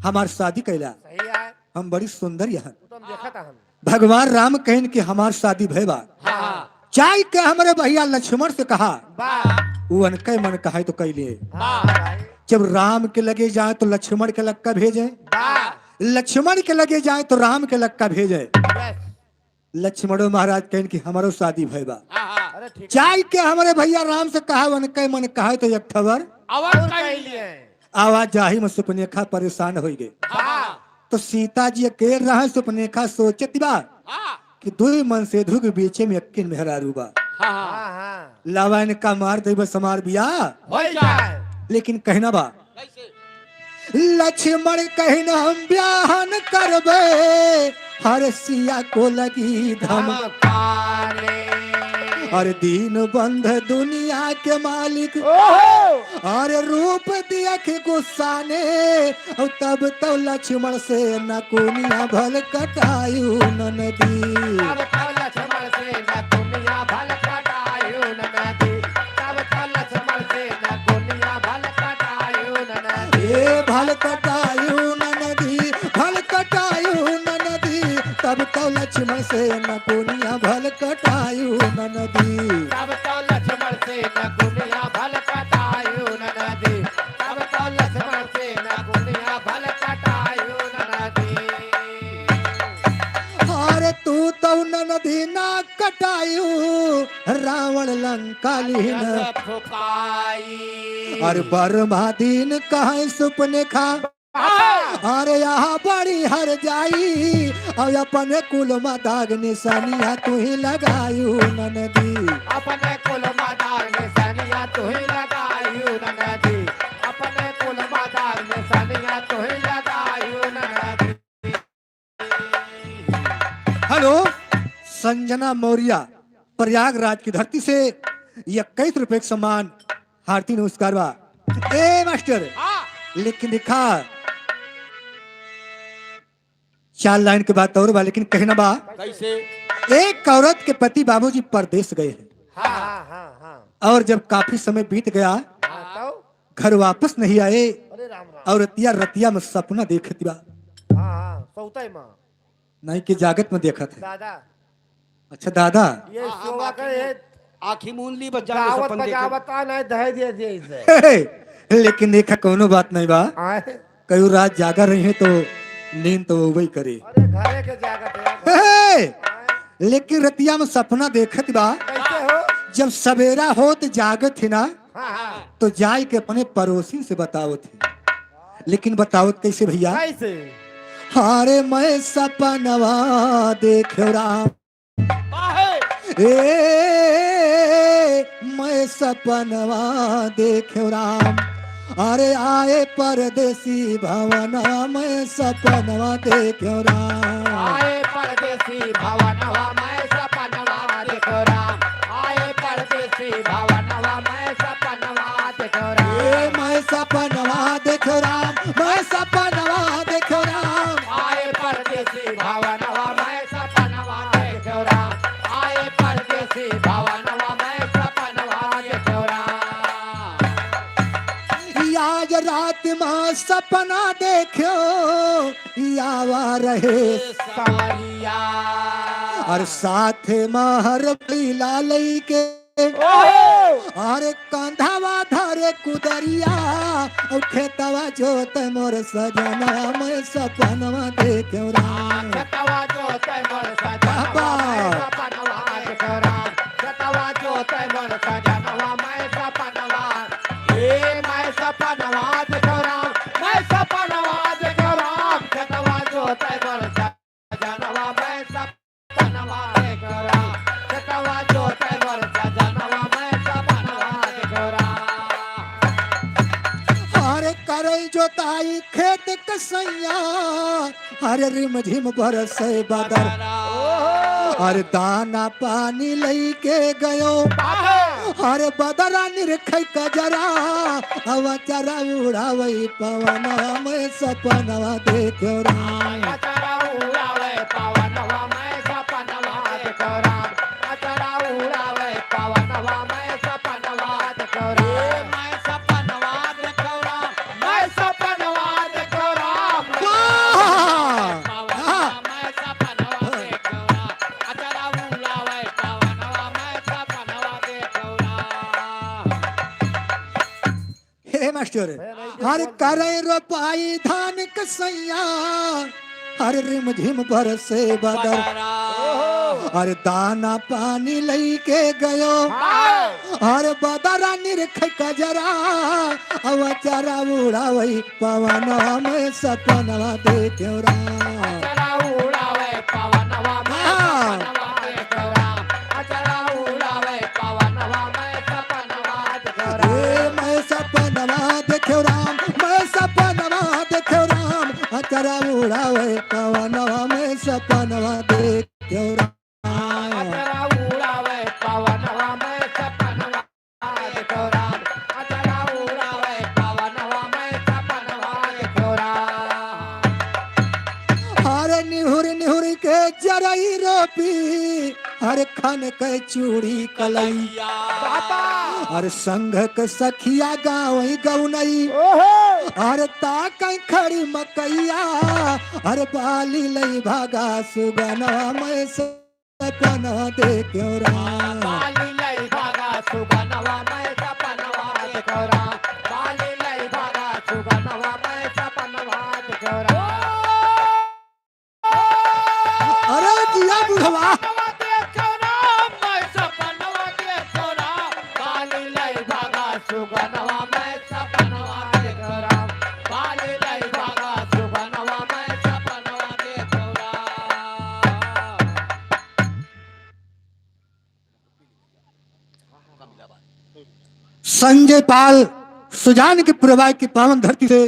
हमार शादी कैला सही है हम बड़ी सुंदर यहाँ तो हम देखा था हम भगवान राम कहन कि हमार शादी भैबा हाँ जाय के हमारे भैया लक्ष्मण से कहा वाह वो अनके मन कहा तो कैले वाह जब राम के लगे जाए तो लक्ष्मण के लक्का भेजे वाह लक्ष्मण के लगे जाए तो राम के लक्का भेजे यस लक्ष्मणो महाराज कहन कि हमारो शादी भैबा अरे ठीक जाय के हमारे भैया राम से कहा अनके मन कहा तो एक खबर आवाज कर लिए आवाज जाही में सुपनेखा परेशान हो गए वाह तो सीता जी अकेले रहा सुपनेखा सोचत बा कि दो मन से धुग बीचे में अक्किन मेहरारू बा हाँ हाँ लावान का मार दे बस हमार बिया हो जाए लेकिन कहना बा लक्ष्मण कहना हम ब्याह न करबे हर सिया को लगी धमक धमकाने अरे दीन बंध दुनिया के मालिक अरे रूप दिया के गुस्सा ने और तब तो लक्ष्मण से नकुनिया भल कटायु ननदी तब तो लक्ष्मण से न दुनिया भल कटायु ननदी तब तो लक्ष्मण से न दुनिया भल कटायु ननदी ए भल कटायु ननदी भल कटायु ननदी तब तो लक्ष्मण से नकुनिया भल कटायु ननदी तब तो लक्ष्मण से न दुनिया भल कटायु ननदी तब तो लक्ष्मण से न दुनिया भल कटायु ननदी अरे तू तो ननदी ना कटायु रावण लंका लीन फुकाई अरे बर्मा दीन कहे सुपने खा अरे यहाँ बड़ी हर जाई और अपने कुल में दाग निशानिया तू ही लगायु ननदी अपने कुल मादार में सनिया तू ही लगायु ननदी अपने कुल मादार में सनिया तू ही लगायु ननदी हेलो संजना मौर्य प्रयागराज की धरती से 21 रुपए का सम्मान हार्दिक नमस्कार बा ए मास्टर लेकिन दिखा 4 लाइन के बाद और बा लेकिन कहना बा कैसे? एक औरत के पति बाबूजी परदेश गए हैं हाँ और जब काफी समय बीत गया तो घर वापस नहीं आए अरे राम राम। और रतिया में सपना देखत बा हाँ सौताई माँ नहीं कि जागत में देखत है दादा अच्छा दादा ये सोवा करे आखी मूंदली बजा गावत बजावत नहीं दहे दिए दिए इसे लेकिन देखा कोनो बात नहीं बा आए कई रात जागा रही है तो नींद तो वही करे अरे घरे के जागत है लेकिन रतिया में सपना देखत बा कैसे हो? जब सवेरा हो तो जागत थी ना हाँ तो जाय के अपने पड़ोसी से बतावत थी लेकिन बतावत कैसे भैया कैसे? हारे मैं सपनवा देखो राम ए मैं सपनवा देखो राम अरे आए परदेसी भवना मैं सपनवा देखो राम आए परदेसी भवनवा मैं सपनवा देखो राम आए परदेसी भवनवा मैं सपनवा देखो राम ए मैं सपनवा देखो राम मैं सपनवा देखो राम आए परदेसी भवनवा मैं सपनवा देखो राम आए परदेसी भवनवा मैं सपनवा देखो राम आज रात में सपना देखो यावा रहे सारिया और साथ महर पीला लई के अरे कंधावा धरे कुदरिया और खेतवा जोत मोर सजना मैं सपनवा देखो राम छतवा जो तै मोर सजनवा मैं सपनवा देखो राम छतवा जो तै मोर सजनवा मैं सपनवा मैं सपनवा देखो राम मैं सपनवा देखो राम छतवा जो तै मोर सजनवा मैं सपनवा देखो राम छतवा जो तै मोर सजनवा मैं सपनवा देखो राम अरे करे जोताई खेत कसैया अरे रिम झिम बरसे बदर अरे दाना पानी लई के गयो अरे बदरा निरखै कजरा हवा चरा उड़ावई पवना में सपनवा देखो राम अचरा उड़ावे पवनवा मैं सपनवा देखो राम अचरा उड़ावे पवनवा मैं सपनवा देखो राम मैं सपनवा देखो राम मैं सपनवा देखो राम पवनवा मैं सपनवा देखो राम अचरा उड़ावे पवनवा मैं सपनवा देखो राम हे मास्टर अरे करे रोपाई धान कसैया अरे रिम झिम बरसे बदर अरे दाना पानी लई के गयो अरे बदरा निरख कजरा अव चरा उड़ावई पवना में सपनवा देखो राम अचरा उड़ावे पवनवा मैं सपनवा देखो राम अचरा उड़ावे पवनवा मैं सपनवा देखो राम ए मैं सपनवा देखो राम मैं सपनवा देखो राम चरा उड़ावे पवनवा में सपनवा देखो राम अचरा उड़ावे पवनवा आम के जरई रोपी हर खन के चूड़ी कलैया हर संघ के सखिया गाँव गौनई हर ताक खड़ी मकैया हर बाली लई भागा सुगना मैं सपना देखो राम बाली लई भागा सुगनवा मैं सपनवा देखो राम बाली लई भागा सुगनवा मैं सपनवा देखो राम अरे जिया बुढ़वा देखो राम मैं सपनवा देखो राम बाली लई भागा सुगनवा मैं सपनवा देखो राम बाली लई भागा सुगनवा मैं सपनवा देखो राम संजय पाल सुजान के प्रवाह की पावन धरती से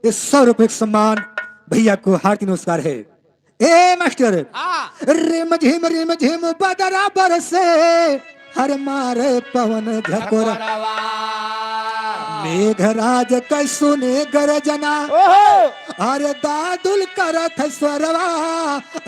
इस 100 रुपए का सम्मान भैया को हार्दिक नमस्कार है। ए मास्टर रिम झिम बदरा बरसे हर मारे पवन झकोरा मेघराज कै सुने गरजना अरे दादुल करत स्वरवा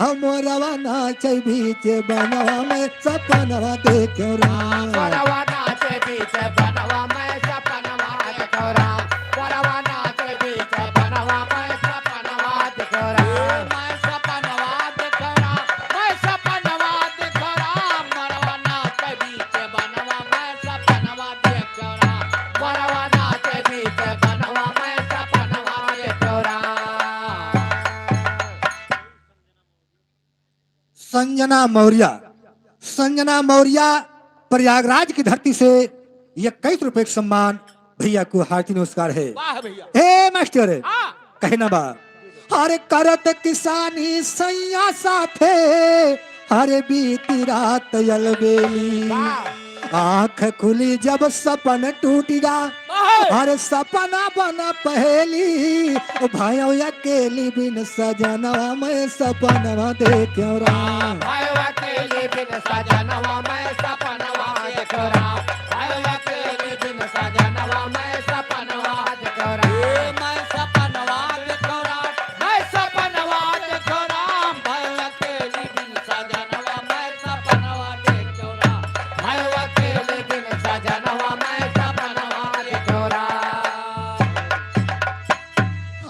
हमरवा नाच बीच बनवा में सपनवा देखो राम वरवा नाचे बीच बनवा मैं सपनवा देखो राम वरवा नाचे बीच बनवा मैं सपनवा देखो राम मैं सपनवा देखो राम मैं सपनवा देखो राम वरवा नाचे बीच बनवा मैं सपनवा देखो राम वरवा नाचे बीच बनवा मैं सपनवा देखो राम संजना मौर्य प्रयागराज की धरती से 21 रुपए का सम्मान भैया को हार्दिक नमस्कार है। वाह भैया ए मास्टर कहना बा हरे करत किसानी सैया साथे हरे बीती रात अलबेली आंख खुली जब सपन टूटिगा हरे सपना बना पहेली भाइयों अकेली बिन सजनवा मैं सपनवा देखो राम भाइयों अकेली बिन सजनवा मैं सपनवा देखो राम भाइयों अकेली बिन सजनवा मैं सपनवा देखो राम मैं सपनवा देखो राम मैं सपनवा देखो राम भाइयों अकेली बिन सजनवा मैं सपनवा देखो राम भाइयों अकेली बिन सजनवा मैं सपनवा देखो राम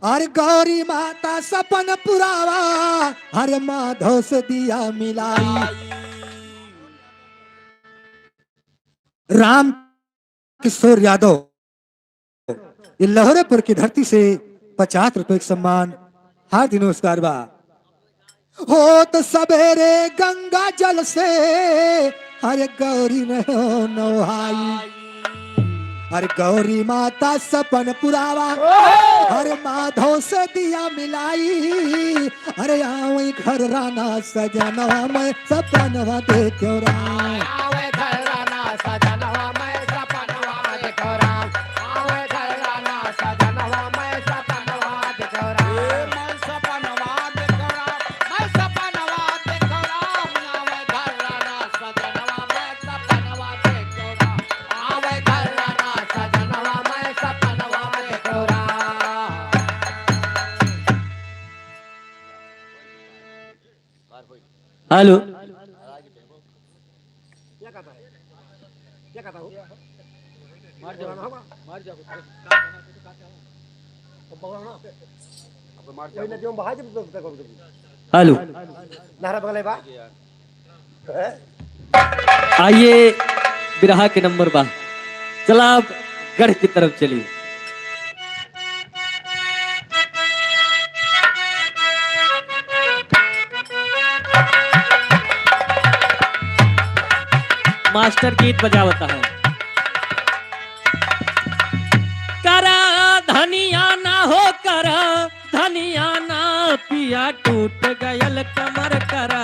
हर गौरी माता सपन पुरावा हर माधव से दिया मिलाई राम किशोर यादव ये लहरेपुर की धरती से 50 रुपए का सम्मान हार्दिक नमस्कार बा हो तो सवेरे गंगा जल से हर गौरी में हो नहाई हर गौरी माता सपन पुरावा हर माधव से दिया मिलाई अरे आओ घर राना सजनवा मैं सपनवा देखो राम आवे घर राना सजनवा मैं सपनवा देखो राम आवे घर राना सजनवा मैं सपनवा देखो राम मैं सपनवा देखो राम मैं सपनवा देखो राम आवे घर राना सजनवा मैं सपनवा देखो राम आवे घर राना सजनवा मैं सपनवा देखो राम हेलो हेलो नारा बगले बा आइए बिरहा के नंबर बा चला आप गढ़ की तरफ चलिए। मास्टर गीत बजावता है। करा धनिया ना हो करा धनिया ना पिया टूट गयल कमर करा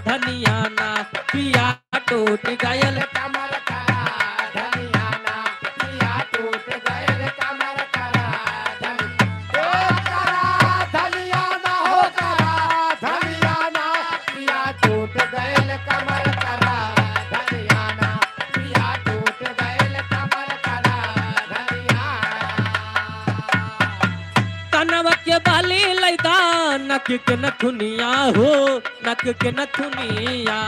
धनिया ना पिया टूट गयल कमर करा धनिया ना पिया टूट गयल कमर करा धनिया ना हो करा धनिया ना पिया टूट गयल कमर करा धनिया ना पिया टूट गयल कमर करा धनिया कनव के बाली लैदा न नक के नथुनिया हो नक के नथुनिया।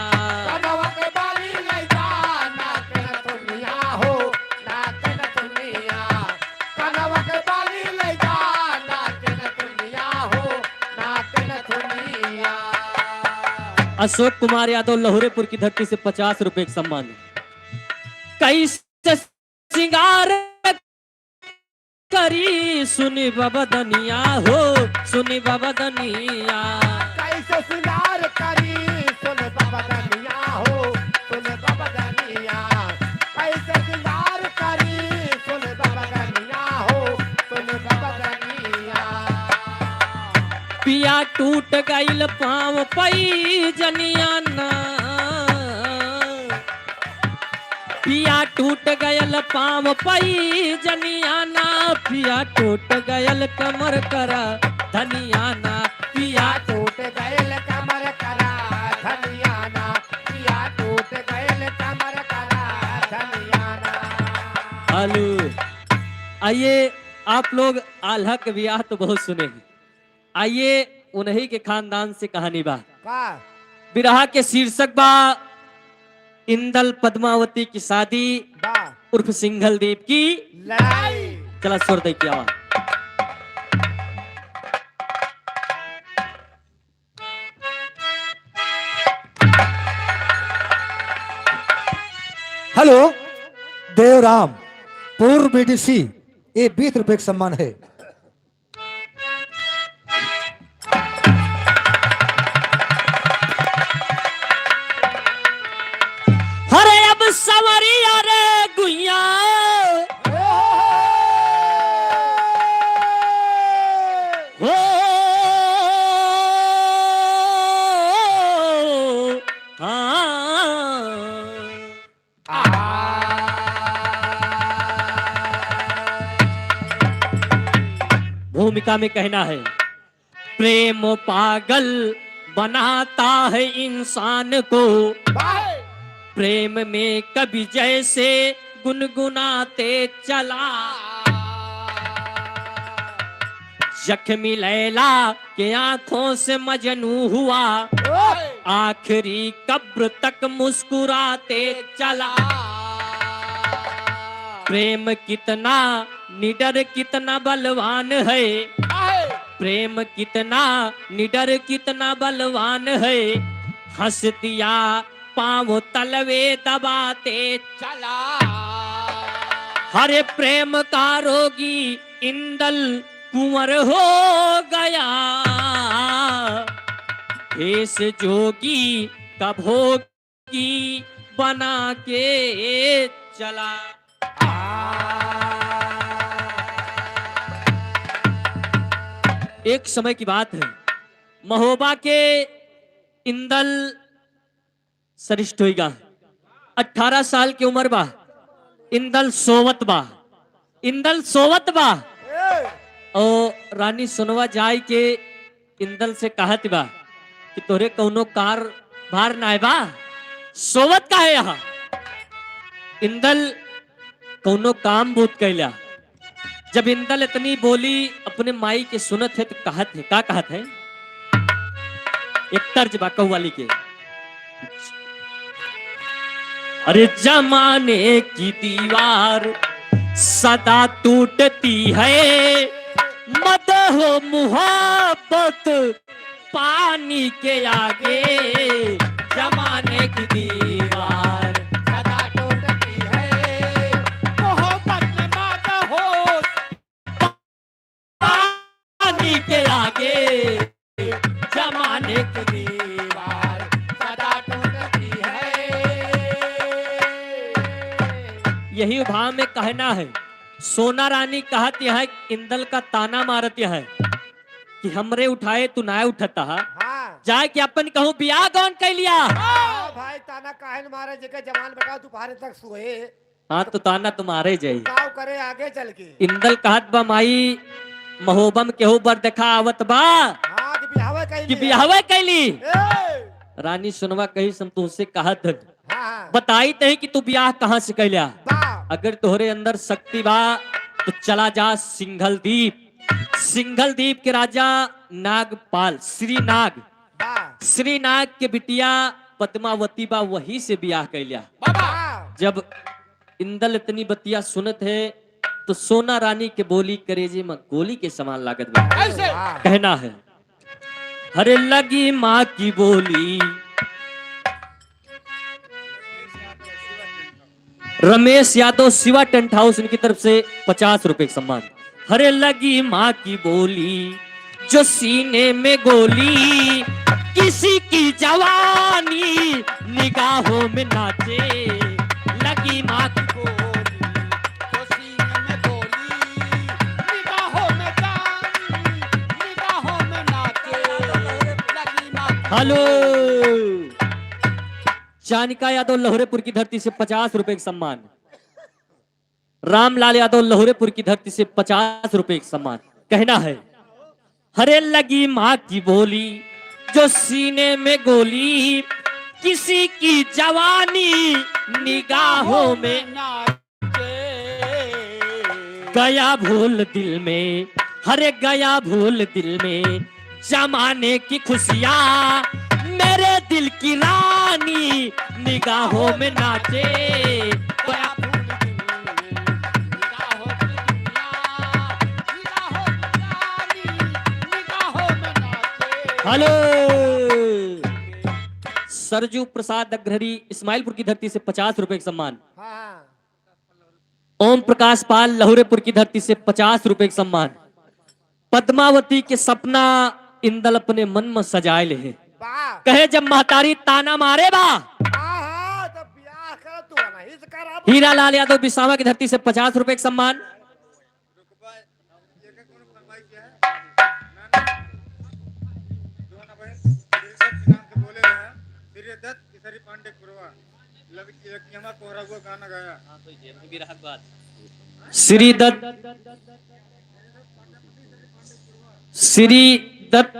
कनवा के बाली ले जा नाक नथुनिया हो नाक नथुनिया। कनवा के बाली ले जा नाक नथुनिया हो नाक नथुनिया। अशोक कुमार यादव लहुरेपुर की धरती से 50 रुपए का सम्मान। कैसे सिंगार करी सुनी बाबा दनिया हो सुनी बाबा दनिया। कैसे सिंगार करी सुन बाबा दनिया हो सुन बाबा दनिया। कैसे सिंगार करी सुन बाबा दनिया हो सुन बाबा दनिया। पिया टूट गईल पाँव पई जनिया ना। पिया टूट गयल पाँव पई जनियाना। पिया टूट गयल कमर करा धनियाना। पिया टूट गयल कमर करा धनियाना। पिया टूट गयल कमर करा धनियाना। आलू। आइए आप लोग आल्हा के ब्याह तो बहुत सुने हैं। आइए उन्हीं के खानदान से कहानी बा। का विरहा के शीर्षक बा इंदल पद्मावती की शादी बा उर्फ सिंघल देव की लड़ाई। चला स्वर दे की आवाज। हेलो देवराम पूर्व बीडीसी, ये 20 रुपए का सम्मान है। अरे अब सवरिया रे गुइया हो भूमिका में कहना है प्रेम पागल बनाता है इंसान को। प्रेम में कभी जैसे गुनगुनाते चला। जख्मी लैला के आंखों से मजनू हुआ। आखिरी कब्र तक मुस्कुराते चला। प्रेम कितना निडर कितना बलवान है। प्रेम कितना निडर कितना बलवान है। हंस दिया पाँव तलवे दबाते चला। हरे प्रेम का रोगी इंदल कुंवर हो गया। भेष जोगी का भोगी बना के चला। एक समय की बात है, महोबा के इंदल सरिष्ठ होगा। 18 साल की उम्र बा। इंदल सोवत बा। इंदल सोवत बा और रानी सुनवा जाय के इंदल से कहत बा कि तोरे कौनो कार भार ना बा, सोवत का है यहाँ। इंदल कौनो काम बहुत कैला। जब इंदल इतनी बोली अपने माई के सुनत है तो कहत है, का कहत है? एक तर्ज बा कव्वाली के। अरे जमाने की दीवार सदा टूटती है। मत हो मुहब्बत पानी के आगे। जमाने की दीवार सदा टूटती है। मोहब्बत में मत हो पानी के आगे। जमाने की दीवार सदा टूटती है। यही भाव में कहना है। सोना रानी कहत यह है, इंदल का ताना मारत यह है कि हमरे उठाए तू ना उठता। हाँ जाए कि अपन कहूँ बियाह कौन कह लिया। भाई ताना काहे मारे जेके जवान बेटा दोपहर तक सोए। हाँ तो ताना तुम्हारे जाई। काव करे आगे चल के। इंदल कहत बा माई महोबम केहू बर देखा आवत बा हाँ कि बिहावे कैली। कि बियाहवे कैली। ए! रानी सुनवा कही सम तुझसे कहत हाँ बताई तही कि तू बियाह कहाँ से कैलिया। बा अगर तोहरे अंदर शक्ति बा तो चला जा सिंघल दीप। सिंघल द्वीप के राजा नागपाल श्रीनाग वाह श्रीनाग के बिटिया पद्मावती बा वही से ब्याह कैलिया। वाह जब इंदल इतनी बतिया सुनत है तो सोना रानी के बोली करेजे में गोली के समान लागत बा। वाह कहना है हरे लगी माँ की बोली रमेश यादव शिवा टेंट हाउस इनकी तरफ से 50 रुपए का सम्मान। हरे लगी माँ की बोली जो सीने में गोली किसी की जवानी निगाहों में नाचे लगी माँ की बोली जो सीने में गोली निगाहों में जानी निगाहों में नाचे लगी माँ की। हेलो चानिका यादव लहुरेपुर की धरती से 50 रुपए का सम्मान। रामलाल यादव लहुरेपुर की धरती से 50 रुपए का सम्मान। कहना है हरे लगी माँ की बोली जो सीने में गोली किसी की जवानी निगाहों में गया भूल दिल में हरे गया भूल दिल में जमाने की खुशियां मेरे दिल की रानी निगाहों में नाचे गया भूल दिल में, निगाहों की दुनिया, निगाहों की रानी, निगाहों में नाचे। हेलो सरजू प्रसाद अग्रहरी इस्माइलपुर की धरती से 50 रुपए का सम्मान। हाँ ओम प्रकाश पाल लहुरेपुर की धरती से 50 रुपए का सम्मान। पद्मावती के सपना इंदल अपने मन में सजाए ले हैं। वाह कहे जब महतारी ताना मारे बा हाँ तो ब्याह कर तू नहीं से कर अब हीरा लाल यादव बिसावा की धरती से 50 रुपए का सम्मान। श्री दत्त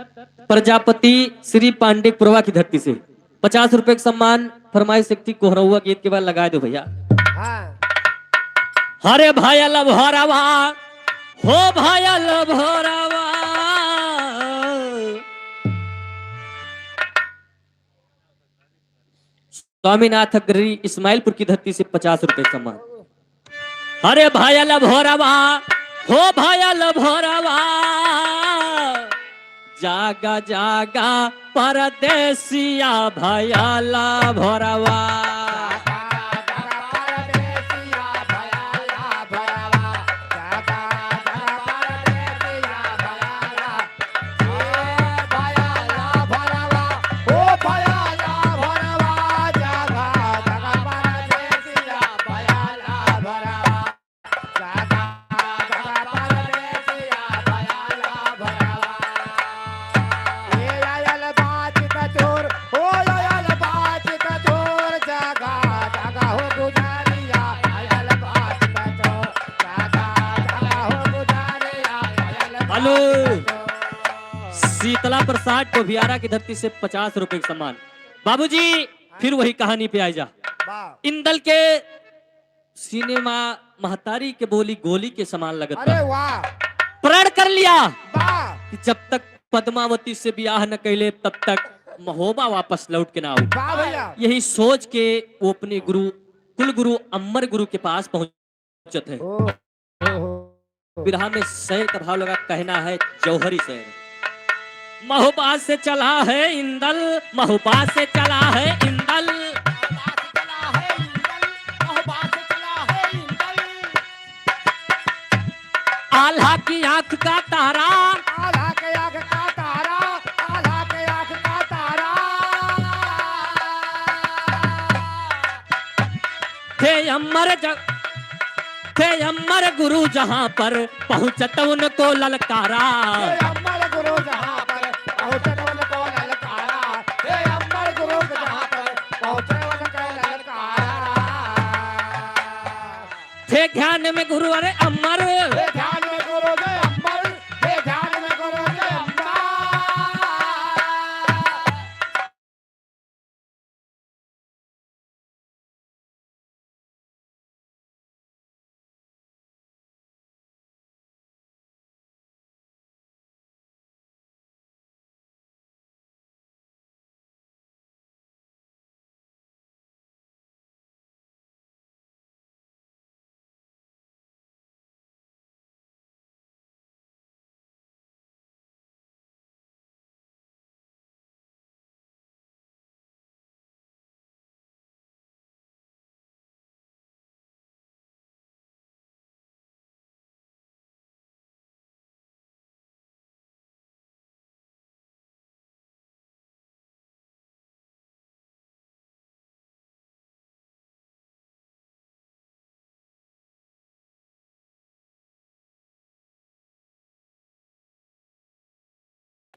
प्रजापति श्री पांडे पुरवा की धरती से 50 रुपए का सम्मान। फरमाइश शक्ति कोहरौआ गीत के बाद लगा दो भैया। हाँ हरे भाया लभरावा हो भाया लभरावा स्वामीनाथ अग्रही इस्माइलपुर की धरती से 50 रुपए का सम्मान। हरे भाया लभरावा हो भाया लभरावा जागा जागा परदेसिया भाया लभरावा। हेलो शीतला प्रसाद टोभियारा की धरती से 50 रुपए का सम्मान। बाबूजी फिर वही कहानी पे आ जा। वाह इंदल के सिनेमा महतारी के बोली गोली के समान लगत अरे बा। वाह प्रण कर लिया वाह कि जब तक पद्मावती से ब्याह न कैले तब तक महोबा वापस लौट के ना आऊ। वाह भैया यही सोच के वो अपने गुरु कुल गुरु अमर गुरु के पास पहुंचत है। विरहा में शहर का भाव लगा। कहना है जौहरी शहर महोबा से चला है इंदल महोबा से चला है इंदल आल्हा की आंख का तारा आल्हा के आँख का तारा आल्हा के आँख का तारा थे अमर गुरु जहां पर पहुंचत उनको ललकारा। हे अमर गुरु जहाँ पर पहुँचे उनको ललकारा हे अमर गुरु जहाँ पर पहुँचे उनको ललकारा थे ध्यान में गुरु अरे अमर हे ध्यान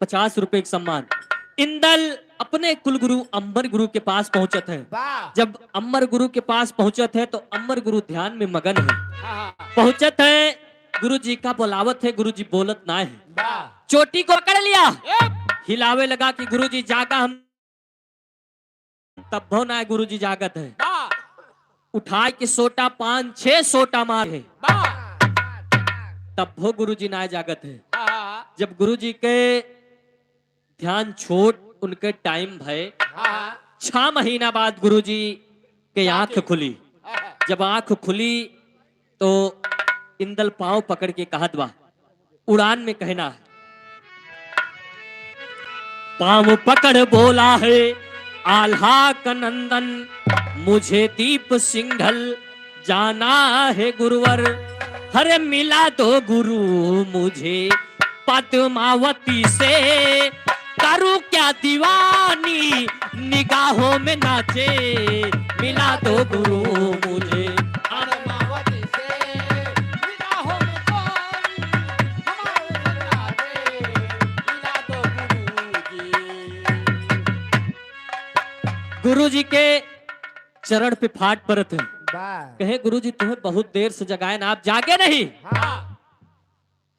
50 रुपए का सम्मान। इंदल अपने कुलगुरु अम्बर गुरु के पास पहुंचत है। वाह जब अम्बर गुरु के पास पहुंचत है तो अम्बर गुरु ध्यान में मगन है। हाँ पहुंचत है, गुरु जी का बुलावत है, गुरु जी बोलत ना है। वाह चोटी को पकड़ लिया, हिलावे लगा कि गुरु जी जागा, हम तब भो ना गुरु जी जागत है। वाह उठाए के सोटा 5-6 सोटा मारे, वाह तब भो गुरु जी ना जागत है। हाँ जब गुरु जी के ध्यान छोड़ उनके टाइम भय, हाँ 6 महीना बाद गुरु जी के आंख खुली। जब आंख खुली तो इंदल पांव पकड़ के कहत बा, उड़ान में कहना है, पांव पकड़ बोला है आल्हा का नंदन, मुझे दीप सिंघल जाना है गुरुवर। हरे मिला दो गुरु मुझे पद्मावती से, करूं क्या दीवानी निगाहों में नाचे। मिला दो गुरु मुझे पद्मावती से निगाहों में कोई हमारे राधे, मिला दो गुरु जी के चरण पे फाट पड़त है। वाह कहे गुरु जी तुम्हें बहुत देर से जगाए ना, आप जागे नहीं। हाँ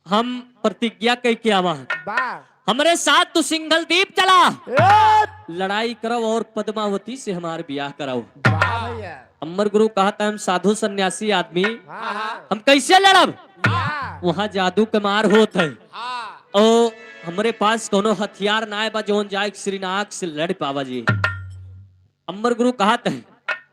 हम प्रतिज्ञा कह के आवा, वाह हमारे साथ तू सिंगल दीप चला, ए, लड़ाई करो और पद्मावती से हमारे ब्याह कराओ। वाह भैया अम्बर गुरु कहता है हम साधु सन्यासी आदमी, हाँ हम कैसे लड़ब, वाह वहाँ जादू के मार होत है हाँ और हमारे पास कोनो हथियार ना है बा जोन जाए श्रीनाग से लड़ पावा जी। अम्बर गुरु कहते हैं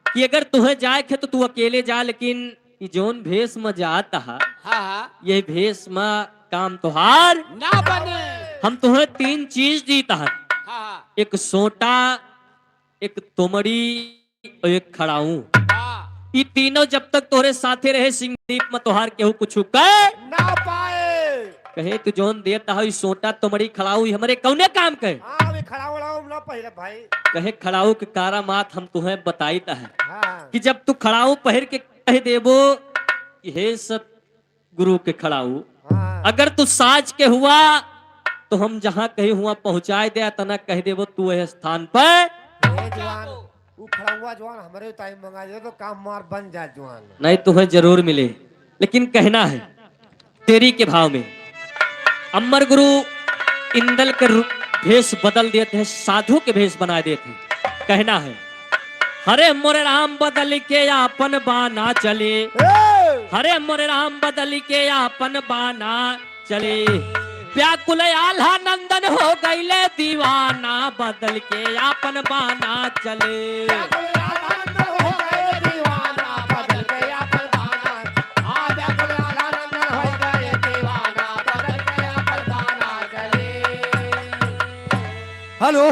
कि अगर तुम्हें जाए खे तो तू अकेले जा, लेकिन ये जोन भेष में जाता है हाँ ये भेष में काम तुहार, ना बने हम तुम्हें 3 चीज दीता है, हाँ एक सोटा, एक तोमड़ी और एक खड़ाऊ। हाँ ये तीनों जब तक तोरे साथे रहे सिंहदीप में तोहार केहू कुछ कहे ना पाए कहे तू जोन देता है सोटा तोमड़ी खड़ाऊ ये हमारे कौने काम कहे। हाँ अभी खड़ा उड़ा ना पहले भाई कहे खड़ाऊ के कारा मात हम तुम्हें बताईता है हाँ कि जब तू खड़ाऊ पहर के कह देबो कि हे सत गुरु के खड़ाऊ, हाँ अगर तू साज के हुआ तो हम जहाँ कहीं हुआ पहुंचाए दे, तना कह देबो तू यह स्थान पर। ए जवान वो खड़ा हुआ जवान हमारे टाइम मंगा दे तो काम मार बन जाए जवान नहीं तुम्हें जरूर मिले, लेकिन कहना है तेरी के भाव में। अम्बर गुरु इंदल के भेष बदल देते हैं, साधु के भेष बना देते हैं। कहना है हरे मोरे राम बदल के आपन बाना चले, हरे मोरे राम बदल के आपन बाना चले, व्याकुल आल्हा नंदन हो गईले दीवाना, बदल के आपन बाना चले। हेलो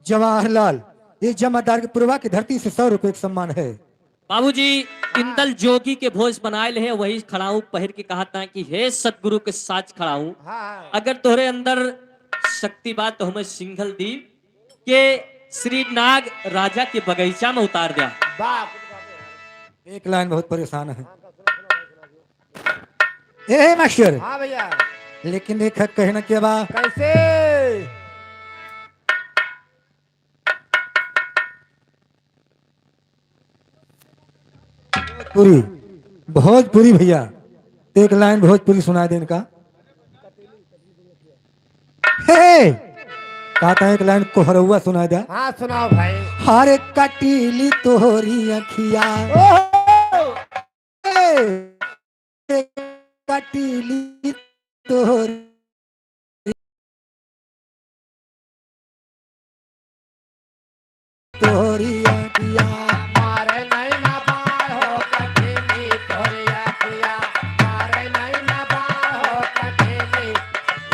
जवाहरलाल, ये जमादार के पुरवा की धरती से 100 रुपए का सम्मान है। बाबूजी इंदल जोगी के भोज बनाए है, वही खड़ाऊ पहर के कहता है कि हे सतगुरु के साथ खड़ाऊ, हाँ अगर तोहरे अंदर शक्ति बात तो हमें सिंघल दीप के श्री नाग राजा के बगीचा में उतार दिया। बाप एक लाइन बहुत परेशान है। ए मास्टर, हाँ भैया लेकिन एक कहना क्या बा, कैसे पूरी भोजपुरी भैया, एक लाइन भोजपुरी सुना दे इनका। हे कहता है एक लाइन कोहरौआ सुना दे। हाँ सुनाओ भाई हरे कटीली तोहरी अखिया, कटीली तोहरी तोहरी अखिया, मारे नैना बार हो कठिनी तोरी अखिया, मारे नैना बार हो कठिनी,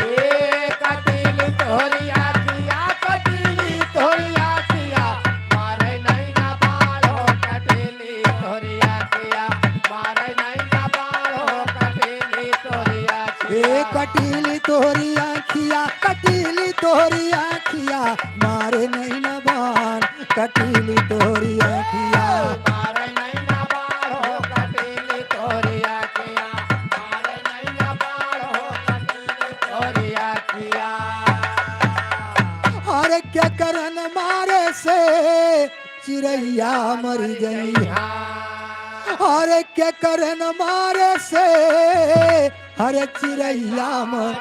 ए कठिनी तोरी अखिया, कठिनी तोरी अखिया, मारे नैना बार हो कठिनी तोरी अखिया, मारे नैना बार हो कठिनी तोरी अखिया। ए कटीली तोहरी अखिया, कटीली तोहरी अखिया, मारे नहीं नबान कटीली तोहरी अखिया। मारे नैना बार हो कठिनी तोरी अखिया, मारे नैना बार हो कठिनी तोरी अखिया। चिड़ैया मर गई अरे क्या करन मारे से हरे चिड़ैया मर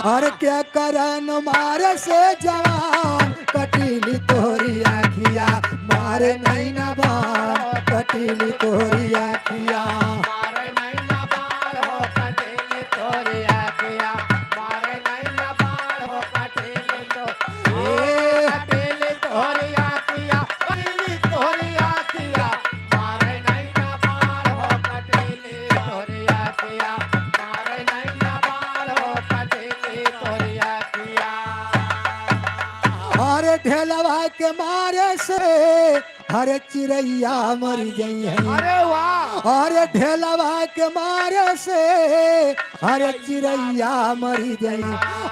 अरे क्या करन मारे से जवान कटीली तोरी आखिया मारे नहीं ना बाण कटीली तोरी आखिया मारे नहीं ना बाल हो कटेले तोरे आखिया मारे नहीं ना बाल हो कटेले तो कटेले तोरे आखिया कटेले तोरे आखिया मारे नहीं ना बाल हो कटेले तोरे आखिया मारे नहीं ना बाल हो कटेले तोरे आखिया अरे ढेलवा के मारे से हरे चिड़ैया मर गई है अरे वाह अरे ढेलवा के मारे से हरे चिड़ैया मरी गई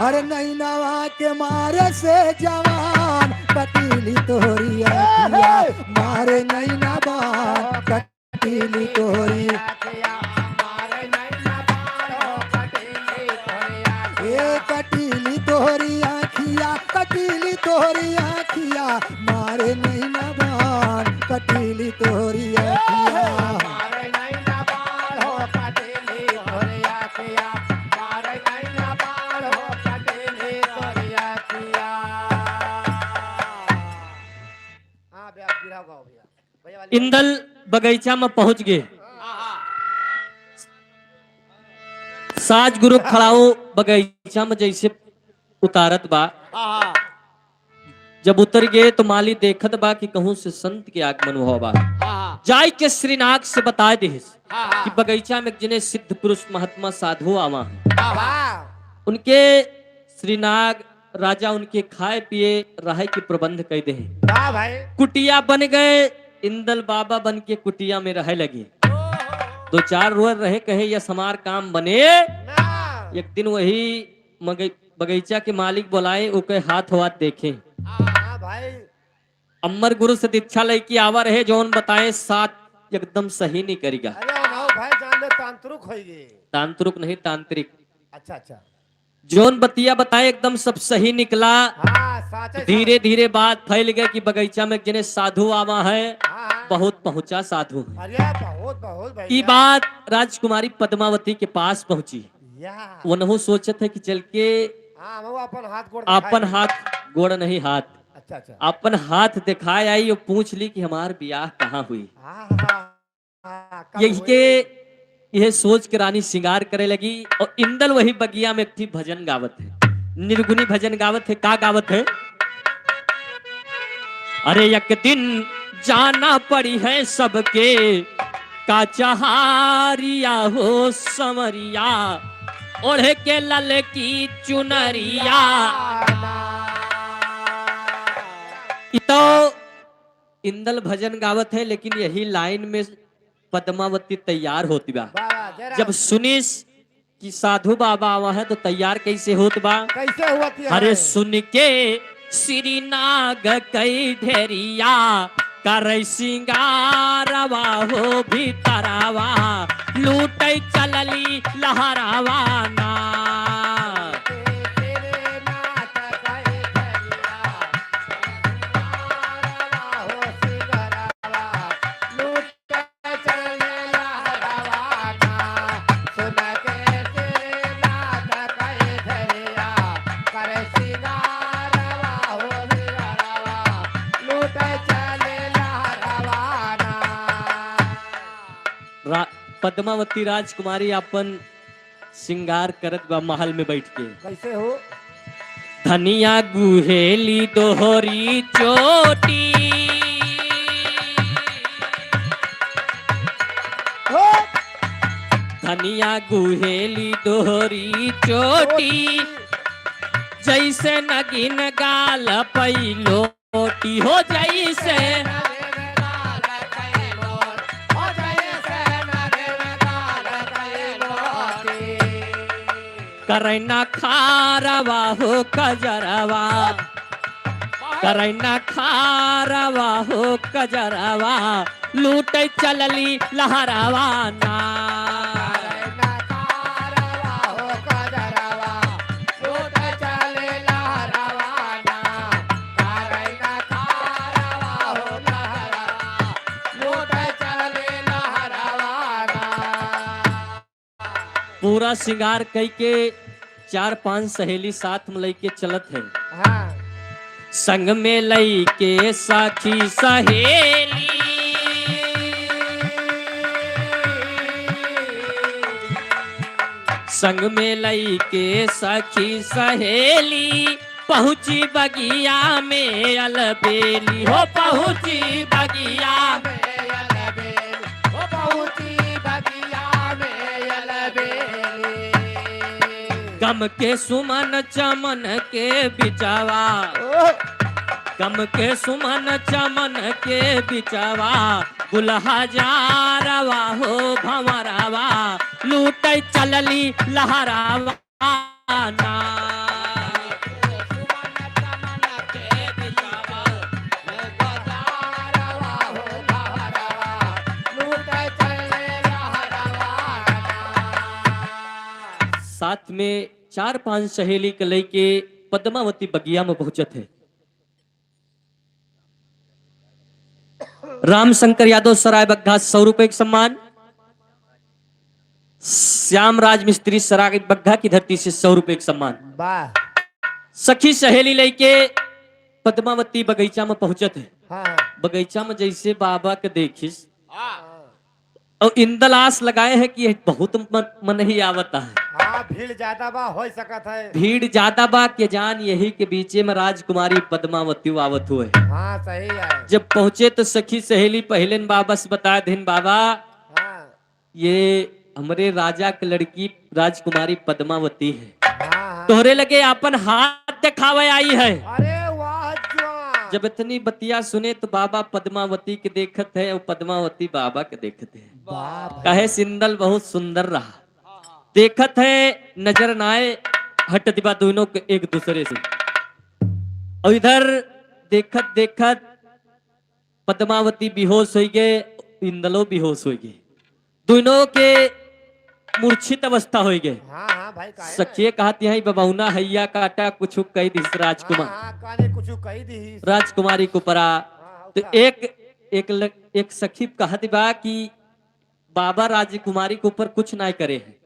अरे नैनवा के मारे से जवान कटीली तोरी आखिया मारे नैना बाण कटीली तोरी आखिया मारे नहीं ना बाल हो कटेले तोरे आखिया ए कटीली तोरी आखिया कटीली तोरी आखिया मारे नैना बाण कटीली तोरी आखिया मारे नहीं ना बाल हो कटेले तोरे आखिया मारे नहीं ना बाल हो कटेले तोरे आखिया हाँ भैया गिरा गाओ भैया भैया वाली इंदल बगीचा में पहुंच गए। साज गुरु खड़ाओ बगीचा में जैसे उतारत बा, जब उतर गए तो माली देखत बा कि कहूं से संत के आगमन हुआ बा। जाय के श्रीनाग से बताए दे कि बगीचा में जिन्हें सिद्ध पुरुष महात्मा साधु आवा हैं। उनके श्रीनाग राजा उनके खाए पिए रहे के प्रबंध कर दे। वाह भाई कुटिया बन गए, इंदल बाबा बन के कुटिया में रहे लगे। दो चार रोज रहे, कहे यह समार काम बने। ना एक दिन वही बगीचा के मालिक बुलाए, ओके हाथ हाथ देखे। हाँ भाई अमर गुरु से दीक्षा लेके आवा रहे, जौन बताए साथ एकदम सही नहीं करेगा। अरे ना भाई जान ले तांत्रिक होइगे। तांत्रिक नहीं तांत्रिक, अच्छा अच्छा जौन बतिया बताए एकदम सब सही निकला। हाँ साचे धीरे धीरे बात फैल गई कि बगीचा में जिन्हें साधु आवा है, हाँ बहुत पहुंचा साधु है। अरे बहुत बहुत भाई ये बात राजकुमारी पद्मावती के पास पहुंची। या वो नहु सोचत है कि चल के हाँ वो अपन हाथ गोड़ अपन दिखाई। हाथ गोड़ नहीं हाथ, अच्छा अच्छा अपन हाथ दिखाए आई और पूछ ली कि हमार ब्याह कहाँ हुई। हाँ हाँ हाँ कब यही हुए? के यह सोच के रानी श्रृंगार करे लगी। और इंदल वही बगिया में एक थी भजन गावत है, निर्गुणी भजन गावत है। का गावत है? अरे एक दिन जाना पड़ी है सबके का चहारिया हो समरिया, ओढ़े के लल की चुनरिया। तो इंदल भजन गावत है, लेकिन यही लाइन में पद्मावती तैयार होती बा। वाह, जरा जब सुनिस कि साधु बाबा आवा है तो तैयार कैसे होत बा? कैसे हुआ थी अरे सुन के श्री नाग कई ढेरिया करे सिंगारवा हो भीतरवा, लूटै चलली लहरावा ना। तेरे नाथ कहे धरिया हो सिगरवा लूट चले लहरवाना। सुन के तेरे नाथ कहे धरिया करे सिगरवा हो सिगरवा लूट चले लहरवाना। पद्मावती राजकुमारी अपन श्रृंगार करत बा महल में बैठ के। कैसे हो धनिया गुहेली दोहरी चोटी, हो धनिया गुहेली दोहरी चोटी, जैसे नगिन गाल पैलोटी हो जैसे। करैना खारवा हो कजरवा, करैना खारवा हो कजरवा, लूटे चलली लहरावा ना। लूट चले लहरवाना। पूरा श्रृंगार कई के 4-5 सहेली साथ में लई के चलत है। हाँ संग में लई के साथी सहेली संग में लई के सखी सहेली पहुंची बगिया में अलबेली हो पहुंची बगिया में गम के सुमन चमन के बिचावा गम के सुमन चमन के बिचावा गुलहा जारवा हो भंवरवा लूट चलली लहरावा ना साथ में 4-5 सहेली के लेके पद्मावती बगिया में पहुंचत है। रामशंकर यादव सराय बग्घा 100 रुपए का सम्मान। श्याम राज मिस्त्री सराय बग्घा की धरती से 100 रुपए का सम्मान। वाह सखी सहेली लेके पद्मावती बगीचा में पहुंचत है। हाँ बगीचा में जैसे बाबा के देखिस और इंदलास लगाए है कि बहुत मन ही आवता है। हाँ भीड़ ज्यादा बा हो सकत है। भीड़ ज्यादा बा के जान यही के बीचे में राजकुमारी पद्मावती आवत हुए। हाँ सही है। जब पहुंचे तो सखी सहेली पहले बाबा से बताए दिन बाबा हाँ ये हमारे राजा की लड़की राजकुमारी पद्मावती है। हाँ तोहरे लगे अपन हाथ दिखावे आई है। अरे वाह जवान। जब इतनी बतिया सुने तो बाबा पद्मावती के देखत है और पद्मावती बाबा के देखत है। कहे सिंदल बहुत सुंदर रहा देखत है नजर न आए हट दिबा दोनों के एक दूसरे से। और इधर देखत देखत पद्मावती बेहोश हो गए इंदलो बेहोश हो गए दोनों के मूर्छित अवस्था हो गए। हाँ हाँ भाई काहे सखिए कहती है बबौना हैया काटा कुछ कही दी राजकुमार हाँ काने कुछ कही दी। राजकुमारी को परा तो एक सखी कहती बा कि बाबा राजकुमारी के ऊपर कुछ ना करे है।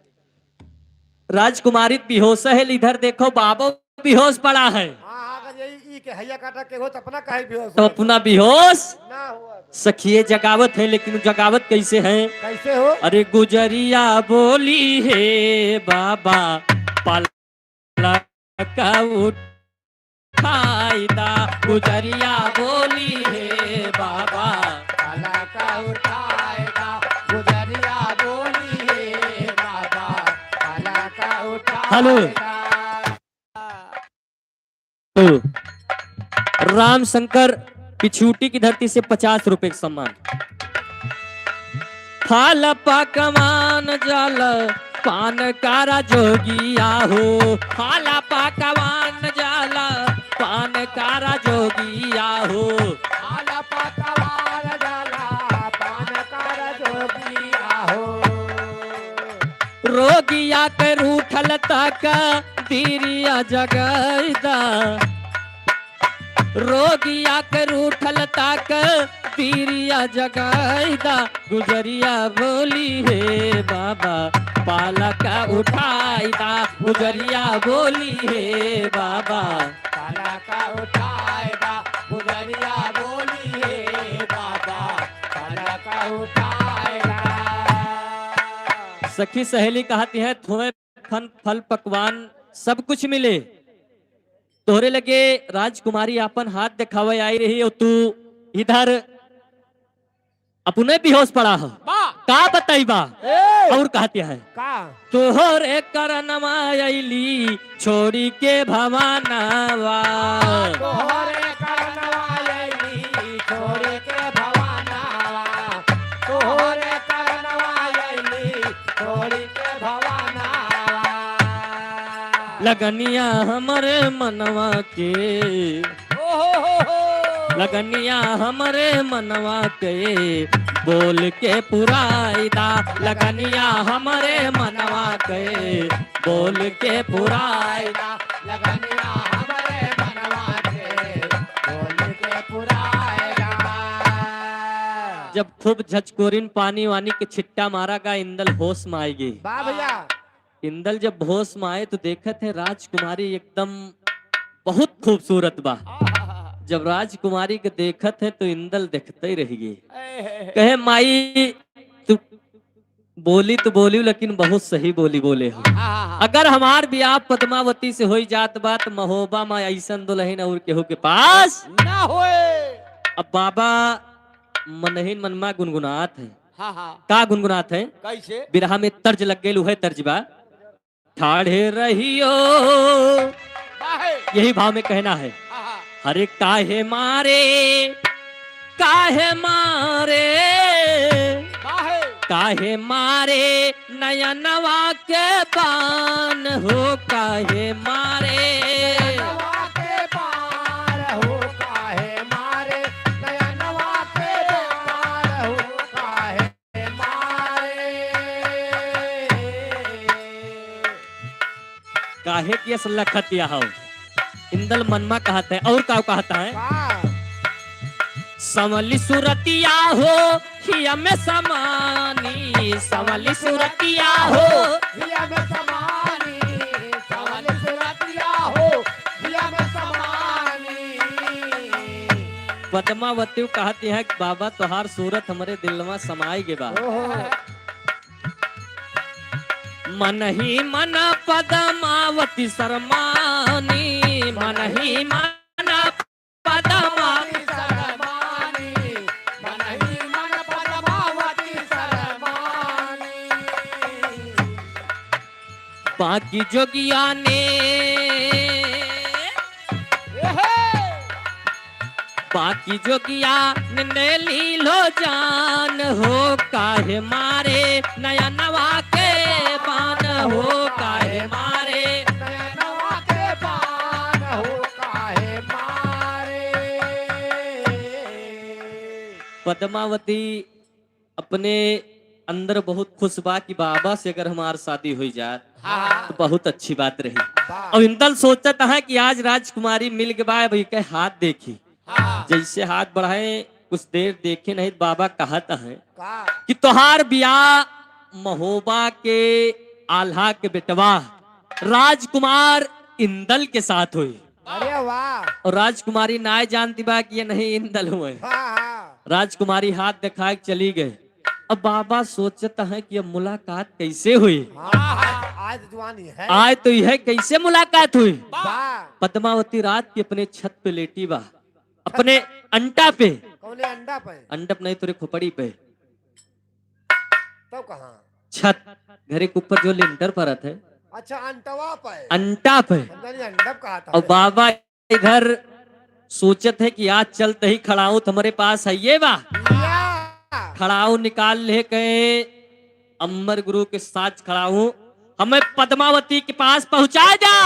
राजकुमारी बेहोश है इधर देखो बाबा बेहोश पड़ा है। हाँ हाँ अगर यही के हैया काटा के हो तो अपना काहे बेहोश तो हो? अपना बेहोश ना हुआ सखिए जगावत है लेकिन जगावत कैसे है। कैसे हो? अरे गुजरिया बोली है बाबा पाला का उठाईदा गुजरिया बोली है बाबा पाला का उठाएगा गुजरिया बोली है बाबा पाला का उठाएगा। हेलो राम शंकर पिछूटी की धरती से 50 रुपए का सम्मान। फाल पकवान जल पान कारा जोगिया हो फाल पकवान जल पान कारा जोगिया हो आला पकवान जाला पान कर जोगिया हो रोगिया के रूठल तक दीरिया जगैदा रोगिया के रूठल तक पीरिया जगाईदा गुजरिया बोली है बाबा पाला का उठाईदा गुजरिया बोली है बाबा पाला का उठाएगा गुजरिया बोली है बाबा पाला का उठाएगा। सखी सहेली कहती है तुम्हें फल पकवान सब कुछ मिले तोहरे लगे राजकुमारी अपन हाथ दिखावे आई रही और तू इधर अपने बेहोश पड़ा हो का बताई बा और कहती है का तोहरे करनमा अइली छोड़ी के भवानवा तोहरे करनवायली छोड़ के भवानावा तोहरे करनवायली छोड़ के भवानावा लगनिया हमरे मनवा के लगनिया हमरे मनवा के बोल के पुराईदा लगनिया हमरे मनवा के बोल के पुराईदा लगनिया हमारे मनवा के बोल के पुराएगा। जब खूब झचकोरिन पानी वानी के छिट्टा मारा गा इंदल होश में आएगी वाह भैया इंदल जब होश में आए तो देखे थे राजकुमारी एकदम बहुत खूबसूरत बा। जब राजकुमारी के देखत है तो इंदल देखते ही रह गई। कहे माई तू बोली तो बोली लेकिन बहुत सही बोली बोले हो। अगर हमार ब्याह पद्मावती से हो जात बात महोबा में ऐसन दुल्हन और केहू के पास ना होए। अब बाबा मनहीन मनमा गुनगुनात है। हाँ हाँ का गुनगुनात है? कैसे? बिरहा में तर्ज लग गई है तर्जबा ठाढ़े रहियो, बाहे। यही भाव में कहना है। हाँ हाँ अरे काहे मारे काहे मारे बाहे। काहे मारे नयनवा के बान हो काहे मारे नवा के पार हो काहे मारे, नया नवा के पार हो काहे मारे। काहे की असल लखतिया हो। इंदल मनमा कहता है और का कहता है संवली सुरतिया हो हिया में समानी संवली सुरतिया हो हिया में समानी, सवाल सुरतिया हो हिया में समानी। पद्मावती कहती है कि बाबा तोहार सूरत हमारे दिल में समाई गे बा। मन ही मन पद्मावती शर्मानी मन ही मन पद्मावती सरमानी, मन ही मन पद्मावती सरमानी। बाकी जोगिया ने बाकी जोगिया ने लीलो जान हो काहे मारे नया नवा के बान हो काहे मारे नया नवा के पान हो काहे मारे। पद्मावती अपने अंदर बहुत खुश बा कि बाबा से अगर हमार शादी हो जाए तो बहुत अच्छी बात रही। और इंदल सोचता है कि आज राजकुमारी मिल के बा भाई के हाथ देखी। जैसे हाथ बढ़ाए कुछ देर देखे नहीं तो बाबा कहता है कि तोहार ब्याह महोबा के आल्हा के बेटवा राजकुमार इंदल के साथ हुई। अरे वाह। और राजकुमारी ना जानती बा कि ये नहीं इंदल हुए। राजकुमारी हाथ दिखा के चली गए। अब बाबा सोचता है कि अब मुलाकात कैसे हुई। आज जवानी है। आज तो यह कैसे मुलाकात हुई। वाह। पद्मावती रात की अपने छत पे लेटी बा अपने अंटा पे। कौने अंडा पे? अंडप नहीं तुरे खोपड़ी पे। तो कहाँ? छत घरे के ऊपर जो लिंटर परत है। अच्छा अंटवा पे। अंटा पे। अंडप कहा था। और बाबा इधर सोचत है कि आज चलते ही खड़ाऊ तुम्हारे पास है ये बा। खड़ाऊ निकाल ले गए अमर गुरु के साथ खड़ाऊ हमें पद्मावती के पास पहुंचा जा।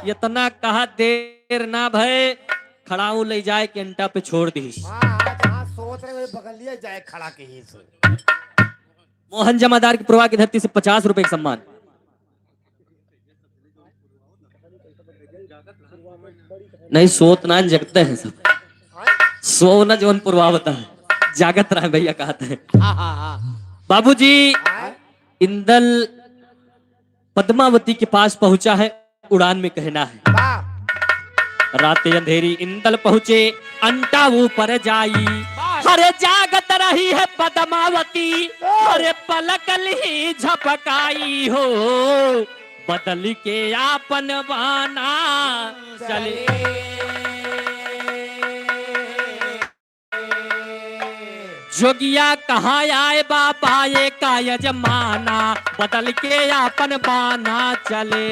इतना कहा देर ना भय खड़ाऊ ले जाए के अंटा पे छोड़ दी। सोच रहे बगल लिए जाए खड़ा के ही से। मोहन जमादार की प्रवाह की धरती से 50 रुपए का सम्मान। नहीं सोत ना जगते हैं सब। सो न जोन पूर्वावता है जागत रहा भैया कहते हैं। बाबूजी इंदल पद्मावती के पास पहुंचा है। उड़ान में कहना है रात अंधेरी इंदल पहुंचे अंटा ऊपर जाई। हरे जागत रही है पद्मावती हरे पलकल ही झपकाई हो बदल के आपन बाना चले। जोगिया कहाँ आए बाबा ये का यजमाना बदल के आपन बाना चले।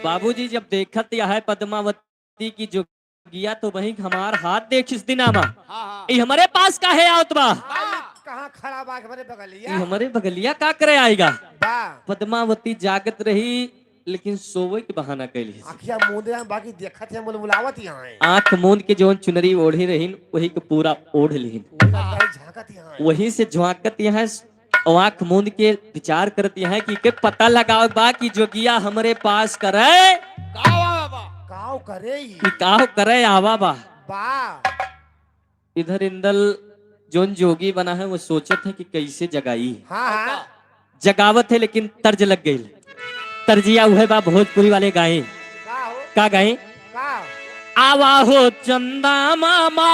बाबूजी जब देखत यह है पद्मावती की जोगिया तो वही हमार हाथ देख इस दिन आमा हमारे पास का है आवत बा। कहाँ खड़ा बा हमारे बगलिया। हमारे बगलिया का करे आएगा। वाह। पद्मावती जागत रही लेकिन सोवे के बहाना कैली। आखिया मूंदे बाकी देखत है मुलावत यहाँ है। आंख मूंद के जोन चुनरी ओढ़ी रहीन वही के पूरा ओढ़ लीन झांकत यहाँ है। वही से झांकत यहाँ और आंख मूंद के विचार करती हैं कि पता लगाओ बा कि जोगिया हमरे पास करे काव करे ही कि काहो करे आवा बा। बा इधर इंदल जोन जोगी बना है वो सोचत है कि कैसे जगाई। हाँ हाँ जगावत है लेकिन तर्ज लग गई। तर्जिया हुए बा भोजपुरी वाले गाए। का हो का गाए? का आवा हो चंदा मामा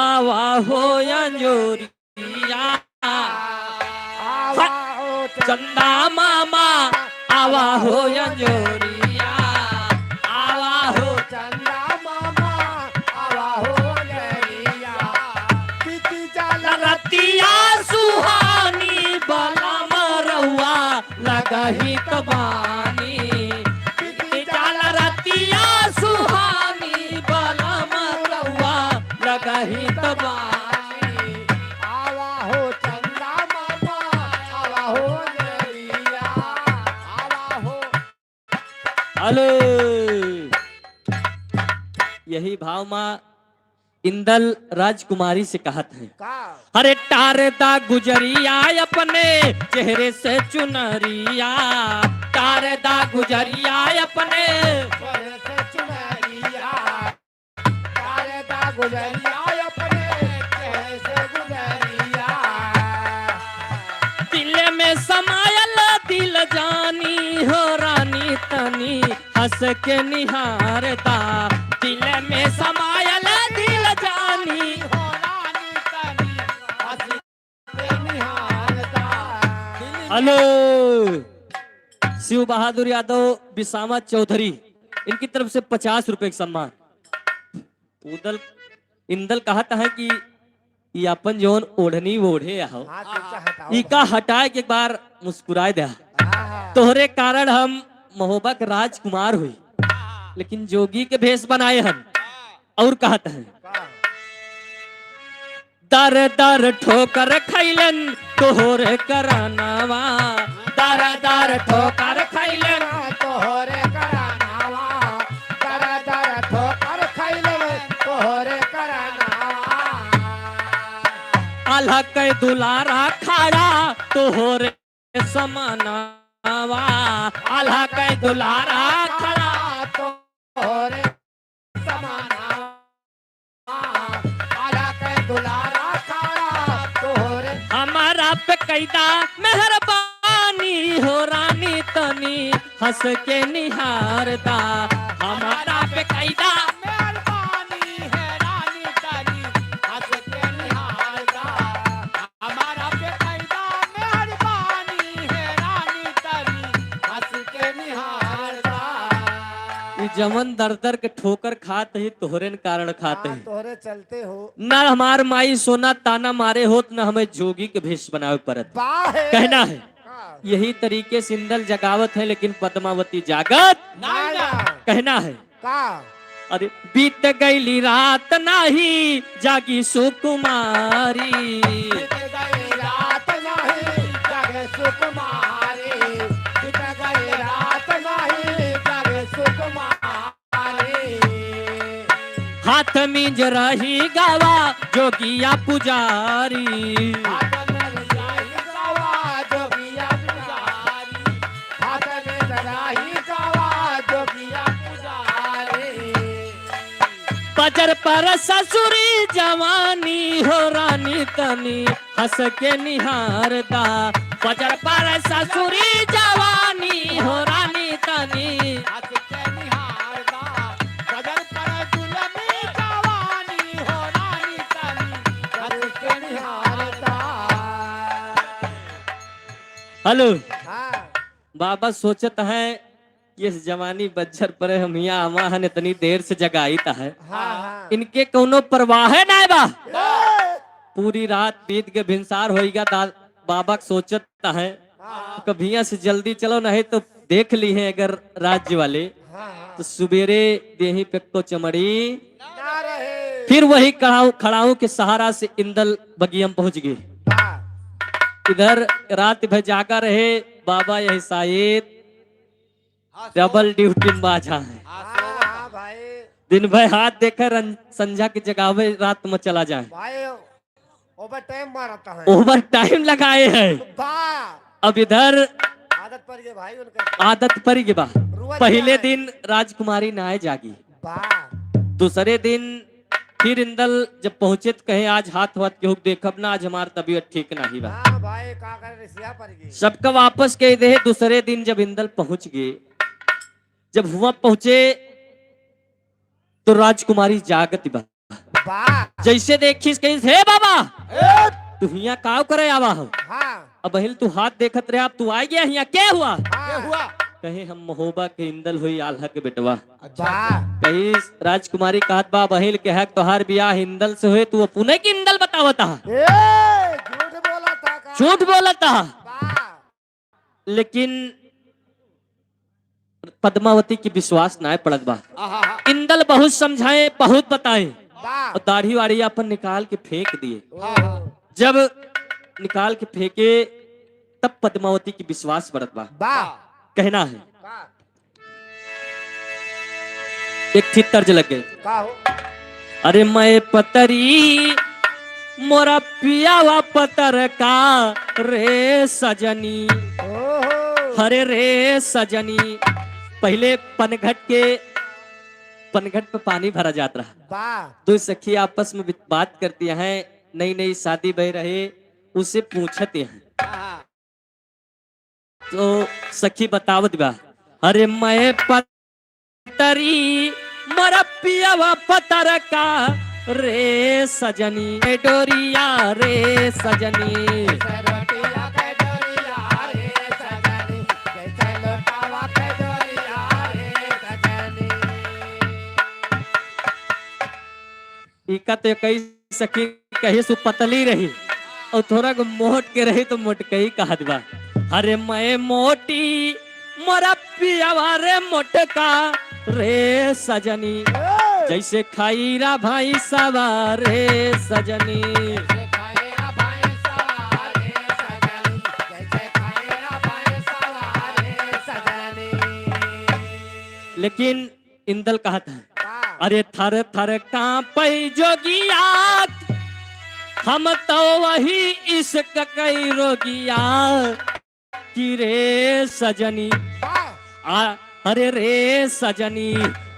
आवा हो अंजोरिया आवा हो चंदा मामा आवा हो अंजोरिया आवा हो चंदा मामा आवा हो नरिया पीती जाला रतिया सुहानी बला मरवा लगही कबानी चाल रतिया सुहानी बला मरवा लगही कबानी। आवा हो चंदा मामा आवा हो नरिया आवा हो हेलो यही भाव माँ इंदल राजकुमारी से कहत है। का अरे टारदा गुजरिया अपने चेहरे से चुनरिया टारदा गुजरिया अपने स्वर से चुनरिया तारे दा गुजरिया अपने चेहरे से गुजरिया दिल में समायल दिल जानी हो रानी तनी हंस के निहारता दिल में समायल दिल जानी हो रानी तनी हंस के निहारता हेलो शिव बहादुर यादव बिसामा चौधरी इनकी तरफ से 50 रुपए का सम्मान। उदल इंदल कहता है कि ये अपन जोन ओढ़नी ओढ़े आओ हाथ ऊंचा हटाओ इका हटाए के एक बार मुस्कुराए दे हाँ, तोहरे कारण हम मोहब्बत राजकुमार हुई लेकिन जोगी के भेष बनाए हम। और कहता है का दर दर ठोकर खैलन तोहरे करानावा दर दर ठोकर खैलन तोहरे करानावा दर दर ठोकर खैले तोहरे करानावा आल्हा के दुलारा खाड़ा तोहरे समानावा आल्हा के दुलारा खड़ा तोहरे समानावा आला के दुलारा खाड़ा तोहरे हमारा पे कैदा मेहरबानी हो रानी तनी हंस के निहारता हमारा पे कैदा मेहरबानी है रानी तनी हंस के निहारता हमारा पे कैदा मेहरबानी है रानी तनी हंस के निहारता ई जमन दर दर के ठोकर खात है तोहरे न कारण खाते हैं तोहरे चलते हो न हमार माई सोना ताना मारे होत न हमें जोगी के भेष बनावे पड़त। बाहे कहना है यही तरीके से इंदल जगावत है लेकिन पद्मावती जागत नाना कहना है का अरे बीत गईली रात नाही जागी सुकुमारी बीत गई रात नहीं जागे सुकुमारी बीत गई रात नहीं जागे सुकुमारी हाथ में रही गावा जोगिया पुजारी हाथ में राही गावा जोगिया पुजारी हाथ में राही गावा जोगिया पुजारी बजर पर ससुरी जवानी हो रानी तनी हंस के निहारता बजर पर ससुरी जवानी हो रानी तनी हंस के निहारता बदल पर दुल्हनी जवानी हो रानी तनी हंस के निहारता हेलो हाँ बाबा सोचत है ये जवानी बज्जर पर हम यहाँ आवा हन इतनी देर से जगाई ता है हाँ इनके कोनो परवाह है ना बा पूरी रात बीत के भिनसार होएगा बाबा सोचत है कभी यहाँ से जल्दी चलो नहीं तो देख ली है अगर राज्य वाले तो सुबेरे देही पे तो चमड़ी ना रहे फिर वही खड़ाऊ के सहारा से इंदल बगियम पहुंच गए। इधर रात भर जागा रहे बाबा यही शायद डबल ड्यूटी में बाझा है हाँ भाई दिन भर हाथ देकर संझा की जगावे रात में चला जाए भाई ओवर टाइम मारता है। ओवर टाइम लगाए हैं। वाह, अब इधर आदत पड़ गई भाई उनका। आदत पड़ गई बा। रुआ पहले क्या है? दिन राजकुमारी नहाए जागी, वाह, दूसरे दिन फिर इंदल जब पहुंचे तो कहे आज हाथ वाथ के हुक देखब ना, आज हमार तबीयत ठीक नहीं बा। हाँ भाई का करे रिसिया पड़ गई। सबका वापस कह दे। दूसरे दिन जब इंदल पहुंच गए, जब हुआ पहुंचे तो राजकुमारी जागत बा। वाह, जैसे देखिस कही हे बाबा तू हिया काव करे आवा हो। हाँ अब बहिल तू हाथ देखत रहे, अब तू आ गया हिया क्या हुआ? क्या हुआ? कहे हम महोबा के इंदल हुई आल्हा के बेटवा। वाह, कही राजकुमारी कहत बा बहिल के हक तोहार बियाह इंदल से हुए, तू पुणे की इंदल बतावता। ए झूठ बोला था का? झूठ बोलता। वाह, लेकिन पद्मावती की विश्वास ना पड़त बा। इंदल बहुत समझाए, बहुत बताए, वाह, और दाढ़ी वाड़ी अपन निकाल के फेंक दिए। जब निकाल के फेंके तब पद्मावती की विश्वास पड़त बा। वाह, कहना है वाह, एक थी तर्ज लग गए। का हो? अरे मैं पतरी मोरा पियावा पतर का रे सजनी, ओहो, हरे रे सजनी। पहले पनघट पे पानी भरा जाता रहा। वाह, दो सखी आपस में बात करती हैं, नई नई शादी बह रहे, उसे पूछते हैं। तो सखी बतावत बा, अरे मैं पतरी मोरा पियावा पतर का रे सजनी, ए डोरिया रे सजनी। रोटिया के डोरिया रे सजनी, कैसे लौटावा के डोरिया रे सजनी। इका तो कई सखी कही सु पतली रही और थोड़ा को मोट के रही तो मोटकई कहत बा। अरे मैं मोटी मोरा पियावा रे मोटका रे सजनी, जैसे खाईरा भाई सवार रे सजनी। जैसे खाएगा भाई सवार रे सजनी, जैसे खाएगा भाई सवार रे सजनी। लेकिन इंदल कहता है, वाह, अरे थर थर कांपई जोगिया, हम तो वही इश्क कई रोगिया कि रे सजनी। वाह, अरे रे सजनी,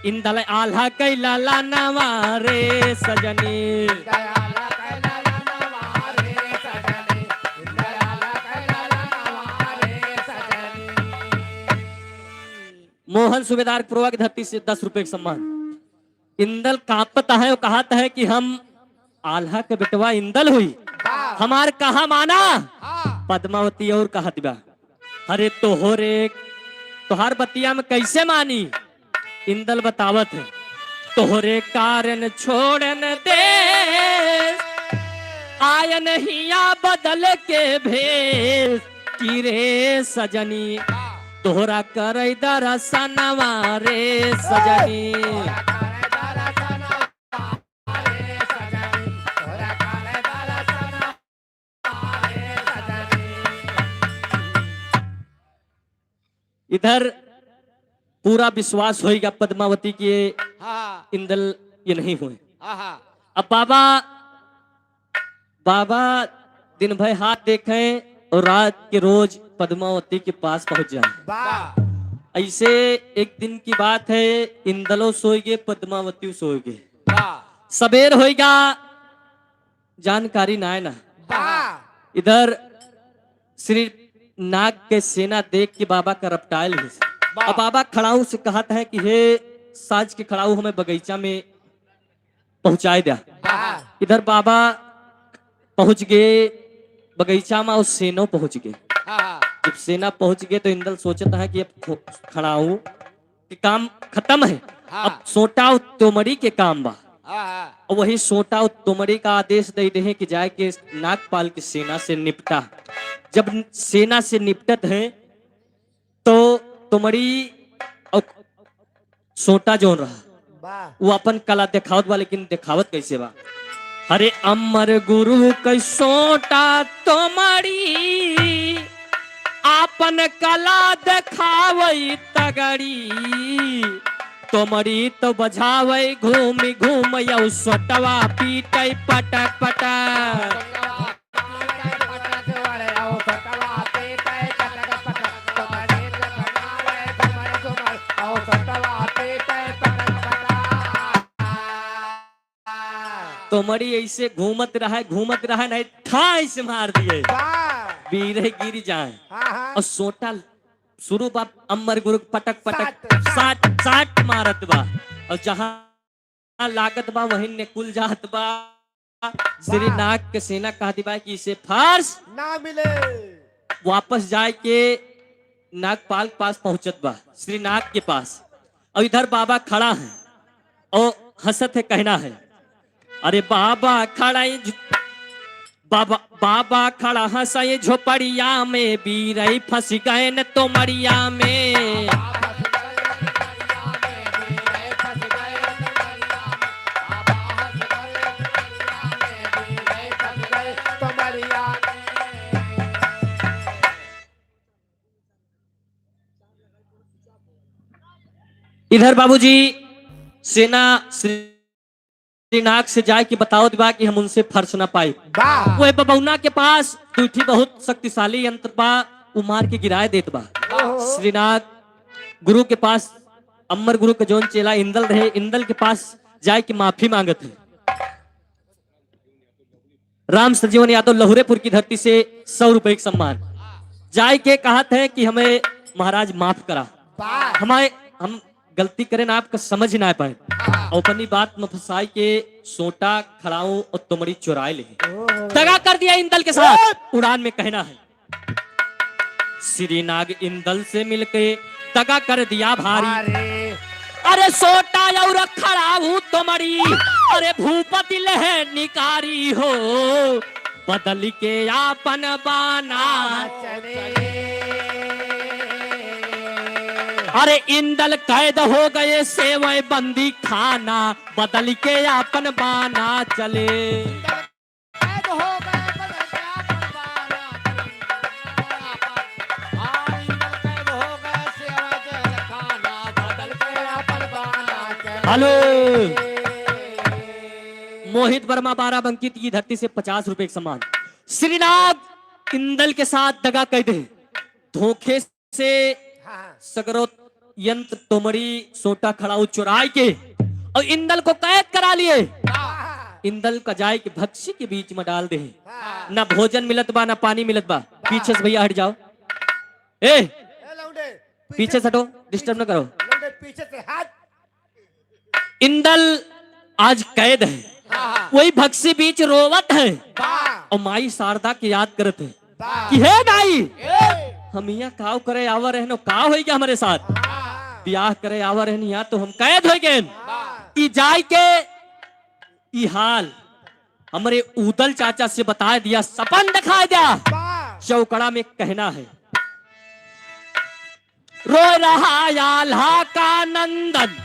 इंदल आल्हा कैला ला नवा रे सजनी। दयाला कैला नवा रे सजनी, दयाला कैला नवा रे सजनी। मोहन सूबेदार पुरवा की धरती से 10 रुपए का सम्मान। इंदल कांपता है और कहता है कि हम आल्हा के बेटवा इंदल हुई, हमार कहा माना। पद्मावती और कहत बा, अरे तोहर बतिया में कैसे मानी? इंदल बतावत है, तोहरे कारण छोड़न दे आयन हिया बदल के भेष की रे सजनी, तोहरा करे दरसनवा रे सजनी। इधर पूरा विश्वास होगा पद्मावती की इंदल ये नहीं हुए। अब बाबा दिन भर हाथ देखें और रात के रोज पद्मावती के पास पहुंच जाए। वाह, ऐसे एक दिन की बात है, इंदलो सोएगे, पद्मावती सोएगे। सबेर होएगा, जानकारी ना है ना। वाह, इधर श्री नाग के सेना देख के बाबा का रपटाइल है। अब बाबा खड़ाऊ से कहता है कि हे साज के खड़ाऊ हमें बगीचा में पहुंचाए दिया। वाह, इधर बाबा पहुंच गए बगीचा में और सेनो पहुंच गए। जब सेना पहुंच गए तो इंदल सोचता है कि अब खड़ाऊ के काम खत्म है, अब सोटा तोमड़ी के काम बा। और वही सोटा तोमड़ी का आदेश दे रहे कि जाए के नागपाल की सेना से निपटा। जब सेना से निपटत है तो तोमड़ी और सोटा जोन रहा, वाह, वो अपन कला दिखावत बा, लेकिन दिखावत कैसे बा? अरे अमर गुरु कै सोटा तोमड़ी, आपन कला दिखावई तगड़ी, तोमड़ी तो बजावई घूम घूम यौ सोटवा पीटई पटक पटक। तोमड़ी ऐसे घूमत रहा नहीं ठाई से मार दिए वाह बीरे गिर जाए हाँ हाँ और सोटा शुरू बाप अमर गुरु पटक पटक साट, साट साट मारत बा और जहां लागत बा वहीं ने कुल जात बा श्रीनाग के सेना कहती बा कि इसे फार्स ना मिले वापस जाए के नागपाल के पास पहुंचत बा श्रीनाग के पास और इधर बाबा खड़ा है और हंसत है कहना है अरे बाबा खड़ा बाबा खड़ा हंसाए झोपड़िया में बीरई फंस गए न तो मरिया में इधर बाबूजी सेना श्रीनाग से जाए कि बताओ दिबा कि हम उनसे फर्श ना पाए वाह वो बबौना के पास दूठी बहुत शक्तिशाली यंत्र बा उमार के गिराए देत बा श्रीनाग गुरु के पास अमर गुरु के जोन चेला इंदल रहे इंदल के पास जाए कि माफी मांगत है राम सजीवन यादव लहुरेपुर की धरती से 100 रुपए का सम्मान जाए के कहत है कि हमें महाराज माफ करा हमारे हम गलती करें ना आपका समझ ना पाए और अपनी बात में फंसाई के सोटा खड़ाऊ और तुमड़ी चुराए ले दगा कर दिया इंदल के साथ उड़ान में कहना है श्रीनाग इंदल से मिलके दगा कर दिया भारी अरे सोटा और खड़ाऊ तुमड़ी अरे भूपति लह निकारी हो बदल के आपन बाना अरे इंदल कैद हो गए सेवय बंदी खाना बदल के आपन बाना चले हेलो मोहित वर्मा बाराबंकी की धरती से 50 रुपए का सम्मान श्रीनाग इंदल के साथ दगा कैद है धोखे से सगरो यंत्र तोमड़ी सोटा खड़ाऊ चुराए के और इंदल को कैद करा लिए इंदल का जाए के भक्सी के बीच में डाल दे ना भोजन मिलत बा ना पानी मिलत बा पीछे से भैया हट जाओ ए पीछे से हटो डिस्टर्ब ना करो पीछे से हाथ इंदल आज कैद है वही भक्सी बीच रोवत है और माई शारदा की याद करत है कि हे माई हम यहाँ काव करे आवर रहनो का होई गया हमारे साथ ब्याह करे आवर रहनी यहाँ तो हम कैद हो गए ई जाय के ई हाल हमारे उदल चाचा से बता दिया सपन दिखा दिया चौकड़ा में कहना है रो रहा आल्हा का नंदन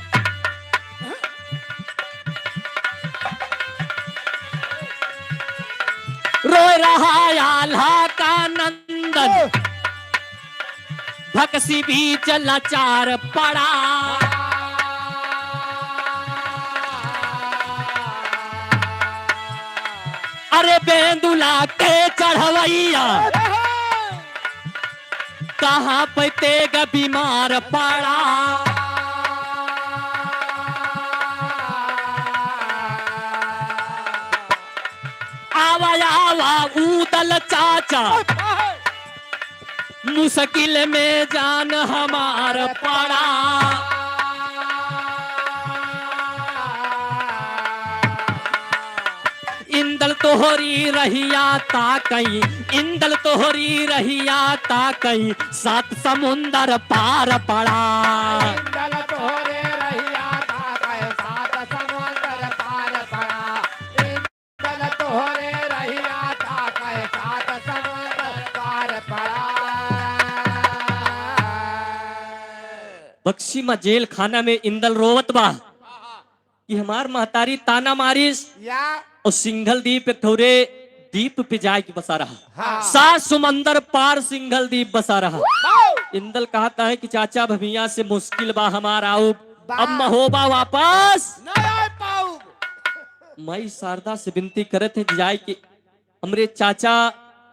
रो रहा आल्हा का नंदन भक्सी बीच लाचार पड़ा अरे बेंदुला के चढ़वैया कहाँ पे तेग बीमार पड़ा आवा आवा उदल चाचा मुश्किल में जान हमार पड़ा इंदल तोहरी रहिया ताकई इंदल तोहरी रहिया ताकई 7 समुंदर पार पड़ा इंदल तोहरे रहिया ताकई 7 समुंदर पार पड़ा इंदल तोहरे रहिया ताकई 7 समुंदर पार पड़ा बक्सी में जेल खाना में इंदल रोवत बा कि हमार महतारी ताना मारिस या और सिंघल द्वीप एक थोड़े द्वीप पे जाए कि बसा रहा 7 समंदर पार सिंघल द्वीप बसा रहा इंदल कहता है कि चाचा भभिया से मुश्किल बा हमारा अब महोबा वापस मई शारदा से विनती करे थे जाए कि हमरे चाचा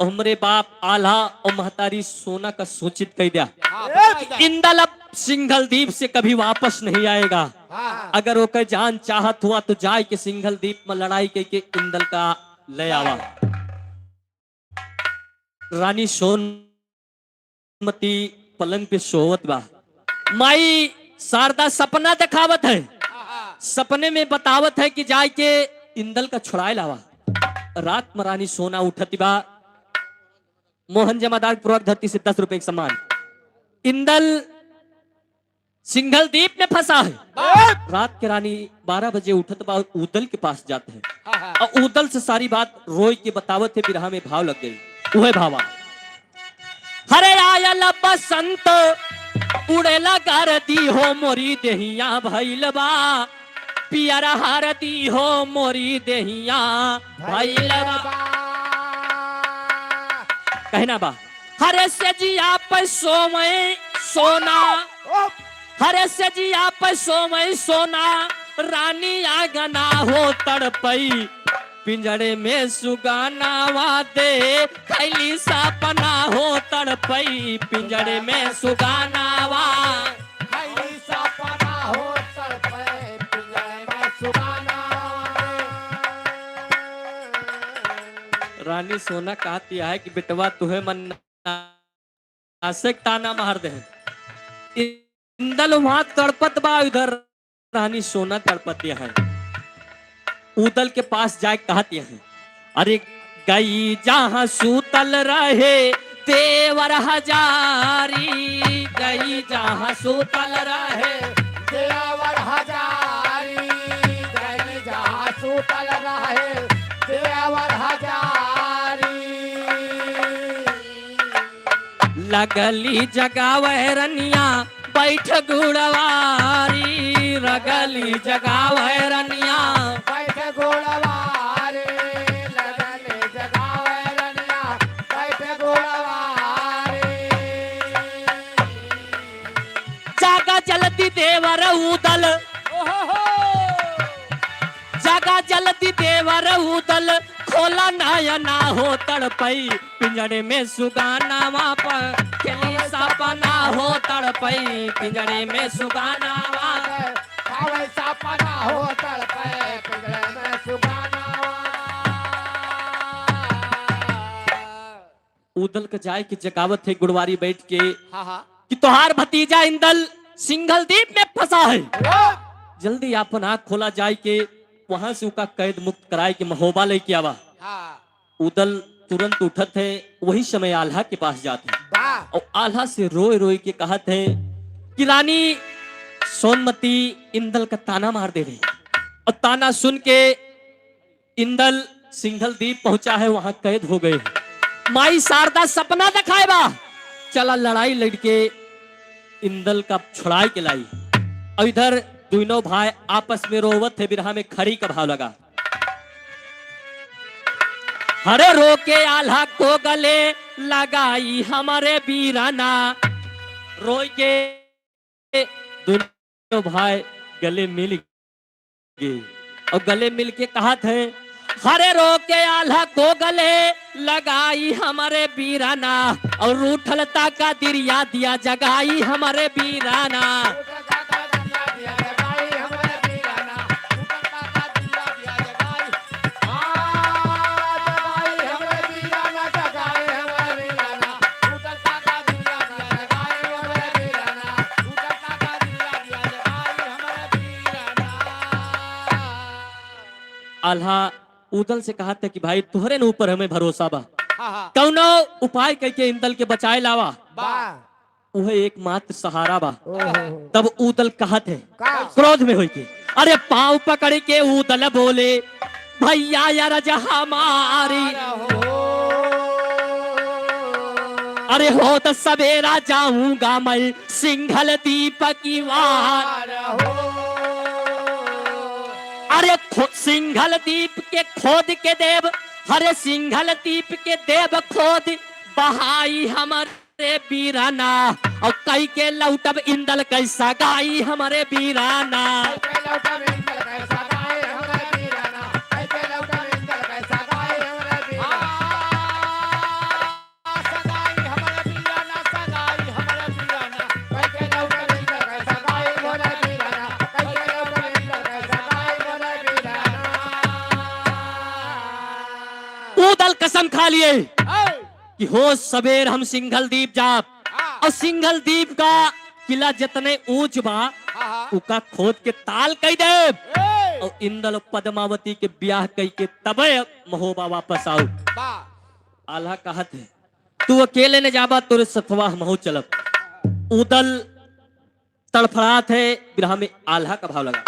और हमरे बाप आल्हा और महतारी सोना का सूचित कर दिया इंदल अब सिंघल द्वीप से कभी वापस नहीं आएगा। अगर ओकर जान चाहत हुआ तो जाए के सिंघल द्वीप में लड़ाई के इंदल का ले आवा। रानी सोनमती पलंग पे सोवत बा। माई शारदा सपना दिखावत है, सपने में बतावत है कि जाए के इंदल का छुड़ाए लावा। रात में रानी सोना उठती बा। मोहन जमादार पूर्वक धरती से 10 रुपए का सम्मान। इंदल सिंघल द्वीप में फंसा है। रात के रानी 12 बजे उठत बा, उदल के पास जाते हैं और उदल से सारी बात रोई के बतावत है। बिरहा में भाव लग गई। वह भावा, हरे आयल बसंत उड़ेला गारती हो मोरी देहिया भैलबा, पियरा हारती हो मोरी देहिया भैलबा। कहना बा, हरे से जिया पे सोमय सोना, हरे से जिया पे सोमय सोना, रानी आगना हो तड़पई, पिंजड़े में सुगानावा दे खैली सपना हो तड़पई, पिंजड़े में सुगानावा खैली सपना हो तड़पे, पिंजड़े में सुगानावा। रानी सोना कहती है कि बेटवा तुहे मन आशिक ताना मार दे। इंदल वहां तड़पत बा, इधर रानी सोना तड़पती है। उदल के पास जाए कहती है, अरे गई जहां सूतल रहे देवर हजारी, गई जहां सूतल रहे देवर हजारी, गई जहां सूतल रहे देवर हजारी। लगली जगावे रनिया बैठ गुड़वारी, रगली जगावे रनिया बैठ गोड़वारे, लगले जगावे रनिया बैठ गोड़वारे। जागा जलती देवर उदल, जागा जलती देवर उदल, खोला नयना हो तड़पई, पिंजड़े में सुगानावा पर खेली सपना हो तड़पई, पिंजड़े में सुगानावा खावे सपना हो तड़पे, पिंजड़े में सुगानावा। उदल के जाए की जगावत है गुड़वारी बैठ के हाँ कि तोहार भतीजा इंदल सिंघल द्वीप में फंसा है। जल्दी अपन आँख खोला जाए के वहां से उसका कैद मुक्त कराए के महोबा लेके आवा। उदल तुरंत उठत है, वही समय आल्हा के पास जाते हैं और आल्हा से रोए रोए के कहत है कि रानी सोनमती इंदल का ताना मार दे रही। और ताना सुन के इंदल सिंघल द्वीप पहुंचा है, वहां कैद हो गए। माई शारदा सपना दिखाए बा, चला लड़ाई लड़के इंदल का छुड़ाई के लाई। और इधर दोनों भाई आपस में रोवत है। बिरहा में खड़ी का भाव लगा, हरे रोके आल्हा को गले लगाई हमारे बीराना, रोई के दोनों भाई गले मिल गए और गले मिल के कहा थे, हरे रोके आल्हा को गले लगाई हमारे बीराना, और रूठलता का दिरिया दिया जगाई हमारे बीराना। आल्हा उदल से कहा था कि भाई तुहरे न ऊपर हमें भरोसा बा, कौनो उपाय करके इंदल के बचाए लावा, वह एकमात्र सहारा बा। तब उदल कहत है क्रोध में होई के, अरे पांव पकड़ के उदल बोले, भैया यार जहां मारी, अरे हो तो सवेरा जाऊंगा मैं सिंघल द्वीप की वार। अरे सिंघल द्वीप के खोद के देव, हरे सिंघल द्वीप के देव खोद बहाई हमारे बीराना, और कई के लौटब इंदल कैसा गाई हमारे बीराना। लिए कि हो सवेर हम सिंघल द्वीप जाप और सिंघल द्वीप का किला जितने ऊंच बा उका खोद के ताल कई दे और इंदल और पद्मावती के ब्याह कई के तबे महोबा वापस आओ। आल्हा कहत है तू अकेले ने जाबा तोरे सथवा महो चलब। उदल तड़फड़ात है विरह में आल्हा का भाव लगा।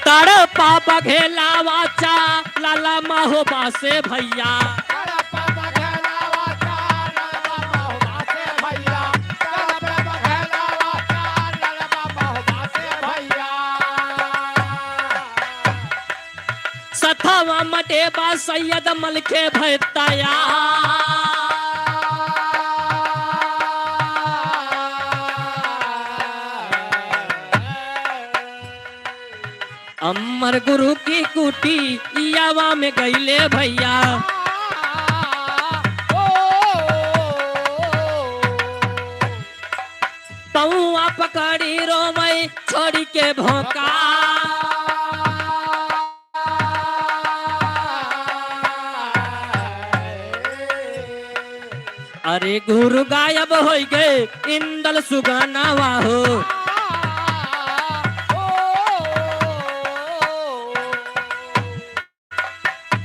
तड़पा बघेला वाचा लाला महोबा से भैया सथवा मटेबा सैयद मलके भैताया अमर गुरु की कुटी यावा में गईले भैया पौआ पकड़ी रोमई छोड़ी के भौका अरे गुरु गायब हो गए इंदल सुगाना वाहो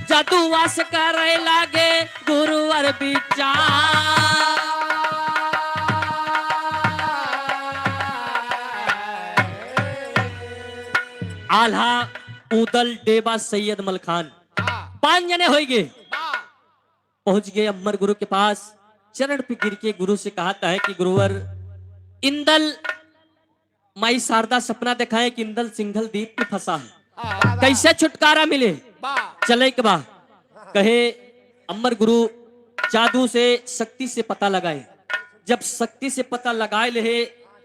जादू वास करे लागे गुरुवर विचार आल्हा उदल डेबा सैयद मलखान 5 जने हो गए। पहुंच गए अमर गुरु के पास चरण पे गिर के गुरु से कहता है कि गुरुवर इंदल माई शारदा सपना दिखाए कि इंदल सिंघल द्वीप में फंसा है कैसे छुटकारा मिले चले के बा कहे अमर गुरु जादू से शक्ति से पता लगाए। जब शक्ति से पता लगाए ले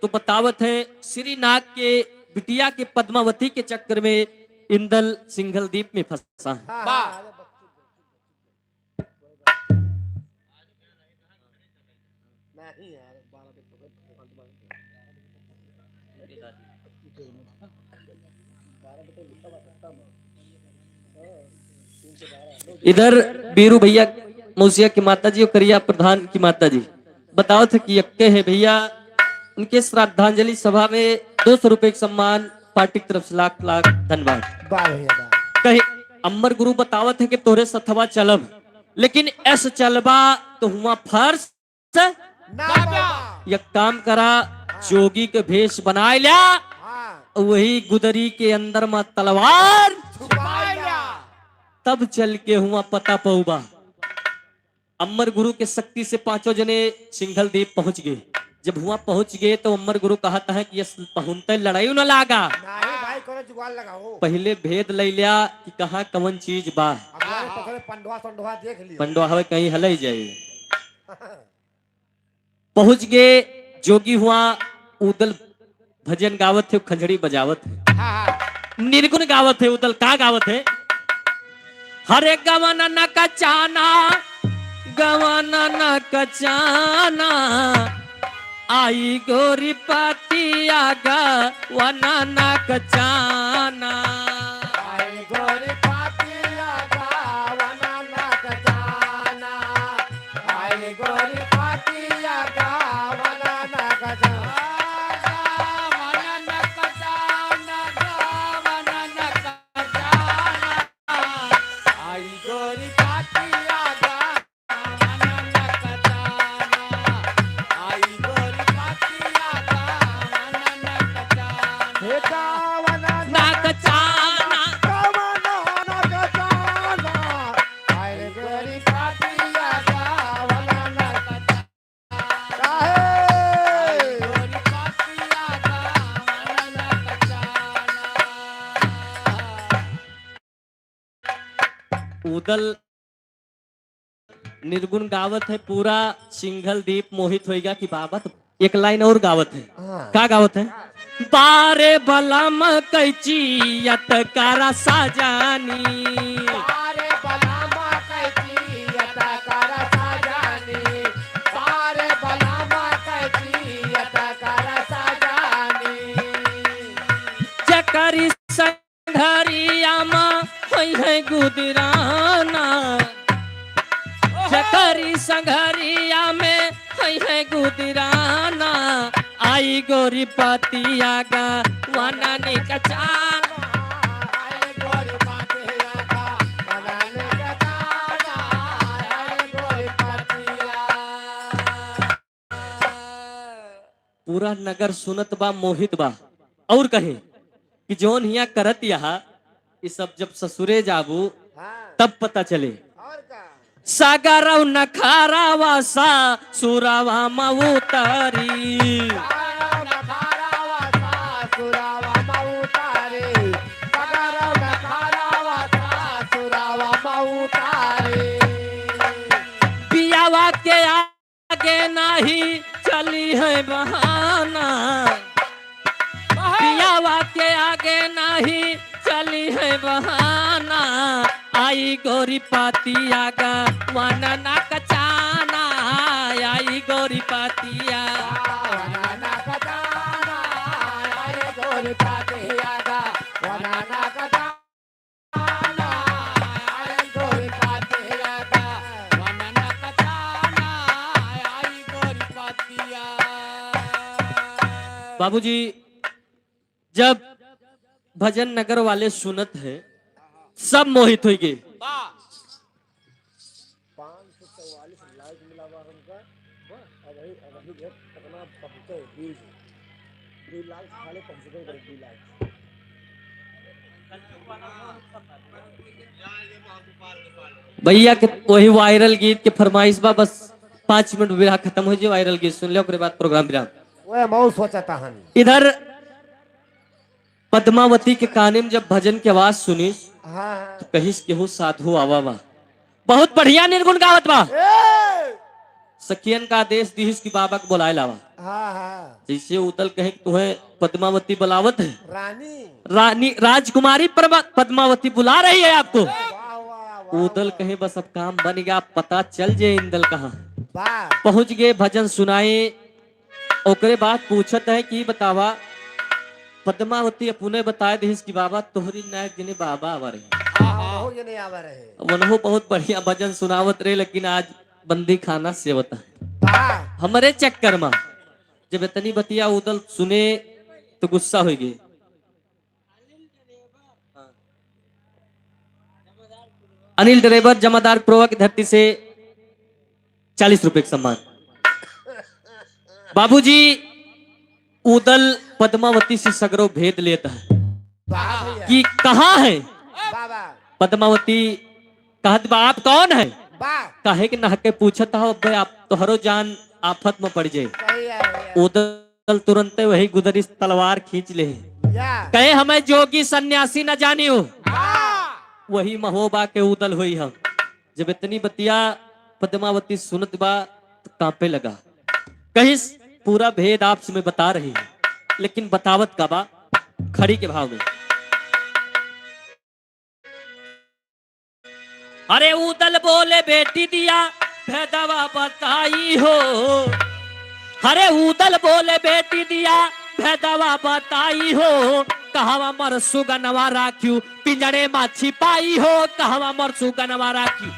तो बतावत है श्रीनाग के बिटिया के पद्मावती के चक्कर में इंदल सिंघल द्वीप में फंसा है। इधर बीरू भैया मौसिया की माता जी और करिया प्रधान की माता जी बताओ थे कि यक्के है भैया उनके श्रद्धांजलि सभा में 200 रुपए का सम्मान पार्टी की तरफ से लाख लाख धन्यवाद। कहे अमर गुरु बतावत है कि तोरे सथवा चलब लेकिन ऐसा चलबा तो हुआ फर्श यह काम करा जोगी के भेष बनाए लिया वही गुदरी के अंदर में तलवार तब चल के हुआ पता पहुबा। अमर गुरु के शक्ति से 5 जने सिंघल द्वीप पहुंच गए। जब हुआ पहुंच गए तो अमर गुरु कहता है कि ये पहुंचते लड़ाई न लागा भाई कोनो जुगाड़ लगाओ पहले भेद ले लिया कि कहा कवन चीज बा पंडवा देख लियो पंडवा हवे कहीं हल जाए। पहुंच गए जोगी हुआ उदल भजन गावत थे खंजड़ी बजावत है निर्गुण गावत है उदल का गावत है हरे गवाना न कचाना गवाना न कचाना आई गोरी पातिया गवाना न कचाना आई गोरी पातिया गावना न कचाना आई गोरी पातिया गावना न कचाना उदल निर्गुण गावत है पूरा सिंघल द्वीप मोहित होएगा कि बाबा तो एक लाइन और गावत है क्या गावत है बारे बलम कैचियत करा साजानी बारे बलामा कैचियत करा साजानी बारे बलामा कैचियत करा साजानी जकरी संघरिया है गुदराना, जकरी संघरिया में है गुदराना, आई गोरी पतिया गा वना निकचाना। पूरा नगर सुनत बा मोहित बा और कहे कि जोन हिया करत यहाँ ये सब जब ससुरे जाबू तब पता चले। सागरव नखारावा सा सुरावा मऊतारी, पियावा के आगे नहीं चली है बहाना, पियावा के आगे नहीं चली है बहाना, आई गोरी पातिया गा वनना कचाना, आई गोरी पातिया वनना कचाना, आई गोरी पातिया गा वनना कचाना, आई गोरी पातिया गा वनना कचाना, आई गोरी पातिया। बाबूजी जब भजन नगर वाले सुनत है सब मोहित हो गए। 544 लाइक मिला हुआ हमका, अभी कितना पहुंचे 2 लाख साले पहुंच गए 2 लाख। भैया के वही वायरल गीत के फरमाइश बा, बस 5 मिनट विराम खत्म हो जाए, वायरल गीत सुन ले ओकरे बाद प्रोग्राम विराम। ओए मऊ सोचता हन इधर पद्मावती के काने में जब भजन की आवाज सुनी हाँ तो कहीं केहू साधु आवा बा, बहुत बढ़िया निर्गुण गावत बा। सखियन का आदेश दिहिस की बाबा को बुलाए लावा। हाँ जैसे उदल कहे कि तुम्हें पद्मावती बुलावत है, रानी राजकुमारी पद्मावती बुला रही है आपको। वाह वाह उदल कहे बस अब काम बन गया, पता चल जाए इंदल कहाँ वाह। पहुंच गए, भजन सुनाए। ओकरे बाद पूछत है कि बतावा पद्मावती अपने बताए दिहिस की बाबा तोहरी नायक जिने बाबा आवा रहे, वनहो बहुत बढ़िया भजन सुनावत रहे, लेकिन आज बंदी खाना सेवता है हमारे चक्कर में। जब इतनी बतिया उदल सुने तो गुस्सा हो गए। अनिल ड्राइवर जमादार प्रोवा की धरती से 40 रुपए का सम्मान। बाबूजी उदल पद्मावती से सगरो भेद लेता है कि कहाँ है पद्मावती। कहत बा आप कौन है, कहे कि नहके पूछता हो भाई आप तोहरो जान आफत में पड़ जाए। उदल तुरंत वही गुदरी तलवार खींच ले, कहे हमें जोगी सन्यासी न जानी हो। वही महोबा के उदल हुई हम। जब इतनी बतिया पद्मावती सुनत बा तो कांपे लगा। कहीं पूरा भेद आपसे मैं बता रही हूँ, लेकिन बतावत का बा खड़ी के भाव में। अरे उदल बोले बेटी दिया भेदवा बताई हो, अरे उदल बोले बेटी दिया भेदवा बताई हो, कहवा मर सुगनवा राख्यू पिंजड़े मा छिपाई हो, कहवा मर सुगनवा राख्यू।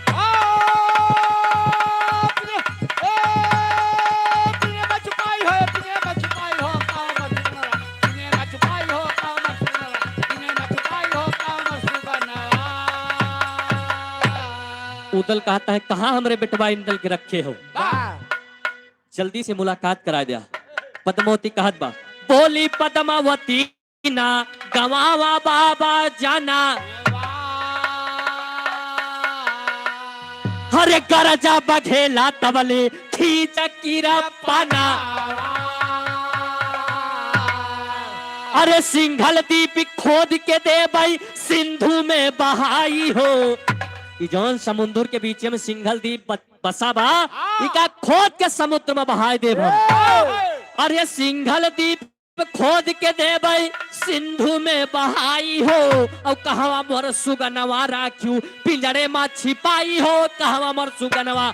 उदल कहता है कहाँ हमरे बेटवा इंदल के रखे हो, जल्दी से मुलाकात करा दिया। पद्मावती कहत बा बोली पद्मावती ना गवावा बाबा जाना, हरे गरजा बघेला तबले खींच कीरा पाना, अरे सिंघल दीप खोद के दे भाई सिंधु में बहाई हो। जौन समुद्र के बीच में सिंघल द्वीप बसा बा, इका खोद के समुद्र में बहाई दे। अरे सिंघल द्वीप खोद के दे भाई सिंधु में बहाई हो, और कहवा मोर सुगनवा राख्यू पिंजड़े में छिपाई हो, कहवा मोर सुगनवा।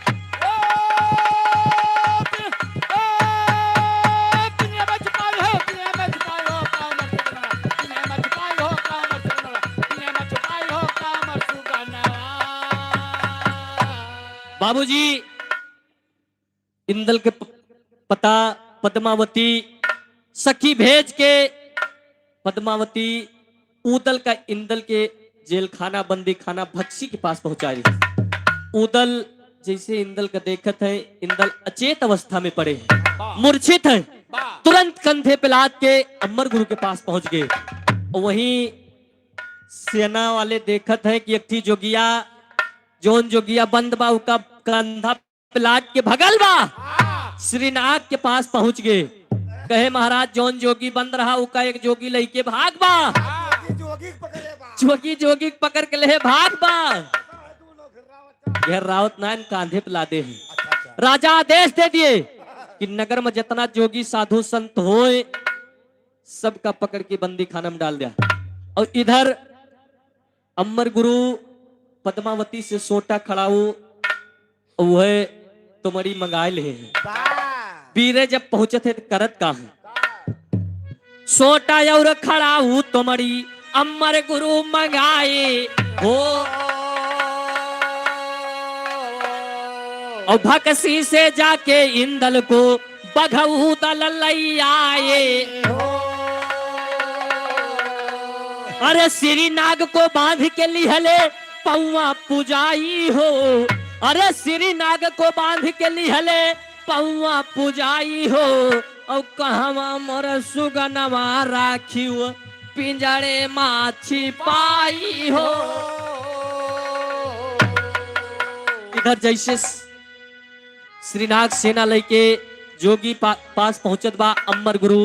बाबूजी इंदल के पता पद्मावती सखी भेज के पद्मावती उदल का इंदल के जेल खाना बंदी खाना भक्सी के पास पहुंचा रही। उदल जैसे इंदल का देखत है, इंदल अचेत अवस्था में पड़े हैं, मूर्छित है। तुरंत कंधे पे लाद के अमर गुरु के पास पहुंच गए। वहीं सेना वाले देखत है कि एक थी जोगिया जोन जोगिया बंद बा का कंधा पे लाद के भगल बा। श्रीनाथ के पास पहुंच गए, कहे महाराज जोन जोगी बंद रहा उका एक जोगी लईके भाग बा। जोगी पकड़ के ले भाग बा। यह रावत नायन कांधे पे लादे हैं। राजा आदेश दे दिए कि नगर में जितना जोगी साधु संत होए सबका पकड़ के बंदी खाना में डाल दिया। और इधर अमर गुरु पद्मावती से सोटा खड़ा हो, वह तुम्हारी मंगाए ले वीरे जब पहुंचे थे तो करत का सोटा और खड़ा हूं तुम्हारी अमर गुरु मंगाए हो। और भक्सी से जाके इंदल को बघऊ दल आए। अरे श्रीनाग को बांध के लिहले पौआ पुजाई हो। अरे श्रीनाग को बांध के लिहले पौआ पुजाई हो। और कहवा मोर सुगनवा राखियो पिंजड़े माछी पाई हो। इधर जैसे श्रीनाग सेना लेके जोगी पास पहुंचत बा अमर गुरु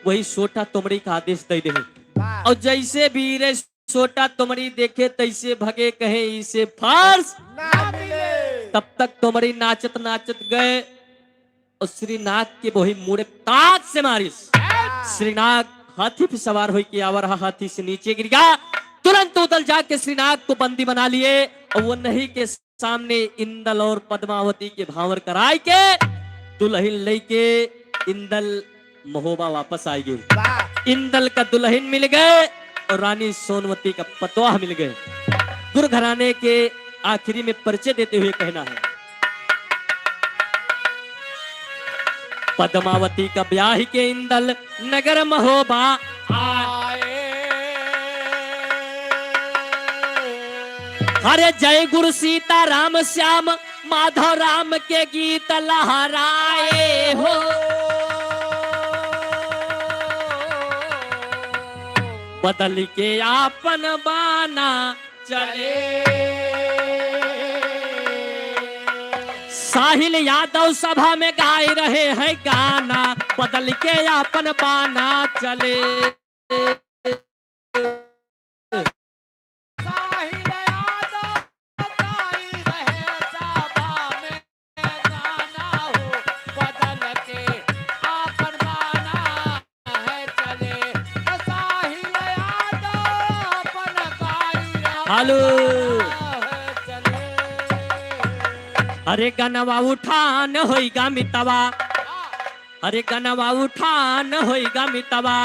वही सोटा तुमड़ी का आदेश दे दे। और जैसे वीरे सोटा तुमड़ी देखे तैसे भगे, कहे इसे फार्स ना मिले। तब तक तुमड़ी नाचत नाचत गए और श्रीनाग के वही मुड़े काट से मारिस। श्रीनाग हाथी पे सवार हो के आवा रहा, हाथी से नीचे गिर गया। तुरंत उदल जाके श्रीनाग को बंदी बना लिए और वो नहीं के सामने इंदल और पद्मावती के भावर कराए के दुल्हन लेके इंदल महोबा वापस आई गई। इंदल का दुल्हन मिल गए और रानी सोनवती का पतवाह मिल गए। गुरु घराने के आखिरी में परिचय देते हुए कहना है, पद्मावती का ब्याह के इंदल नगर महोबा आए। अरे जय गुरु सीता राम श्याम माधव राम के गीत लहराए हो। बदल के आपन बाना चले। साहिल यादव सभा में गाए रहे हैं गाना, बदल के आपन बाना चले। हालो अरे गनवा उठान होइगा मितवा, अरे गनवा उठान होइगा मितवा,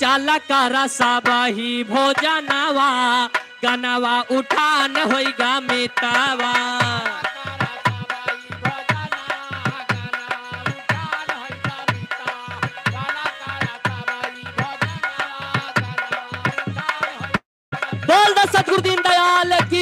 चाला का रसा बही भोजनवा, गनवा उठान होइगा मितवा। बोल दो सतगुरु दीन दयाल की